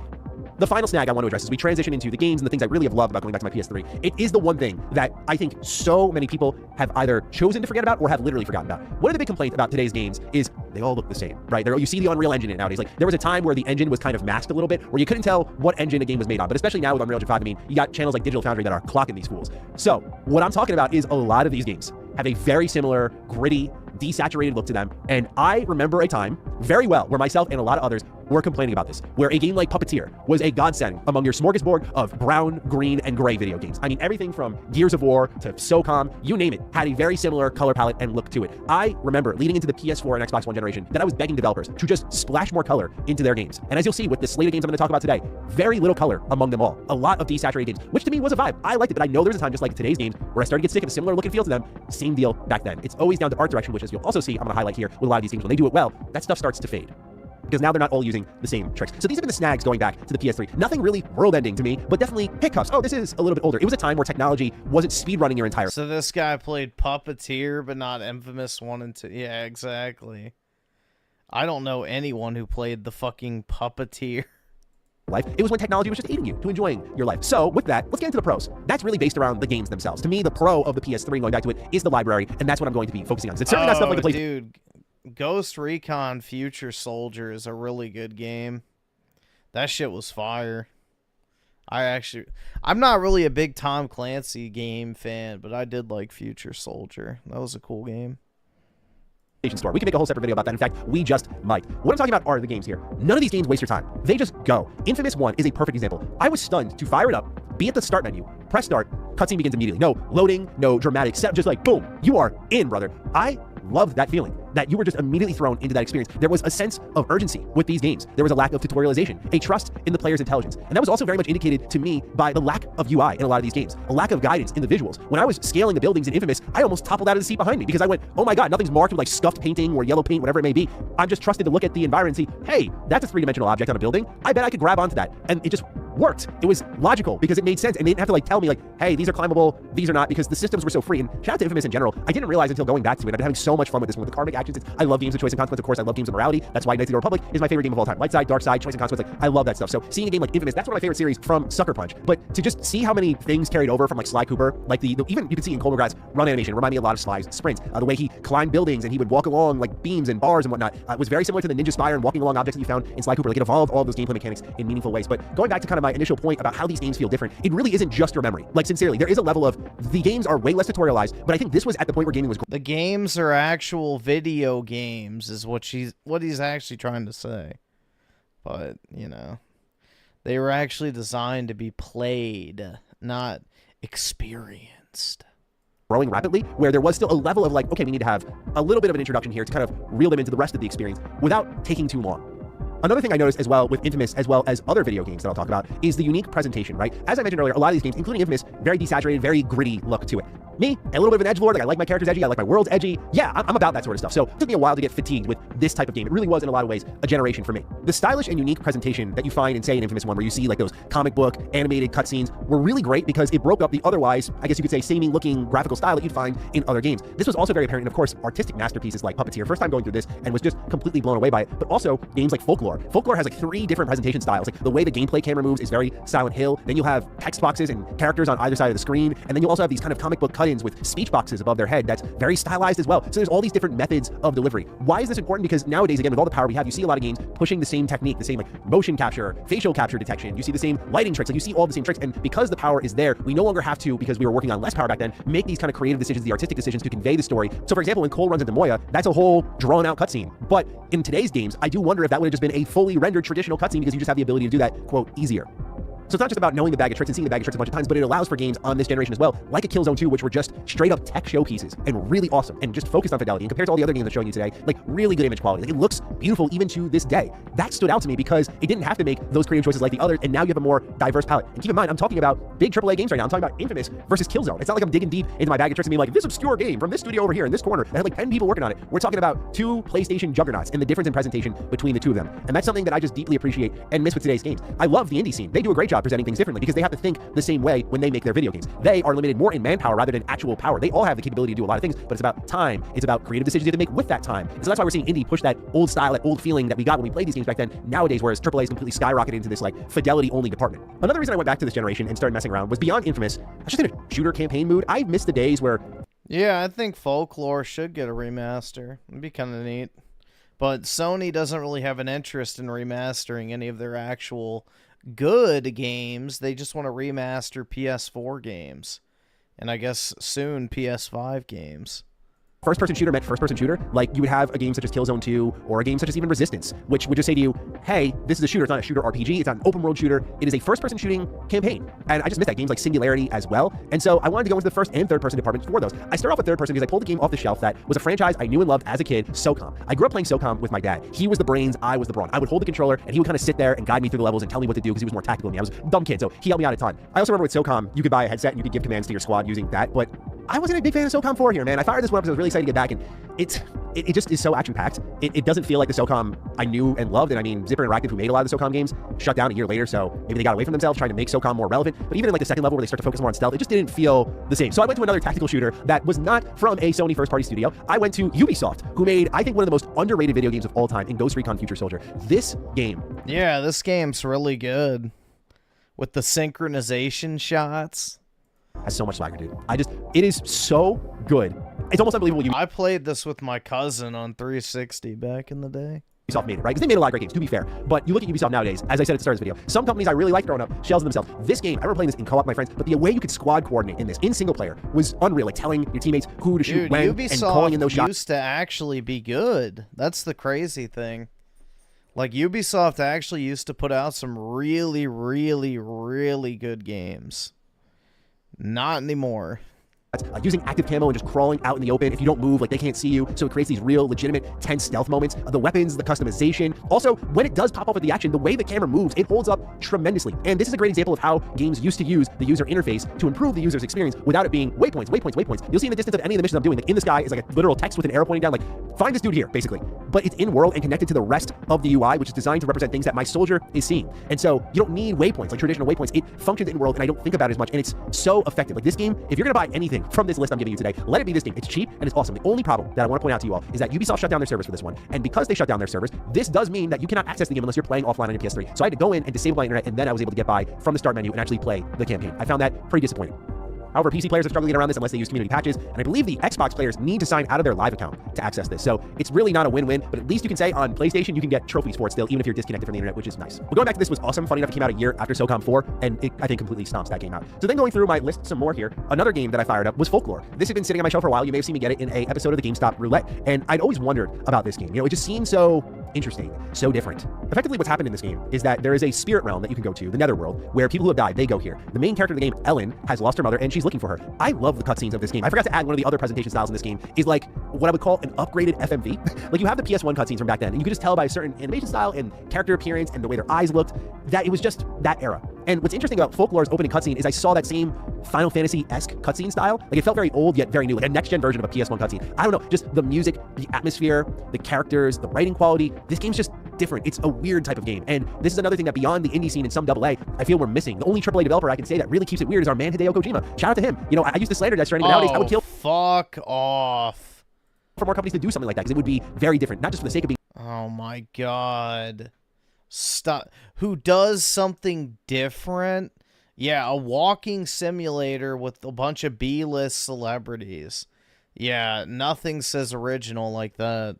The final snag I want to address as we transition into the games and the things I really have loved about going back to my PS3. It is the one thing that I think so many people have either chosen to forget about or have literally forgotten about. One of the big complaints about today's games is they all look the same, right? You see the Unreal Engine nowadays. Like there was a time where the engine was kind of masked a little bit, where you couldn't tell what engine a game was made on. But especially now with Unreal Engine 5, I mean, you got channels like Digital Foundry that are clocking these fools. So what I'm talking about is a lot of these games have a very similar, gritty, desaturated look to them. And I remember a time very well where myself and a lot of others were complaining about this, where a game like Puppeteer was a godsend among your smorgasbord of brown, green, and gray video games. I mean, everything from Gears of War to SOCOM, you name it, had a very similar color palette and look to it. I remember leading into the PS4 and Xbox One generation that I was begging developers to just splash more color into their games. And as you'll see with the slate of games I'm going to talk about today, very little color among them all. A lot of desaturated games, which to me was a vibe. I liked it, but I know there was a time just like today's games where I started to get sick of a similar look and feel to them. Same deal back then. It's always down to art direction, which as you'll also see, I'm going to highlight here with a lot of these games. When they do it well, that stuff starts to fade, because now they're not all using the same tricks. So these have been the snags going back to the PS3. Nothing really world-ending to me, but definitely hiccups. Oh, this is a little bit older. It was a time where technology wasn't speedrunning your entire... So this guy played Puppeteer, but not Infamous 1 and 2. Yeah, exactly. I don't know anyone who played the fucking Puppeteer life. It was when technology was just aiding you to enjoying your life. So with that, let's get into the pros. That's really based around the games themselves. To me, the pro of the PS3, going back to it, is the library, and that's what I'm going to be focusing on. It's certainly not stuff like the PlayStation. Dude, Ghost Recon Future Soldier is a really good game. That shit was fire. I'm not really a big Tom Clancy game fan, but I did like Future Soldier. That was a cool game. Store. We can make a whole separate video about that. In fact, we just might. What I'm talking about are the games here. None of these games waste your time. They just go. Infamous 1 is a perfect example. I was stunned to fire it up, be at the start menu, press start, cutscene begins immediately. No loading, no dramatic set, just like boom, you are in, brother. I loved that feeling, that you were just immediately thrown into that experience. There was a sense of urgency with these games. There was a lack of tutorialization, a trust in the player's intelligence. And that was also very much indicated to me by the lack of UI in a lot of these games, a lack of guidance in the visuals. When I was scaling the buildings in Infamous, I almost toppled out of the seat behind me because I went, oh my God, nothing's marked with like scuffed painting or yellow paint, whatever it may be. I'm just trusted to look at the environment and see, hey, that's a three-dimensional object on a building. I bet I could grab onto that. And it just worked. It was logical because it made sense, and they didn't have to like tell me like, hey, these are climbable, these are not, because the systems were so free. And shout out to Infamous in general. I didn't realize until going back to it, I've been having so much fun with this one, with the karmic actions. I love games of choice and consequence, of course. I love games of morality. That's why Knights of the Republic is my favorite game of all time. Light side, dark side, choice and consequence. Like, I love that stuff. So seeing a game like Infamous, that's one of my favorite series from Sucker Punch. But to just see how many things carried over from like Sly Cooper, like the even you can see in Cole McGrath's run animation, remind me a lot of Sly's sprints. The way he climbed buildings and he would walk along like beams and bars and whatnot was very similar to the Ninja Spire and walking along objects that you found in Sly Cooper. Like it evolved all of those gameplay mechanics in meaningful ways. But going back to kind of my initial point about how these games feel different, it really isn't just your memory. Like sincerely, there is a level of the games are way less tutorialized, but I think this was at the point where gaming was. The games are actual video games, is what he's actually trying to say. But you know, they were actually designed to be played, not experienced. Growing rapidly, where there was still a level of like, okay, we need to have a little bit of an introduction here to kind of reel them into the rest of the experience without taking too long. Another thing I noticed as well with Infamous, as well as other video games that I'll talk about, is the unique presentation, right? As I mentioned earlier, a lot of these games, including Infamous, very desaturated, very gritty look to it. Me, a little bit of an edgelord, like I like my characters edgy, I like my worlds edgy. Yeah, I'm about that sort of stuff. So it took me a while to get fatigued with this type of game. It really was, in a lot of ways, a generation for me. The stylish and unique presentation that you find in, say, an Infamous 1, where you see like those comic book animated cutscenes, were really great because it broke up the otherwise, I guess you could say, samey looking graphical style that you'd find in other games. This was also very apparent in, of course, artistic masterpieces like Puppeteer. First time going through this and was just completely blown away by it. But also games like Folklore. Folklore has like 3 different presentation styles. Like the way the gameplay camera moves is very Silent Hill. Then you'll have text boxes and characters on either side of the screen. And then you'll also have these kind of comic book cut-ins with speech boxes above their head that's very stylized as well. So there's all these different methods of delivery. Why is this important? Because nowadays, again, with all the power we have, you see a lot of games pushing the same technique, the same like motion capture, facial capture detection. You see the same lighting tricks. Like you see all the same tricks. And because the power is there, we no longer have to, because we were working on less power back then, make these kind of creative decisions, the artistic decisions to convey the story. So for example, when Cole runs into Moya, that's a whole drawn out cutscene. But in today's games, I do wonder if that would have just been a fully rendered traditional cutscene because you just have the ability to do that, quote, easier. So it's not just about knowing the bag of tricks and seeing the bag of tricks a bunch of times, but it allows for games on this generation as well, like a Killzone 2, which were just straight up tech showpieces and really awesome and just focused on fidelity. And compared to all the other games I'm showing you today, like really good image quality. Like, it looks beautiful even to this day. That stood out to me because it didn't have to make those creative choices like the others, and now you have a more diverse palette. And keep in mind, I'm talking about big AAA games right now. I'm talking about Infamous versus Killzone. It's not like I'm digging deep into my bag of tricks and being like, this obscure game from this studio over here in this corner that had like 10 people working on it. We're talking about 2 PlayStation juggernauts and the difference in presentation between the two of them. And that's something that I just deeply appreciate and miss with today's games. I love the indie scene. They do a great job presenting things differently because they have to think the same way when they make their video games. They are limited more in manpower rather than actual power. They all have the capability to do a lot of things, but it's about time. It's about creative decisions you have to make with that time. And so that's why we're seeing indie push that old style, that old feeling that we got when we played these games back then nowadays, whereas AAA is completely skyrocketed into this like fidelity only department. Another reason I went back to this generation and started messing around was beyond Infamous. I was just in a shooter campaign mood. I missed the days where... Yeah, I think Folklore should get a remaster. It'd be kind of neat. But Sony doesn't really have an interest in remastering any of their actual good games. They just want to remaster PS4 games. And I guess soon PS5 games. First-person shooter meant first-person shooter. Like, you would have a game such as Killzone 2 or a game such as even Resistance, which would just say to you, hey, this is a shooter. It's not a shooter RPG. It's not an open-world shooter. It is a first-person shooting campaign. And I just missed that. Games like Singularity as well. And so I wanted to go into the first and third-person departments for those. I started off with third-person because I pulled the game off the shelf that was a franchise I knew and loved as a kid, SOCOM. I grew up playing SOCOM with my dad. He was the brains, I was the brawn. I would hold the controller, and he would kind of sit there and guide me through the levels and tell me what to do because he was more tactical than me. I was a dumb kid, so he helped me out a ton. I also remember with SOCOM, you could buy a headset and you could give commands to your squad using that, but I wasn't a big fan of SOCOM 4 here, man. I fired this one up because I was really excited to get back, and it just is so action-packed. It doesn't feel like the SOCOM I knew and loved, and I mean, Zipper Interactive, who made a lot of the SOCOM games, shut down a year later, so maybe they got away from themselves trying to make SOCOM more relevant, but even in like the second level where they start to focus more on stealth, it just didn't feel the same. So I went to another tactical shooter that was not from a Sony first-party studio. I went to Ubisoft, who made, I think, one of the most underrated video games of all time in Ghost Recon Future Soldier. This game... Yeah, this game's really good. With the synchronization shots... has so much swagger, dude. It is so good. It's almost unbelievable. I played this with my cousin on 360 back in the day. Ubisoft made it, right? Because they made a lot of great games, to be fair. But you look at Ubisoft nowadays, as I said at the start of this video, some companies I really like throwing up shells themselves. This game, I remember playing this in co-op with my friends, but the way you could squad coordinate in this, in single player, was unreal. Like telling your teammates who to shoot when and calling in those shots. Ubisoft used to actually be good. That's the crazy thing. Like, Ubisoft actually used to put out some really, really, really good games. Not anymore. Using active camo and just crawling out in the open. If you don't move, like, they can't see you. So it creates these real, legitimate, tense stealth moments. The weapons, the customization. Also, when it does pop off at the action, the way the camera moves, it holds up tremendously. And this is a great example of how games used to use the user interface to improve the user's experience without it being waypoints, waypoints, waypoints. You'll see in the distance of any of the missions I'm doing, like in the sky is like a literal text with an arrow pointing down, like, find this dude here, basically. But it's in world and connected to the rest of the UI, which is designed to represent things that my soldier is seeing. And so you don't need waypoints, like traditional waypoints. It functions in world, and I don't think about it as much. And it's so effective. Like, this game, if you're gonna buy anything from this list I'm giving you today, let it be this game. It's cheap and it's awesome. The only problem that I want to point out to you all is that Ubisoft shut down their servers for this one. And because they shut down their servers, this does mean that you cannot access the game unless you're playing offline on your PS3. So I had to go in and disable my internet, and then I was able to get by from the start menu and actually play the campaign. I found that pretty disappointing. However, PC players are struggling to get around this unless they use community patches, and I believe the Xbox players need to sign out of their live account to access this. So it's really not a win-win, but at least you can say on PlayStation you can get trophies for it still, even if you're disconnected from the internet, which is nice. Well, going back to this was awesome. Funny enough, it came out a year after SOCOM 4, and it, I think, completely stomps that game out. So then going through my list some more here, another game that I fired up was Folklore. This had been sitting on my shelf for a while. You may have seen me get it in an episode of the GameStop Roulette, and I'd always wondered about this game. You know, it just seemed so interesting, so different. Effectively, what's happened in this game is that there is a spirit realm that you can go to, the Netherworld, where people who have died, they go here. The main character of the game, Ellen, has lost her mother, and she's looking for her. I love the cutscenes of this game. I forgot to add one of the other presentation styles in this game is like what I would call an upgraded FMV. Like, you have the PS1 cutscenes from back then, and you could just tell by a certain animation style and character appearance and the way their eyes looked that it was just that era. And what's interesting about Folklore's opening cutscene is I saw that same Final Fantasy-esque cutscene style. Like, it felt very old yet very new, like a next-gen version of a PS1 cutscene. I don't know, just the music, the atmosphere, the characters, the writing quality. This game's just different. It's a weird type of game. And this is another thing that beyond the indie scene and some AA, I feel we're missing. The only AAA developer I can say that really keeps it weird is our man Hideo Kojima. Shout out to him. You know, I used to slander Death Stranding, but nowadays I would kill fuck off for more companies to do something like that, because it would be very different, not just for the sake of being... Oh my god. Stop. Who does something different? Yeah, a walking simulator with a bunch of B-list celebrities. Yeah, nothing says original like that.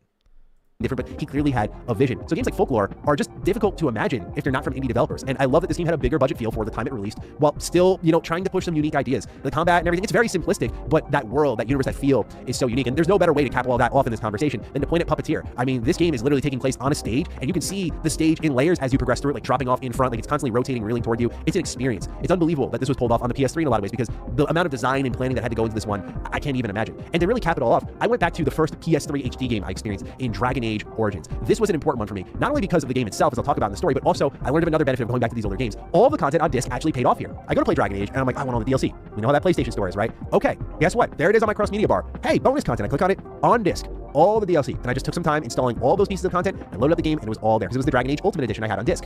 different, but he clearly had a vision. So games like Folklore are just difficult to imagine if they're not from indie developers. And I love that this game had a bigger budget feel for the time it released, while still, you know, trying to push some unique ideas. The combat and everything, it's very simplistic, but that world, that universe, I feel is so unique. And there's no better way to cap all that off in this conversation than to point at Puppeteer. I mean, this game is literally taking place on a stage, and you can see the stage in layers as you progress through it, like dropping off in front, like it's constantly rotating, reeling toward you. It's an experience. It's unbelievable that this was pulled off on the PS3 in a lot of ways, because the amount of design and planning that had to go into this one, I can't even imagine. And to really cap it all off, I went back to the first PS3 HD game I experienced in Dragon Age Origins. This was an important one for me, not only because of the game itself, as I'll talk about in the story, but also I learned of another benefit of going back to these older games. All the content on disc actually paid off here. I go to play Dragon Age, and I'm like, I want all the DLC. You know how that PlayStation Store is, right? Okay, guess what? There it is on my cross-media bar. Hey, bonus content. I click on it, on disc, all the DLC. And I just took some time installing all those pieces of content, and loaded up the game, and it was all there, because it was the Dragon Age Ultimate Edition I had on disc.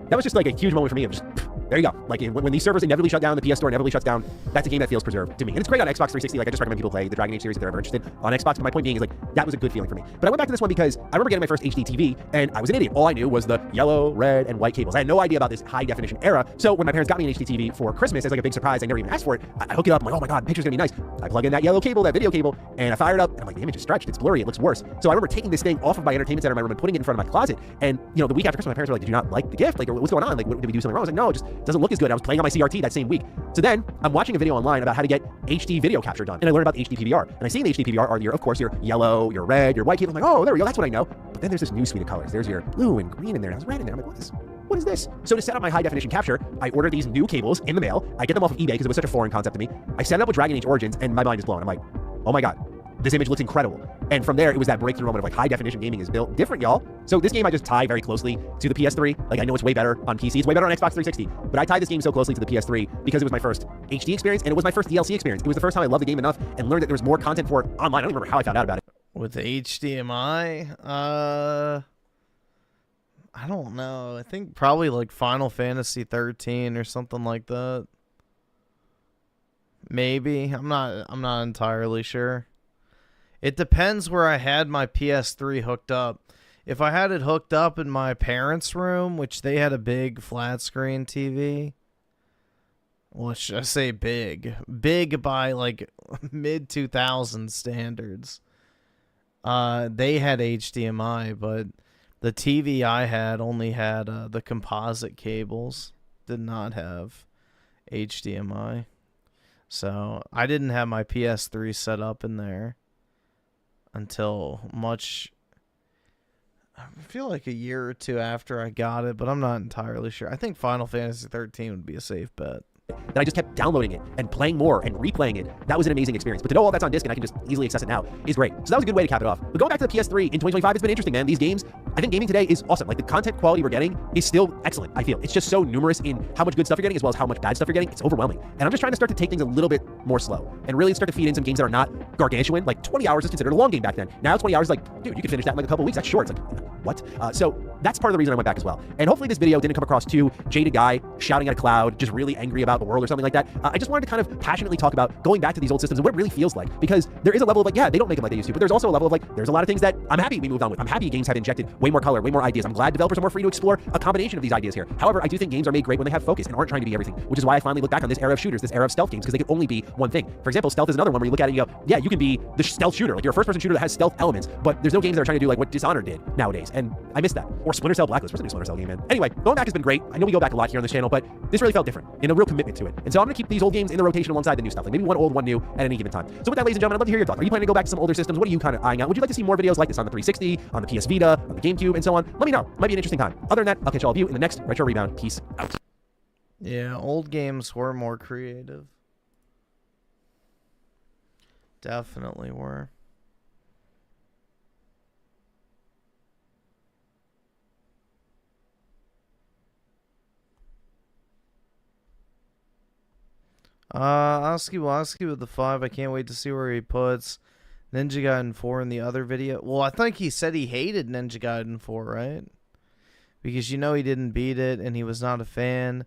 That was just like a huge moment for me of just, there you go. Like when these servers inevitably shut down, the PS Store inevitably shuts down, that's a game that feels preserved to me. And it's great on Xbox 360. Like I just recommend people play the Dragon Age series if they're ever interested on Xbox. But my point being is like, that was a good feeling for me. But I went back to this one because I remember getting my first HD TV and I was an idiot. All I knew was the yellow, red, and white cables. I had no idea about this high definition era. So when my parents got me an HD TV for Christmas as like a big surprise, I never even asked for it. I hook it up. I'm like, oh my God, picture's gonna be nice. I plug in that yellow cable, that video cable, and I fire it up. And I'm like, the image is stretched. It's blurry. It looks worse. So I remember taking this thing off of my entertainment center in my room and putting it in front of my closet. And you know, the week after Christmas, my parents were like, did you not like the gift? Like, what's going on? Like, did we do something wrong? I was like, no, it just doesn't look as good. I was playing on my CRT that same week. So then I'm watching a video online about how to get HD video capture done. And I learned about the HD PVR. And I see in the HD PVR are of course, your yellow, your red, your white cable. I'm like, oh, there we go. That's what I know. But then there's this new suite of colors. There's your blue and green in there. And there's red in there. I'm like, what is this? So to set up my high definition capture, I ordered these new cables in the mail. I get them off of eBay because it was such a foreign concept to me. I set it up with Dragon Age Origins and my mind is blown. I'm like, oh my God, this image looks incredible. And from there, it was that breakthrough moment of like high definition gaming is built different, y'all. So this game I just tie very closely to the PS3. Like I know it's way better on PC. It's way better on Xbox 360. But I tied this game so closely to the PS3 because it was my first HD experience and it was my first DLC experience. It was the first time I loved the game enough and learned that there was more content for it online. I don't even remember how I found out about it. With HDMI, I don't know. I think probably like Final Fantasy 13 or something like that. Maybe. I'm not entirely sure. It depends where I had my PS3 hooked up. If I had it hooked up in my parents' room, which they had a big flat screen TV, well, should I say big? Big by like mid-2000s standards. They had HDMI, but the TV I had only had the composite cables. Did not have HDMI. So I didn't have my PS3 set up in there until much, I feel like a year or two after I got it, but I'm not entirely sure. I think Final Fantasy 13 would be a safe bet. That I just kept downloading it and playing more and replaying it. That was an amazing experience. But to know all that's on disc and I can just easily access it now is great. So that was a good way to cap it off. But going back to the PS3 in 2025, it's been interesting, man. These games, I think gaming today is awesome. Like the content quality we're getting is still excellent, I feel. It's just so numerous in how much good stuff you're getting as well as how much bad stuff you're getting. It's overwhelming. And I'm just trying to start to take things a little bit more slow and really start to feed in some games that are not gargantuan. Like 20 hours is considered a long game back then. Now 20 hours is like, dude, you can finish that in like a couple weeks. That's short. It's like, what? So that's part of the reason I went back as well. And hopefully this video didn't come across too jaded guy shouting at a cloud, just really angry about the world or something like that. I just wanted to kind of passionately talk about going back to these old systems and what it really feels like, because there is a level of like, yeah, they don't make them like they used to, but there's also a level of like, there's a lot of things that I'm happy we moved on with. I'm happy games have injected way more color, way more ideas. I'm glad developers are more free to explore a combination of these ideas here. However, I do think games are made great when they have focus and aren't trying to be everything, which is why I finally look back on this era of shooters, this era of stealth games, because they could only be one thing. For example, stealth is another one where you look at it and you go, yeah, you can be the stealth shooter. Like you're a first-person shooter that has stealth elements, but there's no games that are trying to do like what Dishonored did nowadays, and I miss that. Or Splinter Cell Blacklist. Where's the new Splinter Cell game, man? Anyway, going back has been great. I know we go back a lot here on this channel, but this really felt different and a real commitment to it. And so I'm gonna keep these old games in the rotation alongside the new stuff, like maybe one old, one new at any given time. So with that, ladies and gentlemen, I'd love to hear your thoughts. Are you planning to go back to some older systems? What are you kind of eyeing out? Would you like to see more videos like this on the 360, on the PS Vita, on the GameCube, and so on? Let me know. It might be an interesting time. Other than that, I'll catch all of you in the next Retro Rebound. Peace out. Yeah, old games were more creative. Definitely were. Oski with the 5. I can't wait to see where he puts Ninja Gaiden 4 in the other video. Well, I think he said he hated Ninja Gaiden 4, right? Because you know he didn't beat it and he was not a fan.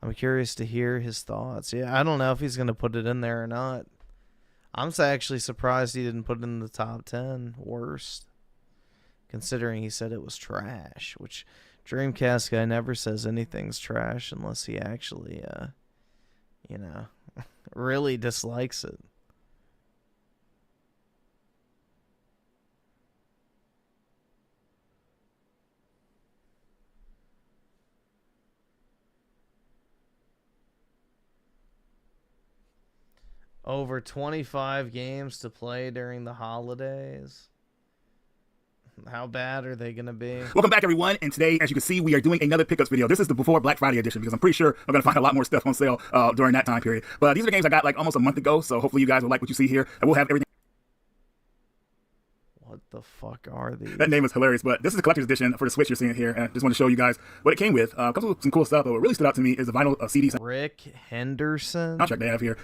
I'm curious to hear his thoughts. Yeah, I don't know if he's going to put it in there or not. I'm actually surprised he didn't put it in the top 10 worst, considering he said it was trash, which DreamCastGuy never says anything's trash unless he actually, you know, really dislikes it. Over 25 games to play during the holidays. How bad are they going to be? Welcome back, everyone. And today, as you can see, we are doing another pickups video. This is the before Black Friday edition because I'm pretty sure I'm going to find a lot more stuff on sale during that time period. But these are games I got like almost a month ago, so hopefully you guys will like what you see here. And we'll have everything. What the fuck are these? That name is hilarious, but this is the collector's edition for the Switch you're seeing here, and I just want to show you guys what it came with. Comes with some cool stuff, but what really stood out to me is the vinyl CD Rick Henderson soundtrack they have here.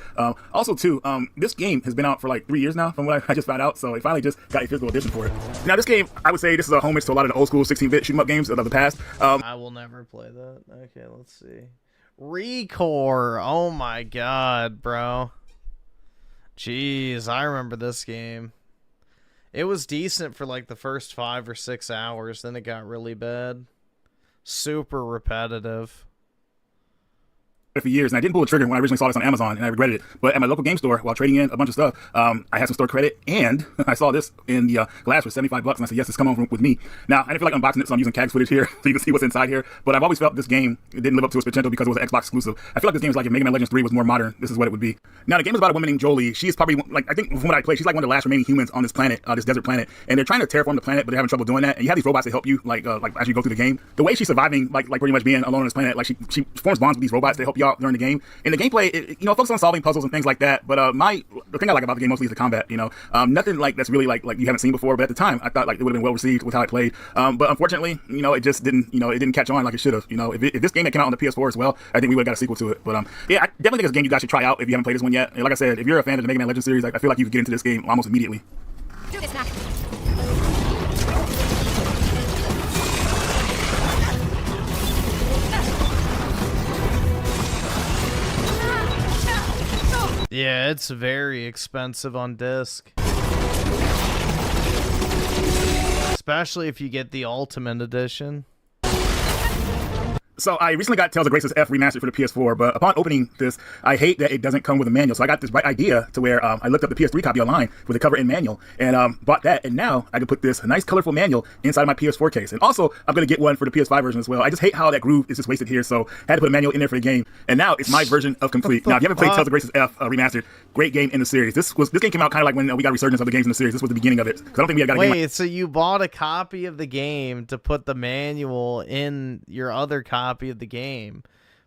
Also, too, this game has been out for like 3 years now, from what I just found out, so it finally just got a physical edition for it. Now, this game, I would say this is a homage to a lot of the old school 16-bit shoot-'em-up games of the past. I will never play that. Okay, let's see. Recore. Oh my god, bro. Jeez, I remember this game. It was decent for like the first 5 or 6 hours, then it got really bad. Super repetitive. For years, and I didn't pull the trigger when I originally saw this on Amazon, and I regretted it. But at my local game store, while trading in a bunch of stuff, I had some store credit, and I saw this in the glass for $75, and I said, yes, it's come on with me. Now, I didn't feel like unboxing it, so I'm using CAG's footage here, so you can see what's inside here. But I've always felt this game, it didn't live up to its potential because it was an Xbox exclusive. I feel like this game is like if Mega Man Legends 3 was more modern, this is what it would be. Now, the game is about a woman named Jolie. She is probably, like, I think from what I played, she's like one of the last remaining humans on this planet, this desert planet, and they're trying to terraform the planet, but they're having trouble doing that. And you have these robots that help you, like as you go through the game. The way she's surviving, like pretty much being alone on this planet, like she forms bonds with these robots that help you out during the game. And the gameplay, it focuses on solving puzzles and things like that. But the thing I like about the game mostly is the combat. Nothing like that's really like you haven't seen before. But at the time, I thought like it would have been well received with how it played. But unfortunately, it just didn't. It didn't catch on like it should have. If this game had come out on the PS4 as well, I think we would have got a sequel to it. But yeah, I definitely think it's a game you guys should try out if you haven't played this one yet. And like I said, if you're a fan of the Mega Man Legends series, I feel like you could get into this game almost immediately. Do this, Mac. Yeah, it's very expensive on disc. Especially if you get the Ultimate Edition. So I recently got Tales of Grace's F remastered for the PS4, but upon opening this, I hate that it doesn't come with a manual. So I got this bright idea to where I looked up the PS3 copy online with a cover and manual, and bought that, and now I can put this nice colorful manual inside of my PS4 case. And also, I'm going to get one for the PS5 version as well. I just hate how that groove is just wasted here, so I had to put a manual in there for the game. And now it's my version of complete. Now, if you haven't played Tales of Grace's F remastered, great game in the series. This game came out kind of like when we got a resurgence of the games in the series. This was the beginning of it. Because I don't think we got a game. Wait, so you bought a copy of the game to put the manual in your other copy of the game?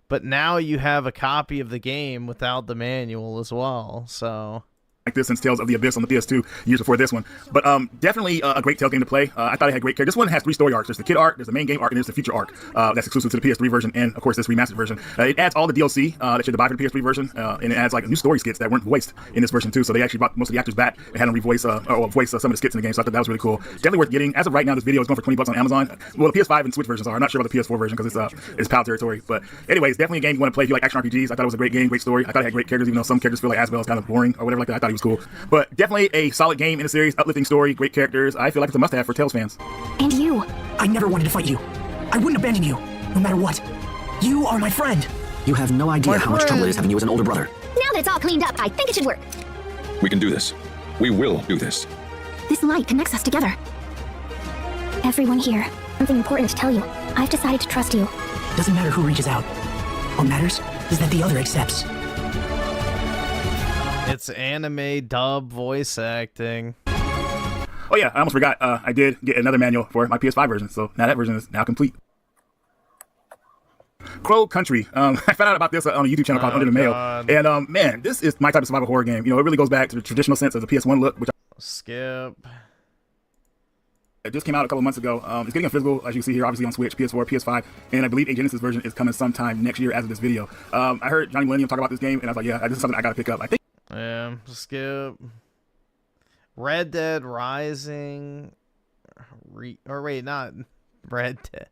But now you have a copy of the game without the manual as well, so... Like this since Tales of the Abyss on the PS2 years before this one. But definitely a great Tales game to play. I thought it had great characters. This one has 3 story arcs. There's the kid arc, there's the main game arc, and there's the future arc that's exclusive to the PS3 version, and of course this remastered version. It adds all the DLC that you had to buy for the PS3 version, and it adds like new story skits that weren't voiced in this version too. So they actually brought most of the actors back and had them revoice or voice some of the skits in the game. So I thought that was really cool. Definitely worth getting. As of right now, this video is going for $20 on Amazon. Well, the PS5 and Switch versions are. I'm not sure about the PS4 version because it's PAL territory. But anyways, definitely a game you want to play if you like action RPGs. I thought it was a great game, great story. I thought it had great characters, even though some characters feel like Asbel is kind of boring or whatever like that. I thought he was cool. But definitely a solid game in the series, uplifting story, great characters. I feel like it's a must-have for Tales fans. And you. I never wanted to fight you. I wouldn't abandon you, no matter what. You are my friend. You have no idea how much trouble it is having you as an older brother. Now that it's all cleaned up, I think it should work. We can do this. We will do this. This light connects us together. Everyone here, something important to tell you. I've decided to trust you. Doesn't matter who reaches out. What matters is that the other accepts. It's anime dub voice acting. Oh yeah, I almost forgot. I did get another manual for my PS5 version, so now that version is now complete. Crow Country. I found out about this on a YouTube channel called Under the Mail, and man, this is my type of survival horror game. It really goes back to the traditional sense of the PS1 look, which Skip. It just came out a couple months ago. It's getting a physical, as you can see here, obviously on Switch, PS4, PS5, and I believe a Genesis version is coming sometime next year as of this video. I heard Johnny Millennium talk about this game, and I was like, yeah, this is something I gotta pick up. I think. Yeah, skip. Red Dead Rising. Or wait, not Red Dead.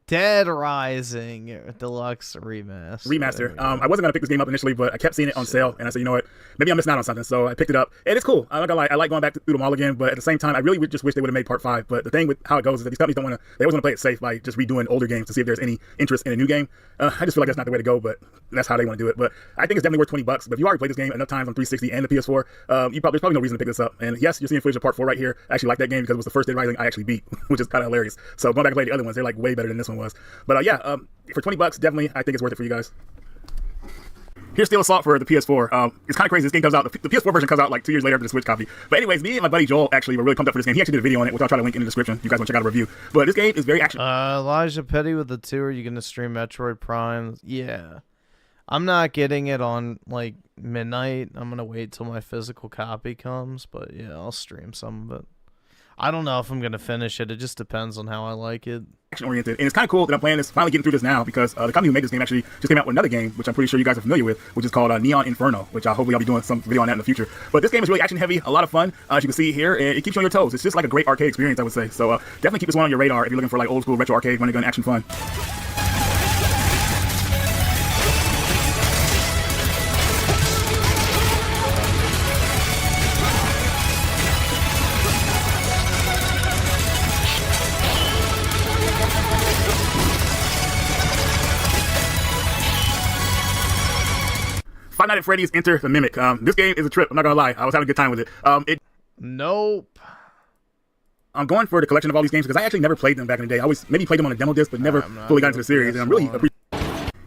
Dead Rising Deluxe Remaster. I wasn't gonna pick this game up initially, but I kept seeing it on sale, and I said, you know what, maybe I'm missing out on something. So I picked it up, and it's cool. I'm not gonna lie, I like going back through them all again, but at the same time, I really just wish they would have made part 5. But the thing with how it goes is that these companies don't want to. They always want to play it safe by just redoing older games to see if there's any interest in a new game. I just feel like that's not the way to go, but that's how they want to do it. But I think it's definitely worth $20. But if you already played this game enough times on 360 and the PS4, there's probably no reason to pick this up. And yes, you're seeing footage of part 4 right here. I actually like that game because it was the first Dead Rising I actually beat, which is kind of hilarious. So going back and play the other ones, they're like way better than this one was. But yeah. For $20, definitely, I think it's worth it for you guys. Here's Steel Assault for the PS4. It's kind of crazy. This game comes out, the PS4 version comes out like 2 years later after the Switch copy. But anyways, me and my buddy Joel actually were really pumped up for this game. He actually did a video on it, which I'll try to link in the description. You guys want to check out a review. But this game is very action. Elijah Petty with the 2. Are you going to stream Metroid Prime? Yeah. I'm not getting it on like midnight. I'm going to wait till my physical copy comes. But yeah, I'll stream some of it. I don't know if I'm going to finish it. It just depends on how I like it. Action-oriented. And it's kind of cool that I'm playing this, finally getting through this now, because the company who made this game actually just came out with another game, which I'm pretty sure you guys are familiar with, which is called Neon Inferno, which hopefully I'll be doing some video on that in the future. But this game is really action-heavy, a lot of fun, as you can see here, and it keeps you on your toes. It's just like a great arcade experience, I would say. So definitely keep this one on your radar if you're looking for like old-school retro arcade, running gun action fun. Five Nights at Freddy's Enter the Mimic. This game is a trip. I'm not gonna lie. I was having a good time with it. Nope. I'm going for the collection of all these games because I actually never played them back in the day. I always maybe played them on a demo disc, but never fully got into the series. And I'm really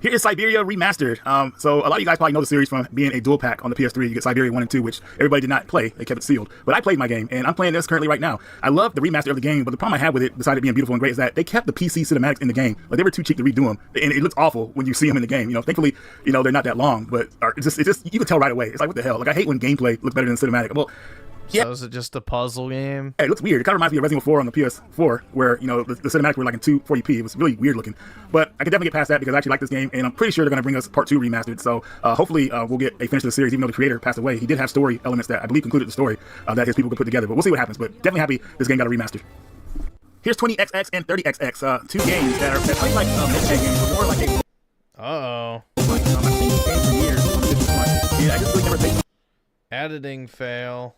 Here is Siberia Remastered. So a lot of you guys probably know the series from being a dual pack on the PS3. You get Siberia 1 and 2, which everybody did not play. They kept it sealed. But I played my game, and I'm playing this currently right now. I love the remaster of the game, but the problem I had with it, besides it being beautiful and great, is that they kept the PC cinematics in the game. Like, they were too cheap to redo them, and it looks awful when you see them in the game. You know, thankfully, you know, they're not that long, but it's just you can tell right away. It's like, what the hell? Like, I hate when gameplay looks better than cinematic. Well, yeah. So is it just a puzzle game? It looks weird. It kind of reminds me of Resident Evil 4 on the PS4, where, you know, the cinematics were like in 240p. It was really weird looking. But I can definitely get past that because I actually like this game, and I'm pretty sure they're going to bring us Part 2 remastered. So hopefully we'll get a finish to the series, even though the creator passed away. He did have story elements that I believe concluded the story that his people could put together. But we'll see what happens. But definitely happy this game got a remaster. Here's 20XX and 30XX, two games that are playing like mid-tech games, but more like a... Uh-oh. Like, I've seen these games for years. I just really never played. Editing fail.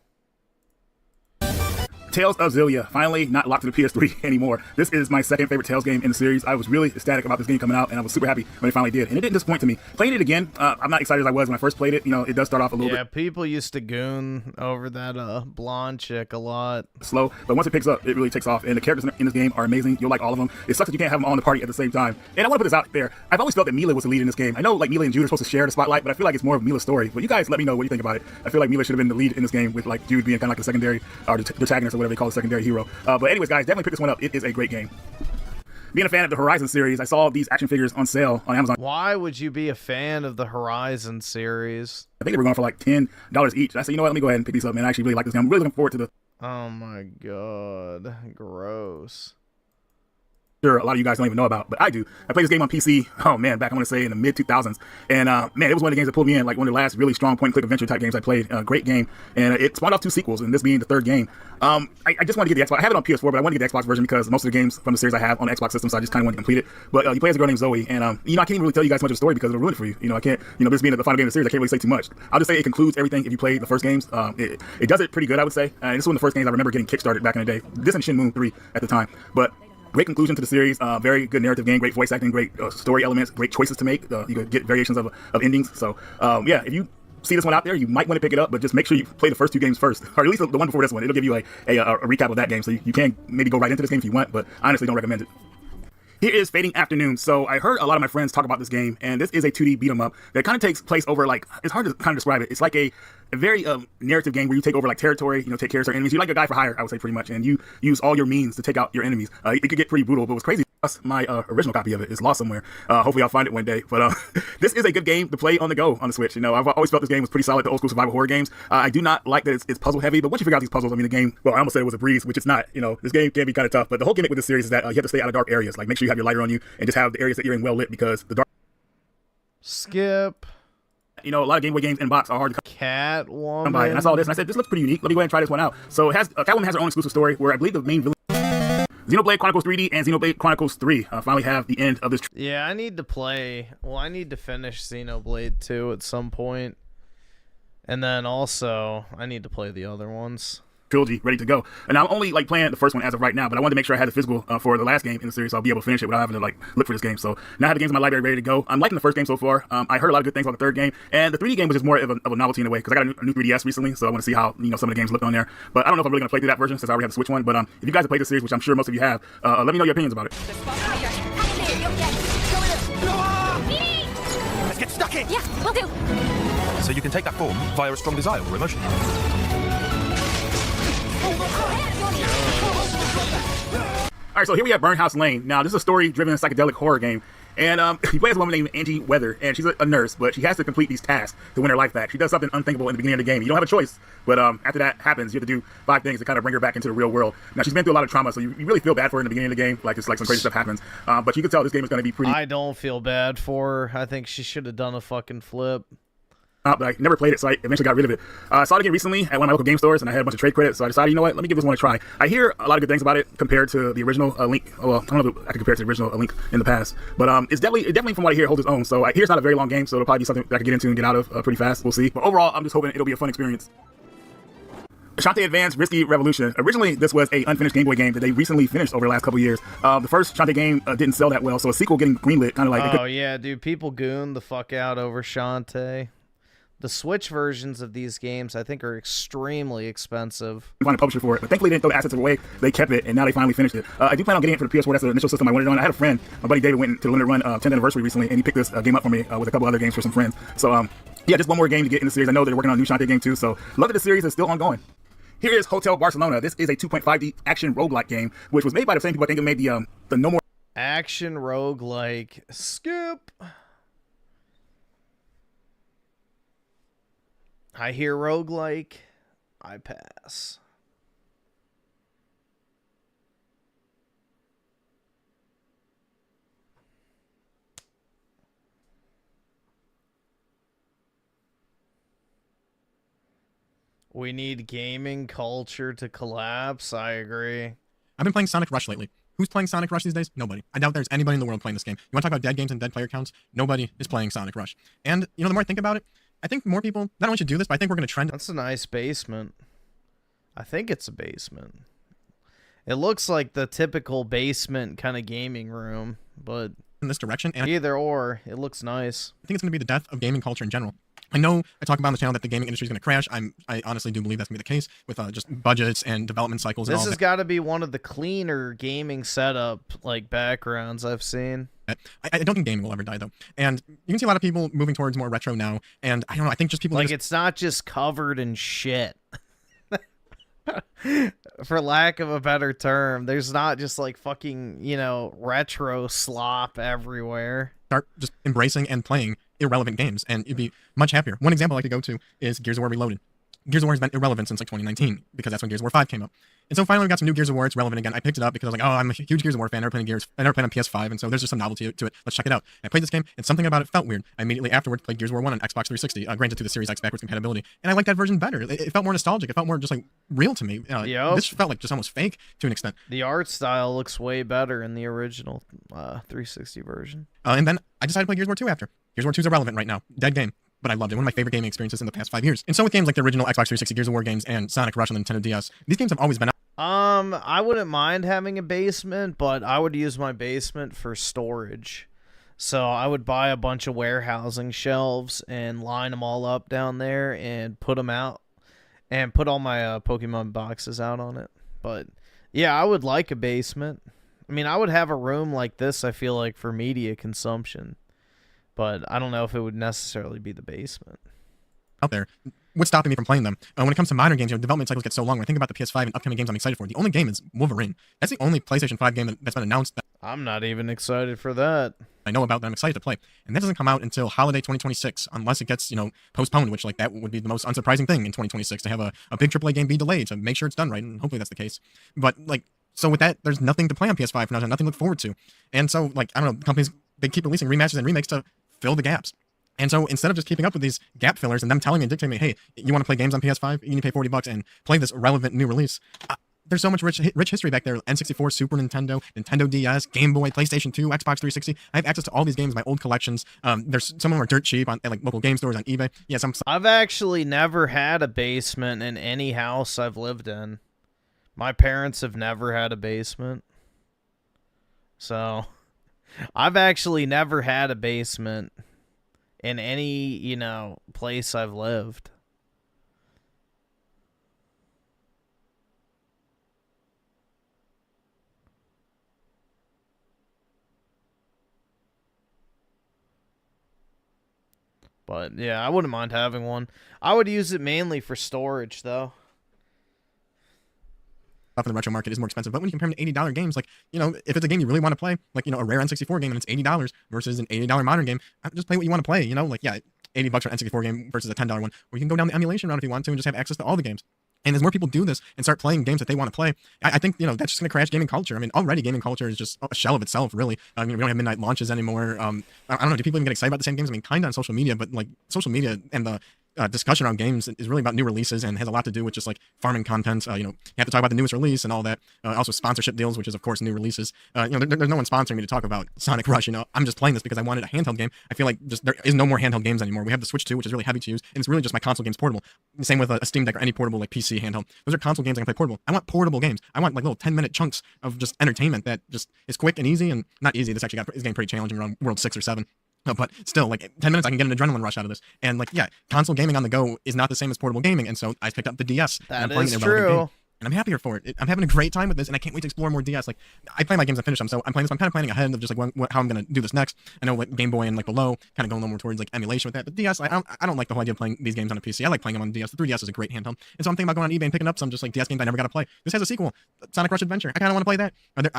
Tales of Xillia, finally not locked to the PS3 anymore. This is my second favorite Tales game in the series. I was really ecstatic about this game coming out, and I was super happy when it finally did. And it didn't disappoint to me. Playing it again, I'm not excited as I was when I first played it. You know, it does start off a little bit. Yeah, people used to goon over that blonde chick a lot. Slow, but once it picks up, it really takes off. And the characters in this game are amazing. You'll like all of them. It sucks that you can't have them all in the party at the same time. And I want to put this out there. I've always felt that Mila was the lead in this game. I know like Mila and Jude are supposed to share the spotlight, but I feel like it's more of Mila's story. But you guys let me know what you think about it. I feel like Mila should have been the lead in this game, with like Jude being kind of like the secondary, or the protagonist, or whatever they call the secondary hero. But anyways, guys, definitely pick this one up. It is a great game. Being a fan of the Horizon series, I saw these action figures on sale on Amazon. Why would you be a fan of the Horizon series? I think they were going for like $10 each. I said, you know what, let me go ahead and pick these up, man. I actually really like this game. I'm really looking forward to the... Oh my god. Gross. Sure, a lot of you guys don't even know about, but I do. I played this game on PC, oh man, back I want to say in the mid-2000s, and man, it was one of the games that pulled me in, like one of the last really strong point-and-click adventure type games I played. Great game, and it spawned off 2 sequels, and this being the 3rd game. I just wanted to get the Xbox. I have it on PS4, but I wanted to get the Xbox version because most of the games from the series I have on the Xbox system, so I just kind of wanted to complete it. But you play as a girl named Zoe, and you know, I can't even really tell you guys much of the story because it'll ruin it for you. You know, I can't, you know, this being the final game of the series, I can't really say too much. I'll just say it concludes everything if you play the first games. It does it pretty good, I would say. This is one of the first games I remember getting kickstarted back in the day. This and Shenmue 3 at the time, but great conclusion to the series, very good narrative game, great voice acting, great story elements, great choices to make. You could get variations of endings. So yeah, if you see this one out there, you might want to pick it up, but just make sure you play the first 2 games first, or at least the one before this one. It'll give you a recap of that game, so you can maybe go right into this game if you want, but I honestly don't recommend it. Here is Fading Afternoon. So I heard a lot of my friends talk about this game, and this is a 2D beat 'em up that kind of takes place over, like, it's hard to kind of describe it. It's like a very narrative game where you take over like territory, you know, take care of certain enemies. You're like a guy for hire, I would say, pretty much, and you use all your means to take out your enemies. It could get pretty brutal, but what's crazy, my original copy of it is lost somewhere. Hopefully I'll find it one day. But this is a good game to play on the go on the Switch. You know, I've always felt this game was pretty solid, the old school survival horror games. I do not like that it's puzzle heavy, but once you figure out these puzzles, I mean, the game, well, I almost said it was a breeze, which it's not. You know, this game can be kind of tough, but the whole gimmick with this series is that you have to stay out of dark areas. Like, make sure you have your lighter on you and just have the areas that you're in well lit, because the dark... Skip. You know, a lot of Game Boy games in box are hard to come by. And I saw this and I said, this looks pretty unique. Let me go ahead and try this one out. So it has Catwoman has her own exclusive story where I believe the main villain, Xenoblade Chronicles 3D and Xenoblade Chronicles 3 finally have the end of this. Yeah, I need to play. Well, I need to finish Xenoblade 2 at some point, and then also I need to play the other ones. Trilogy ready to go, and I'm only like playing the first one as of right now, but I wanted to make sure I had the physical for the last game in the series, so I'll be able to finish it without having to like look for this game. So now I have the games in my library ready to go. I'm liking the first game so far. I heard a lot of good things about the 3rd game, and the 3D game was just more of a novelty in a way, because I got a new 3DS recently, so I want to see how, you know, some of the games looked on there. But I don't know if I'm really gonna play through that version since I already have the Switch one. But if you guys have played the series, which I'm sure most of you have, let me know your opinions about it. Let's get stuck in! Yeah, will do. So you can take that form via a strong desire or emotion. All right, so here we have Burnhouse Lane. Now, this is a story-driven psychedelic horror game. And you play as a woman named Angie Weather, and she's a nurse, but she has to complete these tasks to win her life back. She does something unthinkable in the beginning of the game. You don't have a choice, but after that happens, you have to do 5 things to kind of bring her back into the real world. Now, she's been through a lot of trauma, so you really feel bad for her in the beginning of the game. Like, it's like some crazy stuff happens. But you can tell this game is going to be pretty... I don't feel bad for her. I think she should have done a fucking flip. But I never played it, so I eventually got rid of it. I saw it again recently at one of my local game stores, and I had a bunch of trade credits, so I decided, you know what, let me give this one a try. I hear a lot of good things about it compared to the original Link. Well, I don't know if I can compare it to the original Link in the past, but it's definitely from what I hear, holds its own. So I hear it's not a very long game, so it'll probably be something that I can get into and get out of pretty fast. We'll see. But overall, I'm just hoping it'll be a fun experience. Shantae Advance Risky Revolution. Originally, this was a unfinished Game Boy game that they recently finished over the last couple years. The first Shantae game didn't sell that well, so a sequel getting greenlit kind of like... Oh, yeah, dude. People goon the fuck out over Shantae. The Switch versions of these games, I think, are extremely expensive. Find a publisher for it, but thankfully they didn't throw the assets away. They kept it, and now they finally finished it. I do plan on getting it for the PS4. That's the initial system I wanted on. I had a friend, my buddy David, went to the Limited Run 10th anniversary recently, and he picked this game up for me with a couple other games for some friends. So, yeah, just one more game to get in the series. I know they're working on a new Shantae game too, so love that the series is still ongoing. Here is Hotel Barcelona. This is a 2.5D action roguelike game, which was made by the same people I think that made the No More Action roguelike. Skip. I hear roguelike, I pass. We need gaming culture to collapse. I agree. I've been playing Sonic Rush lately. Who's playing Sonic Rush these days? Nobody. I doubt there's anybody in the world playing this game. You want to talk about dead games and dead player counts? Nobody is playing Sonic Rush. And, you know, the more I think about it, I think more people not only should do this, but I think we're going to trend. That's a nice basement. I think it's a basement. It looks like the typical basement kind of gaming room, but in this direction. And either or, it looks nice. I think it's going to be the death of gaming culture in general. I know I talk about on the channel that the gaming industry is going to crash. I honestly do believe that's going to be the case with just budgets and development cycles. This has got to be one of the cleaner gaming setup like backgrounds I've seen. I don't think gaming will ever die though, and you can see a lot of people moving towards more retro now. And I don't know. I think just people like it's not just covered in shit. For lack of a better term, there's not just like fucking, you know, retro slop everywhere. Start just embracing and playing irrelevant games, and you'd be much happier. One example I like to go to is Gears of War Reloaded. Gears of War has been irrelevant since like 2019 because that's when Gears of War 5 came up. And so finally we got some new Gears of War. It's relevant again. I picked it up because I was like, oh, I'm a huge Gears of War fan. I never played on PS5, and so there's just some novelty to it. Let's check it out. And I played this game, and something about it felt weird. I immediately afterwards played Gears of War 1 on Xbox 360, granted through the Series X backwards compatibility, and I liked that version better. It felt more nostalgic. It felt more just like real to me. This felt like just almost fake to an extent. The art style looks way better in the original 360 version. And then I decided to play Gears of War 2 after. Gears of War 2 is irrelevant right now. Dead game. But I loved it. One of my favorite gaming experiences in the past 5 years. And so with games like the original Xbox 360 Gears of War games and Sonic Rush on the Nintendo DS, these games have always been out. I wouldn't mind having a basement, but I would use my basement for storage. So I would buy a bunch of warehousing shelves and line them all up down there and put them out and put all my Pokemon boxes out on it. But yeah, I would like a basement. I mean, I would have a room like this, I feel like, for media consumption. But I don't know if it would necessarily be the basement. Out there. What's stopping me from playing them? When it comes to modern games, development cycles get so long. When I think about the PS5 and upcoming games I'm excited for, the only game is Wolverine. That's the only PlayStation 5 game that's been announced. I'm not even excited for that. I know about that I'm excited to play. And that doesn't come out until holiday 2026, unless it gets, postponed, which like that would be the most unsurprising thing in 2026, to have a big AAA game be delayed to make sure it's done right, and hopefully that's the case. But so with that, there's nothing to play on PS5 for now, nothing to look forward to. And so I don't know, companies, they keep releasing remasters and remakes to fill the gaps. And so instead of just keeping up with these gap fillers and them telling me and dictating me, hey, you want to play games on PS5? You need to pay $40 and play this relevant new release. There's so much rich history back there. N64, Super Nintendo, Nintendo DS, Game Boy, PlayStation 2, Xbox 360. I have access to all these games, my old collections. There's some of them are dirt cheap at like local game stores on eBay. Yeah, I've actually never had a basement in any house I've lived in. My parents have never had a basement. So I've actually never had a basement in any, place I've lived. But yeah, I wouldn't mind having one. I would use it mainly for storage, though. Stuff in the retro market is more expensive, but when you compare them to $80 games, like, you know, if it's a game you really want to play, like, you know, a rare N64 game and it's $80 versus an $80 modern game, just play what you want to play, you know, like, yeah, $80 for an N64 game versus a $10 one, or you can go down the emulation route if you want to and just have access to all the games. And as more people do this and start playing games that they want to play, I think, you know, that's just going to crash gaming culture. I mean, already gaming culture is just a shell of itself, really. I mean, we don't have midnight launches anymore. I don't know, do people even get excited about the same games? I mean, kind of on social media, but like social media and the discussion around games is really about new releases and has a lot to do with just like farming content. You know, you have to talk about the newest release and all that. Also sponsorship deals, which is of course new releases. You know, there's no one sponsoring me to talk about Sonic Rush. You know, I'm just playing this because I wanted a handheld game. I feel like just there is no more handheld games anymore. We have the Switch 2, which is really heavy to use, and it's really just my console games portable. Same with a Steam Deck or any portable like PC handheld. Those are console games I can play portable. I want portable games. I want like little 10-minute chunks of just entertainment that just is quick and easy, and not easy. This actually is getting pretty challenging around World 6 or 7. But still, like 10 minutes, I can get an adrenaline rush out of this. And like, yeah, console gaming on the go is not the same as portable gaming. And so I picked up the DS. That is true. And I'm happier for it. I'm having a great time with this, and I can't wait to explore more DS. Like, I play my games and finish them, so I'm playing this. I'm kind of planning ahead of just like how I'm going to do this next. I know like Game Boy and like below, kind of going a little more towards like emulation with that. But DS, I don't like the whole idea of playing these games on a PC. I like playing them on DS. The 3DS is a great handheld. And so I'm thinking about going on eBay and picking up some just like DS games I never got to play. This has a sequel, Sonic Rush Adventure. I kind of want to play that.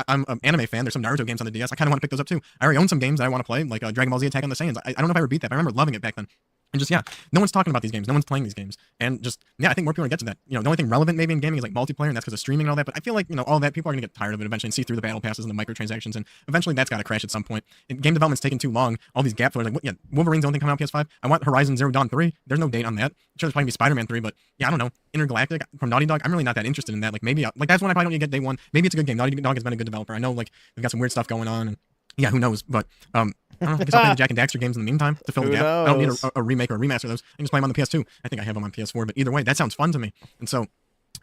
I'm an anime fan. There's some Naruto games on the DS. I kind of want to pick those up too. I already own some games that I want to play, like Dragon Ball Z Attack on the Saiyans. I don't know if I ever beat that, but I remember loving it back then. And just, yeah, no one's talking about these games. No one's playing these games. And just, yeah, I think more people are going to get to that. You know, the only thing relevant maybe in gaming is like multiplayer, and that's because of streaming and all that. But I feel like, you know, all that, people are going to get tired of it eventually and see through the battle passes and the microtransactions. And eventually that's got to crash at some point. And game development's taking too long. All these gap fillers, like, what, yeah, Wolverine's the only thing coming out on PS5. I want Horizon Zero Dawn 3. There's no date on that. I'm sure there's probably going to be Spider-Man 3, but yeah, I don't know. Intergalactic from Naughty Dog, I'm really not that interested in that. Like, maybe, like, that's one I probably don't need to get day one. Maybe it's a good game. Naughty Dog has been a good developer. I know, like, they've got some weird stuff going on. And yeah, who knows? But, I don't know. I guess I'll play the Jack and Daxter games in the meantime to fill the gap. I don't need a remake or a remaster of those. I can just play them on the PS2. I think I have them on PS4, but either way, that sounds fun to me. And so,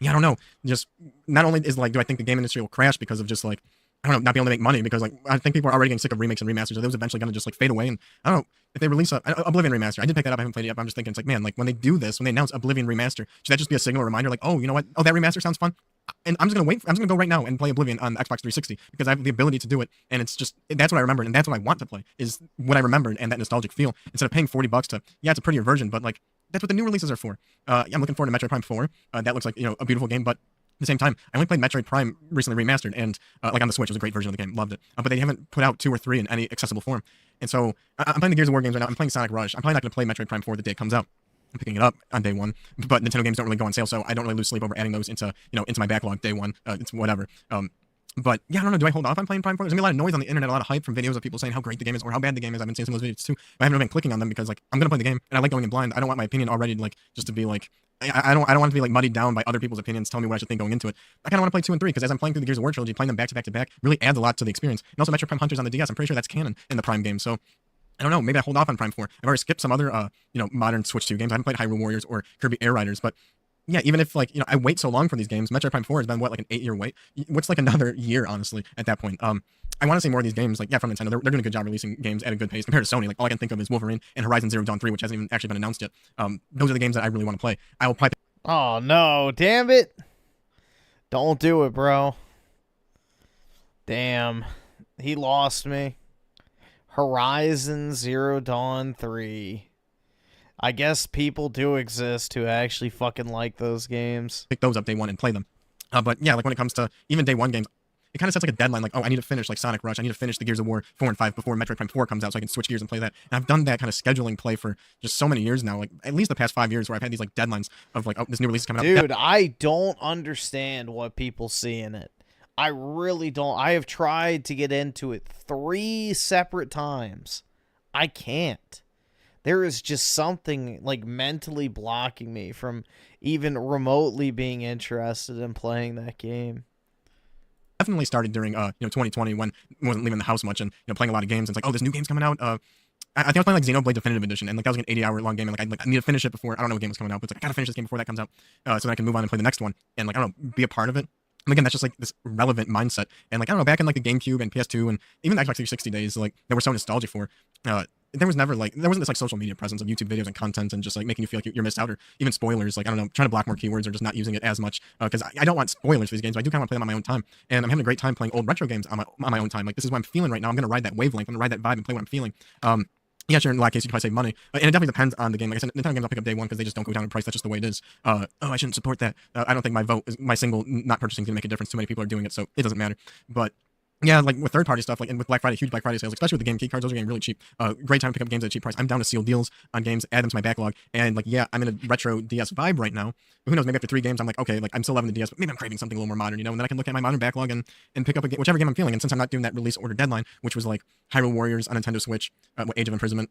yeah, I don't know. Just, not only is like, do I think the game industry will crash because of just like, I don't know, not being able to make money, because like, I think people are already getting sick of remakes and remasters. So those eventually going to just like fade away. And I don't know, if they release a Oblivion remaster, I did pick that up, I haven't played it yet, but I'm just thinking, it's like, man, like when they do this, when they announce Oblivion remaster, should that just be a signal reminder, like, oh, you know what? Oh, that remaster sounds fun. And I'm just gonna go right now and play Oblivion on the Xbox 360 because I have the ability to do it, and it's just, that's what I remember, and that's what I want to play, is what I remembered and that nostalgic feel, instead of paying $40 to, yeah, it's a prettier version, but like, that's what the new releases are for. I'm looking forward to Metroid Prime 4. That looks like, you know, a beautiful game, but at the same time, I only played Metroid Prime recently remastered, and like on the Switch, it was a great version of the game, loved it. But they haven't put out 2 or 3 in any accessible form, and so I'm playing the Gears of War games right now. I'm playing Sonic Rush. I'm probably not going to play Metroid Prime 4 the day it comes out. I'm picking it up on day one, but Nintendo games don't really go on sale, so I don't really lose sleep over adding those into, you know, into my backlog day one. It's whatever. But yeah, I don't know. Do I hold off on playing Prime 4? There's gonna be a lot of noise on the internet, a lot of hype from videos of people saying how great the game is or how bad the game is. I've been seeing some of those videos too. But I haven't really been clicking on them because like, I'm gonna play the game and I like going in blind. I don't want my opinion already like just to be like, I don't want to be like muddied down by other people's opinions telling me what I should think going into it. I kind of want to play 2 and 3 because as I'm playing through the Gears of War trilogy, playing them back to back to back really adds a lot to the experience. And also Metroid Prime Hunters on the DS, I'm pretty sure that's canon in the Prime game. So I don't know, maybe I hold off on Prime 4. I've already skipped some other, you know, modern Switch 2 games. I haven't played Hyrule Warriors or Kirby Air Riders, but yeah, even if like, you know, I wait so long for these games, Metroid Prime 4 has been what, like an 8-year wait? What's like another year, honestly, at that point? I want to see more of these games, like, yeah, from Nintendo. They're doing a good job releasing games at a good pace compared to Sony. Like, all I can think of is Wolverine and Horizon Zero Dawn 3, which hasn't even actually been announced yet. Those are the games that I really want to play. I will probably... Oh, no, damn it. Don't do it, bro. Damn. He lost me. Horizon Zero Dawn 3. I guess people do exist who actually fucking like those games. Pick those up day one and play them. But yeah, like when it comes to even day one games, it kind of sets like a deadline, like, oh, I need to finish like Sonic Rush, I need to finish the Gears of War 4 and 5 before Metroid Prime 4 comes out so I can switch gears and play that. And I've done that kind of scheduling play for just so many years now, like at least the past 5 years where I've had these like deadlines of like, oh, this new release is coming out. Dude, Dude, I don't understand what people see in it. I really don't. I have tried to get into it 3 separate times. I can't. There is just something like mentally blocking me from even remotely being interested in playing that game. Definitely started during 2020 when I wasn't leaving the house much and playing a lot of games. And it's like, oh, this new game's coming out. I think I was playing like Xenoblade Definitive Edition, and like that was like an 80-hour long game. And like I need to finish it before, I don't know what game was coming out, but it's like I gotta finish this game before that comes out, so that I can move on and play the next one and like I don't know, be a part of it. And again, that's just like this relevant mindset. And like I don't know, back in like the GameCube and PS2 and even the Xbox 360 days, like that we're so nostalgic for. There wasn't this like social media presence of YouTube videos and content and just like making you feel like you're missed out or even spoilers. Like I don't know, trying to block more keywords or just not using it as much because I don't want spoilers for these games. But I do kind of want to play them on my own time, and I'm having a great time playing old retro games on my own time. Like this is what I'm feeling right now. I'm gonna ride that wavelength. I'm gonna ride that vibe and play what I'm feeling. yeah, sure, in that case, you can probably save money. And it definitely depends on the game. Like I said, Nintendo games I'll pick up day one because they just don't go down in price. That's just the way it is. Oh, I shouldn't support that. I don't think my single not purchasing is going to make a difference. Too many people are doing it, so it doesn't matter. But yeah, like with third-party stuff, like and with Black Friday, huge Black Friday sales, especially with the game key cards, those are getting really cheap. Great time to pick up games at a cheap price. I'm down to seal deals on games, add them to my backlog, and like yeah, I'm in a retro DS vibe right now. But who knows? Maybe after 3 games, I'm like, okay, like I'm still loving the DS, but maybe I'm craving something a little more modern, you know. And then I can look at my modern backlog and pick up a game, whichever game I'm feeling. And since I'm not doing that release order deadline, which was like Hyrule Warriors on Nintendo Switch, Age of Imprisonment,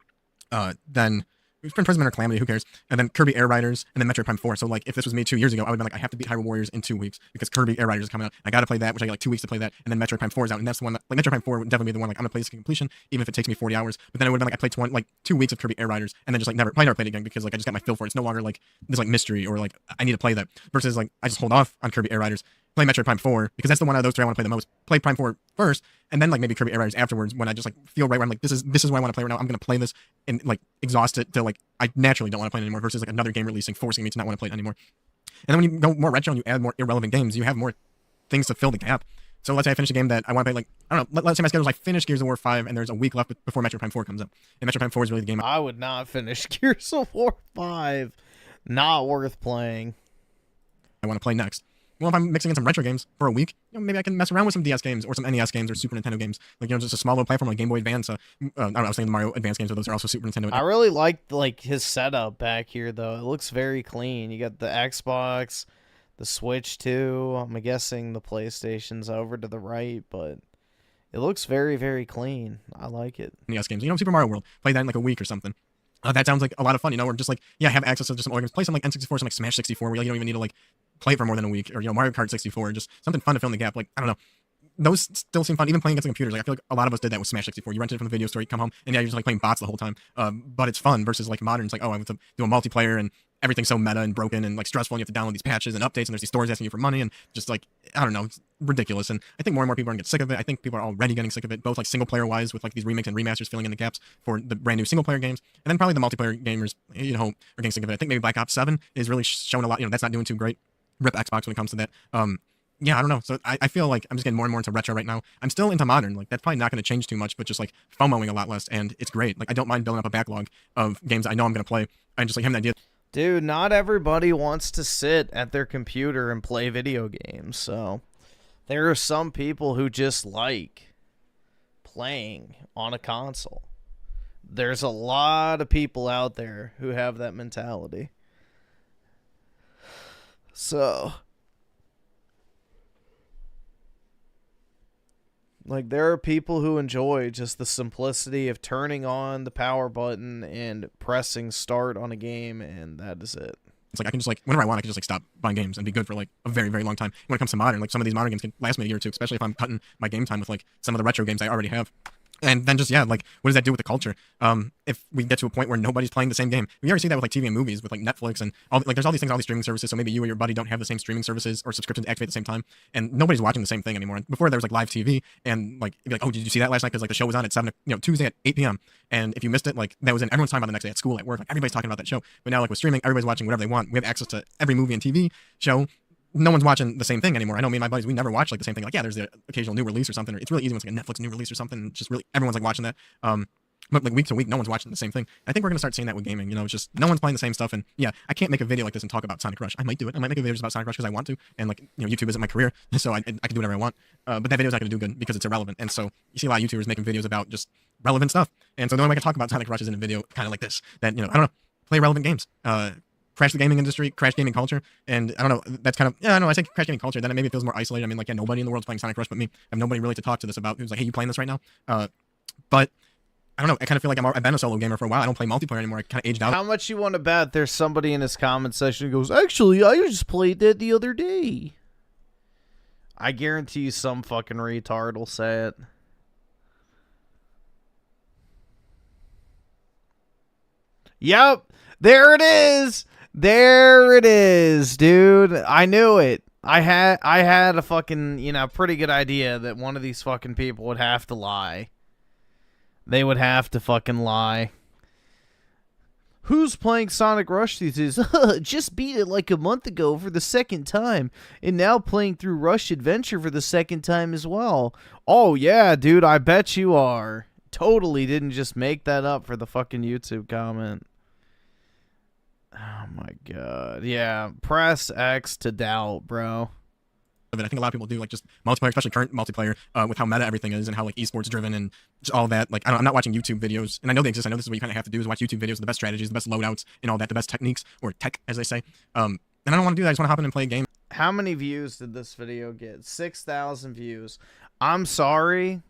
then Imprisonment or Calamity, who cares? And then Kirby Air Riders, and then Metroid Prime 4. So like, if this was me 2 years ago, I would have been like, I have to beat Hyrule Warriors in 2 weeks because Kirby Air Riders is coming out. I gotta play that, which I get like 2 weeks to play that, and then Metroid Prime 4 is out, and that's the one that, like, Metroid Prime 4 would definitely be the one like I'm gonna play this to completion, even if it takes me 40 hours. But then it would have been like I played 2 weeks of Kirby Air Riders, and then just like never played it again because like I just got my fill for it. It's no longer like this like mystery or like I need to play that. Versus like I just hold off on Kirby Air Riders, play Metroid Prime 4 because that's the one out of those 3 I want to play the most. Play Prime 4 first, and then like maybe Kirby Air Riders afterwards when I just like feel right where I'm like this is what I want to play right now. I'm gonna play this and like exhaust it till like I naturally don't want to play it anymore. Versus like another game releasing forcing me to not want to play it anymore. And then when you go more retro and you add more irrelevant games, you have more things to fill the gap. So let's say I finish a game that I want to play, like I don't know. Let's say my schedule is I finish Gears of War 5 and there's a week left before Metroid Prime 4 comes up. And Metroid Prime 4 is really the game. I would not finish Gears of War 5. Not worth playing. I want to play next. Well, if I'm mixing in some retro games for a week, you know, maybe I can mess around with some DS games or some NES games or Super Nintendo games. Like, you know, just a small little platform like Game Boy Advance. I don't know, I was thinking the Mario Advance games, but those are also Super Nintendo. I really liked like his setup back here, though. It looks very clean. You got the Xbox, the Switch too. I'm guessing the PlayStation's over to the right, but it looks very, very clean. I like it. NES games, you know, Super Mario World. Play that in like a week or something. That sounds like a lot of fun, you know, or just like, yeah, have access to just some organs. Play some like N64, some like Smash 64, where you don't even need to like play it for more than a week, or you know, Mario Kart 64, just something fun to fill in the gap. Like I don't know, those still seem fun. Even playing against the computers, like I feel like a lot of us did that with Smash 64. You rented it from the video store, you come home, and yeah, you're just like playing bots the whole time. But it's fun versus like modern. It's like, oh, I have to do a multiplayer and everything's so meta and broken and like stressful, and you have to download these patches and updates, and there's these stores asking you for money, and just like I don't know, it's ridiculous. And I think more and more people are gonna get sick of it. I think people are already getting sick of it, both like single player wise with like these remakes and remasters filling in the gaps for the brand new single player games, and then probably the multiplayer gamers, you know, are getting sick of it. I think maybe Black Ops 7 is really showing a lot. You know, that's not doing too great. Rip Xbox when it comes to that. Yeah, I don't know. So I feel like I'm just getting more and more into retro right now. I'm still into modern. Like that's probably not going to change too much, but just like FOMOing a lot less, and it's great. Like I don't mind building up a backlog of games that I know I'm going to play, and just like having an idea. Dude, not everybody wants to sit at their computer and play video games, so there are some people who just like playing on a console. There's a lot of people out there who have that mentality. So, like, there are people who enjoy just the simplicity of turning on the power button and pressing start on a game, and that is it. It's like I can just like whenever I want, I can just like stop buying games and be good for like a very, very long time. When it comes to modern, like some of these modern games can last me a year or two, especially if I'm cutting my game time with like some of the retro games I already have. And then just, yeah, like, what does that do with the culture? If we get to a point where nobody's playing the same game, we already see that with like TV and movies, with like Netflix and all, like there's all these things, all these streaming services. So maybe you or your buddy don't have the same streaming services or subscriptions activate at the same time, and nobody's watching the same thing anymore. And before there was like live TV, and like you'd be like, oh, did you see that last night? Because like the show was on at Tuesday at 8 p.m. And if you missed it, like that was in everyone's time on the next day at school, at work. Like everybody's talking about that show. But now like with streaming, everybody's watching whatever they want. We have access to every movie and TV show. No one's watching the same thing anymore. I know me and my buddies, we never watch like the same thing. Like, yeah, there's the occasional new release or something. Or it's really easy when it's like a Netflix new release or something. Just really, everyone's like watching that. But like week to week, no one's watching the same thing. I think we're gonna start seeing that with gaming. You know, it's just no one's playing the same stuff. And yeah, I can't make a video like this and talk about Sonic Rush. I might do it. I might make a video just about Sonic Rush because I want to. And like, you know, YouTube isn't my career, so I can do whatever I want. But that video's not gonna do good because it's irrelevant. And so you see a lot of YouTubers making videos about just relevant stuff. And so the only way I can talk about Sonic Rush is in a video kind of like this. That, you know, I don't know, play relevant games. Crash the gaming industry, crash gaming culture, and I don't know, that's kind of, yeah, I know, I say crash gaming culture, then maybe it feels more isolated. I mean, like, yeah, nobody in the world's playing Sonic Rush but me. I have nobody really to talk to this about who's like, hey, you playing this right now? But I don't know, I kind of feel like I've been a solo gamer for a while. I don't play multiplayer anymore. I kind of aged out. How much you want to bet there's somebody in his comment section who goes, actually, I just played that the other day? I guarantee you some fucking retard will say it. Yep, there it is. There it is, dude. I knew it. I had a fucking, you know, pretty good idea that one of these fucking people would have to lie. They would have to fucking lie. Who's playing Sonic Rush these days? Just beat it like a month ago for the second time, and now playing through Rush Adventure for the second time as well. Oh yeah, dude, I bet you are. totally didn't just make that up for the fucking YouTube comment. Oh my god. Yeah, press X to doubt, bro. I think a lot of people do, like, just multiplayer, especially current multiplayer, with how meta everything is and how, like, esports driven and all that. Like, I'm not watching YouTube videos, and I know they exist. I know this is what you kind of have to do, is watch YouTube videos, the best strategies, the best loadouts, and all that, the best techniques, or tech, as they say. And I don't want to do that. I just want to hop in and play a game. How many views did this video get? 6,000 views. I'm sorry.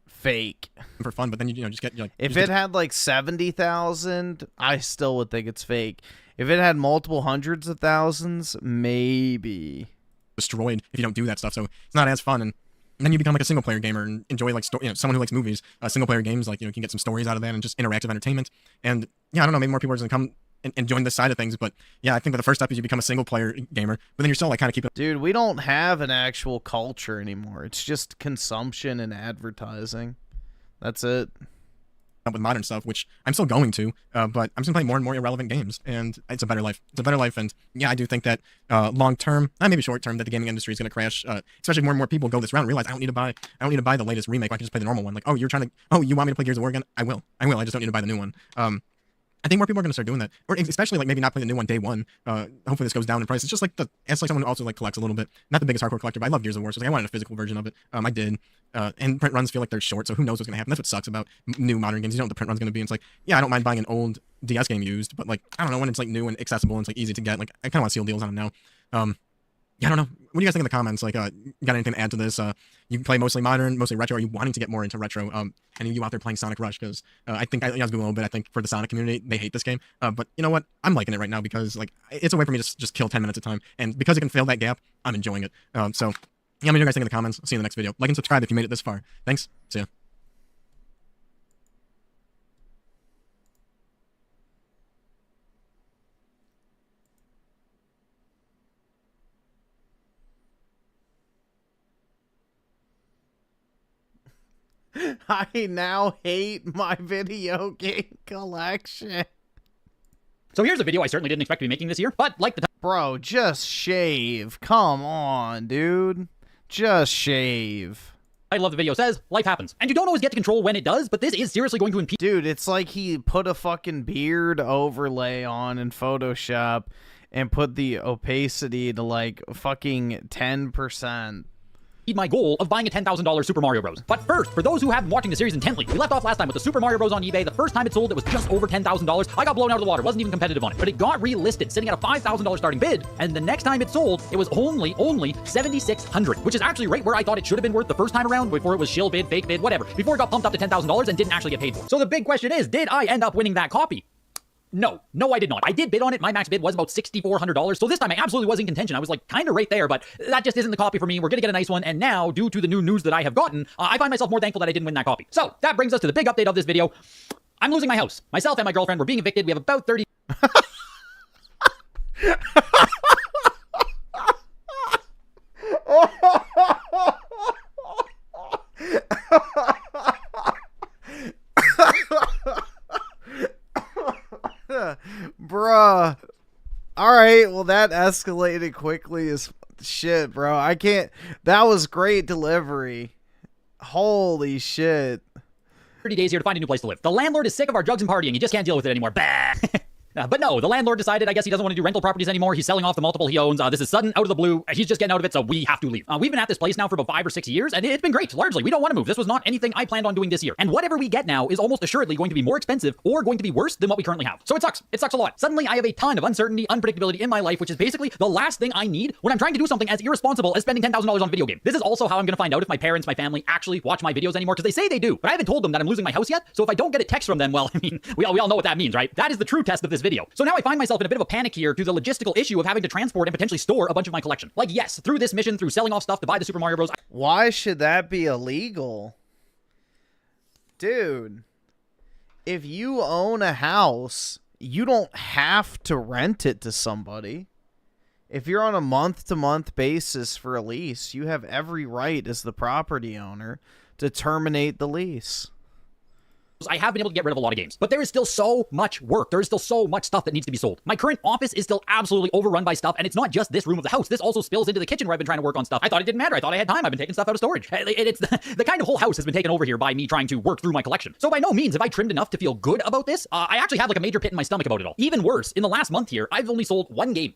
Fake. For fun, but then you know, just get, like... If it had, like, 70,000, I still would think it's fake. If it had multiple hundreds of thousands, maybe. Destroyed if you don't do that stuff, so it's not as fun, and then you become like a single player gamer and enjoy, like, someone who likes movies, single player games, like, you know, you can get some stories out of that and just interactive entertainment. And yeah, I don't know, maybe more people are just gonna come and join this side of things, but yeah, I think that the first step is you become a single player gamer, but then you're still, like, kind of keeping... Dude, we don't have an actual culture anymore. It's just consumption and advertising. That's it. Up with modern stuff, which I'm still going to, but I'm just gonna play more and more irrelevant games, and it's a better life. It's a better life, and yeah, I do think that long term, maybe short term, that the gaming industry is gonna crash. Especially more and more people go this route and realize I don't need to buy the latest remake. I can just play the normal one. Like, oh, you want me to play Gears of War again? I will. I just don't need to buy the new one. I think more people are gonna start doing that, or especially, like, maybe not play the new one day one. Hopefully this goes down in price. It's just like it's like someone who also, like, collects a little bit. Not the biggest hardcore collector, but I love Gears of War, so like, I wanted a physical version of it. I did. And print runs feel like they're short, so who knows what's gonna happen. That's what sucks about new modern games. You don't know what the print run's gonna be. And it's like, yeah, I don't mind buying an old DS game used, but, like, I don't know, when it's, like, new and accessible and it's, like, easy to get. Like, I kind of want to seal deals on them now. Yeah, I don't know. What do you guys think in the comments? Like, got anything to add to this? You play mostly modern, mostly retro. Are you wanting to get more into retro? Any of you out there playing Sonic Rush? Because I think I was Google a little bit. I think for the Sonic community, they hate this game. But you know what? I'm liking it right now because, like, it's a way for me to just kill 10 minutes at a time, and because it can fill that gap, I'm enjoying it. So yeah, let me know what you guys think in the comments. I'll see you in the next video. Like and subscribe if you made it this far. Thanks. See ya. I now hate my video game collection. So here's a video I certainly didn't expect to be making this year, but like the... Bro, just shave. Come on, dude. Just shave. I love the video says, life happens. And you don't always get to control when it does, but this is seriously going to impede... Dude, it's like he put a fucking beard overlay on in Photoshop and put the opacity to, like, fucking 10%. My goal of buying a $10,000 Super Mario Bros. But first, for those who have been watching the series intently, we left off last time with the Super Mario Bros. On eBay. The first time it sold, it was just over $10,000. I got blown out of the water, wasn't even competitive on it, but it got relisted, sitting at a $5,000 starting bid, and the next time it sold, it was only $7,600, which is actually right where I thought it should have been worth the first time around, before it was shill bid, fake bid, whatever, before it got pumped up to $10,000 and didn't actually get paid for. So the big question is, did I end up winning that copy? No, I did not. I did bid on it. My max bid was about $6,400. So this time I absolutely was in contention. I was, like, kind of right there, but that just isn't the copy for me. We're going to get a nice one. And now, due to the new news that I have gotten, I find myself more thankful that I didn't win that copy. So that brings us to the big update of this video. I'm losing my house. Myself and my girlfriend were being evicted. We have about 30... Bruh. Alright, well, that escalated quickly as shit, bro. I can't... That was great delivery. Holy shit. 30 days here to find a new place to live. The landlord is sick of our drugs and partying. He just can't deal with it anymore. Bah! But no, the landlord decided, I guess he doesn't want to do rental properties anymore. He's selling off the multiple he owns. This is sudden, out of the blue. He's just getting out of it, so we have to leave. We've been at this place now for about 5 or 6 years, and it's been great, largely. We don't want to move. This was not anything I planned on doing this year. And whatever we get now is almost assuredly going to be more expensive or going to be worse than what we currently have. So it sucks. It sucks a lot. Suddenly, I have a ton of uncertainty, unpredictability in my life, which is basically the last thing I need when I'm trying to do something as irresponsible as spending $10,000 on a video game. This is also how I'm going to find out if my parents, my family actually watch my videos anymore, because they say they do, but I haven't told them that I'm losing my house yet. So if I don't get a text from them, well, I mean, we all know what that means, right? That is the true test of this video. So now I find myself in a bit of a panic here due to the logistical issue of having to transport and potentially store a bunch of my collection. Like, yes, through this mission, through selling off stuff to buy the Super Mario Bros. Why should that be illegal? Dude, if you own a house, you don't have to rent it to somebody. If you're on a month-to-month basis for a lease, you have every right as the property owner to terminate the lease. I have been able to get rid of a lot of games, but there is still so much work. There is still so much stuff that needs to be sold. My current office is still absolutely overrun by stuff, and it's not just this room of the house. This also spills into the kitchen where I've been trying to work on stuff. I thought it didn't matter. I thought I had time. I've been taking stuff out of storage. It's the kind of whole house has been taken over here by me trying to work through my collection. So by no means have I trimmed enough to feel good about this. I actually have like a major pit in my stomach about it all. Even worse, in the last month here, I've only sold one game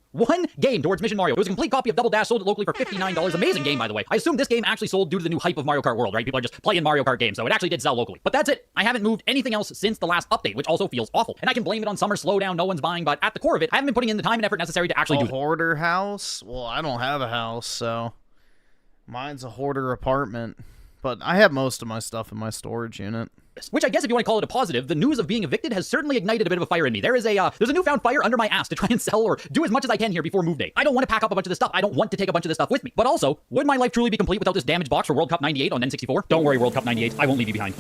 towards Mission Mario. It was a complete copy of Double Dash, sold it locally for $59. Amazing game, by the way. I assume this game actually sold due to the new hype of Mario Kart World, right? People are just playing Mario Kart games, so it actually did sell locally. But that's it. I haven't moved anything else since the last update, which also feels awful. And I can blame it on summer slowdown, no one's buying, but at the core of it, I haven't been putting in the time and effort necessary to actually do it. Hoarder house? Well, I don't have a house, so mine's a hoarder apartment. But I have most of my stuff in my storage unit. Which I guess if you want to call it a positive, the news of being evicted has certainly ignited a bit of a fire in me. There's a newfound fire under my ass to try and sell or do as much as I can here before move day. I don't want to pack up a bunch of this stuff. I don't want to take a bunch of this stuff with me. But also, would my life truly be complete without this damaged box for World Cup 98 on N64? Don't worry, World Cup 98. I won't leave you behind.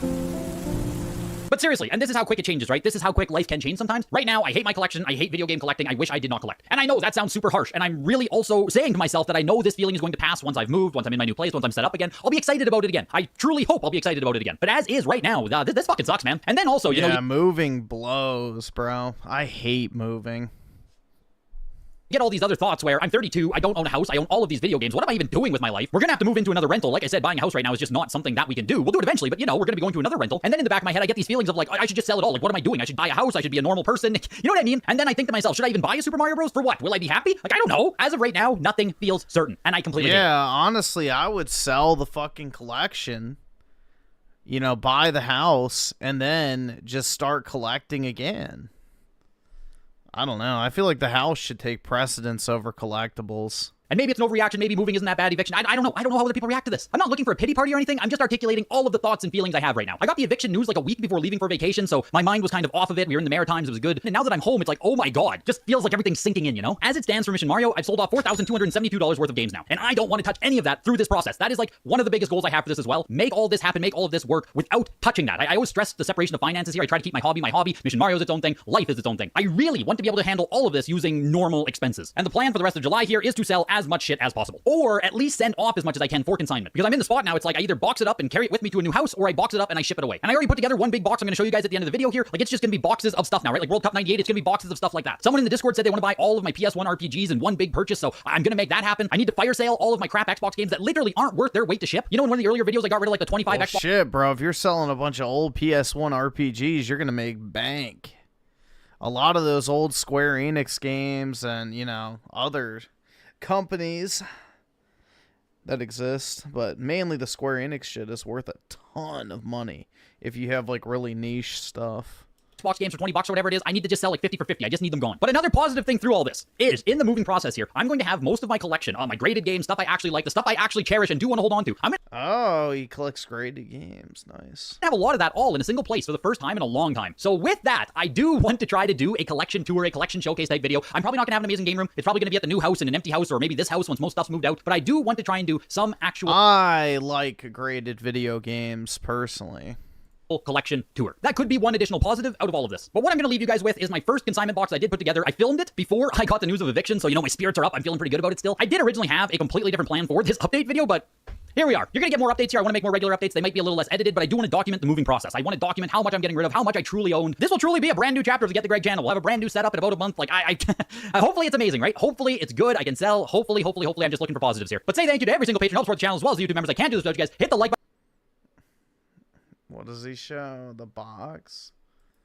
But seriously, and this is how quick it changes, right? This is how quick life can change sometimes. Right now, I hate my collection. I hate video game collecting. I wish I did not collect. And I know that sounds super harsh. And I'm really also saying to myself that I know this feeling is going to pass once I've moved, once I'm in my new place, once I'm set up again. I'll be excited about it again. I truly hope I'll be excited about it again. But as is right now, this fucking sucks, man. And then also, you know... moving blows, bro. I hate moving. Get all these other thoughts where I'm 32, I don't own a house, I own all of these video games. What am I even doing with my life? We're gonna have to move into another rental. Like I said, buying a house right now is just not something that we can do. We'll do it eventually, but you know, we're gonna be going to another rental. And then in the back of my head, I get these feelings of like, I should just sell it all. Like, what am I doing? I should buy a house. I should be a normal person. You know what I mean? And then I think to myself, should I even buy a Super Mario Bros? For what? Will I be happy? Like, I don't know. As of right now, nothing feels certain. And I completely hate it. Honestly, I would sell the fucking collection. You know, buy the house and then just start collecting again. I don't know. I feel like the house should take precedence over collectibles. And maybe it's an overreaction. Maybe moving isn't that bad. Eviction. I don't know. I don't know how other people react to this. I'm not looking for a pity party or anything. I'm just articulating all of the thoughts and feelings I have right now. I got the eviction news like a week before leaving for vacation, so my mind was kind of off of it. We were in the Maritimes. It was good. And now that I'm home, it's like, oh my God. Just feels like everything's sinking in, you know? As it stands for Mission Mario, I've sold off $4,272 worth of games now. And I don't want to touch any of that through this process. That is like one of the biggest goals I have for this as well. Make all this happen. Make all of this work without touching that. I always stress the separation of finances here. I try to keep my hobby. Mission Mario is its own thing. Life is its own thing. I really want to be able to handle all of this using normal expenses. And the plan for the rest of July here is to sell as much shit as possible. Or at least send off as much as I can for consignment. Because I'm in the spot now, it's like I either box it up and carry it with me to a new house, or I box it up and I ship it away. And I already put together one big box I'm going to show you guys at the end of the video here. Like, it's just going to be boxes of stuff now, right? Like World Cup 98, it's going to be boxes of stuff like that. Someone in the Discord said they want to buy all of my PS1 RPGs in one big purchase, so I'm going to make that happen. I need to fire sale all of my crap Xbox games that literally aren't worth their weight to ship. You know, in one of the earlier videos, I got rid of like the 25 Xbox... Shit, bro. If you're selling a bunch of old PS1 RPGs, you're going to make bank. A lot of those old Square Enix games and, you know, other companies that exist, but mainly the Square Enix shit is worth a ton of money if you have like really niche stuff. Xbox games for $20 or whatever it is, I need to just sell like 50 for 50. I just need them gone. But another positive thing through all this is in the moving process here, I'm going to have most of my collection on my graded games, stuff I actually like, the stuff I actually cherish and do want to hold on to. Oh, he collects graded games. Nice. I have a lot of that all in a single place for the first time in a long time. So with that, I do want to try to do a collection tour, a collection showcase type video. I'm probably not gonna have an amazing game room. It's probably gonna be at the new house in an empty house, or maybe this house once most stuff's moved out. But I do want to try and do some actual... I like graded video games personally. Collection tour. That could be one additional positive out of all of this. But what I'm going to leave you guys with is my first consignment box I did put together. I filmed it before I got the news of eviction, so you know my spirits are up. I'm feeling pretty good about it still. I did originally have a completely different plan for this update video, but here we are. You're going to get more updates here. I want to make more regular updates. They might be a little less edited, but I do want to document the moving process. I want to document how much I'm getting rid of, how much I truly own. This will truly be a brand new chapter of the Get the Greg channel. We'll have a brand new setup in about a month. Like, hopefully it's amazing, right? Hopefully it's good. I can sell. Hopefully I'm just looking for positives here. But say thank you to every single patron who helps support the channel, as well as the YouTube members. I can't do this without you guys. Hit the like button. What does he show? The box?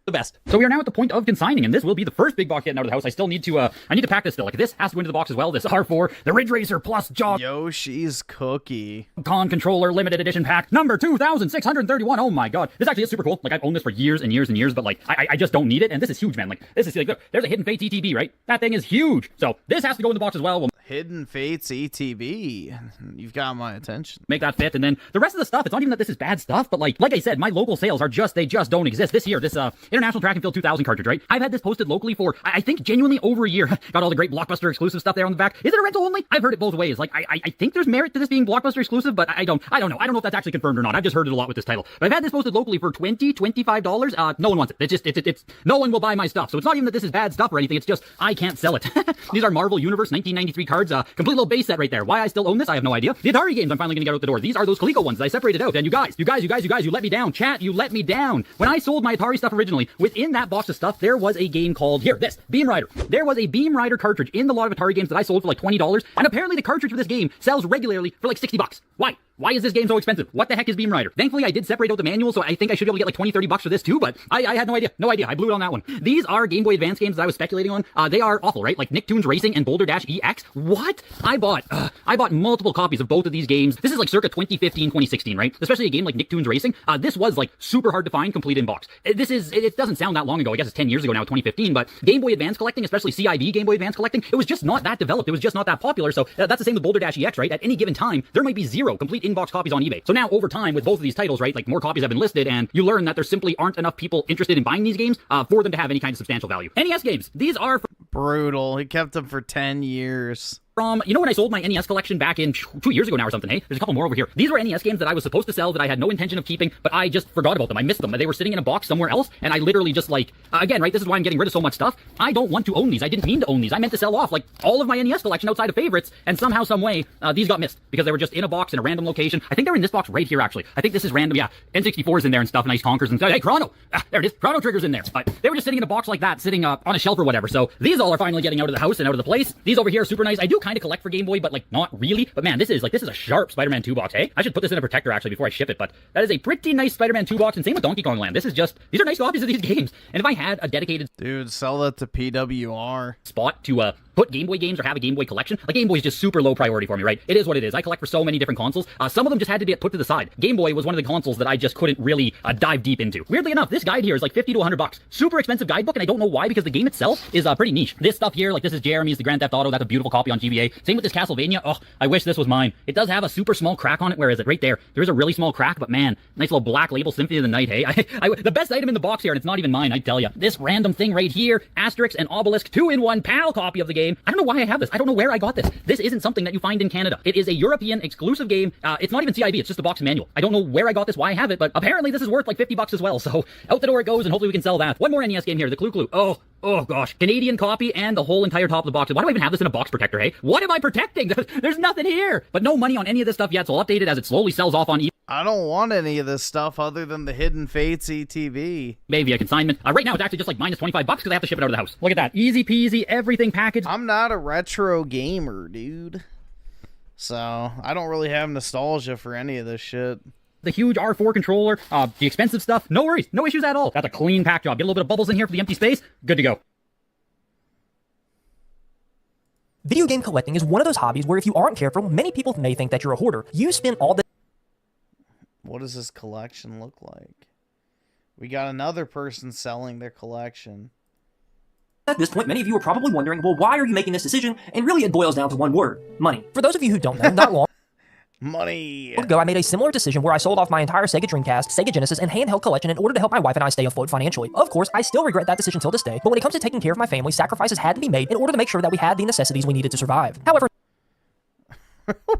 The best. So we are now at the point of consigning, and this will be the first big box getting out of the house. I still need to, I need to pack this still. Like, this has to go into the box as well. This R4, the Ridge Racer Plus Jaw Yoshi's Cookie Con Controller Limited Edition Pack, number 2631. Oh my God. This actually is super cool. Like, I've owned this for years and years and years, but like, I just don't need it, and this is huge, man. Like, this is like, look, there's a Hidden Fates ETB, right? That thing is huge. So this has to go in the box as well. Hidden Fates ETB. You've got my attention. Make that fit, and then the rest of the stuff, it's not even that this is bad stuff, but like I said, my local sales are just, they just don't exist. This year, this International Track and Field 2000 cartridge, right? I've had this posted locally for, I think, genuinely over a year. Got all the great Blockbuster exclusive stuff there on the back. Is it a rental only? I've heard it both ways. Like, I think there's merit to this being Blockbuster exclusive, but I don't know. I don't know if that's actually confirmed or not. I've just heard it a lot with this title. But I've had this posted locally for $20, $25. No one wants it. It's no one will buy my stuff. So it's not even that this is bad stuff or anything. It's just, I can't sell it. These are Marvel Universe 1993 cards. cards. Complete little base set right there. Why I still own this, I have no idea. The Atari games I'm finally gonna get out the door. These are those Coleco ones that I separated out. And you guys, you let me down. Chat, you let me down. When I sold my Atari stuff originally, within that box of stuff, there was a game called, here, this, Beam Rider. There was a Beam Rider cartridge in the lot of Atari games that I sold for like $20, and apparently the cartridge for this game sells regularly for like $60. Why? Why is this game so expensive? What the heck is Beam Rider? Thankfully, I did separate out the manual, so I think I should be able to get like 20, 30 bucks for this too, but I had no idea. No idea. I blew it on that one. These are Game Boy Advance games that I was speculating on. They are awful, right? Like Nicktoons Racing and Boulder Dash EX. What? I bought multiple copies of both of these games. This is like circa 2015, 2016, right? Especially a game like Nicktoons Racing. This was like super hard to find, complete in box. It doesn't sound that long ago. I guess it's 10 years ago now, 2015, but Game Boy Advance collecting, especially CIB Game Boy Advance collecting, it was just not that developed. It was just not that popular. So that's the same with Boulder Dash EX, right? At any given time, there might be 0 complete in-box copies on eBay. So now over time with both of these titles, right, like more copies have been listed, and you learn that there simply aren't enough people interested in buying these games for them to have any kind of substantial value. NES games, these are brutal. He kept them for 10 years. From, you know, when I sold my NES collection back in 2 years ago now or something, hey? There's a couple more over here. These were NES games that I was supposed to sell that I had no intention of keeping, but I just forgot about them. I missed them. They were sitting in a box somewhere else, and I literally just like, again, right, this is why I'm getting rid of so much stuff. I don't want to own these. I didn't mean to own these. I meant to sell off like all of my NES collection outside of favorites, and somehow, some way, these got missed because they were just in a box in a random location. I think they're in this box right here, actually. I think this is random. Yeah, N64's in there and stuff, nice conkers and stuff. Hey, Chrono! There it is. Chrono Trigger's in there. But they were just sitting in a box like that, sitting on a shelf or whatever. So these all are finally getting out of the house and out of the place. These over here are super nice. I do kind of collect for Game Boy, but like not really. But man, this is a sharp Spider-Man 2 box, hey? I should put this in a protector actually before I ship it, but that is a pretty nice Spider-Man 2 box, and same with Donkey Kong Land. These are nice copies of these games. And if I had a dedicated sell that to PWR spot to put Game Boy games or have a Game Boy collection, like Game Boy is just super low priority for me, right? It is what it is. I collect for so many different consoles. Some of them just had to get put to the side. Game Boy was one of the consoles that I just couldn't really dive deep into. Weirdly enough, this guide here is like 50 to 100 bucks. Super expensive guidebook, and I don't know why, because the game itself is pretty niche. This stuff here, like this is Jeremy's, the Grand Theft Auto. That's a beautiful copy on GBA. Same with this Castlevania. Oh, I wish this was mine. It does have a super small crack on it. Where is it? Right there. There is a really small crack, but man, nice little black label, Symphony of the Night, hey? The best item in the box here, and it's not even mine, I tell you. This random thing right here, Asterix and Obelisk 2-in-1 PAL copy of the game. I don't know why I have this. I don't know where I got this. This isn't something that you find in Canada. It is a European exclusive game. It's not even CIB. It's just a box manual. I don't know where I got this, why I have it, but apparently this is worth like 50 bucks as well. So out the door it goes, and hopefully we can sell that. One more NES game here, the Clue Clue. Oh gosh. Canadian copy and the whole entire top of the box. Why do I even have this in a box protector, hey? What am I protecting? There's nothing here. But no money on any of this stuff yet, so I'll update it as it slowly sells off on eBay. I don't want any of this stuff other than the Hidden Fates ETV. Maybe a consignment. Right now it's actually just like minus 25 bucks because I have to ship it out of the house. Look at that. Easy peasy, everything packaged. I'm not a retro gamer, dude. So I don't really have nostalgia for any of this shit. The huge R4 controller, the expensive stuff, no worries, no issues at all. That's a clean pack job. Get a little bit of bubbles in here for the empty space. Good to go. Video game collecting is one of those hobbies where if you aren't careful, many people may think that you're a hoarder. You spend all the... What does this collection look like? We got another person selling their collection. At this point, many of you are probably wondering, well, why are you making this decision? And really it boils down to one word: money. For those of you who don't know, not long money ago, I made a similar decision where I sold off my entire Sega Dreamcast, Sega Genesis, and handheld collection in order to help my wife and I stay afloat financially. Of course, I still regret that decision till this day, but when it comes to taking care of my family, sacrifices had to be made in order to make sure that we had the necessities we needed to survive. However...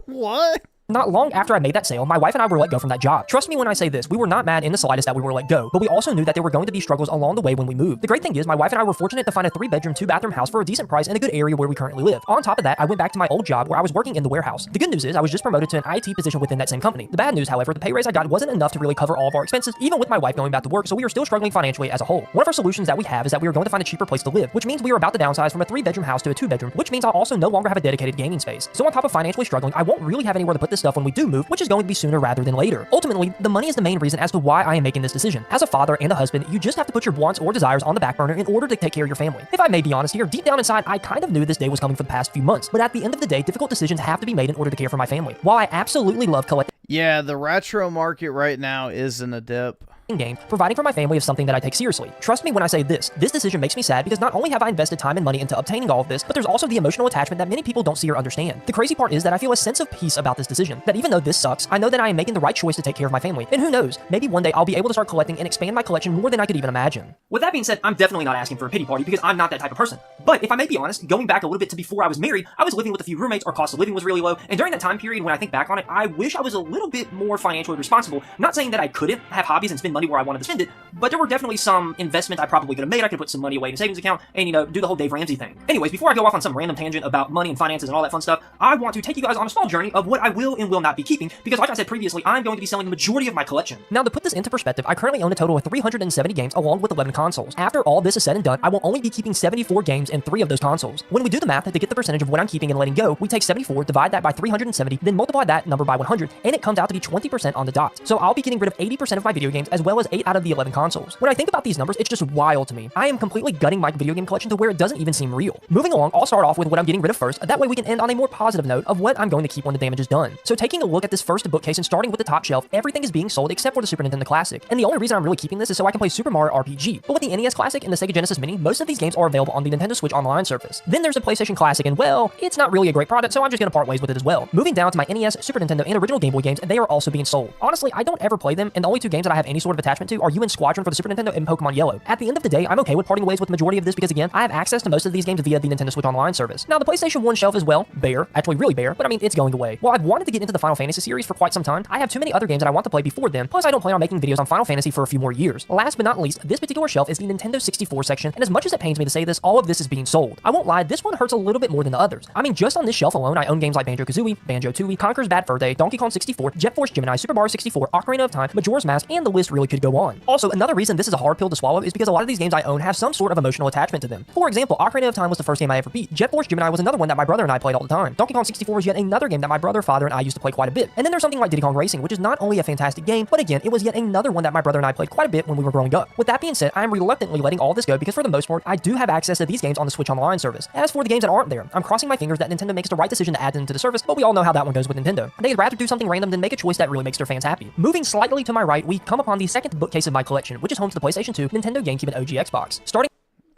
What? Not long after I made that sale, my wife and I were let go from that job. Trust me when I say this, we were not mad in the slightest that we were let go, but we also knew that there were going to be struggles along the way when we moved. The great thing is, my wife and I were fortunate to find a 3-bedroom, 2-bathroom house for a decent price in a good area where we currently live. On top of that, I went back to my old job where I was working in the warehouse. The good news is, I was just promoted to an IT position within that same company. The bad news, however, the pay raise I got wasn't enough to really cover all of our expenses, even with my wife going back to work, so we are still struggling financially as a whole. One of our solutions that we have is that we are going to find a cheaper place to live, which means we are about to downsize from a 3-bedroom house to a 2-bedroom, which means I'll also no longer have a dedicated gaming space. So on top of financially struggling, I won't really have anywhere to put this stuff when we do move, which is going to be sooner rather than later. Ultimately, the money is the main reason as to why I am making this decision. As a father and a husband, you just have to put your wants or desires on the back burner in order to take care of your family. If I may be honest here, deep down inside, I kind of knew this day was coming for the past few months, but at the end of the day, difficult decisions have to be made in order to care for my family. While I absolutely love collecting... Yeah, the retro market right now is in a dip. Game, providing for my family is something that I take seriously. Trust me when I say this decision makes me sad because not only have I invested time and money into obtaining all of this, but there's also the emotional attachment that many people don't see or understand. The crazy part is that I feel a sense of peace about this decision, that even though this sucks, I know that I am making the right choice to take care of my family. And who knows, maybe one day I'll be able to start collecting and expand my collection more than I could even imagine. With that being said, I'm definitely not asking for a pity party because I'm not that type of person. But if I may be honest, going back a little bit to before I was married, I was living with a few roommates, our cost of living was really low, and during that time period when I think back on it, I wish I was a little bit more financially responsible. Not saying that I couldn't have hobbies and spend money money where I wanted to spend it, but there were definitely some investments I probably could have made. I could put some money away in a savings account and, you know, do the whole Dave Ramsey thing. Anyways, before I go off on some random tangent about money and finances and all that fun stuff, I want to take you guys on a small journey of what I will and will not be keeping, because like I said previously, I'm going to be selling the majority of my collection. Now, to put this into perspective, I currently own a total of 370 games along with 11 consoles. After all this is said and done, I will only be keeping 74 games in 3 of those consoles. When we do the math to get the percentage of what I'm keeping and letting go, we take 74, divide that by 370, then multiply that number by 100, and it comes out to be 20% on the dot. So I'll be getting rid of 80% of my video games as well as 8 out of the 11 consoles. When I think about these numbers, it's just wild to me. I am completely gutting my video game collection to where it doesn't even seem real. Moving along, I'll start off with what I'm getting rid of first. That way we can end on a more positive note of what I'm going to keep when the damage is done. So taking a look at this first bookcase and starting with the top shelf, everything is being sold except for the Super Nintendo Classic. And the only reason I'm really keeping this is so I can play Super Mario RPG. But with the NES Classic and the Sega Genesis Mini, most of these games are available on the Nintendo Switch Online service. Then there's a PlayStation Classic, and well, it's not really a great product, so I'm just gonna part ways with it as well. Moving down to my NES, Super Nintendo, and original Game Boy games, and they are also being sold. Honestly, I don't ever play them, and the only 2 games that I have any sort of attachment to are UN Squadron for the Super Nintendo and Pokemon Yellow. At the end of the day, I'm okay with parting ways with the majority of this because again, I have access to most of these games via the Nintendo Switch Online service. Now, the PlayStation 1 shelf is, well, bare, actually really bare, but I mean, it's going away. While I've wanted to get into the Final Fantasy series for quite some time, I have too many other games that I want to play before then, plus I don't plan on making videos on Final Fantasy for a few more years. Last but not least, this particular shelf is the Nintendo 64 section, and as much as it pains me to say this, all of this is being sold. I won't lie, this one hurts a little bit more than the others. I mean, just on this shelf alone, I own games like Banjo-Kazooie, Banjo-Tooie, Conker's Bad Fur Day, Donkey Kong 64, Jet Force Gemini, Super Mario 64, Ocarina of Time, Majora's Mask, and the list really could go on. Also, another reason this is a hard pill to swallow is because a lot of these games I own have some sort of emotional attachment to them. For example, Ocarina of Time was the first game I ever beat. Jet Force Gemini was another one that my brother and I played all the time. Donkey Kong 64 was yet another game that my brother, father, and I used to play quite a bit. And then there's something like Diddy Kong Racing, which is not only a fantastic game, but again, it was yet another one that my brother and I played quite a bit when we were growing up. With that being said, I'm reluctantly letting all this go because for the most part, I do have access to these games on the Switch Online service. As for the games that aren't there, I'm crossing my fingers that Nintendo makes the right decision to add them to the service, but we all know how that one goes with Nintendo. They'd rather do something random than make a choice that really makes their fans happy. Moving slightly to my right, we come upon the second bookcase of my collection, which is home to the PlayStation 2, Nintendo GameCube, and OG Xbox. Starting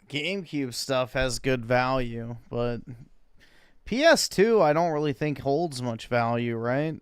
GameCube stuff has good value, but PS2 I don't really think holds much value, right?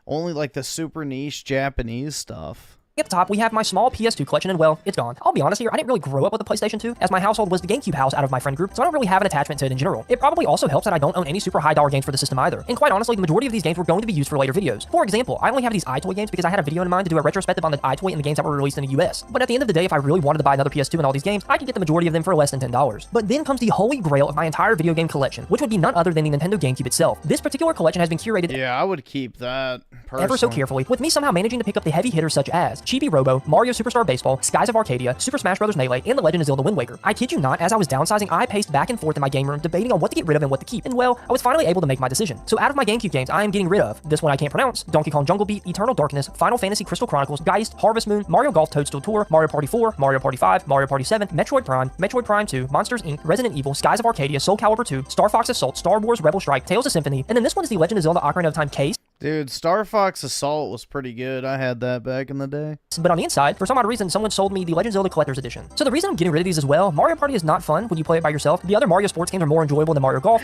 Only like the super niche Japanese stuff. At the top, we have my small PS2 collection, and well, it's gone. I'll be honest here, I didn't really grow up with the PlayStation 2, as my household was the GameCube house out of my friend group, so I don't really have an attachment to it in general. It probably also helps that I don't own any super high dollar games for the system either. And quite honestly, the majority of these games were going to be used for later videos. For example, I only have these iToy games because I had a video in mind to do a retrospective on the iToy and the games that were released in the US. But at the end of the day, if I really wanted to buy another PS2 and all these games, I could get the majority of them for less than $10. But then comes the holy grail of my entire video game collection, which would be none other than the Nintendo GameCube itself. This particular collection has been curated I would keep that personally. ever so carefully, with me somehow managing to pick up the heavy hitters such as Chibi Robo, Mario Superstar Baseball, Skies of Arcadia, Super Smash Bros. Melee, and The Legend of Zelda Wind Waker. I kid you not, as I was downsizing, I paced back and forth in my game room debating on what to get rid of and what to keep, and well, I was finally able to make my decision. So out of my GameCube games, I am getting rid of this one I can't pronounce, Donkey Kong Jungle Beat, Eternal Darkness, Final Fantasy Crystal Chronicles, Geist, Harvest Moon, Mario Golf Toadstool Tour, Mario Party 4, Mario Party 5, Mario Party 7, Metroid Prime 2, Monsters Inc., Resident Evil, Skies of Arcadia, Soul Calibur 2, Star Fox Assault, Star Wars Rebel Strike, Tales of Symphony, and then this one is The Legend of Zelda Ocarina of Time case. Dude, Star Fox Assault was pretty good. I had that back in the day. But on the inside, for some odd reason, someone sold me the Legend of Zelda Collector's Edition. So the reason I'm getting rid of these as well, Mario Party is not fun when you play it by yourself. The other Mario sports games are more enjoyable than Mario Golf.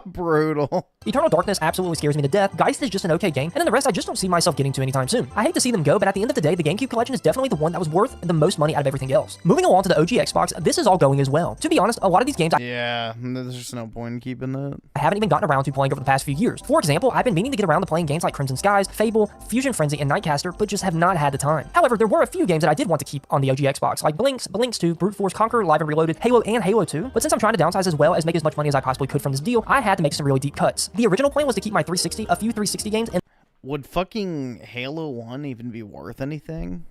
Brutal. Eternal Darkness absolutely scares me to death. Geist is just an okay game, and then the rest I just don't see myself getting to anytime soon. I hate to see them go, but at the end of the day, the GameCube collection is definitely the one that was worth the most money out of everything else. Moving along to the OG Xbox, this is all going as well. To be honest, a lot of these games there's just no point in keeping that. I haven't even gotten around to playing over the past few years. For example, I've been meaning to get around to playing games like Crimson Skies, Fable, Fusion Frenzy, and Nightcaster, but just have not had the time. However, there were a few games that I did want to keep on the OG Xbox, like Blinks 2, Brute Force, Conquer, Live and Reloaded, Halo, and Halo 2, but since I'm trying to downsize as well as make as much money as I possibly could from this deal, I had to make some really deep cuts. The original plan was to keep my 360, a few 360 games, and would fucking Halo 1 even be worth anything?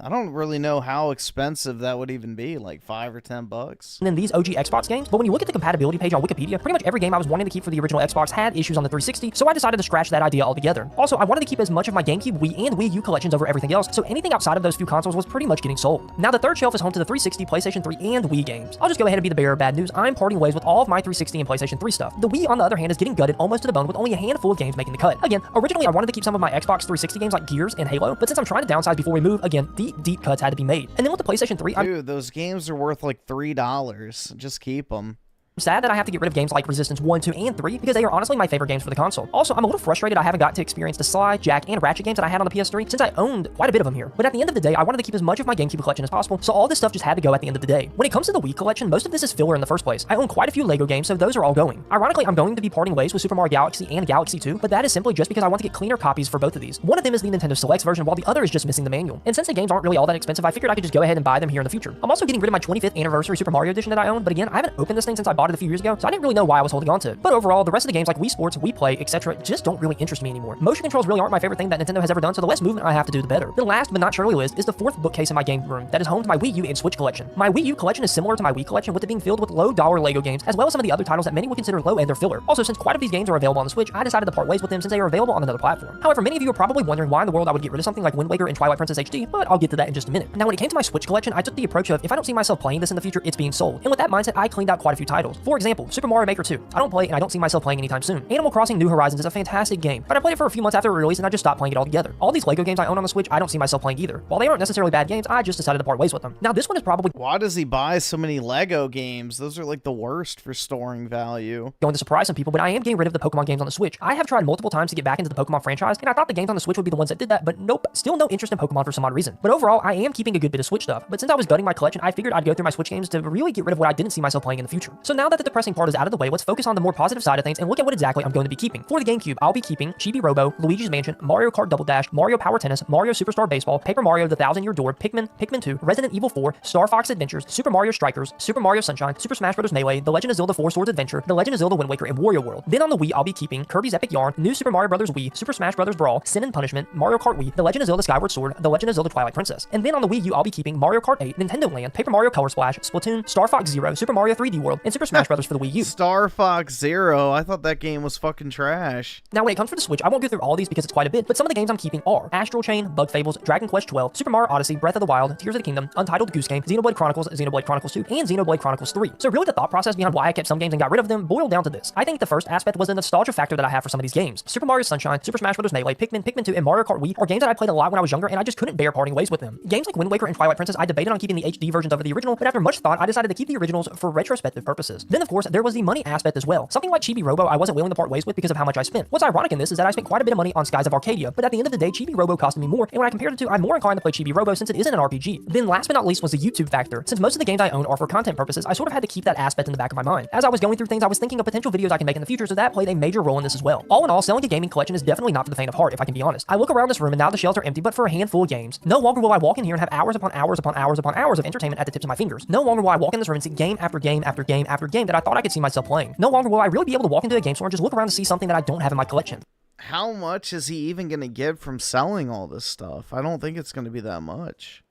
I don't really know how expensive that would even be, like $5 or $10. And then these OG Xbox games, but when you look at the compatibility page on Wikipedia, pretty much every game I was wanting to keep for the original Xbox had issues on the 360, so I decided to scratch that idea altogether. Also, I wanted to keep as much of my GameCube, Wii, and Wii U collections over everything else, so anything outside of those few consoles was pretty much getting sold. Now the third shelf is home to the 360, PlayStation 3, and Wii games. I'll just go ahead and be the bearer of bad news. I'm parting ways with all of my 360 and PlayStation 3 stuff. The Wii, on the other hand, is getting gutted almost to the bone with only a handful of games making the cut. Again, originally I wanted to keep some of my Xbox 360 games like Gears and Halo, but since I'm trying to downsize before we move, again, deep cuts had to be made. And then with the PlayStation 3, dude, those games are worth like $3. Just keep them. sad that I have to get rid of games like Resistance 1, 2, and 3 because they are honestly my favorite games for the console. Also, I'm a little frustrated I haven't got to experience the Sly, Jack, and Ratchet games that I had on the PS3 since I owned quite a bit of them here. But at the end of the day, I wanted to keep as much of my GameCube collection as possible, so all this stuff just had to go at the end of the day. When it comes to the Wii collection, most of this is filler in the first place. I own quite a few LEGO games, so those are all going. Ironically, I'm going to be parting ways with Super Mario Galaxy and Galaxy 2, but that is simply just because I want to get cleaner copies for both of these. One of them is the Nintendo Selects version, while the other is just missing the manual. And since the games aren't really all that expensive, I figured I could just go ahead and buy them here in the future. I'm also getting rid of my 25th anniversary Super Mario edition that I own, but again, I haven't opened this thing since I bought it a few years ago, so I didn't really know why I was holding on to it. But overall, the rest of the games like Wii Sports, Wii Play, etc. just don't really interest me anymore. Motion controls really aren't my favorite thing that Nintendo has ever done, so the less movement I have to do, the better. The last but not surely least is the fourth bookcase in my game room that is home to my Wii U and Switch collection. My Wii U collection is similar to my Wii collection, with it being filled with low-dollar LEGO games, as well as some of the other titles that many would consider low-end or filler. Also, since quite a few of these games are available on the Switch, I decided to part ways with them since they are available on another platform. However, many of you are probably wondering why in the world I would get rid of something like Wind Waker and Twilight Princess HD, but I'll get to that in just a minute. Now, when it came to my Switch collection, I took the approach of if I don't see myself playing this in the future, it's being sold. And with that mindset, I cleaned out quite a few titles. For example, Super Mario Maker 2. I don't play and I don't see myself playing anytime soon. Animal Crossing New Horizons is a fantastic game, but I played it for a few months after it released and I just stopped playing it altogether. All these LEGO games I own on the Switch, I don't see myself playing either. While they aren't necessarily bad games, I just decided to part ways with them. Now, this one is probably... Why does he buy so many LEGO games? Those are like the worst for storing value. Going to surprise some people, but I am getting rid of the Pokemon games on the Switch. I have tried multiple times to get back into the Pokemon franchise, and I thought the games on the Switch would be the ones that did that, but nope, still no interest in Pokemon for some odd reason. But overall, I am keeping a good bit of Switch stuff. But since I was gutting my collection, I figured I'd go through my Switch games to really get rid of what I didn't see myself playing in the future. So now that the depressing part is out of the way, let's focus on the more positive side of things and look at what exactly I'm going to be keeping. For the GameCube, I'll be keeping Chibi Robo, Luigi's Mansion, Mario Kart Double Dash, Mario Power Tennis, Mario Superstar Baseball, Paper Mario The Thousand Year Door, Pikmin, Pikmin 2, Resident Evil 4, Star Fox Adventures, Super Mario Strikers, Super Mario Sunshine, Super Smash Bros. Melee, The Legend of Zelda 4 Swords Adventure, The Legend of Zelda Wind Waker, and Wario World. Then on the Wii, I'll be keeping Kirby's Epic Yarn, New Super Mario Bros. Wii, Super Smash Bros. Brawl, Sin and Punishment, Mario Kart Wii, The Legend of Zelda Skyward Sword, The Legend of Zelda Twilight Princess. And then on the Wii U, I'll be keeping Mario Kart 8, Nintendo Land, Paper Mario Color Splash, Splatoon, Star Fox Zero, Super Mario 3D World, and Super Smash Bros. For the Wii U. Star Fox Zero? I thought that game was fucking trash. Now, when it comes to the Switch, I won't go through all these because it's quite a bit, but some of the games I'm keeping are Astral Chain, Bug Fables, Dragon Quest 12, Super Mario Odyssey, Breath of the Wild, Tears of the Kingdom, Untitled Goose Game, Xenoblade Chronicles 2, and Xenoblade Chronicles 3. So really the thought process behind why I kept some games and got rid of them boiled down to this. I think the first aspect was the nostalgia factor that I have for some of these games. Super Mario Sunshine, Super Smash Bros. Melee, Pikmin, Pikmin 2, and Mario Kart Wii are games that I played a lot when I was younger and I just couldn't bear parting ways with them. Games like Wind Waker and Twilight Princess, I debated on keeping the HD versions over the original, but after much thought, I decided to keep the originals for retrospective purposes. Then of course, there was the money aspect as well. Something like Chibi Robo I wasn't willing to part ways with because of how much I spent. What's ironic in this is that I spent quite a bit of money on Skies of Arcadia, but at the end of the day, Chibi Robo costed me more, and when I compared the two, I'm more inclined to play Chibi Robo since it isn't an RPG. Then last but not least was the YouTube factor. Since most of the games I own are for content purposes, I sort of had to keep that aspect in the back of my mind. As I was going through things, I was thinking of potential videos I can make in the future, so that played a major role in this as well. All in all, selling a gaming collection is definitely not for the faint of heart, if I can be honest. I look around this room and now the shelves are empty, but for a handful of games. No longer will I walk in here and have hours upon hours upon hours upon hours of entertainment at the tips of my fingers. No longer will I walk in this room and see game after game after game after game that I thought I could see myself playing. No longer will I really be able to walk into a game store and just look around to see something that I don't have in my collection. How much is he even going to get from selling all this stuff? I don't think it's going to be that much.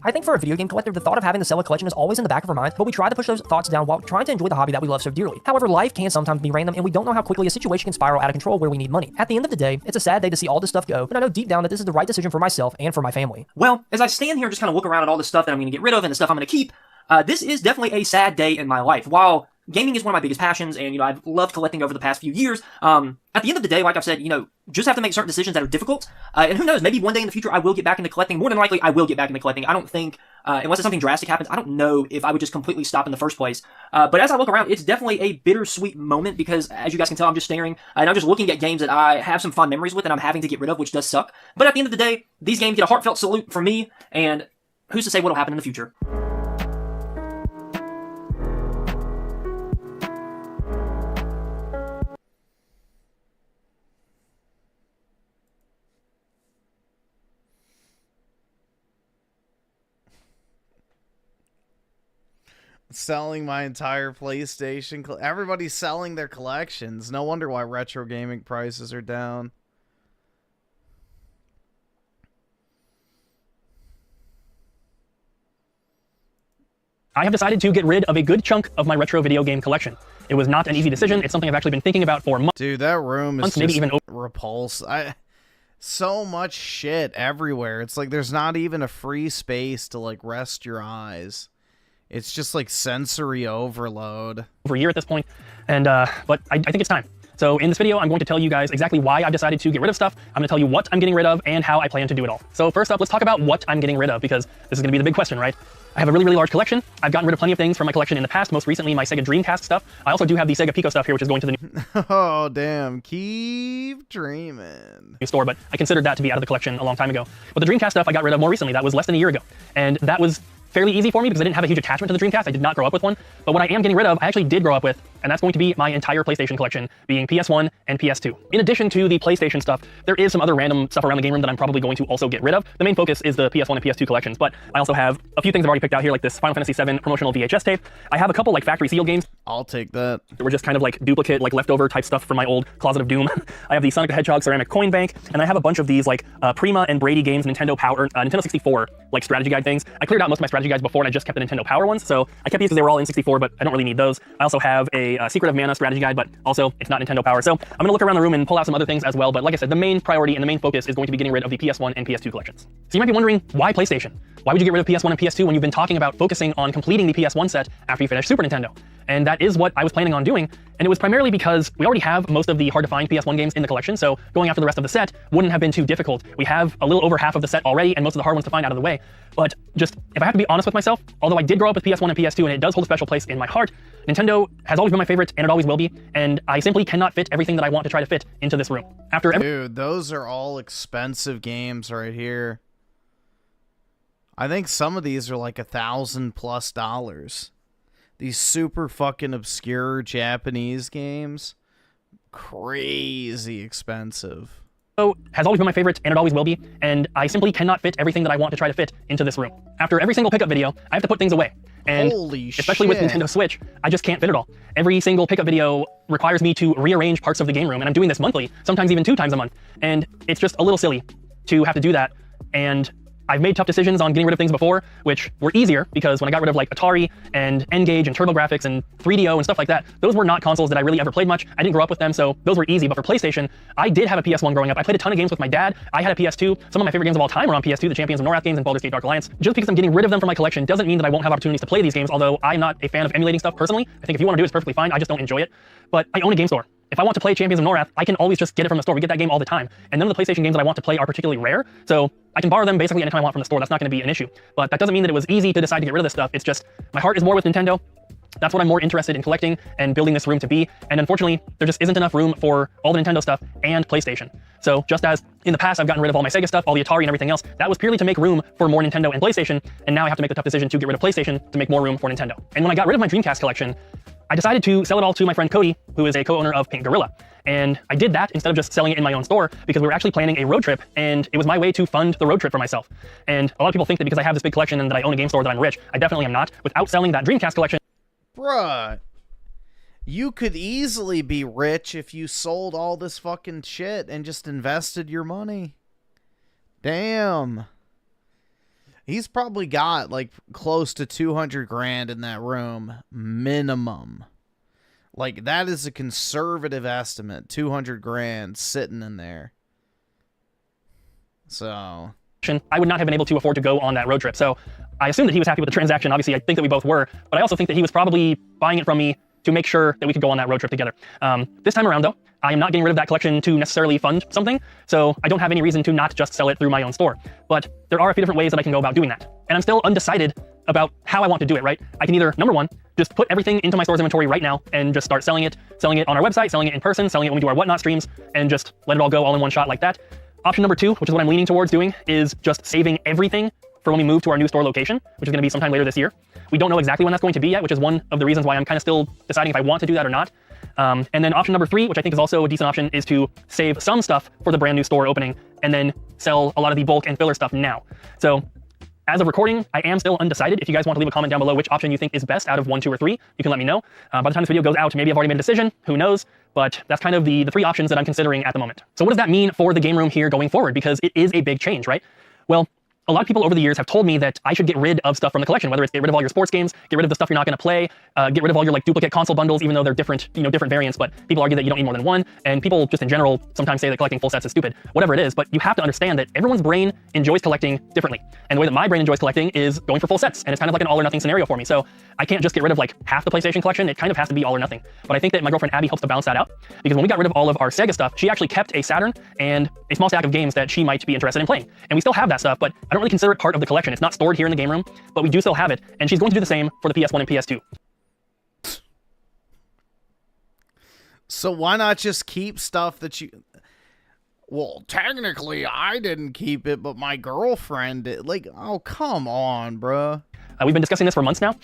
I think for a video game collector, the thought of having to sell a collection is always in the back of our minds, but we try to push those thoughts down while trying to enjoy the hobby that we love so dearly. However, life can sometimes be random, and we don't know how quickly a situation can spiral out of control where we need money. At the end of the day, it's a sad day to see all this stuff go, but I know deep down that this is the right decision for myself and for my family. Well, as I stand here and just kind of look around at all the stuff that I'm going to get rid of and the stuff I'm going to keep, this is definitely a sad day in my life. While gaming is one of my biggest passions, and, I've loved collecting over the past few years, at the end of the day, like I've said, just have to make certain decisions that are difficult, and who knows, maybe one day in the future I will get back into collecting. More than likely, I will get back into collecting. I don't think, unless something drastic happens, I don't know if I would just completely stop in the first place. But as I look around, it's definitely a bittersweet moment because, as you guys can tell, I'm just staring, and I'm just looking at games that I have some fond memories with and I'm having to get rid of, which does suck. But at the end of the day, these games get a heartfelt salute from me, and who's to say what'll happen in the future. Selling my entire PlayStation. Everybody's selling their collections. No wonder why retro gaming prices are down. I have decided to get rid of a good chunk of my retro video game collection. It was not an easy decision. It's something I've actually been thinking about for months. Dude, that room is months, maybe even repulsive. So much shit everywhere. It's like there's not even a free space to like rest your eyes. It's just like sensory overload. Over a year at this point, and but I think it's time. So in this video, I'm going to tell you guys exactly why I've decided to get rid of stuff. I'm gonna tell you what I'm getting rid of and how I plan to do it all. So first up, let's talk about what I'm getting rid of, because this is gonna be the big question, right? I have a really, really large collection. I've gotten rid of plenty of things from my collection in the past, most recently my Sega Dreamcast stuff. I also do have the Sega Pico stuff here, which is going to the Oh, damn. Keep dreaming. new store, but I considered that to be out of the collection a long time ago. But the Dreamcast stuff I got rid of more recently. That was less than a year ago. And that was fairly easy for me because I didn't have a huge attachment to the Dreamcast. I did not grow up with one. But what I am getting rid of, I actually did grow up with, and that's going to be my entire PlayStation collection, being PS1 and PS2. In addition to the PlayStation stuff, there is some other random stuff around the game room that I'm probably going to also get rid of. The main focus is the PS1 and PS2 collections, but I also have a few things I've already picked out here, like this Final Fantasy VII promotional VHS tape. I have a couple like factory sealed games. I'll take that. They were just kind of like duplicate, like leftover type stuff from my old Closet of Doom. I have the Sonic the Hedgehog ceramic coin bank, and I have a bunch of these like Prima and Brady games, Nintendo 64 like strategy guide things. I cleared out most of my strategy guides before, and I just kept the Nintendo Power ones, so I kept these because they were all in 64, but I don't really need those. I also have a Secret of Mana strategy guide, but also it's not Nintendo Power. So I'm gonna look around the room and pull out some other things as well. But like I said, the main priority and the main focus is going to be getting rid of the PS1 and PS2 collections. So you might be wondering, why PlayStation? Why would you get rid of PS1 and PS2 when you've been talking about focusing on completing the PS1 set after you finish Super Nintendo? And that is what I was planning on doing. And it was primarily because we already have most of the hard-to-find PS1 games in the collection, so going after the rest of the set wouldn't have been too difficult. We have a little over half of the set already, and most of the hard ones to find out of the way. But just, if I have to be honest with myself, although I did grow up with PS1 and PS2, and it does hold a special place in my heart, Nintendo has always been my favorite, and it always will be, and I simply cannot fit everything that I want to try to fit into this room. Dude, those are all expensive games right here. I think some of these are like $1,000+. These super fucking obscure Japanese games, crazy expensive. Has always been my favorite, and it always will be, and I simply cannot fit everything that I want to try to fit into this room. After every single pickup video, I have to put things away. And especially with Nintendo Switch, I just can't fit it all. Every single pickup video requires me to rearrange parts of the game room, and I'm doing this monthly, sometimes even 2 times a month. And it's just a little silly to have to do that. And I've made tough decisions on getting rid of things before, which were easier because when I got rid of like Atari and N-Gage and TurboGrafx and 3DO and stuff like that, those were not consoles that I really ever played much. I didn't grow up with them, so those were easy. But for PlayStation, I did have a PS1 growing up. I played a ton of games with my dad. I had a PS2. Some of my favorite games of all time were on PS2, the Champions of Norrath games and Baldur's Gate Dark Alliance. Just because I'm getting rid of them from my collection doesn't mean that I won't have opportunities to play these games, although I'm not a fan of emulating stuff personally. I think if you want to do it, it's perfectly fine. I just don't enjoy it. But I own a game store. If I want to play Champions of Norrath, I can always just get it from the store. We get that game all the time. And none of the PlayStation games that I want to play are particularly rare, so I can borrow them basically anytime I want from the store. That's not going to be an issue. But that doesn't mean that it was easy to decide to get rid of this stuff. It's just, my heart is more with Nintendo. That's what I'm more interested in collecting and building this room to be. And unfortunately, there just isn't enough room for all the Nintendo stuff and PlayStation. So just as in the past, I've gotten rid of all my Sega stuff, all the Atari and everything else, that was purely to make room for more Nintendo and PlayStation. And now I have to make the tough decision to get rid of PlayStation to make more room for Nintendo. And when I got rid of my Dreamcast collection, I decided to sell it all to my friend Cody, who is a co-owner of Pink Gorilla. And I did that instead of just selling it in my own store because we were actually planning a road trip, and it was my way to fund the road trip for myself. And a lot of people think that because I have this big collection and that I own a game store that I'm rich. I definitely am not. Without selling that Dreamcast collection, bruh, you could easily be rich if you sold all this fucking shit and just invested your money. Damn. He's probably got like close to 200 grand in that room, minimum. Like, that is a conservative estimate, 200 grand sitting in there. So I would not have been able to afford to go on that road trip. So I assumed that he was happy with the transaction. Obviously, I think that we both were, but I also think that he was probably buying it from me to make sure that we could go on that road trip together. This time around, though, I am not getting rid of that collection to necessarily fund something, so I don't have any reason to not just sell it through my own store. But there are a few different ways that I can go about doing that. And I'm still undecided about how I want to do it, right? I can either, number one, just put everything into my store's inventory right now and just start selling it on our website, selling it in person, selling it when we do our Whatnot streams, and just let it all go all in one shot like that. Option number 2, which is what I'm leaning towards doing, is just saving everything for when we move to our new store location, which is going to be sometime later this year. We don't know exactly when that's going to be yet, which is one of the reasons why I'm kind of still deciding if I want to do that or not. And then option number 3, which I think is also a decent option, is to save some stuff for the brand new store opening and then sell a lot of the bulk and filler stuff now. So as of recording, I am still undecided. If you guys want to leave a comment down below which option you think is best out of 1, 2, or 3, you can let me know. By the time this video goes out, maybe I've already made a decision. Who knows? But that's kind of the 3 options that I'm considering at the moment. So what does that mean for the game room here going forward? Because it is a big change, right? Well, a lot of people over the years have told me that I should get rid of stuff from the collection, whether it's get rid of all your sports games, get rid of the stuff you're not going to play, get rid of all your like duplicate console bundles, even though they're different, different variants. But people argue that you don't need more than one, and people just in general sometimes say that collecting full sets is stupid. Whatever it is, but you have to understand that everyone's brain enjoys collecting differently, and the way that my brain enjoys collecting is going for full sets, and it's kind of like an all or nothing scenario for me. So I can't just get rid of like half the PlayStation collection. It kind of has to be all or nothing. But I think that my girlfriend Abby helps to balance that out, because when we got rid of all of our Sega stuff, she actually kept a Saturn and a small stack of games that she might be interested in playing, and we still have that stuff, but I don't really consider it part of the collection. It's not stored here in the game room, but we do still have it, and she's going to do the same for the PS1 and PS2. So why not just keep stuff that you... Well, technically, I didn't keep it, but my girlfriend did. Like, oh, come on, bruh. We've been discussing this for months now,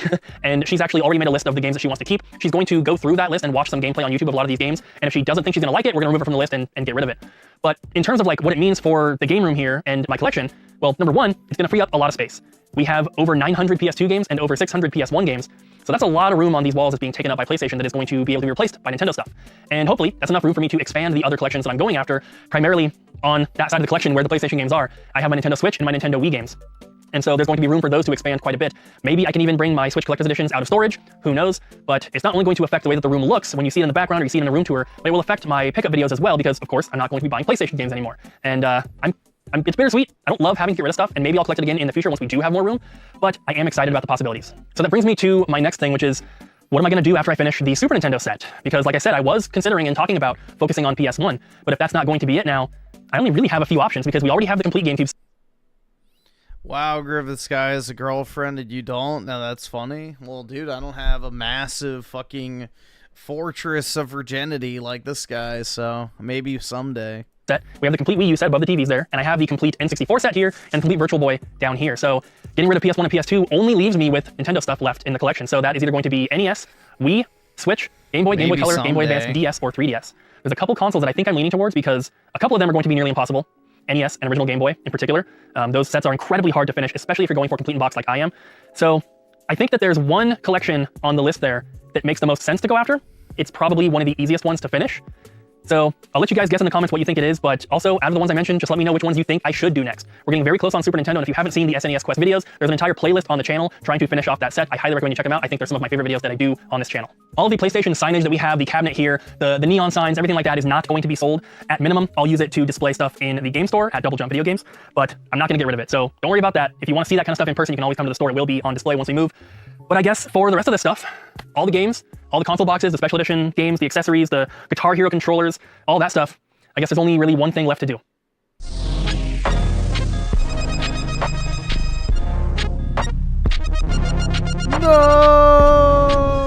and she's actually already made a list of the games that she wants to keep. She's going to go through that list and watch some gameplay on YouTube of a lot of these games, and if she doesn't think she's going to like it, we're going to remove it from the list and get rid of it. But in terms of like what it means for the game room here and my collection, well, number one, it's going to free up a lot of space. We have over 900 PS2 games and over 600 PS1 games, so that's a lot of room on these walls that's being taken up by PlayStation that is going to be able to be replaced by Nintendo stuff. And hopefully, that's enough room for me to expand the other collections that I'm going after, primarily on that side of the collection where the PlayStation games are. I have my Nintendo Switch and my Nintendo Wii games. And so there's going to be room for those to expand quite a bit. Maybe I can even bring my Switch Collector's Editions out of storage, who knows? But it's not only going to affect the way that the room looks when you see it in the background or you see it in a room tour, but it will affect my pickup videos as well, because of course I'm not going to be buying PlayStation games anymore. And it's bittersweet. I don't love having to get rid of stuff, and maybe I'll collect it again in the future once we do have more room, but I am excited about the possibilities. So that brings me to my next thing, which is, what am I going to do after I finish the Super Nintendo set? Because like I said, I was considering and talking about focusing on PS1, but if that's not going to be it now, I only really have a few options because we already have the complete GameCube. Wow, Griffith's guy has a girlfriend and you don't? Now that's funny. Well, dude, I don't have a massive fucking fortress of virginity like this guy, so maybe someday. Set. We have the complete Wii U set above the TVs there, and I have the complete N64 set here and complete Virtual Boy down here. So getting rid of PS1 and PS2 only leaves me with Nintendo stuff left in the collection. So that is either going to be NES, Wii, Switch, Game Boy, Game Boy Color, Game Boy Advance, DS, or 3DS. There's a couple consoles that I think I'm leaning towards because a couple of them are going to be nearly impossible. NES and original Game Boy in particular. Those sets are incredibly hard to finish, especially if you're going for complete in box like I am. So I think that there's one collection on the list there that makes the most sense to go after. It's probably one of the easiest ones to finish. So I'll let you guys guess in the comments what you think it is, but also out of the ones I mentioned, just let me know which ones you think I should do next. We're getting very close on Super Nintendo, and if you haven't seen the SNES Quest videos, there's an entire playlist on the channel trying to finish off that set. I highly recommend you check them out. I think they're some of my favorite videos that I do on this channel. All of the PlayStation signage that we have, the cabinet here, the neon signs, everything like that is not going to be sold. At minimum, I'll use it to display stuff in the game store at Double Jump Video Games, but I'm not going to get rid of it. So don't worry about that. If you want to see that kind of stuff in person, you can always come to the store. It will be on display once we move. But I guess for the rest of this stuff, all the games, all the console boxes, the special edition games, the accessories, the Guitar Hero controllers, all that stuff, I guess there's only really one thing left to do. No!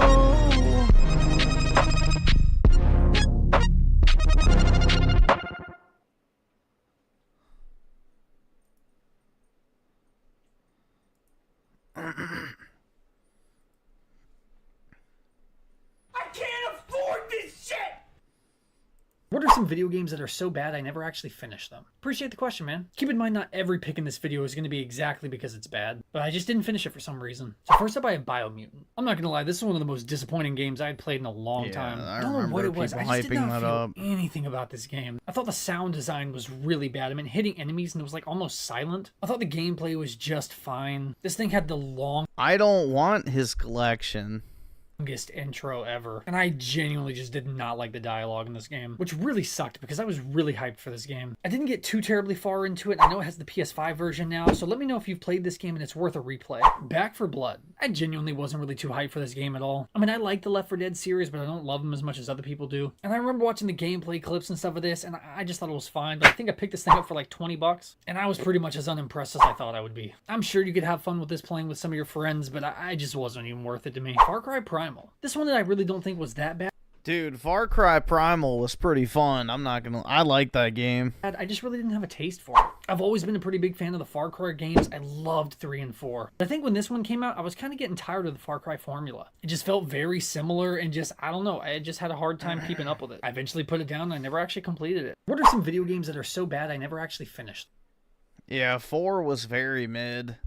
I can't afford this shit! What are some video games that are so bad I never actually finish them? Appreciate the question, man. Keep in mind, not every pick in this video is going to be exactly because it's bad, but I just didn't finish it for some reason. So first up, I have Biomutant. I'm not going to lie, this is one of the most disappointing games I had played in a long time. I don't know what it was. I just did not feel anything about this game. I thought the sound design was really bad. I mean, hitting enemies and it was like almost silent. I thought the gameplay was just fine. This thing had the I don't want his collection. Longest intro ever, and I genuinely just did not like the dialogue in this game, which really sucked because I was really hyped for this game. I didn't get too terribly far into it. I know it has the PS5 version now, so let me know if you've played this game and it's worth a replay. Back 4 Blood. I genuinely wasn't really too hyped for this game at all. I mean, I like the Left 4 Dead series, but I don't love them as much as other people do. And I remember watching the gameplay clips and stuff of this, and I just thought it was fine, but I think I picked this thing up for like 20 bucks, and I was pretty much as unimpressed as I thought I would be. I'm sure you could have fun with this playing with some of your friends, but I just wasn't even worth it to me. Far Cry Primal. This one that I really don't think was that bad. Dude, Far Cry Primal was pretty fun. I like that game. I just really didn't have a taste for it. I've always been a pretty big fan of the Far Cry games. I loved 3 and 4. But I think when this one came out, I was kind of getting tired of the Far Cry formula. It just felt very similar and just, I don't know, I just had a hard time keeping up with it. I eventually put it down and I never actually completed it. What are some video games that are so bad I never actually finished? Yeah, 4 was very mid.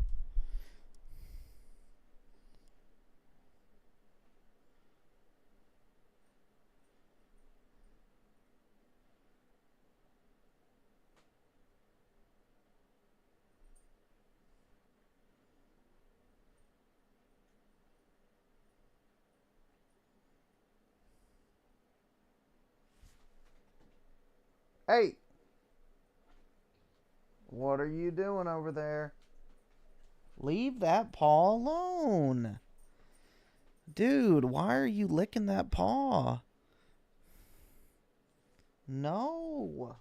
Hey! What are you doing over there? Leave that paw alone. Dude, why are you licking that paw? No.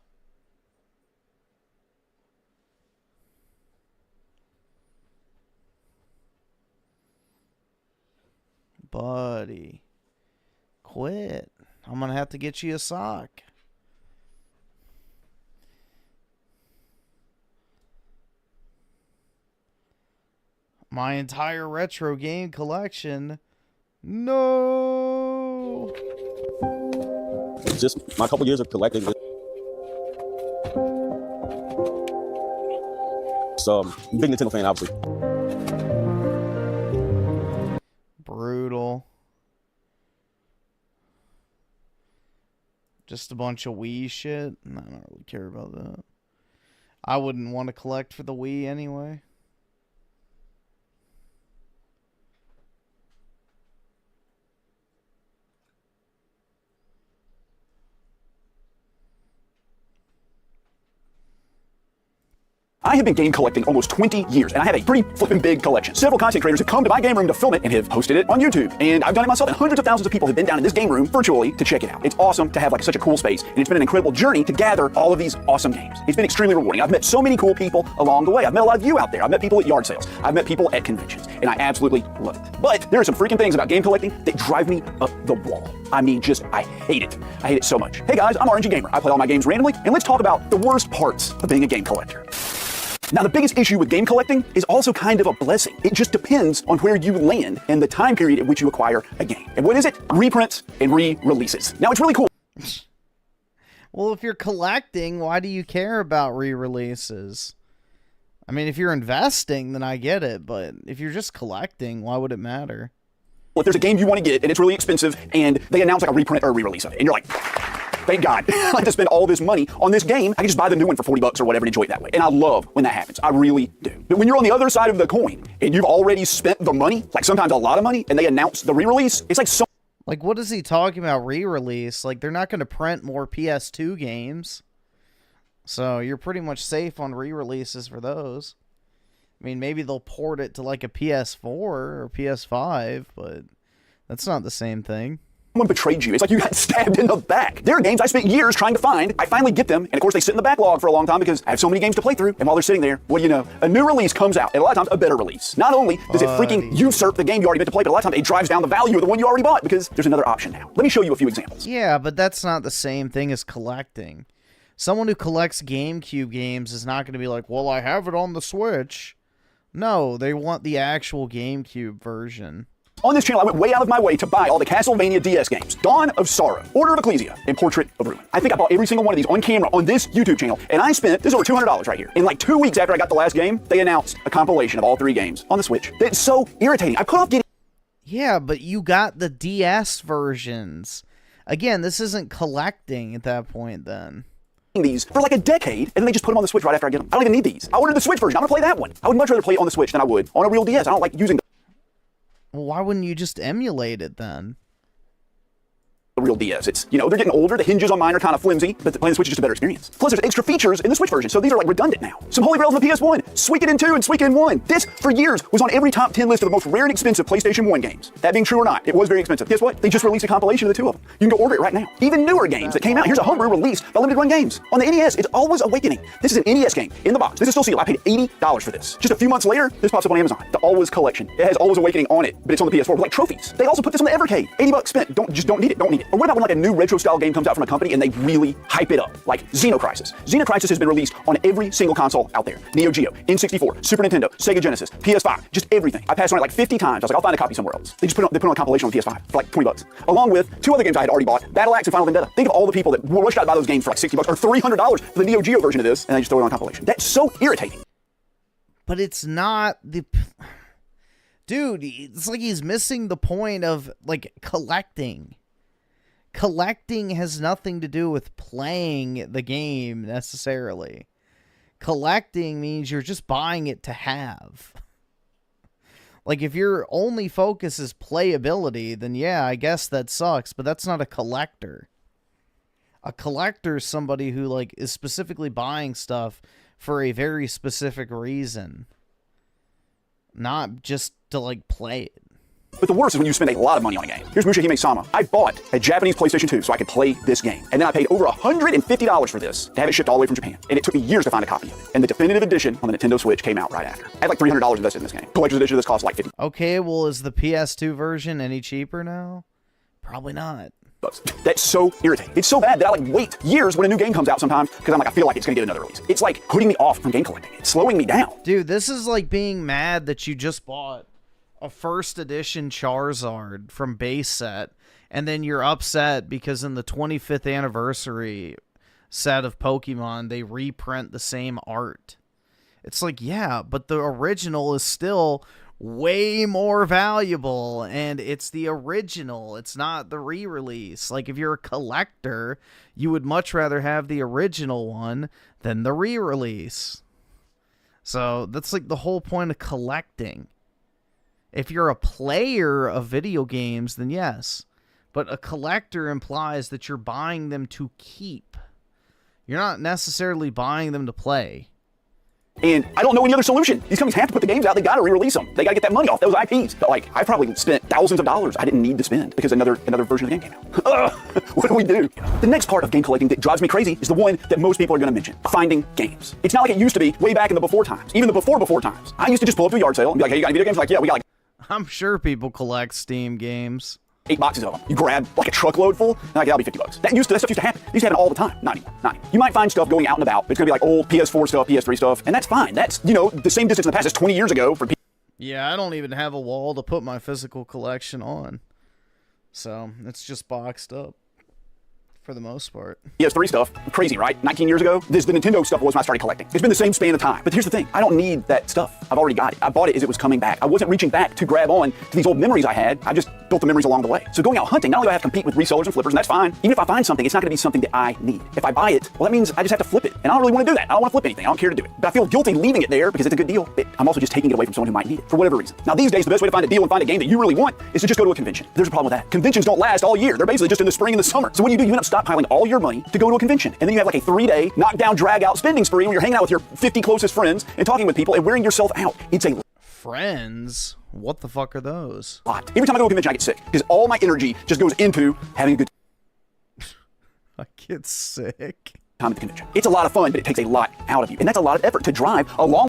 Buddy. Quit. I'm gonna have to get you a sock. My entire retro game collection. No. Just my couple years of collecting this. So, big Nintendo fan, obviously. Brutal. Just a bunch of Wii shit. I don't really care about that. I wouldn't want to collect for the Wii anyway. I have been game collecting almost 20 years, and I have a pretty flippin' big collection. Several content creators have come to my game room to film it and have posted it on YouTube. And I've done it myself, and hundreds of thousands of people have been down in this game room virtually to check it out. It's awesome to have like such a cool space, and it's been an incredible journey to gather all of these awesome games. It's been extremely rewarding. I've met so many cool people along the way. I've met a lot of you out there. I've met people at yard sales. I've met people at conventions, and I absolutely love it. But there are some freaking things about game collecting that drive me up the wall. I mean, I hate it. I hate it so much. Hey guys, I'm RNG Gamer. I play all my games randomly, and let's talk about the worst parts of being a game collector. Now, the biggest issue with game collecting is also kind of a blessing. It just depends on where you land and the time period at which you acquire a game. And what is it? Reprints and re-releases. Now, it's really cool. Well, if you're collecting, why do you care about re-releases? I mean, if you're investing, then I get it. But if you're just collecting, why would it matter? Well, if there's a game you want to get and it's really expensive and they announce like a reprint or a re-release of it, and you're like, thank God, I have to spend all this money on this game. I can just buy the new one for $40 or whatever and enjoy it that way. And I love when that happens. I really do. But when you're on the other side of the coin and you've already spent the money, like sometimes a lot of money, and they announce the re-release, it's like so. Like, what is he talking about re-release? Like, they're not going to print more PS2 games. So you're pretty much safe on re-releases for those. I mean, maybe they'll port it to like a PS4 or PS5, but that's not the same thing. Someone betrayed you. It's like you got stabbed in the back. There are games I spent years trying to find. I finally get them, and of course they sit in the backlog for a long time because I have so many games to play through. And while they're sitting there, what do you know? A new release comes out, and a lot of times a better release. Not only does it freaking usurp the game you already meant to play, but a lot of times it drives down the value of the one you already bought because there's another option now. Let me show you a few examples. Yeah, but that's not the same thing as collecting. Someone who collects GameCube games is not going to be like, well, I have it on the Switch. No, they want the actual GameCube version. On this channel, I went way out of my way to buy all the Castlevania DS games. Dawn of Sorrow, Order of Ecclesia, and Portrait of Ruin. I think I bought every single one of these on camera on this YouTube channel, and I spent, this is over $200 right here. In like 2 weeks after I got the last game, they announced a compilation of all 3 games on the Switch. It's so irritating. I put off getting... Yeah, but you got the DS versions. Again, this isn't collecting at that point then. These for like a decade, and then they just put them on the Switch right after I get them. I don't even need these. I ordered the Switch version. I'm gonna play that one. I would much rather play it on the Switch than I would on a real DS. I don't like using the... Well, why wouldn't you just emulate it then? The real DS. It's, you know, they're getting older. The hinges on mine are kind of flimsy, but playing the Switch is just a better experience. Plus, there's extra features in the Switch version, so these are like redundant now. Some Holy Grails in the PS1, Suikoden 2 and Suikoden 1. This, for years, was on every top 10 list of the most rare and expensive PlayStation 1 games. That being true or not, it was very expensive. Guess what? They just released a compilation of the 2 of them. You can go order it right now. Even newer games that came out. Here's a homebrew release by Limited Run Games. On the NES, it's Always Awakening. This is an NES game in the box. This is still sealed. I paid $80 for this. Just a few months later, this pops up on Amazon. The Always collection. It has Always Awakening on it, but it's on the PS4 with like trophies. They also put this on the Evercade. $80 spent. Don't need it. Or what about when like a new retro style game comes out from a company and they really hype it up, like Xenocrisis. Xenocrisis has been released on every single console out there. Neo Geo, N64, Super Nintendo, Sega Genesis, PS5, just everything. I passed on it like 50 times. I was like, I'll find a copy somewhere else. They put it on a compilation on PS5 for like $20, along with 2 other games I had already bought, Battle Axe and Final Vendetta. Think of all the people that rushed out to buy those games for like $60 or $300 for the Neo Geo version of this, and they just throw it on a compilation. That's so irritating. But it's not the... Dude, it's like he's missing the point of, like, collecting. Collecting has nothing to do with playing the game, necessarily. Collecting means you're just buying it to have. Like, if your only focus is playability, then yeah, I guess that sucks, but that's not a collector. A collector is somebody who like is specifically buying stuff for a very specific reason, not just to like play it. But the worst is when you spend a lot of money on a game. Here's Musha Hime-sama. I bought a Japanese PlayStation 2 so I could play this game. And then I paid over $150 for this to have it shipped all the way from Japan. And it took me years to find a copy of it. And the definitive edition on the Nintendo Switch came out right after. I had like $300 invested in this game. Collector's edition of this cost like $50. Okay, well, is the PS2 version any cheaper now? Probably not. That's so irritating. It's so bad that I like wait years when a new game comes out sometimes because I'm like, I feel like it's gonna get another release. It's like putting me off from game collecting. It's slowing me down. Dude, this is like being mad that you just bought a first edition Charizard from base set, and then you're upset because in the 25th anniversary set of Pokemon, they reprint the same art. It's like, yeah, but the original is still way more valuable, and it's the original. It's not the re-release. Like, if you're a collector, you would much rather have the original one than the re-release. So that's like the whole point of collecting. If you're a player of video games, then yes. But a collector implies that you're buying them to keep. You're not necessarily buying them to play. And I don't know any other solution. These companies have to put the games out. They got to re-release them. They got to get that money off those IPs. But like, I probably spent thousands of dollars I didn't need to spend because another version of the game came out. What do we do? The next part of game collecting that drives me crazy is the one that most people are going to mention: finding games. It's not like it used to be way back in the before times. Even the before times. I used to just pull up to a yard sale and be like, hey, you got any video games? Like, yeah, we got like... I'm sure people collect Steam games. 8 boxes of them. You grab like a truckload full, and like, that'll be $50. That stuff used to happen. It used to happen all the time. Not anymore. You might find stuff going out and about. It's gonna be like old PS4 stuff, PS3 stuff, and that's fine. That's, you know, the same distance in the past as 20 years ago for people. Yeah, I don't even have a wall to put my physical collection on. So, it's just boxed up. For the most part. PS3 stuff, crazy, right? 19 years ago, the Nintendo stuff was when I started collecting. It's been the same span of time. But here's the thing, I don't need that stuff. I've already got it. I bought it as it was coming back. I wasn't reaching back to grab on to these old memories I had. I just built the memories along the way. So going out hunting, not only do I have to compete with resellers and flippers, and that's fine. Even if I find something, it's not gonna be something that I need. If I buy it, well, that means I just have to flip it. And I don't really want to do that. I don't want to flip anything. I don't care to do it. But I feel guilty leaving it there because it's a good deal. But I'm also just taking it away from someone who might need it for whatever reason. Now these days, the best way to find a deal and find a game that you really want is to just go to a convention. There's a problem with that. Conventions don't last all year. They're basically just in the spring and the summer. So what do? You end up stockpiling all your money to go to a convention. And then you have like a 3-day knockdown, drag out spending spree where you're hanging out with your 50 closest friends and talking with people and wearing yourself out. It's a friends? What the fuck are those? Lot. Every time I go to a convention, I get sick because all my energy just goes into having a good I get sick. Time at the convention. It's a lot of fun, but it takes a lot out of you. And that's a lot of effort to drive a long...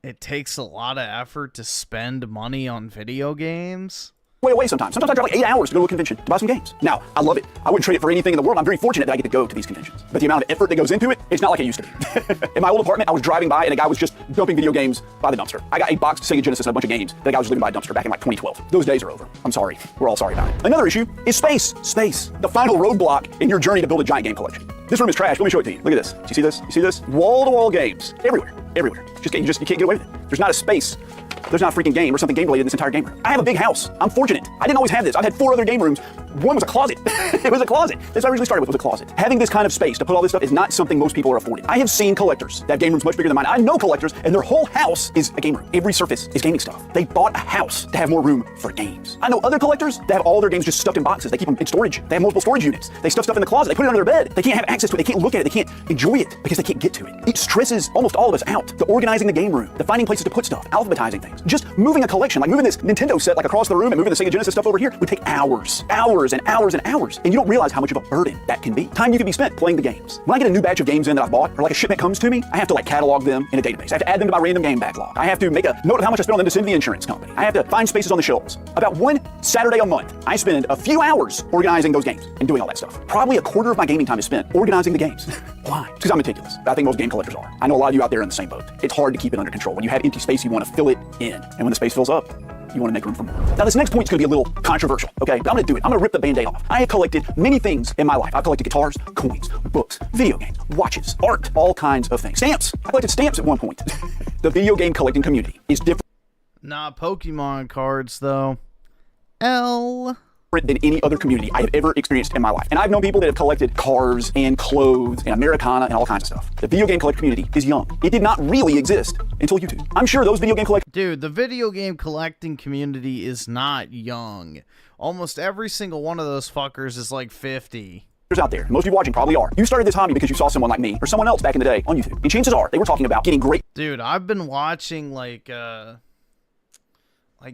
It takes a lot of effort to spend money on video games? way away sometimes. Sometimes I drive like 8 hours to go to a convention to buy some games. Now, I love it. I wouldn't trade it for anything in the world. I'm very fortunate that I get to go to these conventions. But the amount of effort that goes into it, it's not like it used to be. In my old apartment, I was driving by and a guy was just dumping video games by the dumpster. I got a box Sega Genesis and a bunch of games that a guy was leaving by a dumpster back in like 2012. Those days are over. I'm sorry. We're all sorry about it. Another issue is space. Space. The final roadblock in your journey to build a giant game collection. This room is trash. Let me show it to you. Look at this. Do you see this? You see this? Wall-to-wall games. Everywhere. Everywhere. You can't get away with it. There's not a space. There's not a freaking game or something game related in this entire game room. I have a big house. I'm fortunate. I didn't always have this. I've had 4 other game rooms. One was a closet. It was a closet. That's what I originally started with, was a closet. Having this kind of space to put all this stuff is not something most people are afforded. I have seen collectors that have game rooms much bigger than mine. I know collectors and their whole house is a game room. Every surface is gaming stuff. They bought a house to have more room for games. I know other collectors that have all their games just stuffed in boxes. They keep them in storage. They have multiple storage units. They stuff stuff in the closet. They put it under their bed. They can't have access to it. They can't look at it. They can't enjoy it because they can't get to it. It stresses almost all of us out. The organizing the game room, the finding places to put stuff, alphabetizing things. Just moving a collection, like moving this Nintendo set like across the room and moving the Sega Genesis stuff over here would take hours. Hours and hours and hours. And you don't realize how much of a burden that can be. Time you can be spent playing the games. When I get a new batch of games in that I've bought, or like a shipment comes to me, I have to like catalog them in a database. I have to add them to my random game backlog. I have to make a note of how much I spent on them to send to the insurance company. I have to find spaces on the shelves. About one Saturday a month, I spend a few hours organizing those games and doing all that stuff. Probably a quarter of my gaming time is spent organizing the games. Why? Because I'm meticulous. I think most game collectors are. I know a lot of you out there are in the same boat. It's hard to keep it under control. When you have empty space, you want to fill it in. And when the space fills up, you want to make room for more. Now this next point is going to be a little controversial, okay? But I'm going to do it. I'm going to rip the band-aid off. I have collected many things in my life. I've collected guitars, coins, books, video games, watches, art, all kinds of things. Stamps. I collected stamps at one point. The video game collecting community is different. Nah, Pokemon cards, though. L. than any other community I have ever experienced in my life. And I've known people that have collected cars and clothes and Americana and all kinds of stuff. The video game collector community is young. It did not really exist until YouTube. I'm sure those video game collectors... Dude, the video game collecting community is not young. Almost every single one of those fuckers is like 50. out there, most people watching probably are. You started this hobby because you saw someone like me or someone else back in the day on YouTube. And chances are they were talking about getting great... Dude, I've been watching like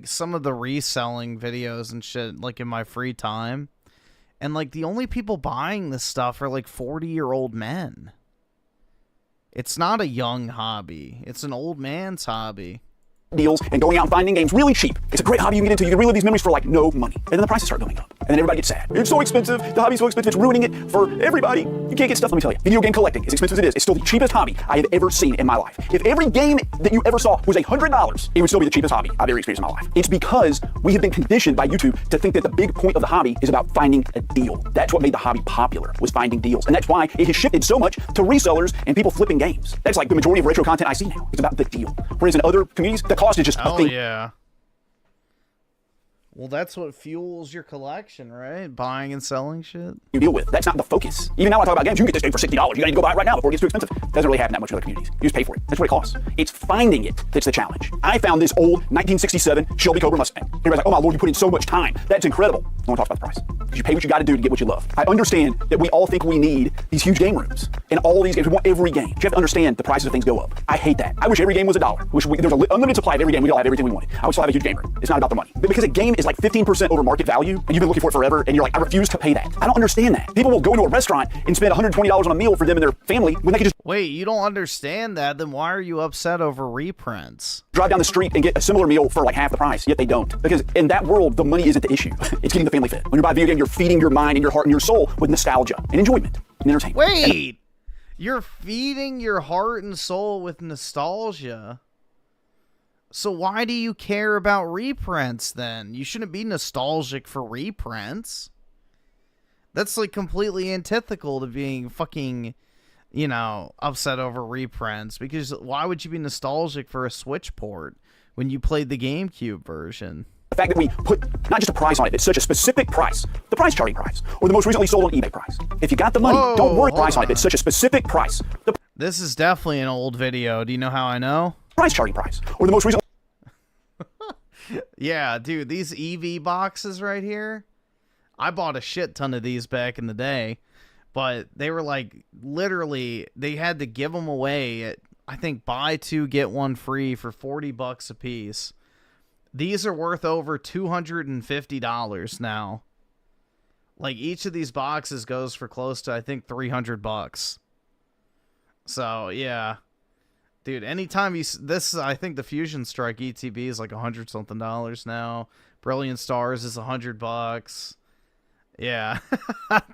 some of the reselling videos and shit like in my free time. And like the only people buying this stuff are like 40-year-old men. It's not a young hobby. It's an old man's hobby. Deals and going out and finding games really cheap. It's a great hobby you can get into. You can relive these memories for like no money. And then the prices start going up. And then everybody gets sad. It's so expensive. The hobby's so expensive. It's ruining it for everybody. You can't get stuff, let me tell you. Video game collecting, as expensive as it is, it's still the cheapest hobby I have ever seen in my life. If every game that you ever saw was $100, it would still be the cheapest hobby I've ever experienced in my life. It's because we have been conditioned by YouTube to think that the big point of the hobby is about finding a deal. That's what made the hobby popular, was finding deals. And that's why it has shifted so much to resellers and people flipping games. That's like the majority of retro content I see now. It's about the deal. Whereas in other communities, the cost is just a thing. Yeah. Well, that's what fuels your collection, right? Buying and selling shit. You deal with. That's not the focus. Even now I talk about games, you can get this game for $60. You gotta go buy it right now before it gets too expensive. Doesn't really happen that much in other communities. You just pay for it. That's what it costs. It's finding it that's the challenge. I found this old 1967 Shelby Cobra Mustang. Everybody's like, oh my lord, you put in so much time. That's incredible. No one talks about the price. Because you pay what you gotta do to get what you love. I understand that we all think we need these huge game rooms. And all these games, we want every game. But you have to understand the prices of things go up. I hate that. I wish every game was $1. Wish there was an unlimited supply of every game. We all have everything we wanted. I would still have a huge game room. It's not about the money. But because a game is like 15% over market value, and you've been looking for it forever, and you're like, I refuse to pay that. I don't understand that. People will go into a restaurant and spend $120 on a meal for them and their family when they could just... Wait, you don't understand that? Then why are you upset over reprints? Drive down the street and get a similar meal for like half the price, yet they don't. Because in that world, the money isn't the issue. It's getting the family fit. When you buy a video game, you're feeding your mind and your heart and your soul with nostalgia and enjoyment and entertainment. Wait! You're feeding your heart and soul with nostalgia? So why do you care about reprints then? You shouldn't be nostalgic for reprints. That's like completely antithetical to being fucking, you know, upset over reprints. Because why would you be nostalgic for a Switch port when you played the GameCube version? The fact that we put not just a price on it, but such a specific price, the price charting price, or the most recently sold on eBay price. If you got the money, don't worry price on it, but such a specific price. This is definitely an old video. Do you know how I know? Price charting price, or the most recent... Yeah, dude, these EV boxes right here, I bought a shit ton of these back in the day, but they were like, literally, they had to give them away at, I think, buy two, get one free for $40 a piece. These are worth over $250 now. Like, each of these boxes goes for close to, I think, $300. So, yeah. Dude, anytime you... This, I think the Fusion Strike ETB is like $100-something now. Brilliant Stars is $100. Yeah.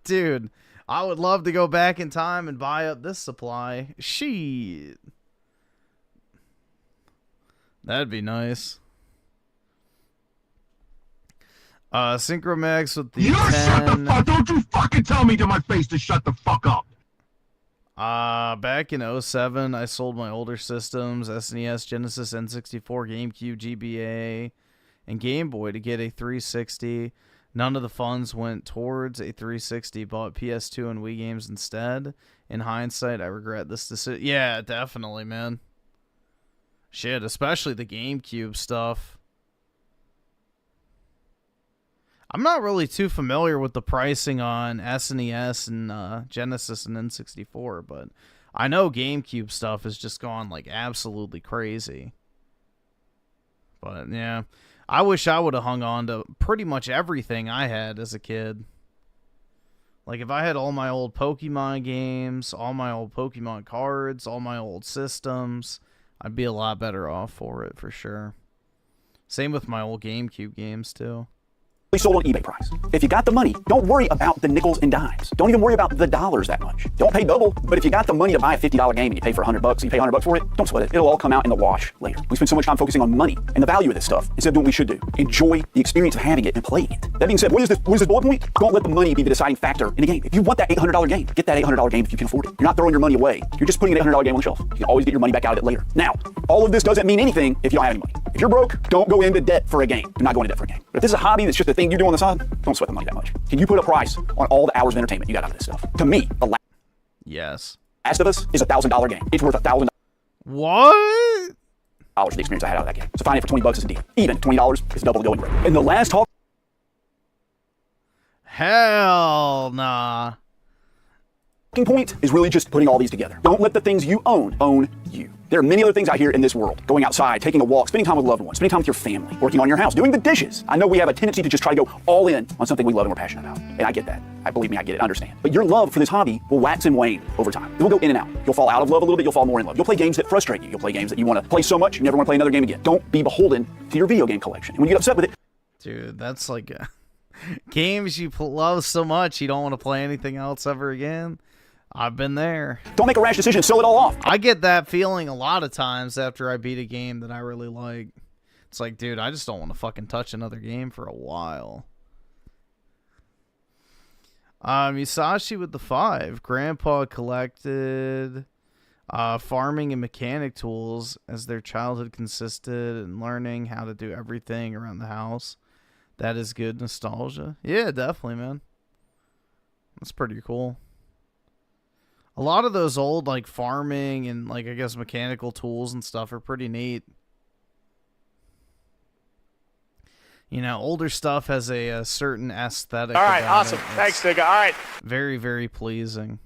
Dude, I would love to go back in time and buy up this supply. Shit. That'd be nice. Synchromax with the You 10. shut the fuck! Don't you fucking tell me to my face to shut the fuck up! Back in 07, I sold my older systems, SNES, Genesis, N64, GameCube, GBA, and Game Boy to get a 360. None of the funds went towards a 360, bought PS2 and Wii games instead. In hindsight, I regret this decision. Yeah, definitely, man. Shit, especially the GameCube stuff. I'm not really too familiar with the pricing on SNES and Genesis and N64, but I know GameCube stuff has just gone like absolutely crazy. But yeah, I wish I would have hung on to pretty much everything I had as a kid. Like if I had all my old Pokemon games, all my old Pokemon cards, all my old systems, I'd be a lot better off for it for sure. Same with my old GameCube games too. Sold on eBay price. If you got the money, don't worry about the nickels and dimes. Don't even worry about the dollars that much. Don't pay double, but if you got the money to buy a $50 game and you pay for $100, you pay $100 for it, don't sweat it. It'll all come out in the wash later. We spend so much time focusing on money and the value of this stuff instead of doing what we should do. Enjoy the experience of having it and playing it. That being said, what is this bullet point? Don't let the money be the deciding factor in a game. If you want that $800 game, get that $800 game if you can afford it. You're not throwing your money away. You're just putting an $800 game on the shelf. You can always get your money back out of it later. Now, all of this doesn't mean anything if you don't have any money. If you're broke, don't go into debt for a game. Do not go into debt for a game. But if this is a hobby that's just a thing you do on the side, don't sweat the money that much. Can you put a price on all the hours of entertainment you got out of this stuff? To me, the Yes. Last of Us is a $1,000 game. It's worth $1,000. What? For the experience I had out of that game. So finding it for $20 is a deal. Even $20 is double the going rate. And the last talk. Hell nah. Point is really just putting all these together. Don't let the things you own you. There are many other things out here in this world. Going outside, taking a walk, spending time with loved ones, spending time with your family, working on your house, doing the dishes. I know we have a tendency to just try to go all in on something we love and we're passionate about. And I get that. Believe me, I get it, understand. But your love for this hobby will wax and wane over time. It will go in and out. You'll fall out of love a little bit, you'll fall more in love. You'll play games that frustrate you. You'll play games that you want to play so much, you never want to play another game again. Don't be beholden to your video game collection. And when you get upset with it. Dude, that's like games you love so much you don't want to play anything else ever again. I've been there. Don't make a rash decision and sell it all off. I get that feeling a lot of times after I beat a game that I really like. It's like, dude, I just don't want to fucking touch another game for a while. Musashi with the 5. Grandpa collected farming and mechanic tools as their childhood consisted in learning how to do everything around the house. That is good nostalgia. Yeah, definitely, man. That's pretty cool. A lot of those old, like, farming and, like, I guess mechanical tools and stuff are pretty neat. You know, older stuff has a certain aesthetic. All right, awesome. Thanks, Digga. All right. Very, very pleasing.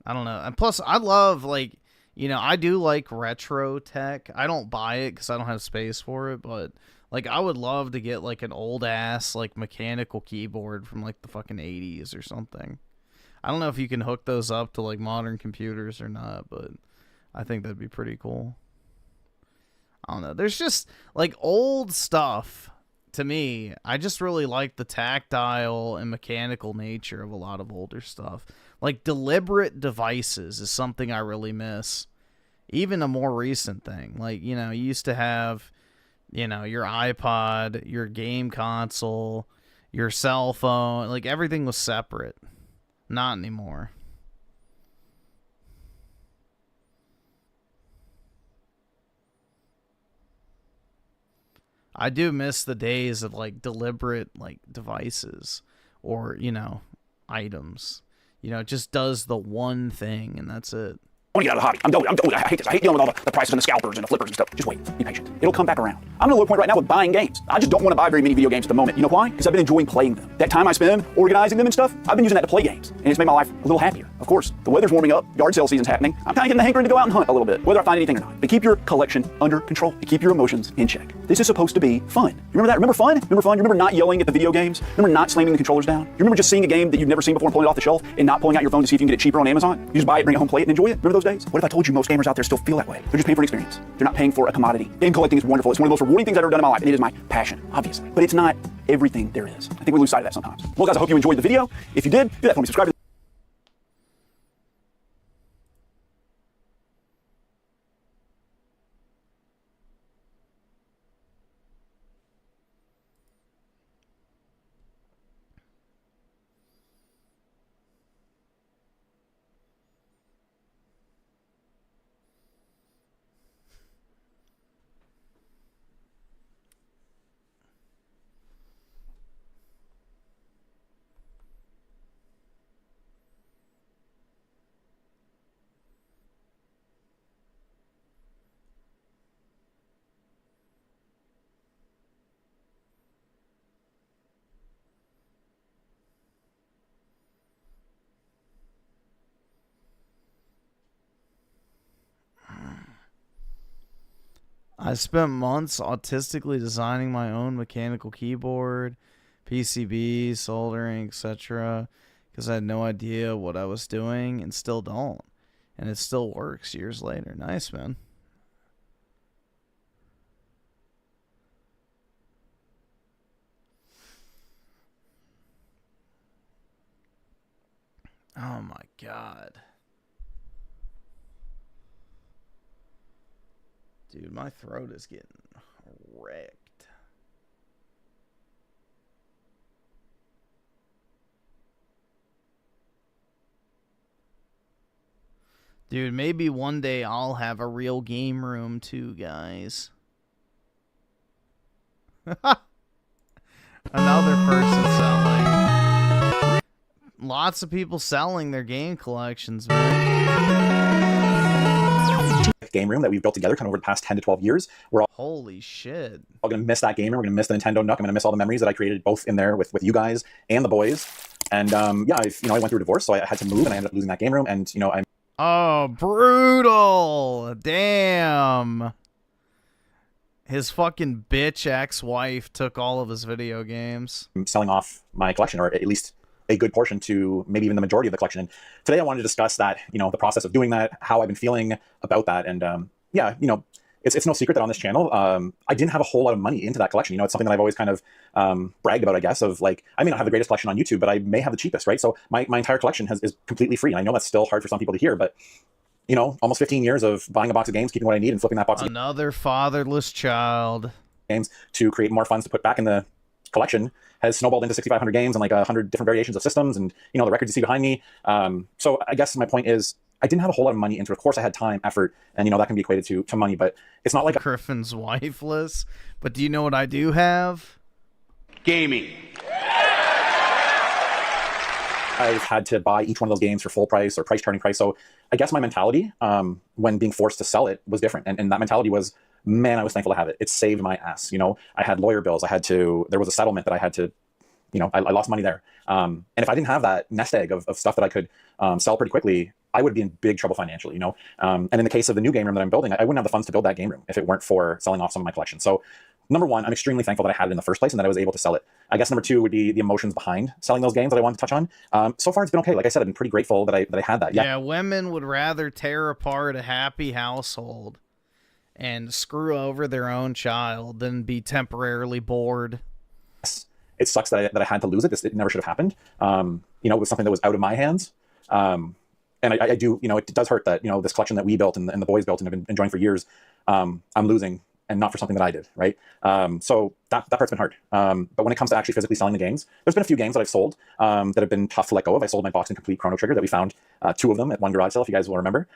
I don't know. And plus, I love, like, you know, I do like retro tech. I don't buy it because I don't have space for it, but, like, I would love to get, like, an old-ass, like, mechanical keyboard from, like, the fucking 80s or something. I don't know if you can hook those up to, like, modern computers or not, but I think that'd be pretty cool. I don't know. There's just, like, old stuff, to me, I just really like the tactile and mechanical nature of a lot of older stuff. Like, deliberate devices is something I really miss. Even a more recent thing. Like, you know, you used to have, you know, your iPod, your game console, your cell phone. Like, everything was separate. Not anymore. I do miss the days of, like, deliberate, like, devices or, you know, items. You know, it just does the one thing and that's it. I want to get out of the hobby. I'm done. I hate this. I hate dealing with all the prices and the scalpers and the flippers and stuff. Just wait. Be patient. It'll come back around. I'm at a low point right now with buying games. I just don't want to buy very many video games at the moment. You know why? Because I've been enjoying playing them. That time I spend organizing them and stuff, I've been using that to play games. And it's made my life a little happier. Of course, the weather's warming up. Yard sale season's happening. I'm kind of getting the hankering to go out and hunt a little bit, whether I find anything or not. But keep your collection under control. And keep your emotions in check. This is supposed to be fun. You remember that? Remember fun? Remember fun? You remember not yelling at the video games? Remember not slamming the controllers down? You remember just seeing a game that you've never seen before and pulling it off the shelf and not pulling out your phone to see if you can get it cheaper on Amazon? You just buy it, bring it home, play it, and enjoy it? Remember those days? What if I told you most gamers out there still feel that way? They're just paying for an experience. They're not paying for a commodity. Game collecting is wonderful. It's one of the most rewarding things I've ever done in my life, and it is my passion, obviously. But it's not everything there is. I think we lose sight of that sometimes. Well, guys, I hope you enjoyed the video. If you did, do that for me. Subscribe to I spent months autistically designing my own mechanical keyboard, PCB, soldering, etc. because I had no idea what I was doing and still don't. And it still works years later. Nice, man. Oh my God. Dude, my throat is getting wrecked. Dude, maybe one day I'll have a real game room too, guys. Another person selling. Lots of people selling their game collections, man. Game room that we've built together kind of over the past 10 to 12 years. We're all Holy shit. going to miss that game room. We're going to miss the Nintendo Nook. I'm going to miss all the memories that I created both in there with you guys and the boys. And yeah, I went through a divorce, so I had to move, and I ended up losing that game room. And I'm Oh, brutal. Damn. His fucking bitch ex-wife took all of his video games. selling off my collection, or at least a good portion to maybe even the majority of the collection. And today I wanted to discuss that, the process of doing that, how I've been feeling about that. And yeah, it's no secret that on this channel, I didn't have a whole lot of money into that collection. It's something that I've always kind of bragged about, I guess, of like, I may not have the greatest collection on YouTube, but I may have the cheapest, right? So my entire collection is completely free. And I know that's still hard for some people to hear, but almost 15 years of buying a box of games, keeping what I need, and flipping that box of Another fatherless child. games to create more funds to put back in the collection has snowballed into 6,500 games and like 100 different variations of systems, and the records you see behind me. So I guess my point is, I didn't have a whole lot of money into it. Of course I had time, effort, and that can be equated to money, but it's not like Griffin's wifeless. But do you know what I do have? Gaming. I've had to buy each one of those games for full price or price turning price. So I guess my mentality when being forced to sell it was different. And that mentality was, man, I was thankful to have it. It saved my ass. I had lawyer bills. There was a settlement that I had to, I lost money there. And if I didn't have that nest egg of stuff that I could sell pretty quickly, I would be in big trouble financially, And in the case of the new game room that I'm building, I wouldn't have the funds to build that game room if it weren't for selling off some of my collection. So number one, I'm extremely thankful that I had it in the first place and that I was able to sell it. I guess number two would be the emotions behind selling those games that I wanted to touch on. So far, it's been okay. Like I said, I've been pretty grateful that I had that. Yeah, women would rather tear apart a happy household and screw over their own child than be temporarily bored. It sucks that I had to lose it. It never should have happened. It was something that was out of my hands. And I do, it does hurt that, this collection that we built and the boys built and have been enjoying for years, I'm losing, and not for something that I did, right? So that part's been hard. But when it comes to actually physically selling the games, there's been a few games that I've sold that have been tough to let go of. I sold my Box and Complete Chrono Trigger that we found 2 of them at one garage sale, if you guys will remember.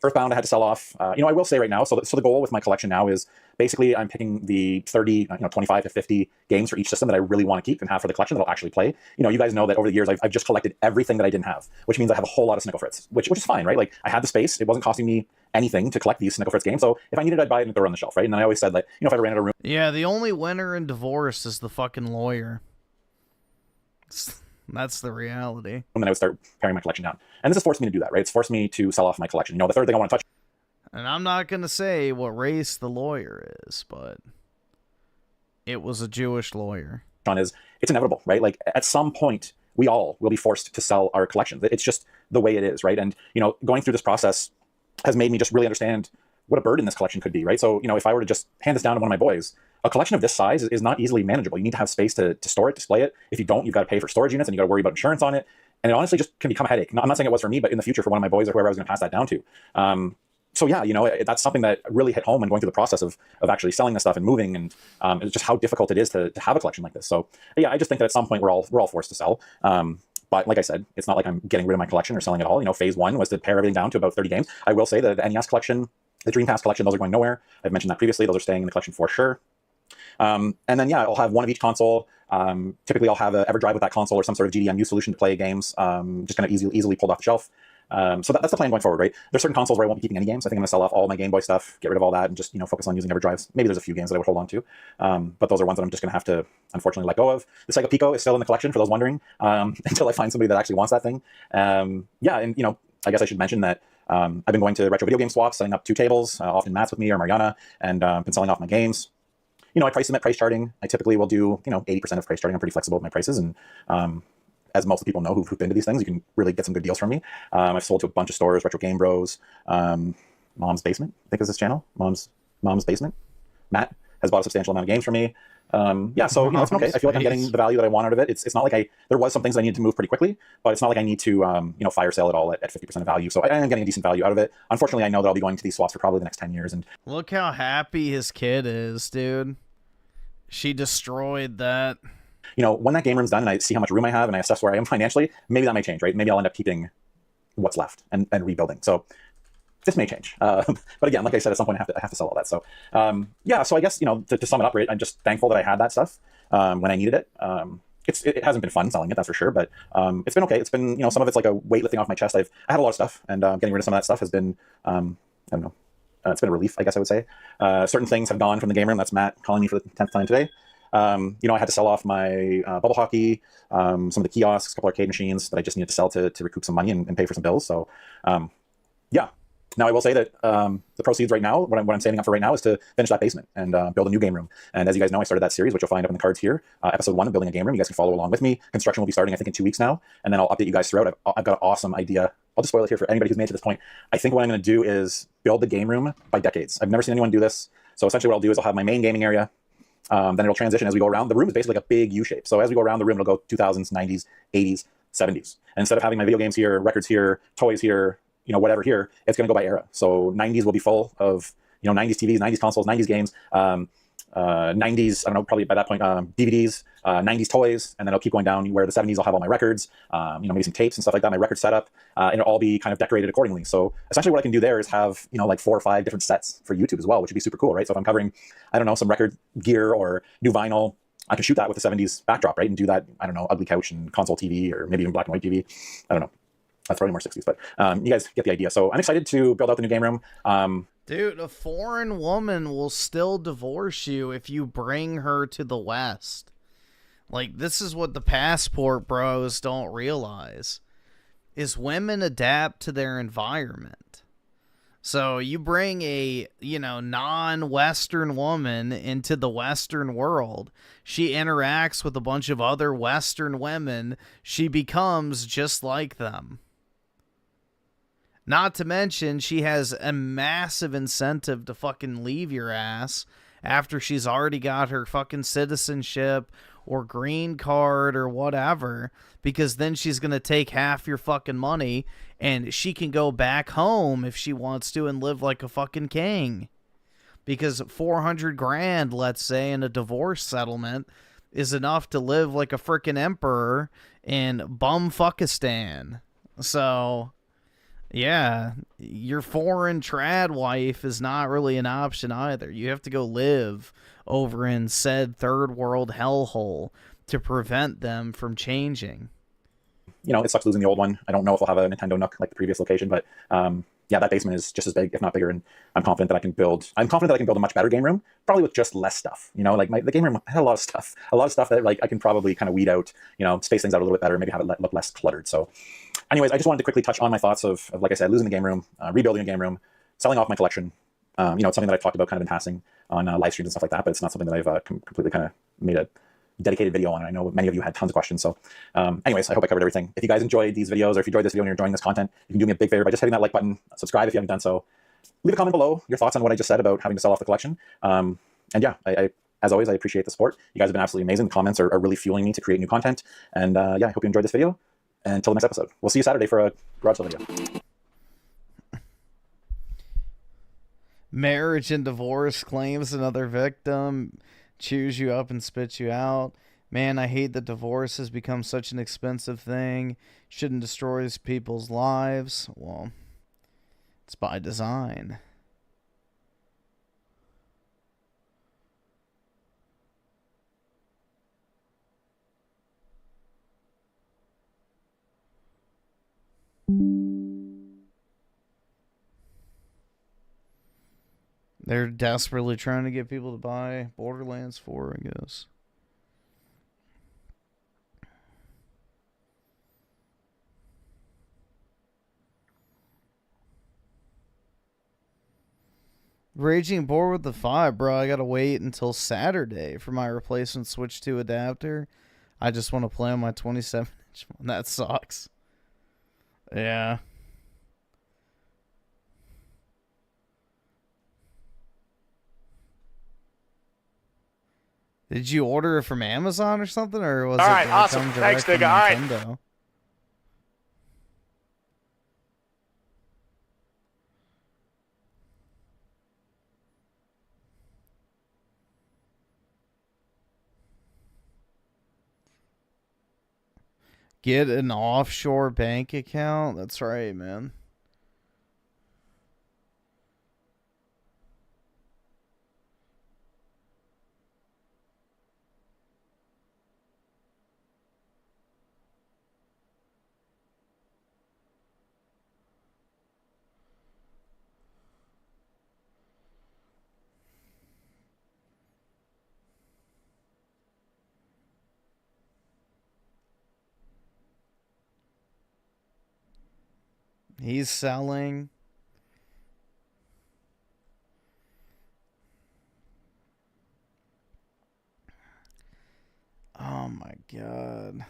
Earthbound I had to sell off. I will say right now, so the goal with my collection now is basically I'm picking the 30, 25 to 50 games for each system that I really want to keep and have for the collection that I'll actually play. You guys know that over the years I've just collected everything that I didn't have, which means I have a whole lot of Snickle Fritz, which is fine, right? Like I had the space. It wasn't costing me anything to collect these Snickle Fritz games. So if I needed, I'd buy it and throw it on the shelf, right? And then I always said that, if I ever ran out of room. Yeah, the only winner in divorce is the fucking lawyer. That's the reality. And then I would start paring my collection down. And this has forced me to do that, right? It's forced me to sell off my collection. The third thing I want to touch. And I'm not going to say what race the lawyer is, but it was a Jewish lawyer. Is it's inevitable, right? Like at some point, we all will be forced to sell our collections. It's just the way it is, right? And, going through this process has made me just really understand what a burden this collection could be, right? So, if I were to just hand this down to one of my boys, a collection of this size is not easily manageable. You need to have space to store it, display it. If you don't, you've got to pay for storage units and you got to worry about insurance on it. And it honestly just can become a headache. I'm not saying it was for me, but in the future for one of my boys or whoever I was going to pass that down to. So yeah, that's something that really hit home when going through the process of actually selling this stuff and moving, and it's just how difficult it is to have a collection like this. So yeah, I just think that at some point we're all forced to sell. But like I said, it's not like I'm getting rid of my collection or selling it all. Phase 1 was to pare everything down to about 30 games. I will say that the NES collection, the Dreamcast collection, those are going nowhere. I've mentioned that previously. Those are staying in the collection for sure. And then yeah, I'll have one of each console. Typically I'll have a EverDrive with that console or some sort of GDMU solution to play games, just kind of easily pulled off the shelf. So that's the plan going forward, right? There's certain consoles where I won't be keeping any games. I think I'm gonna sell off all my Game Boy stuff, get rid of all that, and just focus on using EverDrives. Maybe there's a few games that I would hold on to, but those are ones that I'm just gonna have to unfortunately let go of. The Sega Pico is still in the collection for those wondering, until I find somebody that actually wants that thing. Yeah, and I guess I should mention that I've been going to retro video game swaps, setting up 2 tables, often Matt's with me or Mariana, and been selling off my games. I price them at price charting. I typically will do 80% of price charting. I'm pretty flexible with my prices, and as most people know who've been to these things, you can really get some good deals from me. I've sold to a bunch of stores, Retro Game Bros, Mom's Basement, I think is this channel, Mom's Basement. Matt has bought a substantial amount of games from me. Yeah, so it's okay. I feel like I'm getting the value that I want out of it. It's not like there was some things I needed to move pretty quickly, but it's not like I need to fire sale it all at 50% of value. So I am getting a decent value out of it. Unfortunately, I know that I'll be going to these swaps for probably the next 10 years. And look how happy his kid is, dude. She destroyed that. When that game room's done and I see how much room I have and I assess where I am financially, maybe that might change, right? Maybe I'll end up keeping what's left and rebuilding. So this may change. But again, like I said, at some point I have to sell all that. So yeah, so I guess, to sum it up, right, I'm just thankful that I had that stuff when I needed it. It hasn't been fun selling it, that's for sure, but it's been okay. It's been, some of it's like a weight lifting off my chest. I had a lot of stuff, and getting rid of some of that stuff has been, I don't know, it's been a relief, I guess I would say. Certain things have gone from the game room. That's Matt calling me for the 10th time today. I had to sell off my bubble hockey, some of the kiosks, a couple arcade machines that I just needed to sell to recoup some money and pay for some bills. So yeah. Now, I will say that the proceeds right now, what I'm saving up for right now is to finish that basement and build a new game room. And as you guys know, I started that series, which you'll find up in the cards here. Episode 1 of building a game room. You guys can follow along with me. Construction will be starting, I think, in 2 weeks now. And then I'll update you guys throughout. I've got an awesome idea. I'll just spoil it here for anybody who's made it to this point. I think what I'm going to do is build the game room by decades. I've never seen anyone do this. So essentially what I'll do is I'll have my main gaming area. Then it'll transition as we go around. The room is basically like a big U shape. So as we go around the room, it'll go 2000s, 90s, 80s, 70s. And instead of having my video games here, records here, toys here, whatever here, it's going to go by era. So 90s will be full of, 90s TVs, 90s consoles, 90s games, 90s, I don't know, probably by that point, DVDs, 90s toys, and then I'll keep going down where the 70s I'll have all my records, maybe some tapes and stuff like that, my record setup, and it'll all be kind of decorated accordingly. So essentially what I can do there is have, like 4 or 5 different sets for YouTube as well, which would be super cool, right? So if I'm covering, I don't know, some record gear or new vinyl, I can shoot that with the 70s backdrop, right? And do that, I don't know, ugly couch and console TV, or maybe even black and white TV. I don't know. That's probably more 60s, but you guys get the idea. So I'm excited to build out the new game room. Dude, a foreign woman will still divorce you if you bring her to the West. Like, this is what the passport bros don't realize, is women adapt to their environment. So you bring a, non-Western woman into the Western world. She interacts with a bunch of other Western women. She becomes just like them. Not to mention, she has a massive incentive to fucking leave your ass after she's already got her fucking citizenship or green card or whatever, because then she's going to take half your fucking money and she can go back home if she wants to and live like a fucking king. Because 400 grand, let's say, in a divorce settlement is enough to live like a frickin' emperor in Bumfuckistan. So, yeah, your foreign trad wife is not really an option either. You have to go live over in said third world hellhole to prevent them from changing. It sucks losing the old one. I don't know if I'll have a Nintendo Nook like the previous location, but yeah, that basement is just as big, if not bigger, and I'm confident that I can build a much better game room, probably with just less stuff. The game room had a lot of stuff that like I can probably kind of weed out, space things out a little bit better, maybe have it look less cluttered. So anyways, I just wanted to quickly touch on my thoughts of like I said, losing the game room, rebuilding a game room, selling off my collection. It's something that I've talked about kind of in passing on live streams and stuff like that, but it's not something that I've completely kind of made a dedicated video on. I know many of you had tons of questions. So anyways, I hope I covered everything. If you guys enjoyed these videos, or if you enjoyed this video and you're enjoying this content, you can do me a big favor by just hitting that like button, subscribe if you haven't done so. Leave a comment below your thoughts on what I just said about having to sell off the collection. And yeah, I as always, I appreciate the support. You guys have been absolutely amazing. The comments are really fueling me to create new content. And yeah, I hope you enjoyed this video. And until the next episode, we'll see you Saturday for a garage sale video. Marriage and divorce claims another victim, chews you up and spits you out. Man, I hate that divorce has become such an expensive thing. Shouldn't destroy people's lives. Well, it's by design. They're desperately trying to get people to buy Borderlands 4, I guess. Raging bored with the 5, bro. I gotta wait until Saturday for my replacement Switch 2 adapter. I just want to play on my 27-inch one. That sucks. Yeah. Did you order it from Amazon or something, or was all it right? Awesome. Thanks, nigga. All right. Nintendo? Get an offshore bank account? That's right, man. He's selling. Oh my God.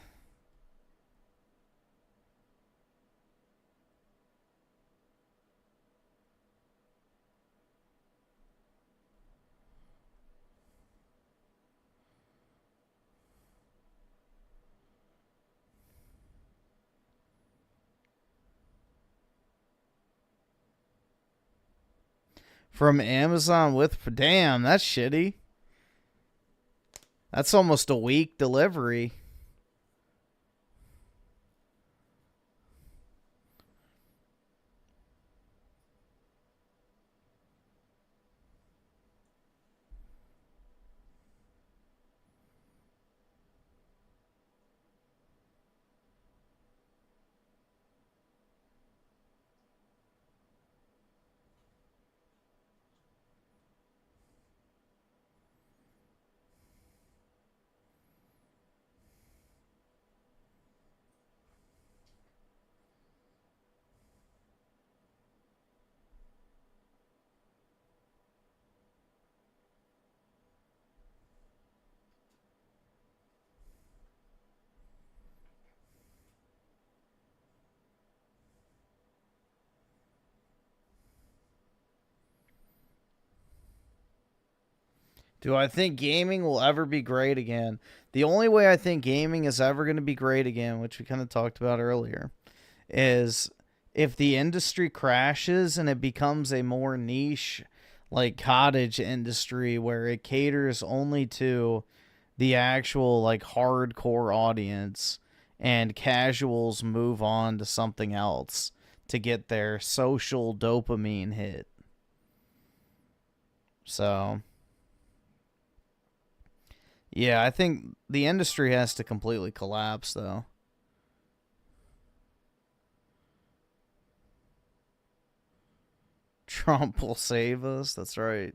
From Amazon with... Damn, that's shitty. That's almost a week delivery. Do I think gaming will ever be great again? The only way I think gaming is ever going to be great again, which we kind of talked about earlier, is if the industry crashes and it becomes a more niche, like cottage industry where it caters only to the actual like hardcore audience and casuals move on to something else to get their social dopamine hit. So... yeah, I think the industry has to completely collapse, though. Trump will save us. That's right.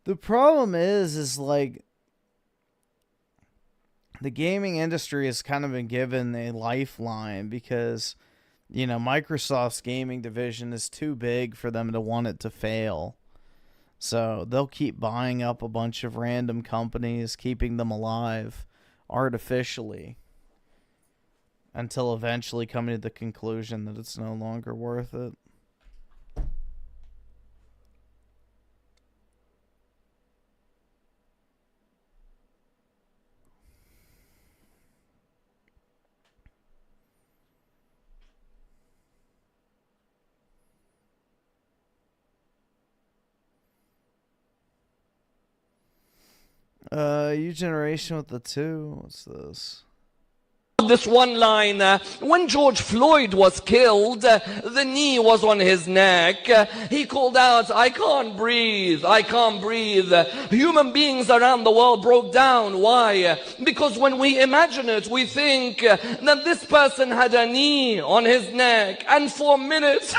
The problem is like the gaming industry has kind of been given a lifeline because, you know, Microsoft's gaming division is too big for them to want it to fail. So they'll keep buying up a bunch of random companies, keeping them alive artificially until eventually coming to the conclusion that it's no longer worth it. You generation with the 2. What's this? This one line, when George Floyd was killed, the knee was on his neck. He called out, "I can't breathe, I can't breathe." Human beings around the world broke down. Why? Because when we imagine it, we think that this person had a knee on his neck, and for minutes,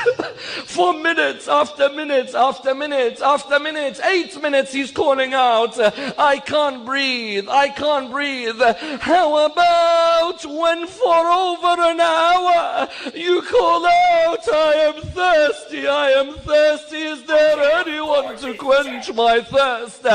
for minutes after minutes after minutes after minutes, 8 minutes he's calling out, "I can't breathe, I can't breathe." How about when for over an hour you call out, I am thirsty, I am thirsty, is there anyone to quench my thirst?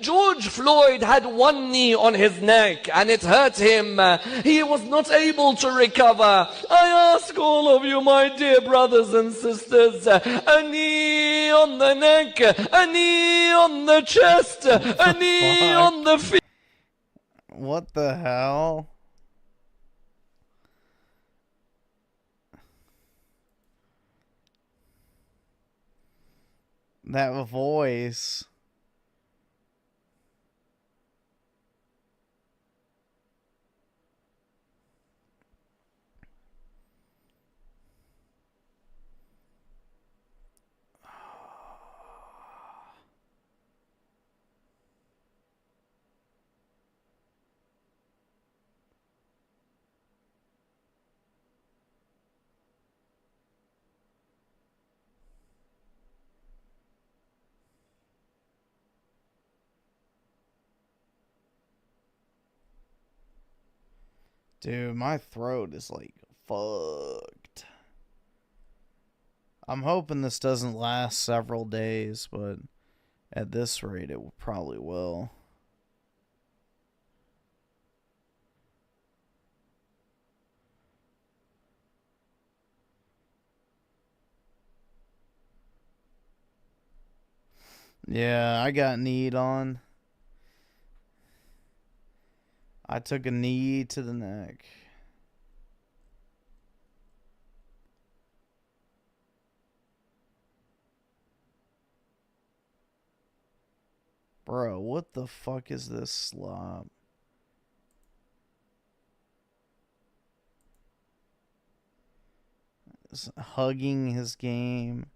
George Floyd had one knee on his neck and it hurt him. He was not able to recover. I ask all of you, my dear brothers and sisters, a knee on the neck, a knee on the chest, a knee on the feet. What the hell? That voice. Dude, my throat is like fucked. I'm hoping this doesn't last several days, but at this rate it probably will. Yeah, I got kneed on. I took a knee to the neck. Bro, what the fuck is this slop? Just hugging his game.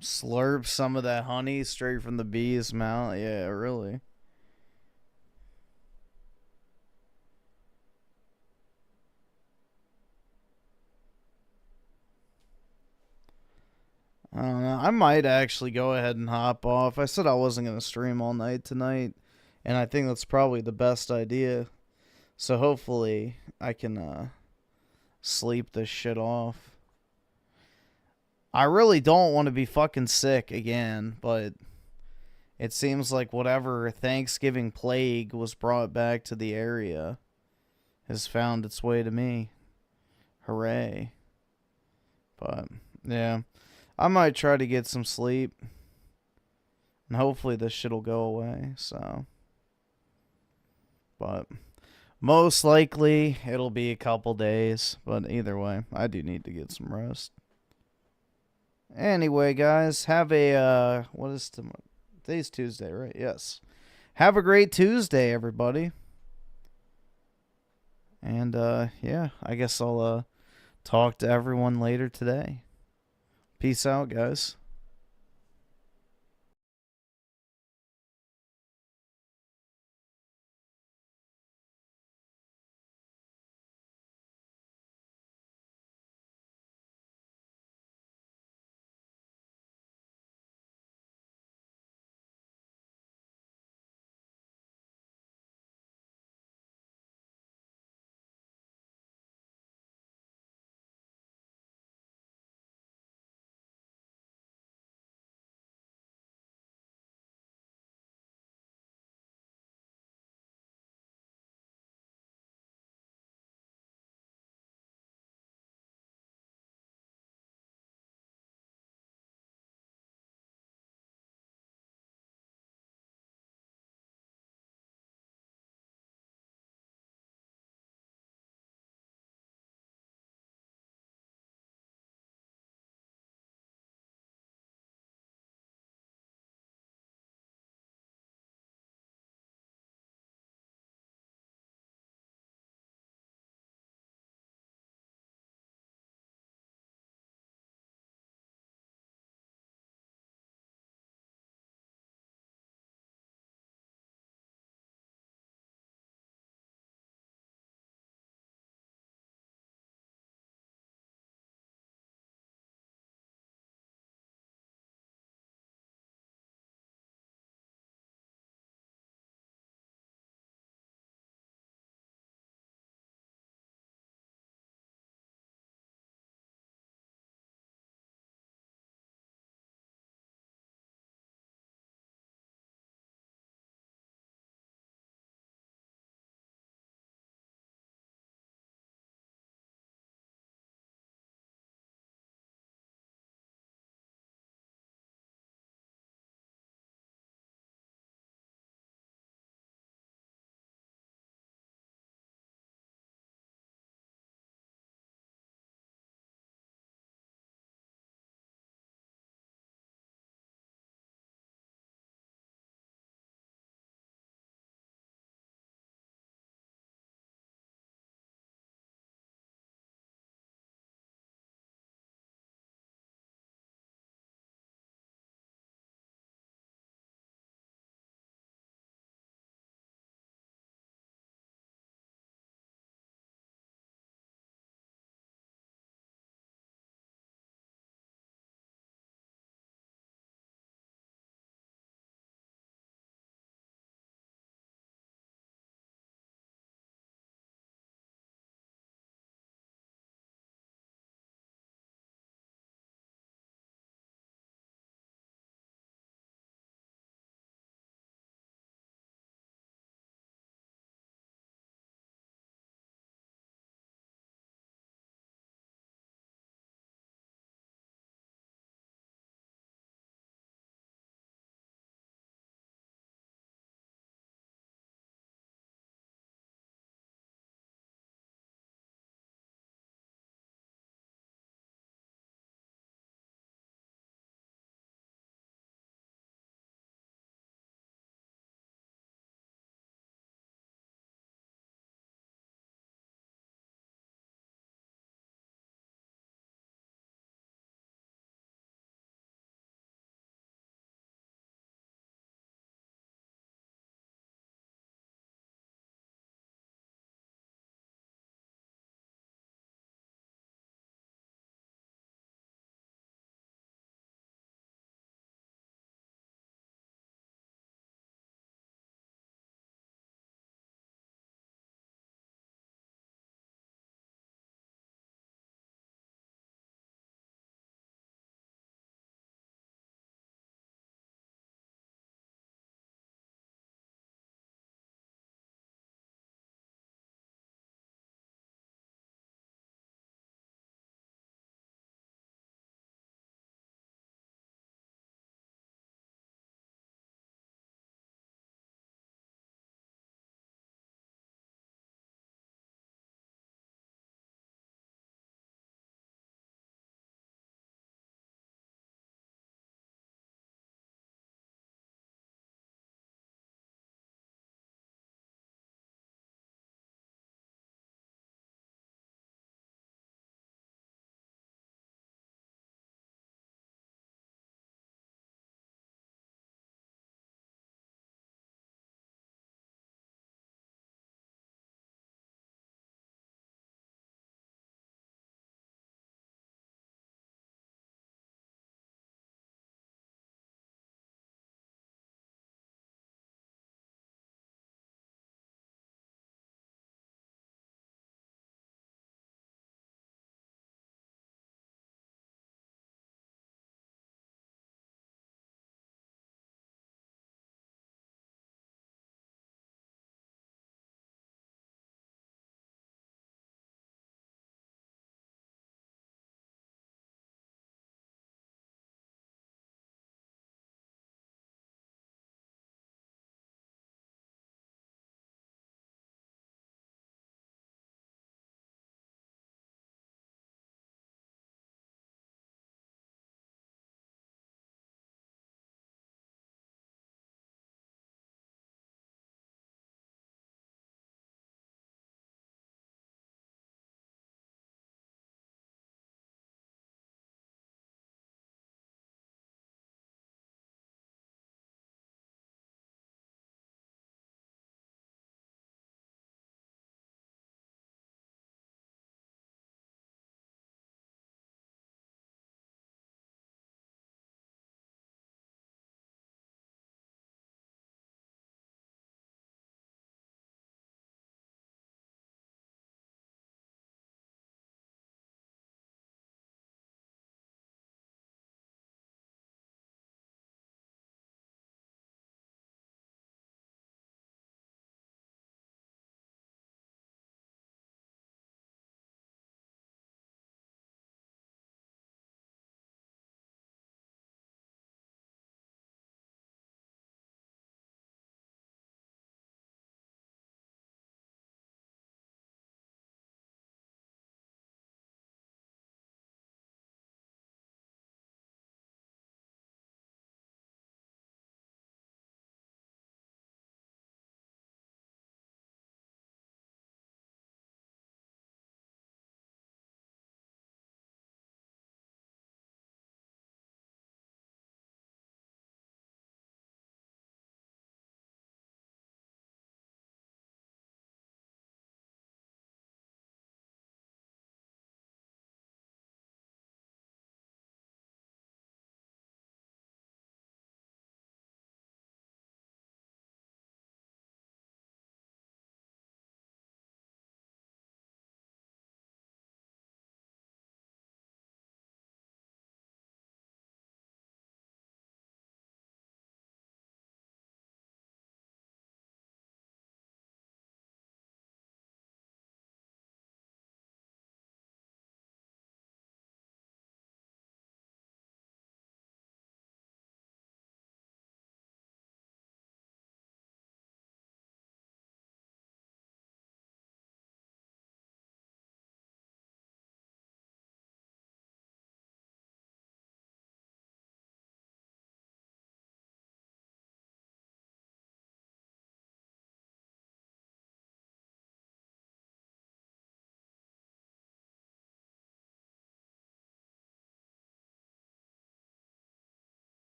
Slurp some of that honey straight from the bee's mouth. Yeah, really. I don't know. I might actually go ahead and hop off. I said I wasn't going to stream all night tonight, and I think that's probably the best idea. So hopefully I can sleep this shit off. I really don't want to be fucking sick again, but it seems like whatever Thanksgiving plague was brought back to the area has found its way to me. Hooray. But, yeah. I might try to get some sleep. And hopefully this shit'll go away, so. But most likely it'll be a couple days. But either way, I do need to get some rest. Anyway, guys, have a, what is tomorrow? Today's Tuesday, right? Yes. Have a great Tuesday, everybody. And, yeah, I guess I'll, talk to everyone later today. Peace out, guys.